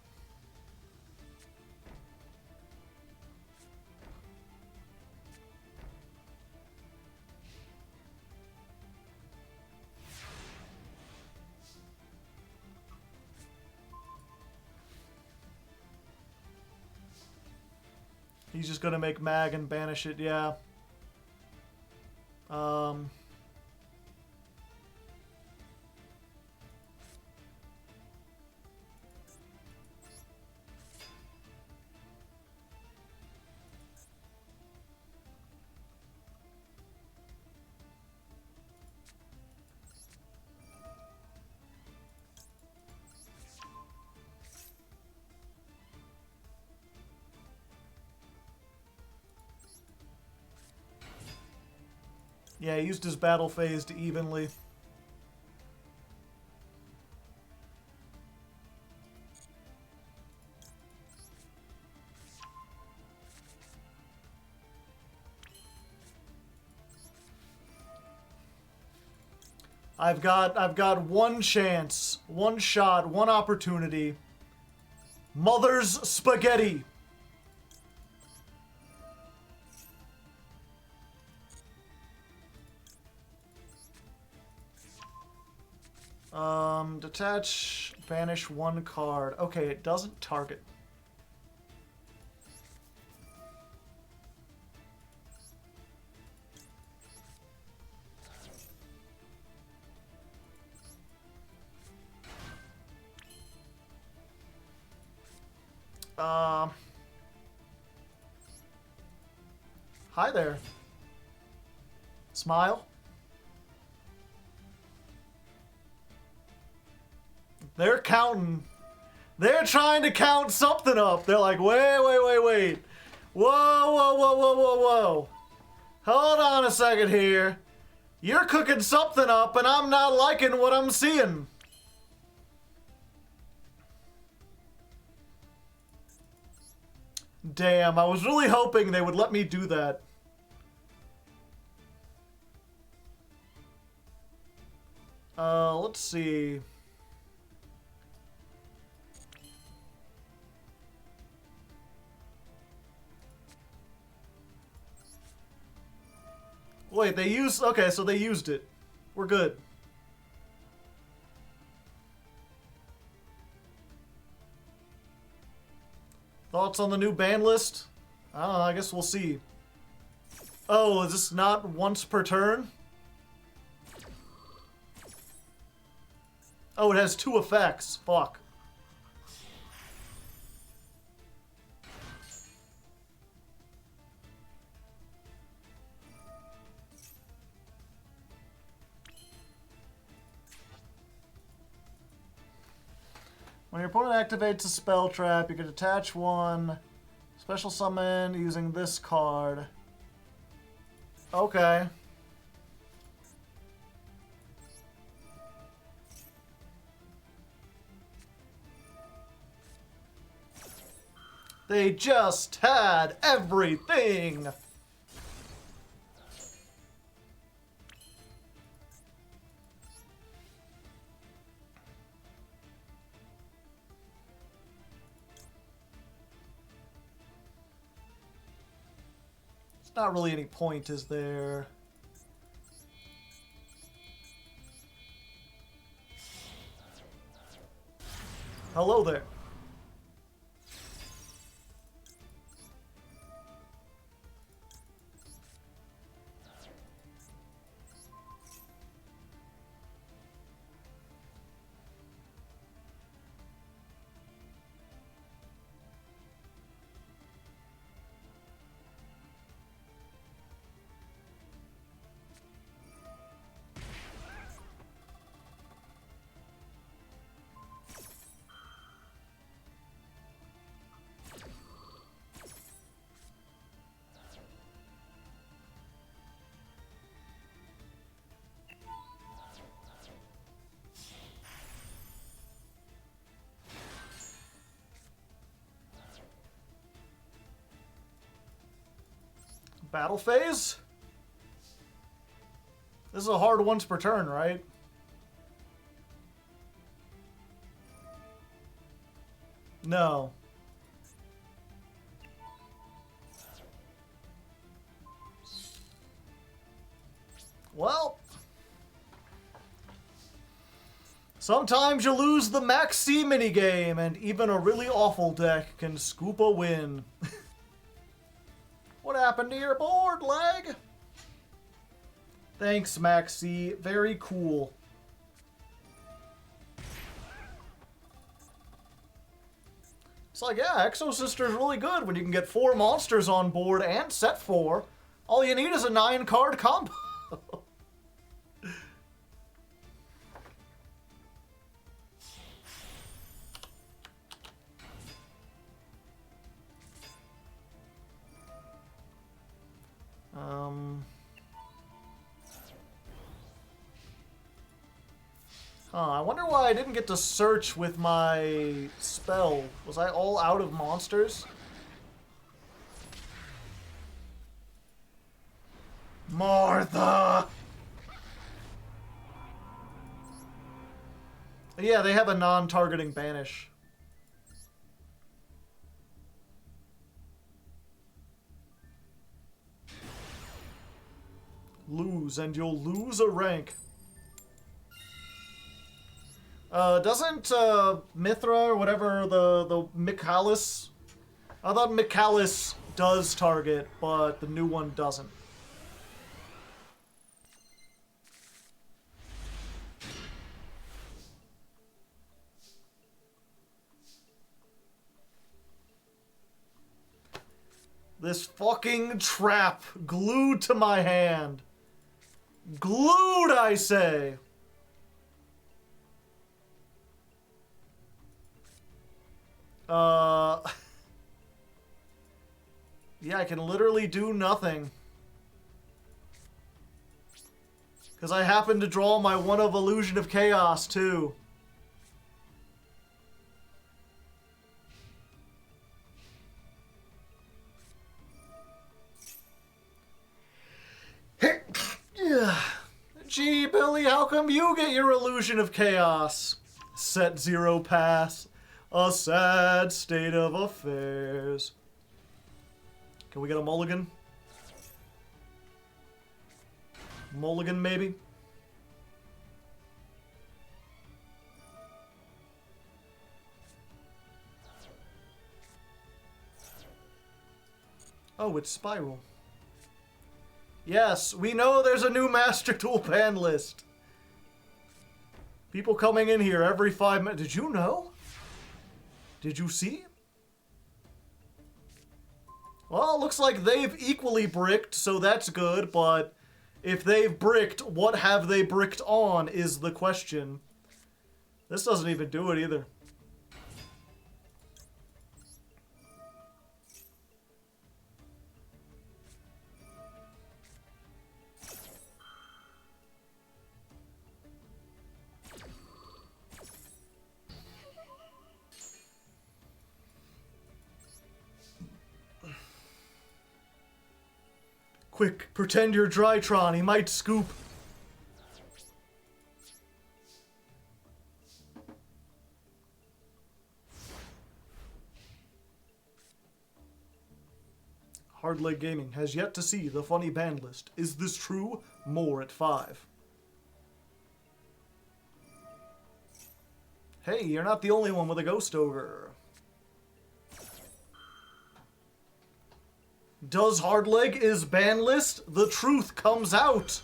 He's just gonna make mag and banish it, yeah. Yeah, he used his battle phase to evenly. I've got one chance, one shot, one opportunity. Mother's spaghetti. Detach, banish one card. Okay, it doesn't target. Hi there. Smile. They're counting. They're trying to count something up. They're like, wait. Whoa. Hold on a second here. You're cooking something up and I'm not liking what I'm seeing. Damn, I was really hoping they would let me do that. Let's see. Wait, they used... Okay, so they used it. We're good. Thoughts on the new ban list? I don't know, I guess we'll see. Oh, is this not once per turn? Oh, it has 2 effects. Fuck. When your opponent activates a spell trap, you can attach one special summon using this card. Okay. They just had everything! Not really any point, is there? Hello there. Battle phase? This is a hard once per turn, right? No. Well. Sometimes you lose the Maxx C minigame, and even a really awful deck can scoop a win. What happened to your board, leg? Thanks, Maxx C. Very cool. It's like, yeah, Exo Sister is really good when you can get 4 monsters on board and set 4. All you need is a 9-card combo. I wonder why I didn't get to search with my spell. Was I all out of monsters? Martha! Yeah, they have a non-targeting banish. Lose, and you'll lose a rank. Doesn't Mithra or whatever the Michalis? I thought Michalis does target, but the new one doesn't. This fucking trap glued to my hand. Glued, I say. Yeah, I can literally do nothing. Because I happen to draw my one of Illusion of Chaos, too. Gee, Billy, how come you get your Illusion of Chaos? Set 0 pass. A sad state of affairs. Can we get a mulligan? Mulligan, maybe? Oh, it's Spyral. Yes, we know there's a new Master Duel ban list. People coming in here every 5 minutes. Did you know? Did you see? Well, looks like they've equally bricked, so that's good, but if they've bricked, what have they bricked on is the question. This doesn't even do it either. Quick, pretend you're Drytron, he might scoop. Hardleg Gaming has yet to see the funny band list. Is this true? More at 5. Hey, you're not the only one with a ghost ogre. Does Hardleg is ban list? The truth comes out.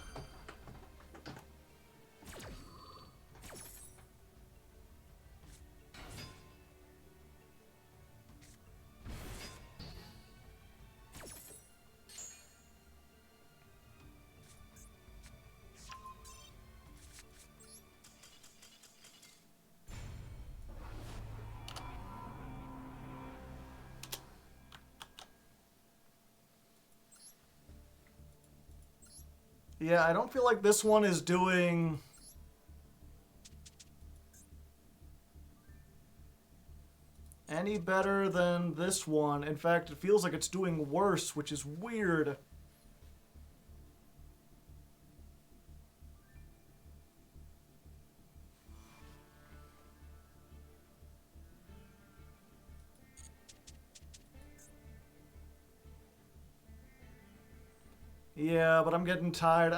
Yeah, I don't feel like this one is doing any better than this one. In fact, it feels like it's doing worse, which is weird. Yeah, but I'm getting tired.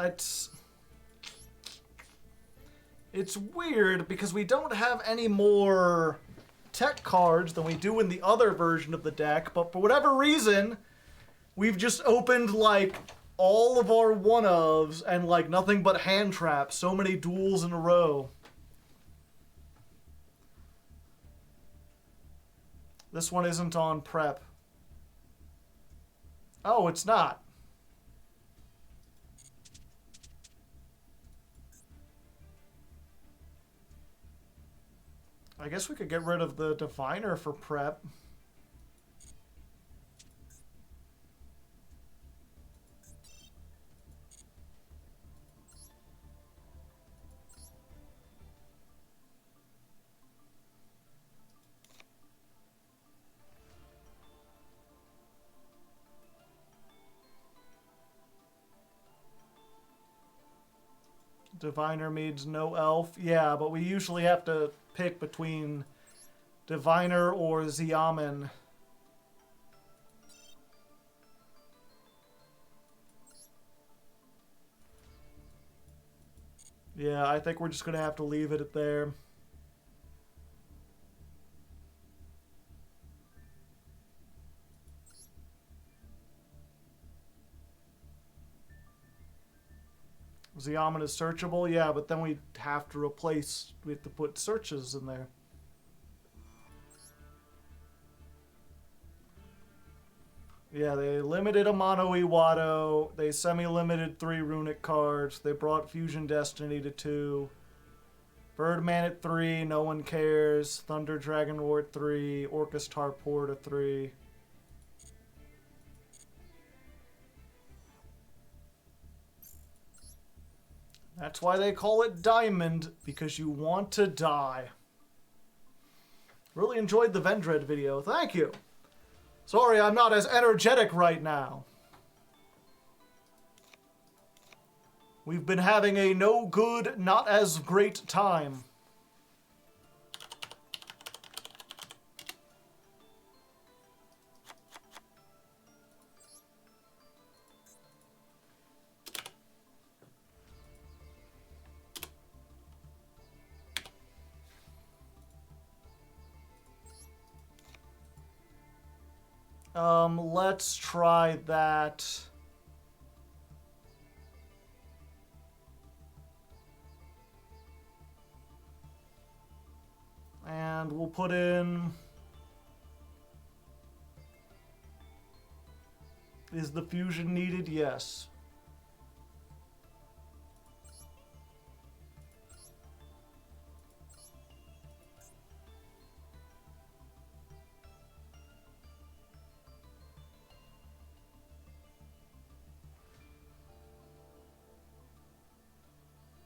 It's weird because we don't have any more tech cards than we do in the other version of the deck, but for whatever reason, we've just opened, like, all of our one-ofs and, like, nothing but hand traps. So many duels in a row. This one isn't on prep. Oh, it's not. I guess we could get rid of the Diviner for prep. Diviner means no elf. Yeah, but we usually have to pick between Diviner or Xiamen. Yeah, I think we're just going to have to leave it at there. Xiamen is searchable, yeah, but then we have to replace, we have to put searches in there. Yeah, they limited a mono Iwado, they semi-limited 3 Runic cards, they brought Fusion Destiny to 2, Birdman at 3, no one cares. Thunder Dragon Roar at 3, Orcus Tarport at 3. That's why they call it Diamond, because you want to die. Really enjoyed the Vendread video. Thank you. Sorry, I'm not as energetic right now. We've been having a no good, not as great time. Let's try that. And we'll put in... Is the fusion needed? Yes.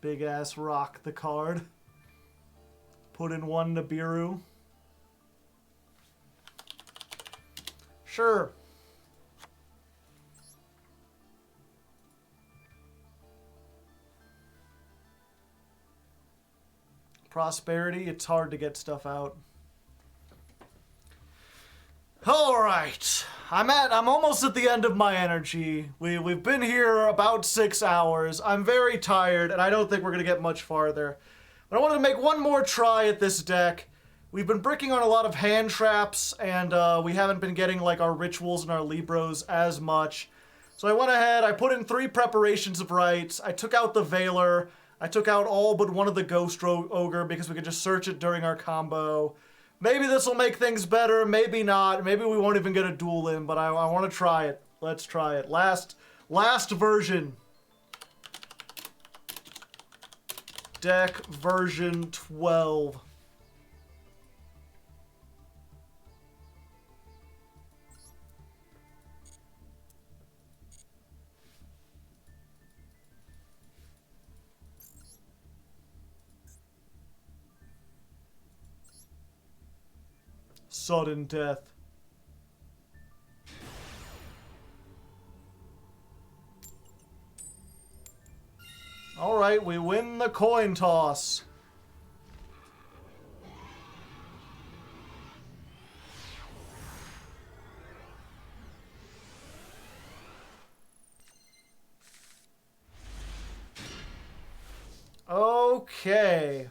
Big ass rock the card. Put in 1 Nibiru. Sure. Prosperity, it's hard to get stuff out. All right. I'm almost at the end of my energy. We've been here about 6 hours. I'm very tired, and I don't think we're going to get much farther. But I wanted to make one more try at this deck. We've been bricking on a lot of hand traps, and we haven't been getting like our rituals and our Libros as much. So I went ahead, I put in 3 preparations of rites. I took out the Veiler. I took out all but one of the Ghost Ogre because we could just search it during our combo. Maybe this will make things better, maybe not. Maybe we won't even get a duel in, but I want to try it. Let's try it. Last version. Deck version 12. Sudden death. All right, we win the coin toss. Okay.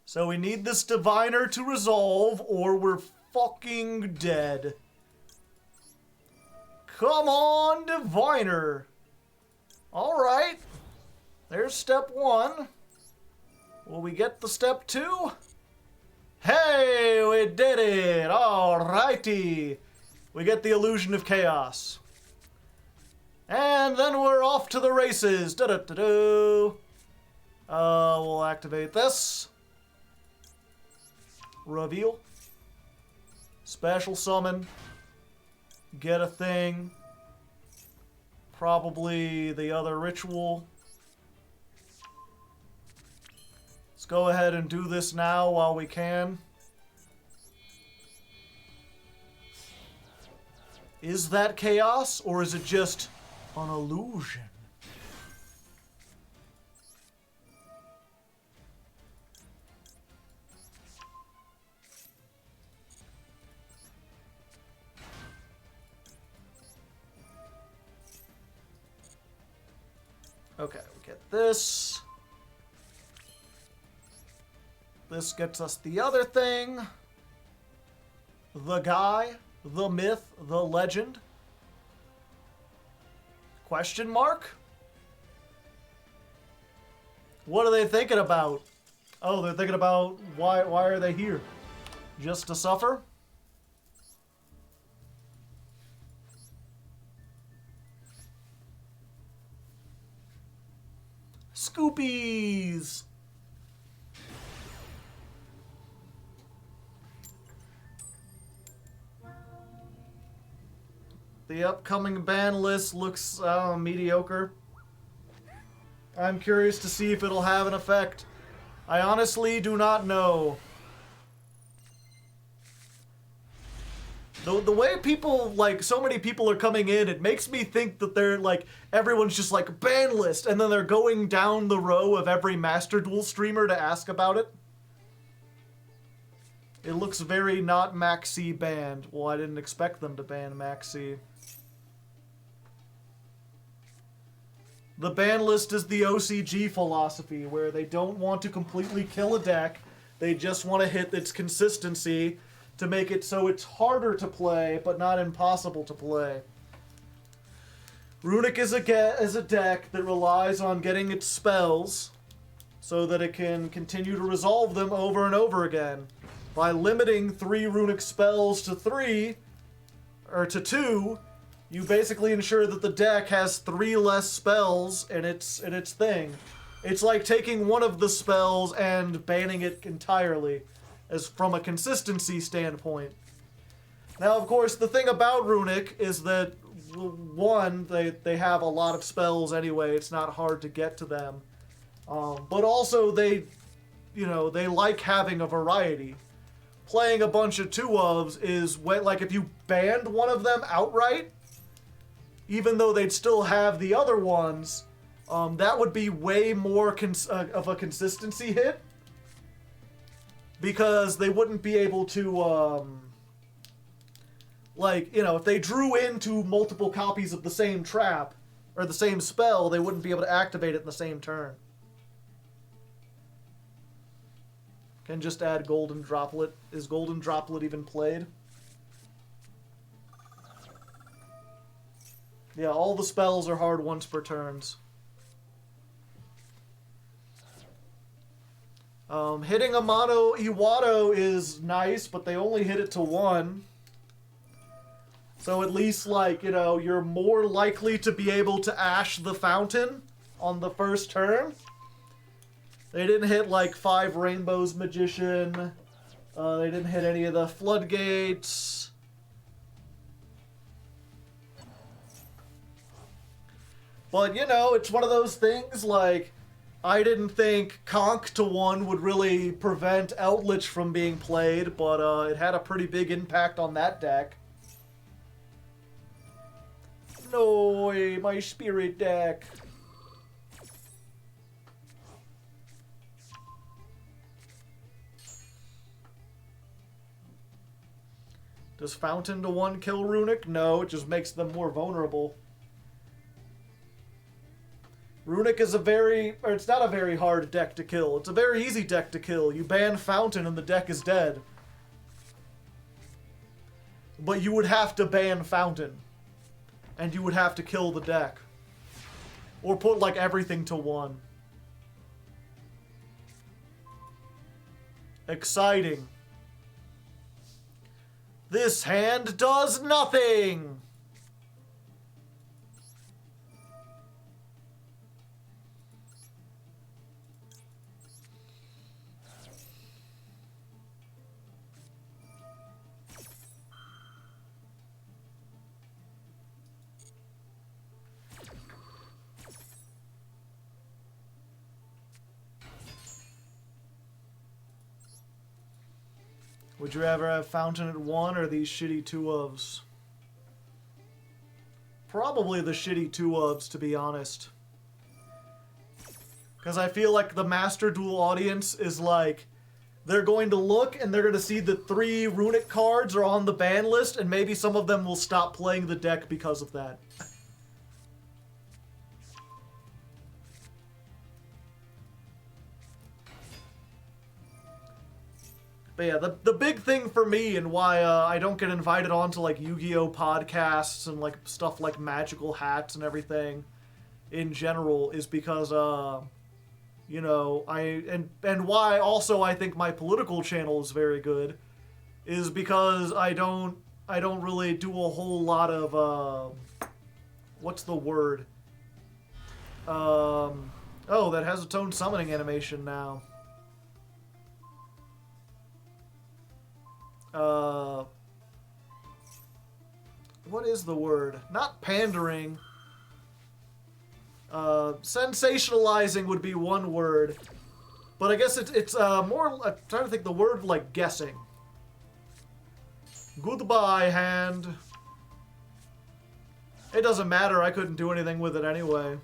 So we need this Diviner to resolve, or we're fucking dead. Come on, Diviner. Alright. There's step 1. Will we get the step 2? Hey, we did it. Alrighty. We get the Illusion of Chaos. And then we're off to the races. Da-da-da-doo. We'll activate this. Reveal. Special summon. Get a thing. Probably the other ritual. Let's go ahead and do this now while we can. Is that chaos, or is it just an illusion? Okay, we get this. This gets us the other thing. The guy, the myth, the legend. Question mark? What are they thinking about? Oh, they're thinking about why are they here? Just to suffer? Scoopies! The upcoming ban list looks mediocre. I'm curious to see if it'll have an effect. I honestly do not know. The way people, like, so many people are coming in, it makes me think that they're, like, everyone's just like, ban list, and then they're going down the row of every Master Duel streamer to ask about it. It looks very not Maxx C banned. Well, I didn't expect them to ban Maxx C. The ban list is the OCG philosophy, where they don't want to completely kill a deck, they just want to hit its consistency to make it so it's harder to play, but not impossible to play. Runic is a deck that relies on getting its spells so that it can continue to resolve them over and over again. By limiting 3 Runic spells to 3, or to 2, you basically ensure that the deck has 3 less spells in its thing. It's like taking one of the spells and banning it entirely, as from a consistency standpoint. Now, of course, the thing about Runic is that, one, they have a lot of spells anyway. It's not hard to get to them. But also, they like having a variety. Playing a bunch of 2-ofs is, like, if you banned one of them outright, even though they'd still have the other ones, that would be way more of a consistency hit. Because they wouldn't be able to, if they drew into multiple copies of the same trap, or the same spell, they wouldn't be able to activate it in the same turn. Can just add Golden Droplet. Is Golden Droplet even played? Yeah, all the spells are hard once per turns. Hitting a mono Iwado is nice, but they only hit it to 1. So at least, like, you're more likely to be able to Ash the Fountain on the first turn. They didn't hit, like, 5 Rainbows Magician. They didn't hit any of the Floodgates. But, it's one of those things, like, I didn't think Conk to 1 would really prevent Outlich from being played, but it had a pretty big impact on that deck. No, my spirit deck. Does Fountain to 1 kill Runic? No, it just makes them more vulnerable. Runic is it's not a very hard deck to kill. It's a very easy deck to kill. You ban Fountain and the deck is dead. But you would have to ban Fountain. And you would have to kill the deck. Or put, like, everything to 1. Exciting. This hand does nothing! Would you ever have Fountain at 1 or these shitty 2-ofs? Probably the shitty 2-ofs, to be honest. Because I feel like the Master Duel audience is like, they're going to look and they're going to see that 3 Runic cards are on the ban list, and maybe some of them will stop playing the deck because of that. But yeah, the big thing for me and why I don't get invited onto like Yu-Gi-Oh podcasts and like stuff like Magical Hats and everything in general is because and why also I think my political channel is very good is because I don't really do a whole lot of what's the word? Oh, that has its own summoning animation now. what is the word? Not pandering. Sensationalizing would be one word. But I guess it's more, I'm trying to think the word like guessing. Goodbye, hand. It doesn't matter, I couldn't do anything with it anyway.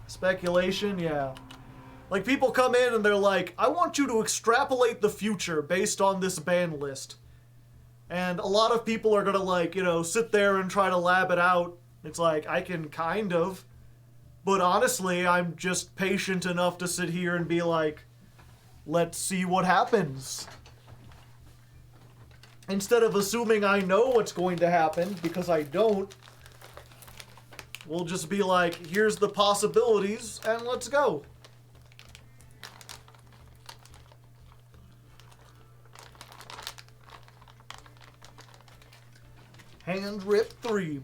Speculation, yeah. Like, people come in and they're like, I want you to extrapolate the future based on this ban list. And a lot of people are gonna, like, you know, sit there and try to lab it out. It's like, I can kind of. But honestly, I'm just patient enough to sit here and be like, let's see what happens. Instead of assuming I know what's going to happen, because I don't, we'll just be like, here's the possibilities, and let's go. Hand rip 3.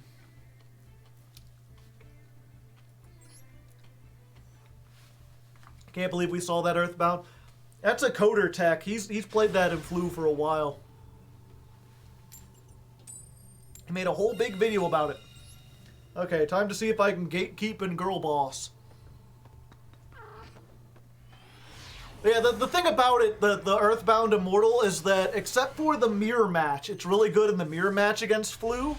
Can't believe we saw that Earthbound. That's a coder tech. He's played that in Flu for a while. He made a whole big video about it. Okay, time to see if I can gatekeep and girl boss. Yeah, the thing about it, the Earthbound Immortal, is that except for the mirror match, it's really good in the mirror match against Flu.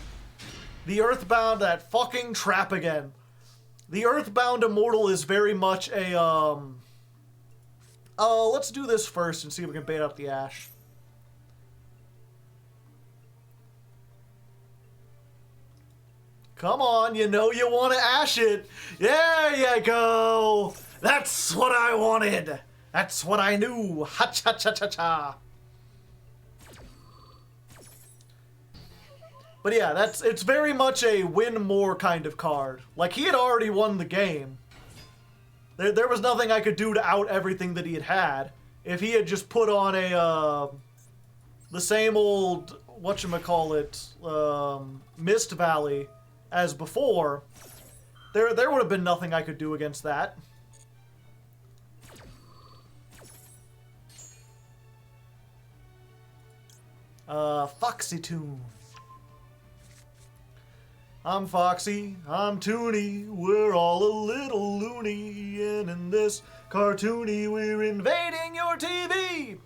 The Earthbound, that fucking trap again. The Earthbound Immortal is very much a, let's do this first and see if we can bait up the Ash. Come on, you know you want to Ash it. There you go. That's what I wanted. That's what I knew. Ha-cha-cha-cha-cha. But yeah, it's very much a win more kind of card. Like, he had already won the game. There was nothing I could do to out everything that he had. If he had just put on a, the same old, whatchamacallit, Mist Valley as before, there would have been nothing I could do against that. Foxy Toon. I'm Foxy, I'm Toony, we're all a little loony, and in this cartoony we're invading your TV!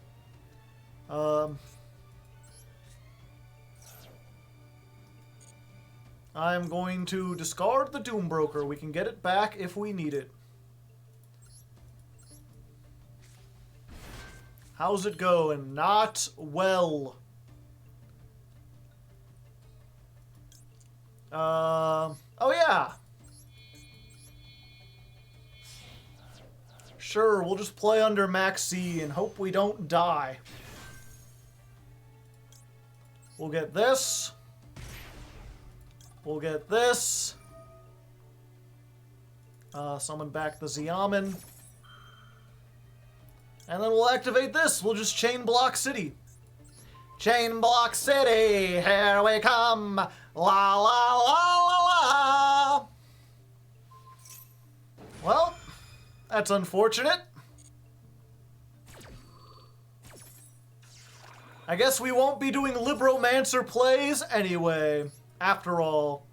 I'm going to discard the Doombroker. We can get it back if we need it. How's it going? Not well. Oh yeah. Sure, we'll just play under Maxx C and hope we don't die. We'll get this. We'll get this. Summon back the Xiamen. And then we'll activate this. We'll just Chain Block City. Chain Block City, here we come. La la la la la. Well, that's unfortunate. I guess we won't be doing Libromancer plays anyway, after all.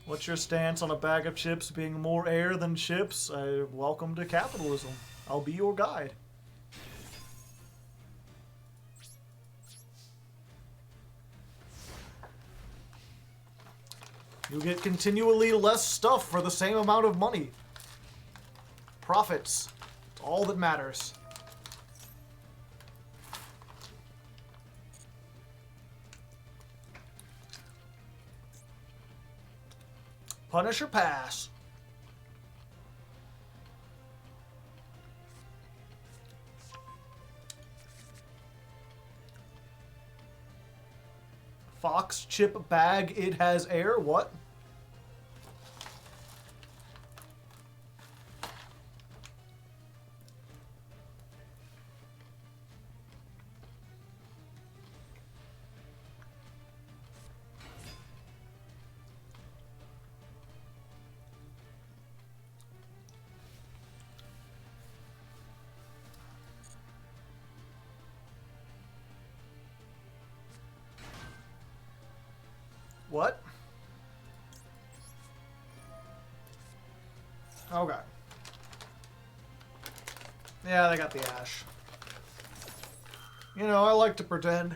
What's your stance on a bag of chips being more air than chips? Welcome to capitalism. I'll be your guide. You get continually less stuff for the same amount of money. Profits. It's all that matters. Punisher pass. Fox chip bag, it has air. What? What? Okay. Yeah, they got the ash. You know, I like to pretend.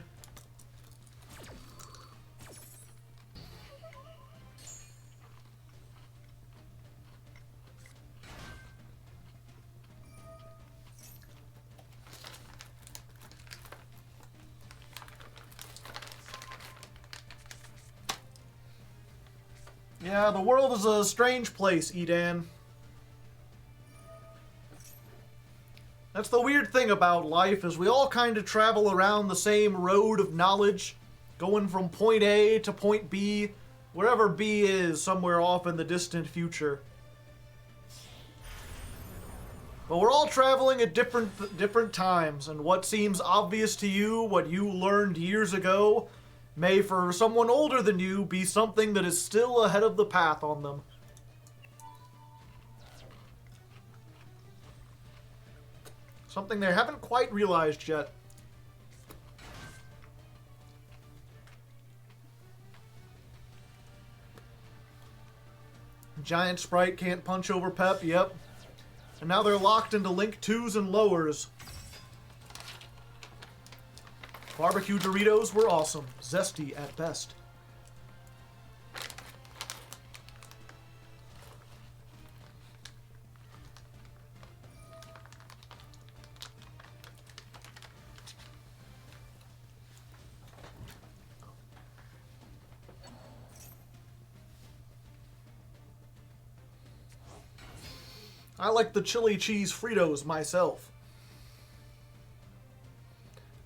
Yeah, the world is a strange place, Edan. That's the weird thing about life, is we all kind of travel around the same road of knowledge, going from point A to point B, wherever B is, somewhere off in the distant future. But we're all traveling at different times, and what seems obvious to you, what you learned years ago, may for someone older than you be something that is still ahead of the path on them. Something they haven't quite realized yet. Giant Sprite can't punch over Pep, yep. And now they're locked into Link 2s and lowers. Barbecue Doritos were awesome. Zesty at best. I like the chili cheese Fritos myself.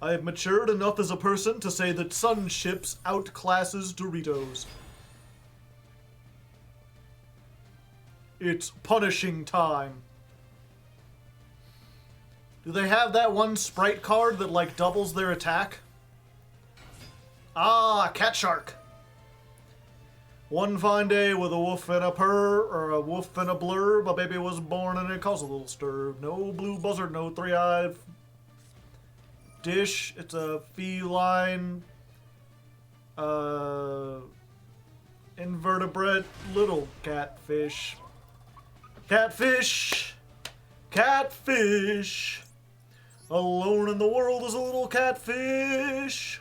I have matured enough as a person to say that Sun Chips outclasses Doritos. It's punishing time. Do they have that one Sprite card that, like, doubles their attack? Ah, Cat Shark. One fine day with a woof and a purr, or a woof and a blurb, a baby was born and it caused a little stir. No blue buzzard, no three-eyed dish. It's a feline, invertebrate little catfish. Catfish! Catfish! Alone in the world is a little catfish.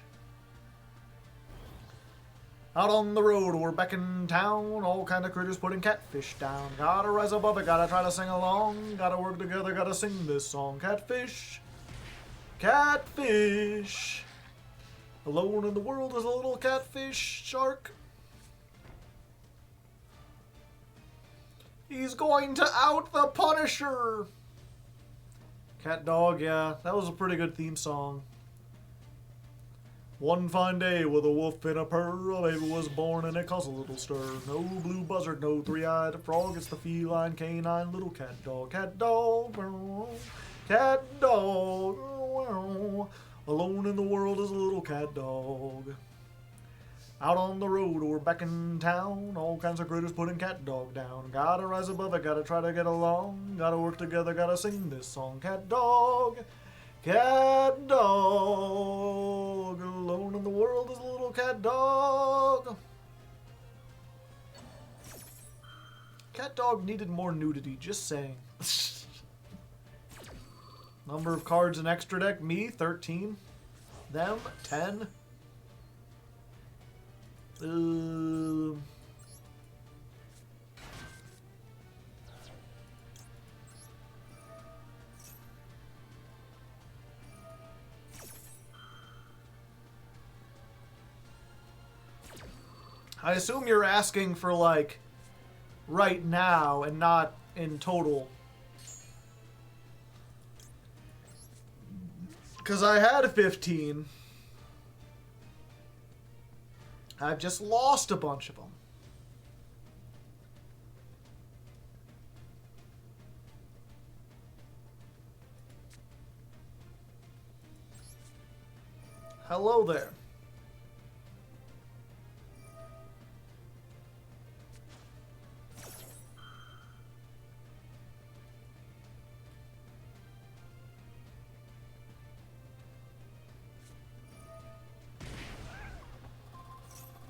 Out on the road or back in town, all kind of critters putting catfish down. Gotta rise above it, gotta try to sing along. Gotta work together, gotta sing this song. Catfish, catfish. Alone in the world is a little catfish shark. He's going to out the Punisher. Cat Dog, yeah, that was a pretty good theme song. One fine day with a wolf and a purr, a baby was born and it caused a little stir. No blue buzzard, no three-eyed frog, it's the feline canine little cat dog. Cat dog, cat dog, alone in the world is a little cat dog. Out on the road or back in town, all kinds of critters putting cat dog down. Gotta rise above it, gotta try to get along. Gotta work together, gotta sing this song. Cat dog, cat dog, alone in the world is a little cat dog. Cat dog needed more nudity, just saying. Number of cards in extra deck, me, 13. Them, 10. I assume you're asking for, like, right now and not in total. Because I had 15. I've just lost a bunch of them. Hello there.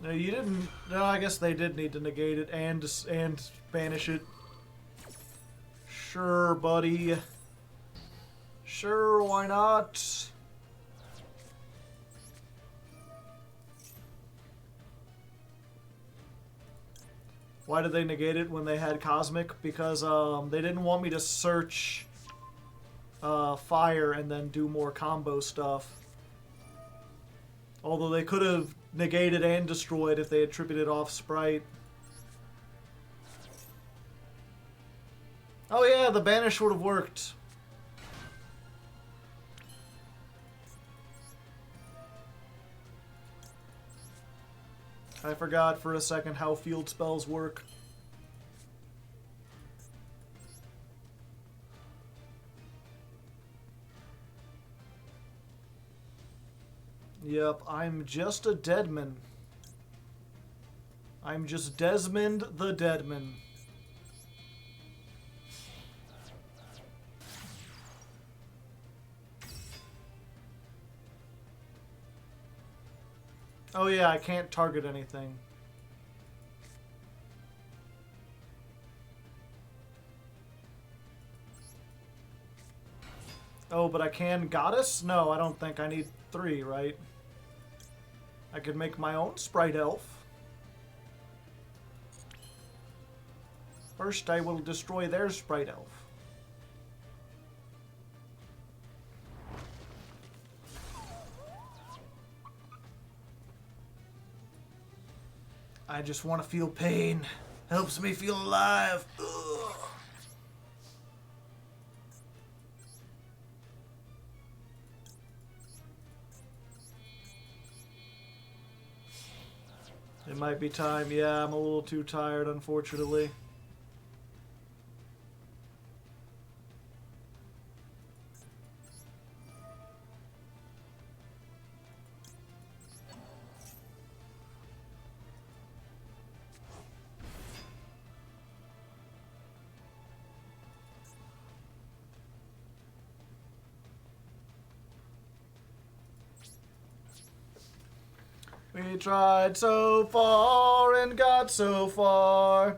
No, you didn't. No, I guess they did need to negate it and banish it. Sure, buddy. Sure, why not? Why did they negate it when they had Cosmic? Because they didn't want me to search Fire and then do more combo stuff. Although they could have negated and destroyed if they had tripped off Spright. Oh yeah, the banish would have worked. I forgot for a second how field spells work. Yep, I'm just a deadman. I'm just Desmond the Deadman. Oh yeah, I can't target anything. Oh, but I can Goddess? No, I don't think I need 3, right? I could make my own Sprite Elf. First, I will destroy their Sprite Elf. I just want to feel pain. Helps me feel alive. Ugh. It might be time. Yeah, I'm a little too tired, unfortunately. We tried so far and got so far,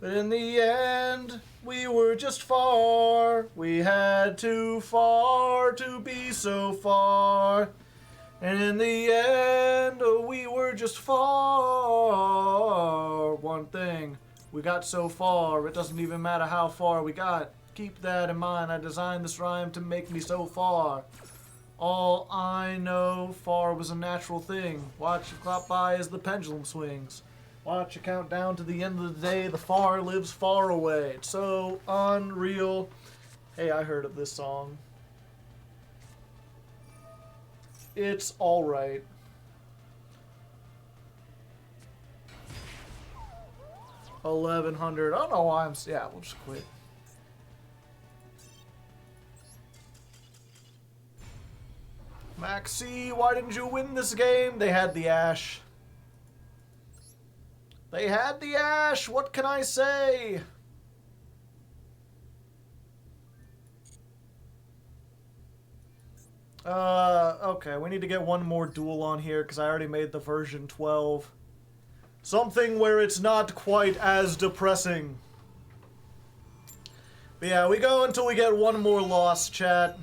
but in the end, we were just far. We had too far to be so far, and in the end, we were just far. One thing, we got so far, it doesn't even matter how far we got. Keep that in mind, I designed this rhyme to make me so far. All I know, far was a natural thing. Watch it clop by as the pendulum swings. Watch it count down to the end of the day. The far lives far away. It's so unreal. Hey, I heard of this song. It's alright. $1,100. I don't know why yeah, we'll just quit. Maxx C, why didn't you win this game? They had the Ash. They had the Ash! What can I say? Okay, we need to get one more duel on here because I already made the version 12. Something where it's not quite as depressing. But yeah, we go until we get one more loss, chat.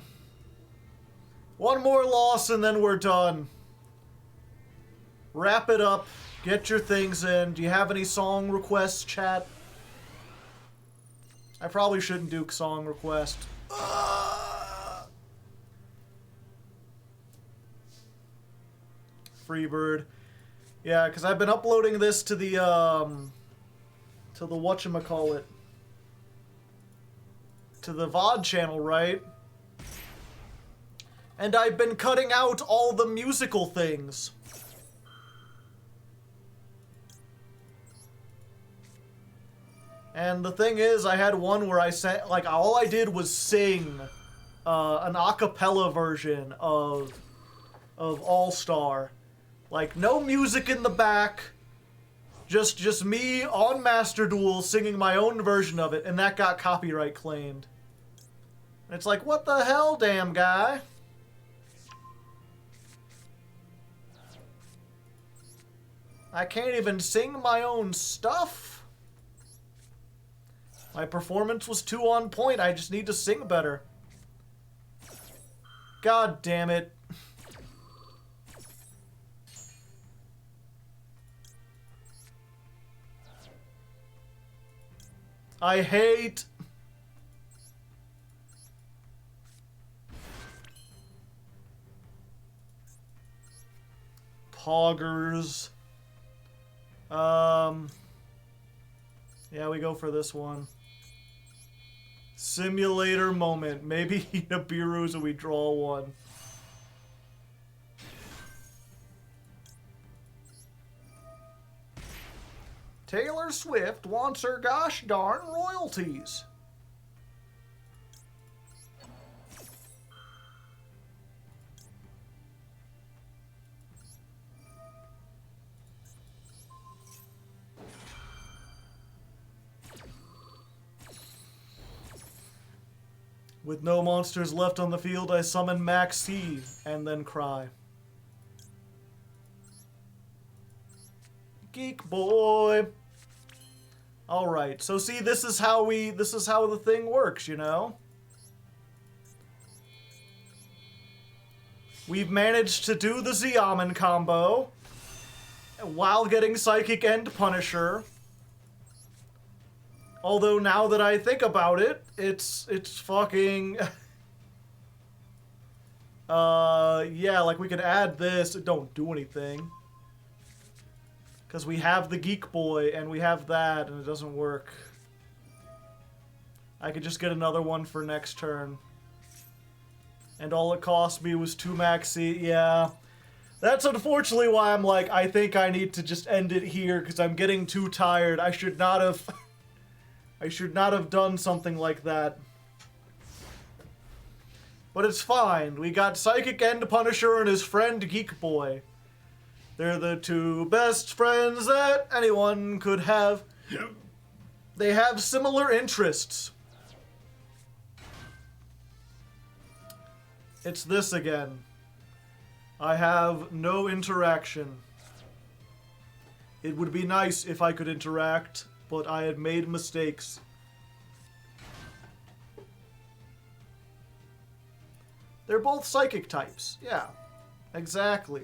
One more loss and then we're done. Wrap it up. Get your things in. Do you have any song requests, chat? I probably shouldn't do song request. Freebird. Yeah, because I've been uploading this to the whatchamacallit. To the VOD channel, right? And I've been cutting out all the musical things. And the thing is, I had one where I sang, like, all I did was sing an a cappella version of All-Star. Like, no music in the back, just me on Master Duel singing my own version of it, and that got copyright claimed. And it's like, what the hell, damn guy? I can't even sing my own stuff. My performance was too on point. I just need to sing better. God damn it. I hate... Poggers. Yeah, we go for this one. Simulator moment. Maybe Nibiru's and we draw one. Taylor Swift wants her gosh darn royalties. With no monsters left on the field, I summon Maxx C and then cry. Geek boy. All right. So see, this is how the thing works, you know? We've managed to do the Xiamen combo while getting Psychic End Punisher. Although now that I think about it, it's fucking... yeah, like we could add this. It don't do anything. Because we have the Geek Boy, and we have that, and it doesn't work. I could just get another one for next turn. And all it cost me was 2 Maxx C. Yeah. That's unfortunately why I'm like, I think I need to just end it here, because I'm getting too tired. I should not have... I should not have done something like that. But it's fine. We got Psychic End Punisher and his friend Geek Boy. They're the two best friends that anyone could have. They have similar interests. It's this again. I have no interaction. It would be nice if I could interact, but I had made mistakes. They're both psychic types. Yeah, exactly.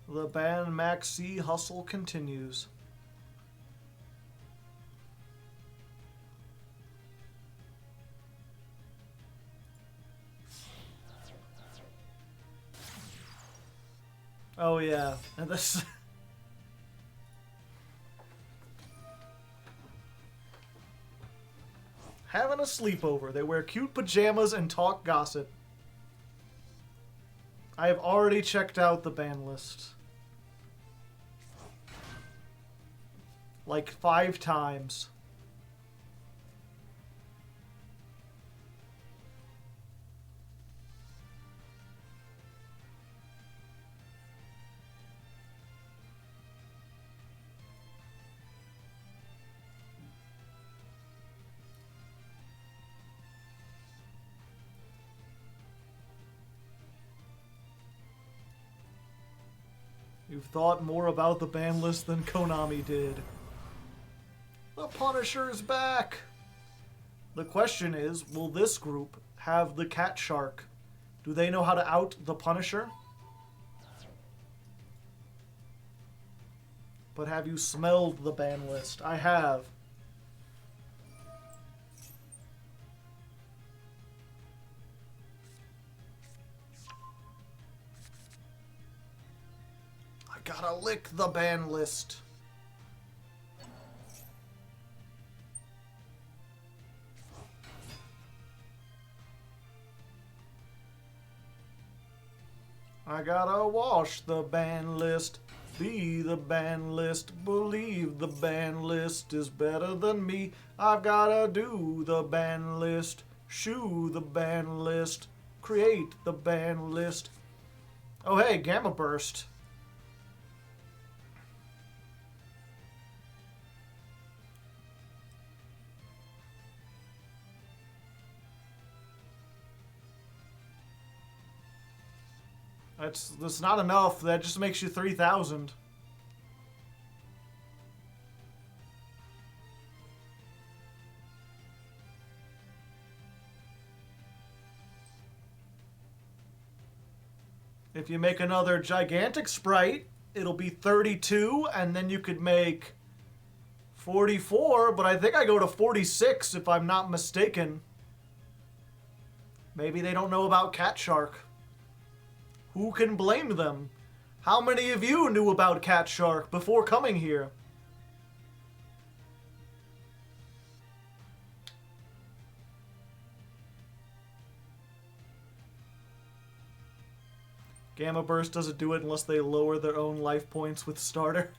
The band Maxx C hustle continues. Oh yeah, and this... Having a sleepover. They wear cute pajamas and talk gossip. I have already checked out the ban list. Like 5 times. You've thought more about the ban list than Konami did. The Punisher's back! The question is, will this group have the Cat Shark? Do they know how to out the Punisher? But have you smelled the ban list? I have. I gotta lick the ban list. I gotta wash the ban list, be the ban list, believe the ban list is better than me. I've gotta do the ban list, shoo the ban list, create the ban list. Oh hey, Gamma Burst. That's not enough. That just makes you 3,000. If you make another gigantic sprite, it'll be 32, and then you could make 44, but I think I go to 46 if I'm not mistaken. Maybe they don't know about Cat Shark. Who can blame them? How many of you knew about Cat Shark before coming here? Gamma Burst doesn't do it unless they lower their own life points with starter.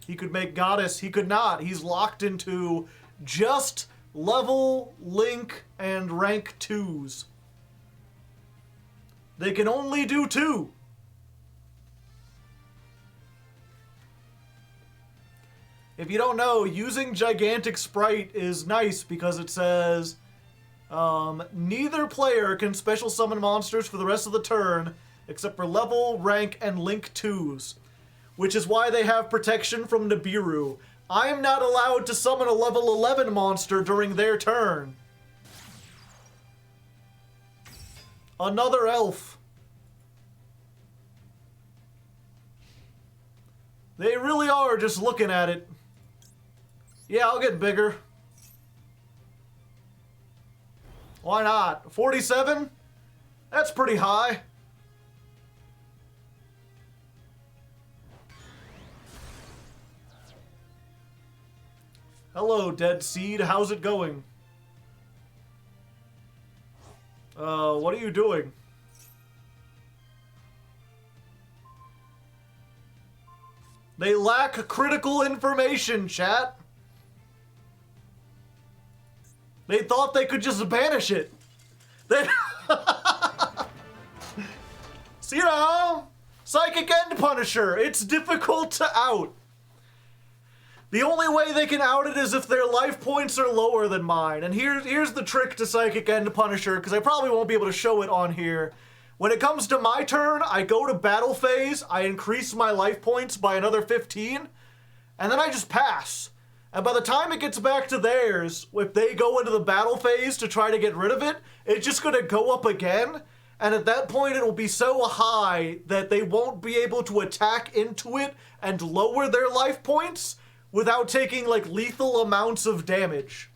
He could make Goddess. He could not. He's locked into just level, link, and rank 2s. They can only do 2. If you don't know, using Gigantic Sprite is nice because it says neither player can special summon monsters for the rest of the turn except for level, rank, and link 2s. Which is why they have protection from Nibiru. I am not allowed to summon a level 11 monster during their turn. Another elf. They really are just looking at it. Yeah, I'll get bigger. Why not? 47? That's pretty high. Hello, Dead Seed. How's it going? What are you doing? They lack critical information, chat. They thought they could just banish it. They... So, you know, Psychic End Punisher. It's difficult to out. The only way they can out it is if their life points are lower than mine. And here's the trick to Psychic End Punisher, because I probably won't be able to show it on here. When it comes to my turn, I go to battle phase, I increase my life points by another 15, and then I just pass. And by the time it gets back to theirs, if they go into the battle phase to try to get rid of it, it's just going to go up again. And at that point, it will be so high that they won't be able to attack into it and lower their life points without taking, like, lethal amounts of damage.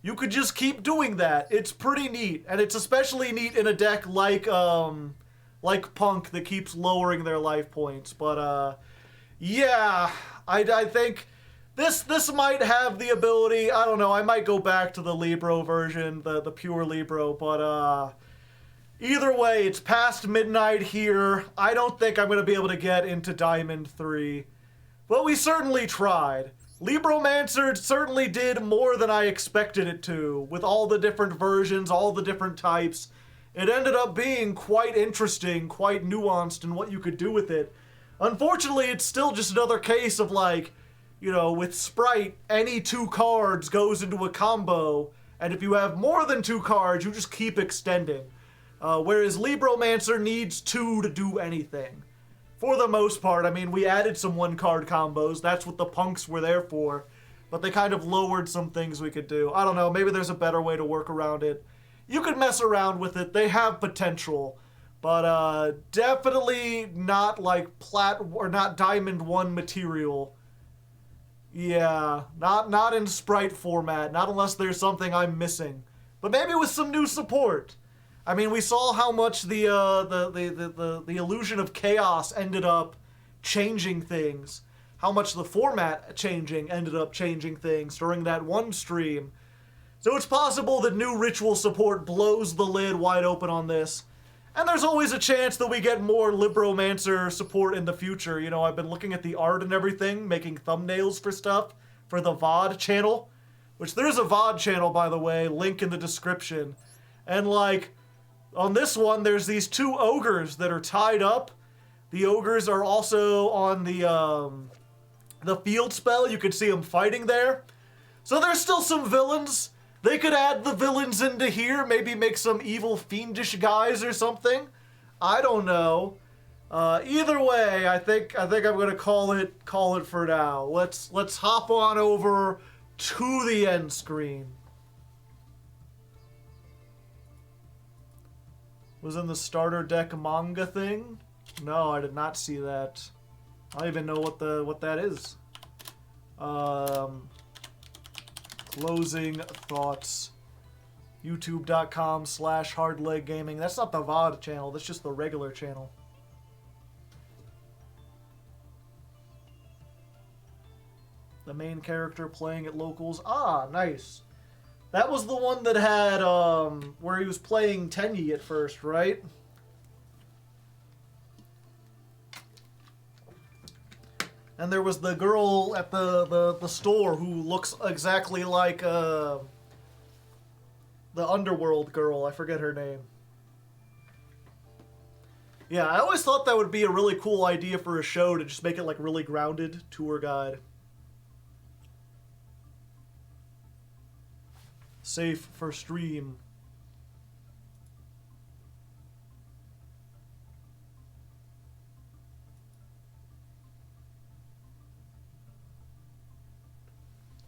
You could just keep doing that. It's pretty neat. And it's especially neat in a deck like Punk that keeps lowering their life points. But, yeah, I think this might have the ability. I don't know, I might go back to the Libro version, the pure Libro. But, either way, it's past midnight here. I don't think I'm going to be able to get into Diamond 3. But we certainly tried. Libromancer certainly did more than I expected it to, with all the different versions, all the different types. It ended up being quite interesting, quite nuanced in what you could do with it. Unfortunately, it's still just another case of, like, you know, with Spright, any 2 cards goes into a combo, and if you have more than 2 cards, you just keep extending. Whereas Libromancer needs 2 to do anything. For the most part. I mean, we added some 1-card combos. That's what the punks were there for. But they kind of lowered some things we could do. I don't know. Maybe there's a better way to work around it. You could mess around with it. They have potential. But definitely not like not Diamond 1 material. Yeah, not in Sprite format. Not unless there's something I'm missing. But maybe with some new support. I mean, we saw how much the illusion of chaos ended up changing things. How much the format changing ended up changing things during that one stream. So it's possible that new ritual support blows the lid wide open on this. And there's always a chance that we get more Libromancer support in the future. You know, I've been looking at the art and everything, making thumbnails for stuff for the VOD channel. Which there is a VOD channel, by the way, link in the description. And like, on this one, there's these 2 ogres that are tied up. The ogres are also on the field spell. You can see them fighting there. So there's still some villains. They could add the villains into here, maybe make some evil fiendish guys or something. I don't know. Either way, I think I'm gonna call it for now. Let's hop on over to the end screen. Was in the starter deck manga thing? No, I did not see that. I don't even know what that is. Closing thoughts. YouTube.com/Hardleg Gaming. That's not the VOD channel. That's just the regular channel. The main character playing at locals. Ah, nice. That was the one that had, where he was playing Tenyi at first, right? And there was the girl at the store who looks exactly like, the Underworld girl. I forget her name. Yeah, I always thought that would be a really cool idea for a show, to just make it, like, really grounded tour guide. Safe for stream.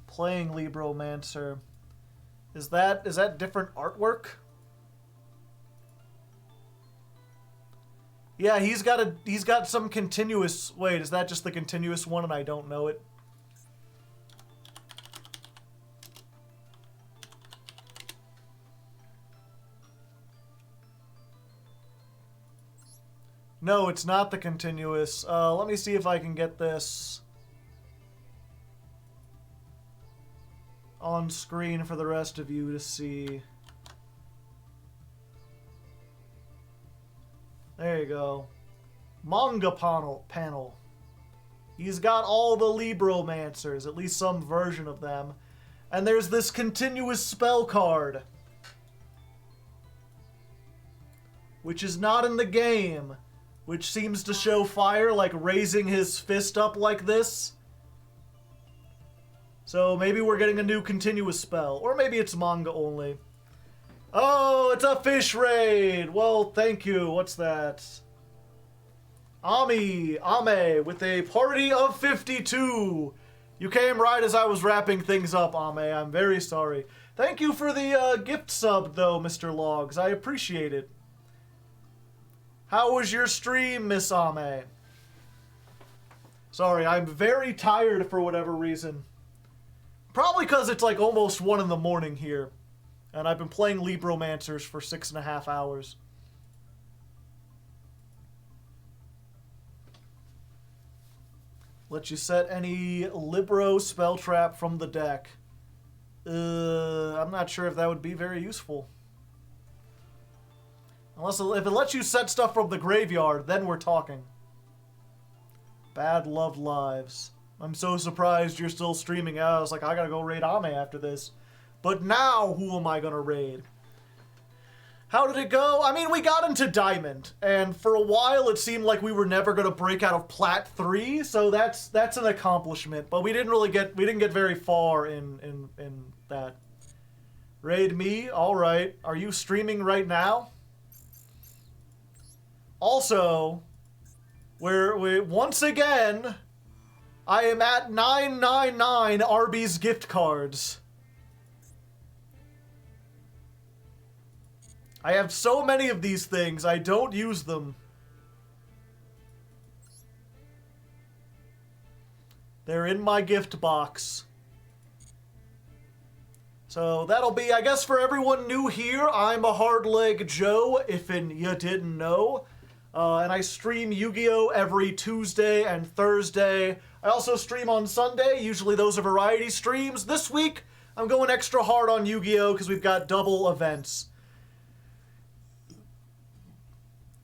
Playing Libromancer. Is that different artwork? Yeah, he's got some continuous. Wait, is that just the continuous one and I don't know it? No, it's not the continuous. Let me see if I can get this on screen for the rest of you to see. There you go. Manga panel. He's got all the Libromancers, at least some version of them. And there's this continuous spell card, which is not in the game, which seems to show fire, like raising his fist up like this. So maybe we're getting a new continuous spell, or maybe it's manga only. Oh, it's a fish raid! Well, thank you. What's that? Ame with a party of 52. You came right as I was wrapping things up, Ame. I'm very sorry. Thank you for the gift sub, though, Mr. Logs. I appreciate it. How was your stream, Miss Ame? Sorry, I'm very tired for whatever reason. Probably because it's like almost 1 in the morning here. And I've been playing Libromancers for 6.5 hours. Let you set any Libro spell trap from the deck. I'm not sure if that would be very useful. Unless if it lets you set stuff from the graveyard, then we're talking. Bad Love Lives. I'm so surprised you're still streaming out. I was like, I gotta go raid Ame after this. But now, who am I gonna raid? How did it go? I mean, we got into Diamond, and for a while it seemed like we were never gonna break out of Plat 3, so that's an accomplishment. But we didn't get very far in that. Raid me? Alright. Are you streaming right now? Also, we once again, I am at 999 Arby's gift cards. I have so many of these things, I don't use them. They're in my gift box. So that'll be, I guess, for everyone new here, I'm a Hardleg Joe, if you didn't know. And I stream Yu-Gi-Oh! Every Tuesday and Thursday. I also stream on Sunday. Usually those are variety streams. This week, I'm going extra hard on Yu-Gi-Oh! Because we've got double events.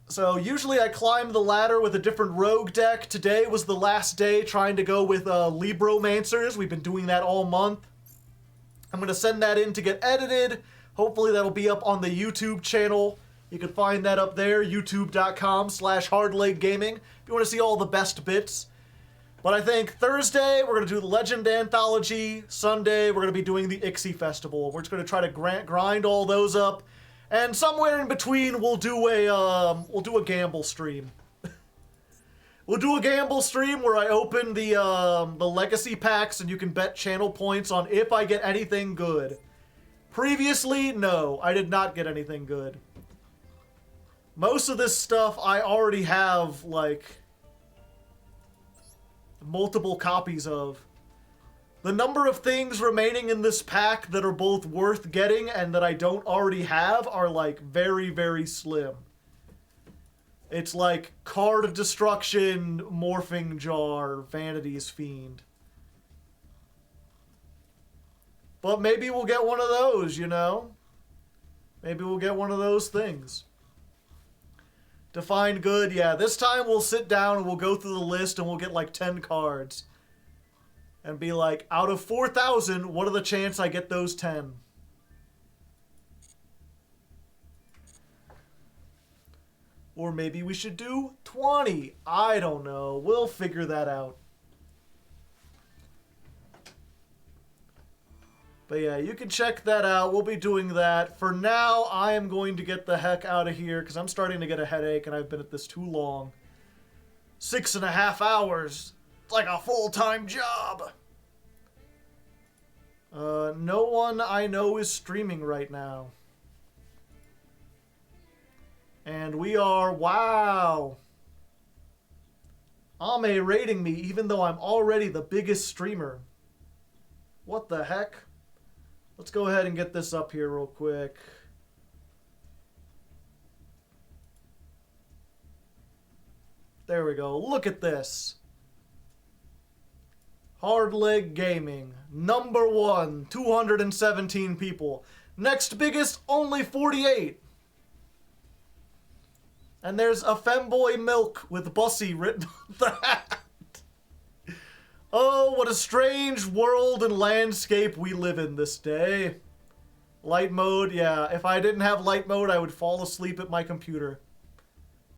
So usually I climb the ladder with a different rogue deck. Today was the last day trying to go with Libromancers. We've been doing that all month. I'm going to send that in to get edited. Hopefully that'll be up on the YouTube channel. You can find that up there, youtube.com/hardleggaming, if you want to see all the best bits. But I think Thursday, we're going to do the Legend Anthology. Sunday, we're going to be doing the Ixie Festival. We're just going to try to grind all those up. And somewhere in between, we'll do a gamble stream. We'll do a gamble stream where I open the legacy packs and you can bet channel points on if I get anything good. Previously, no, I did not get anything good. Most of this stuff I already have, like, multiple copies of. The number of things remaining in this pack that are both worth getting and that I don't already have are, like, very, very slim. It's like Card Destruction, Morphing Jar, Vanity's Fiend. But maybe we'll get one of those, you know? Maybe we'll get one of those things. Define good, yeah. This time we'll sit down and we'll go through the list and we'll get like 10 cards. And be like, out of 4,000, what are the chances I get those 10? Or maybe we should do 20. I don't know. We'll figure that out. But yeah, you can check that out. We'll be doing that. For now, I am going to get the heck out of here because I'm starting to get a headache and I've been at this too long. 6.5 hours. It's like a full-time job. No one I know is streaming right now. And we are, wow. Ame rating me even though I'm already the biggest streamer. What the heck? Let's go ahead and get this up here real quick. There we go. Look at this. Hardleg Gaming. Number 1, 217 people. Next biggest, only 48. And there's a femboy milk with Bussy written on that. Oh, what a strange world and landscape we live in this day. Light mode, yeah. If I didn't have light mode, I would fall asleep at my computer.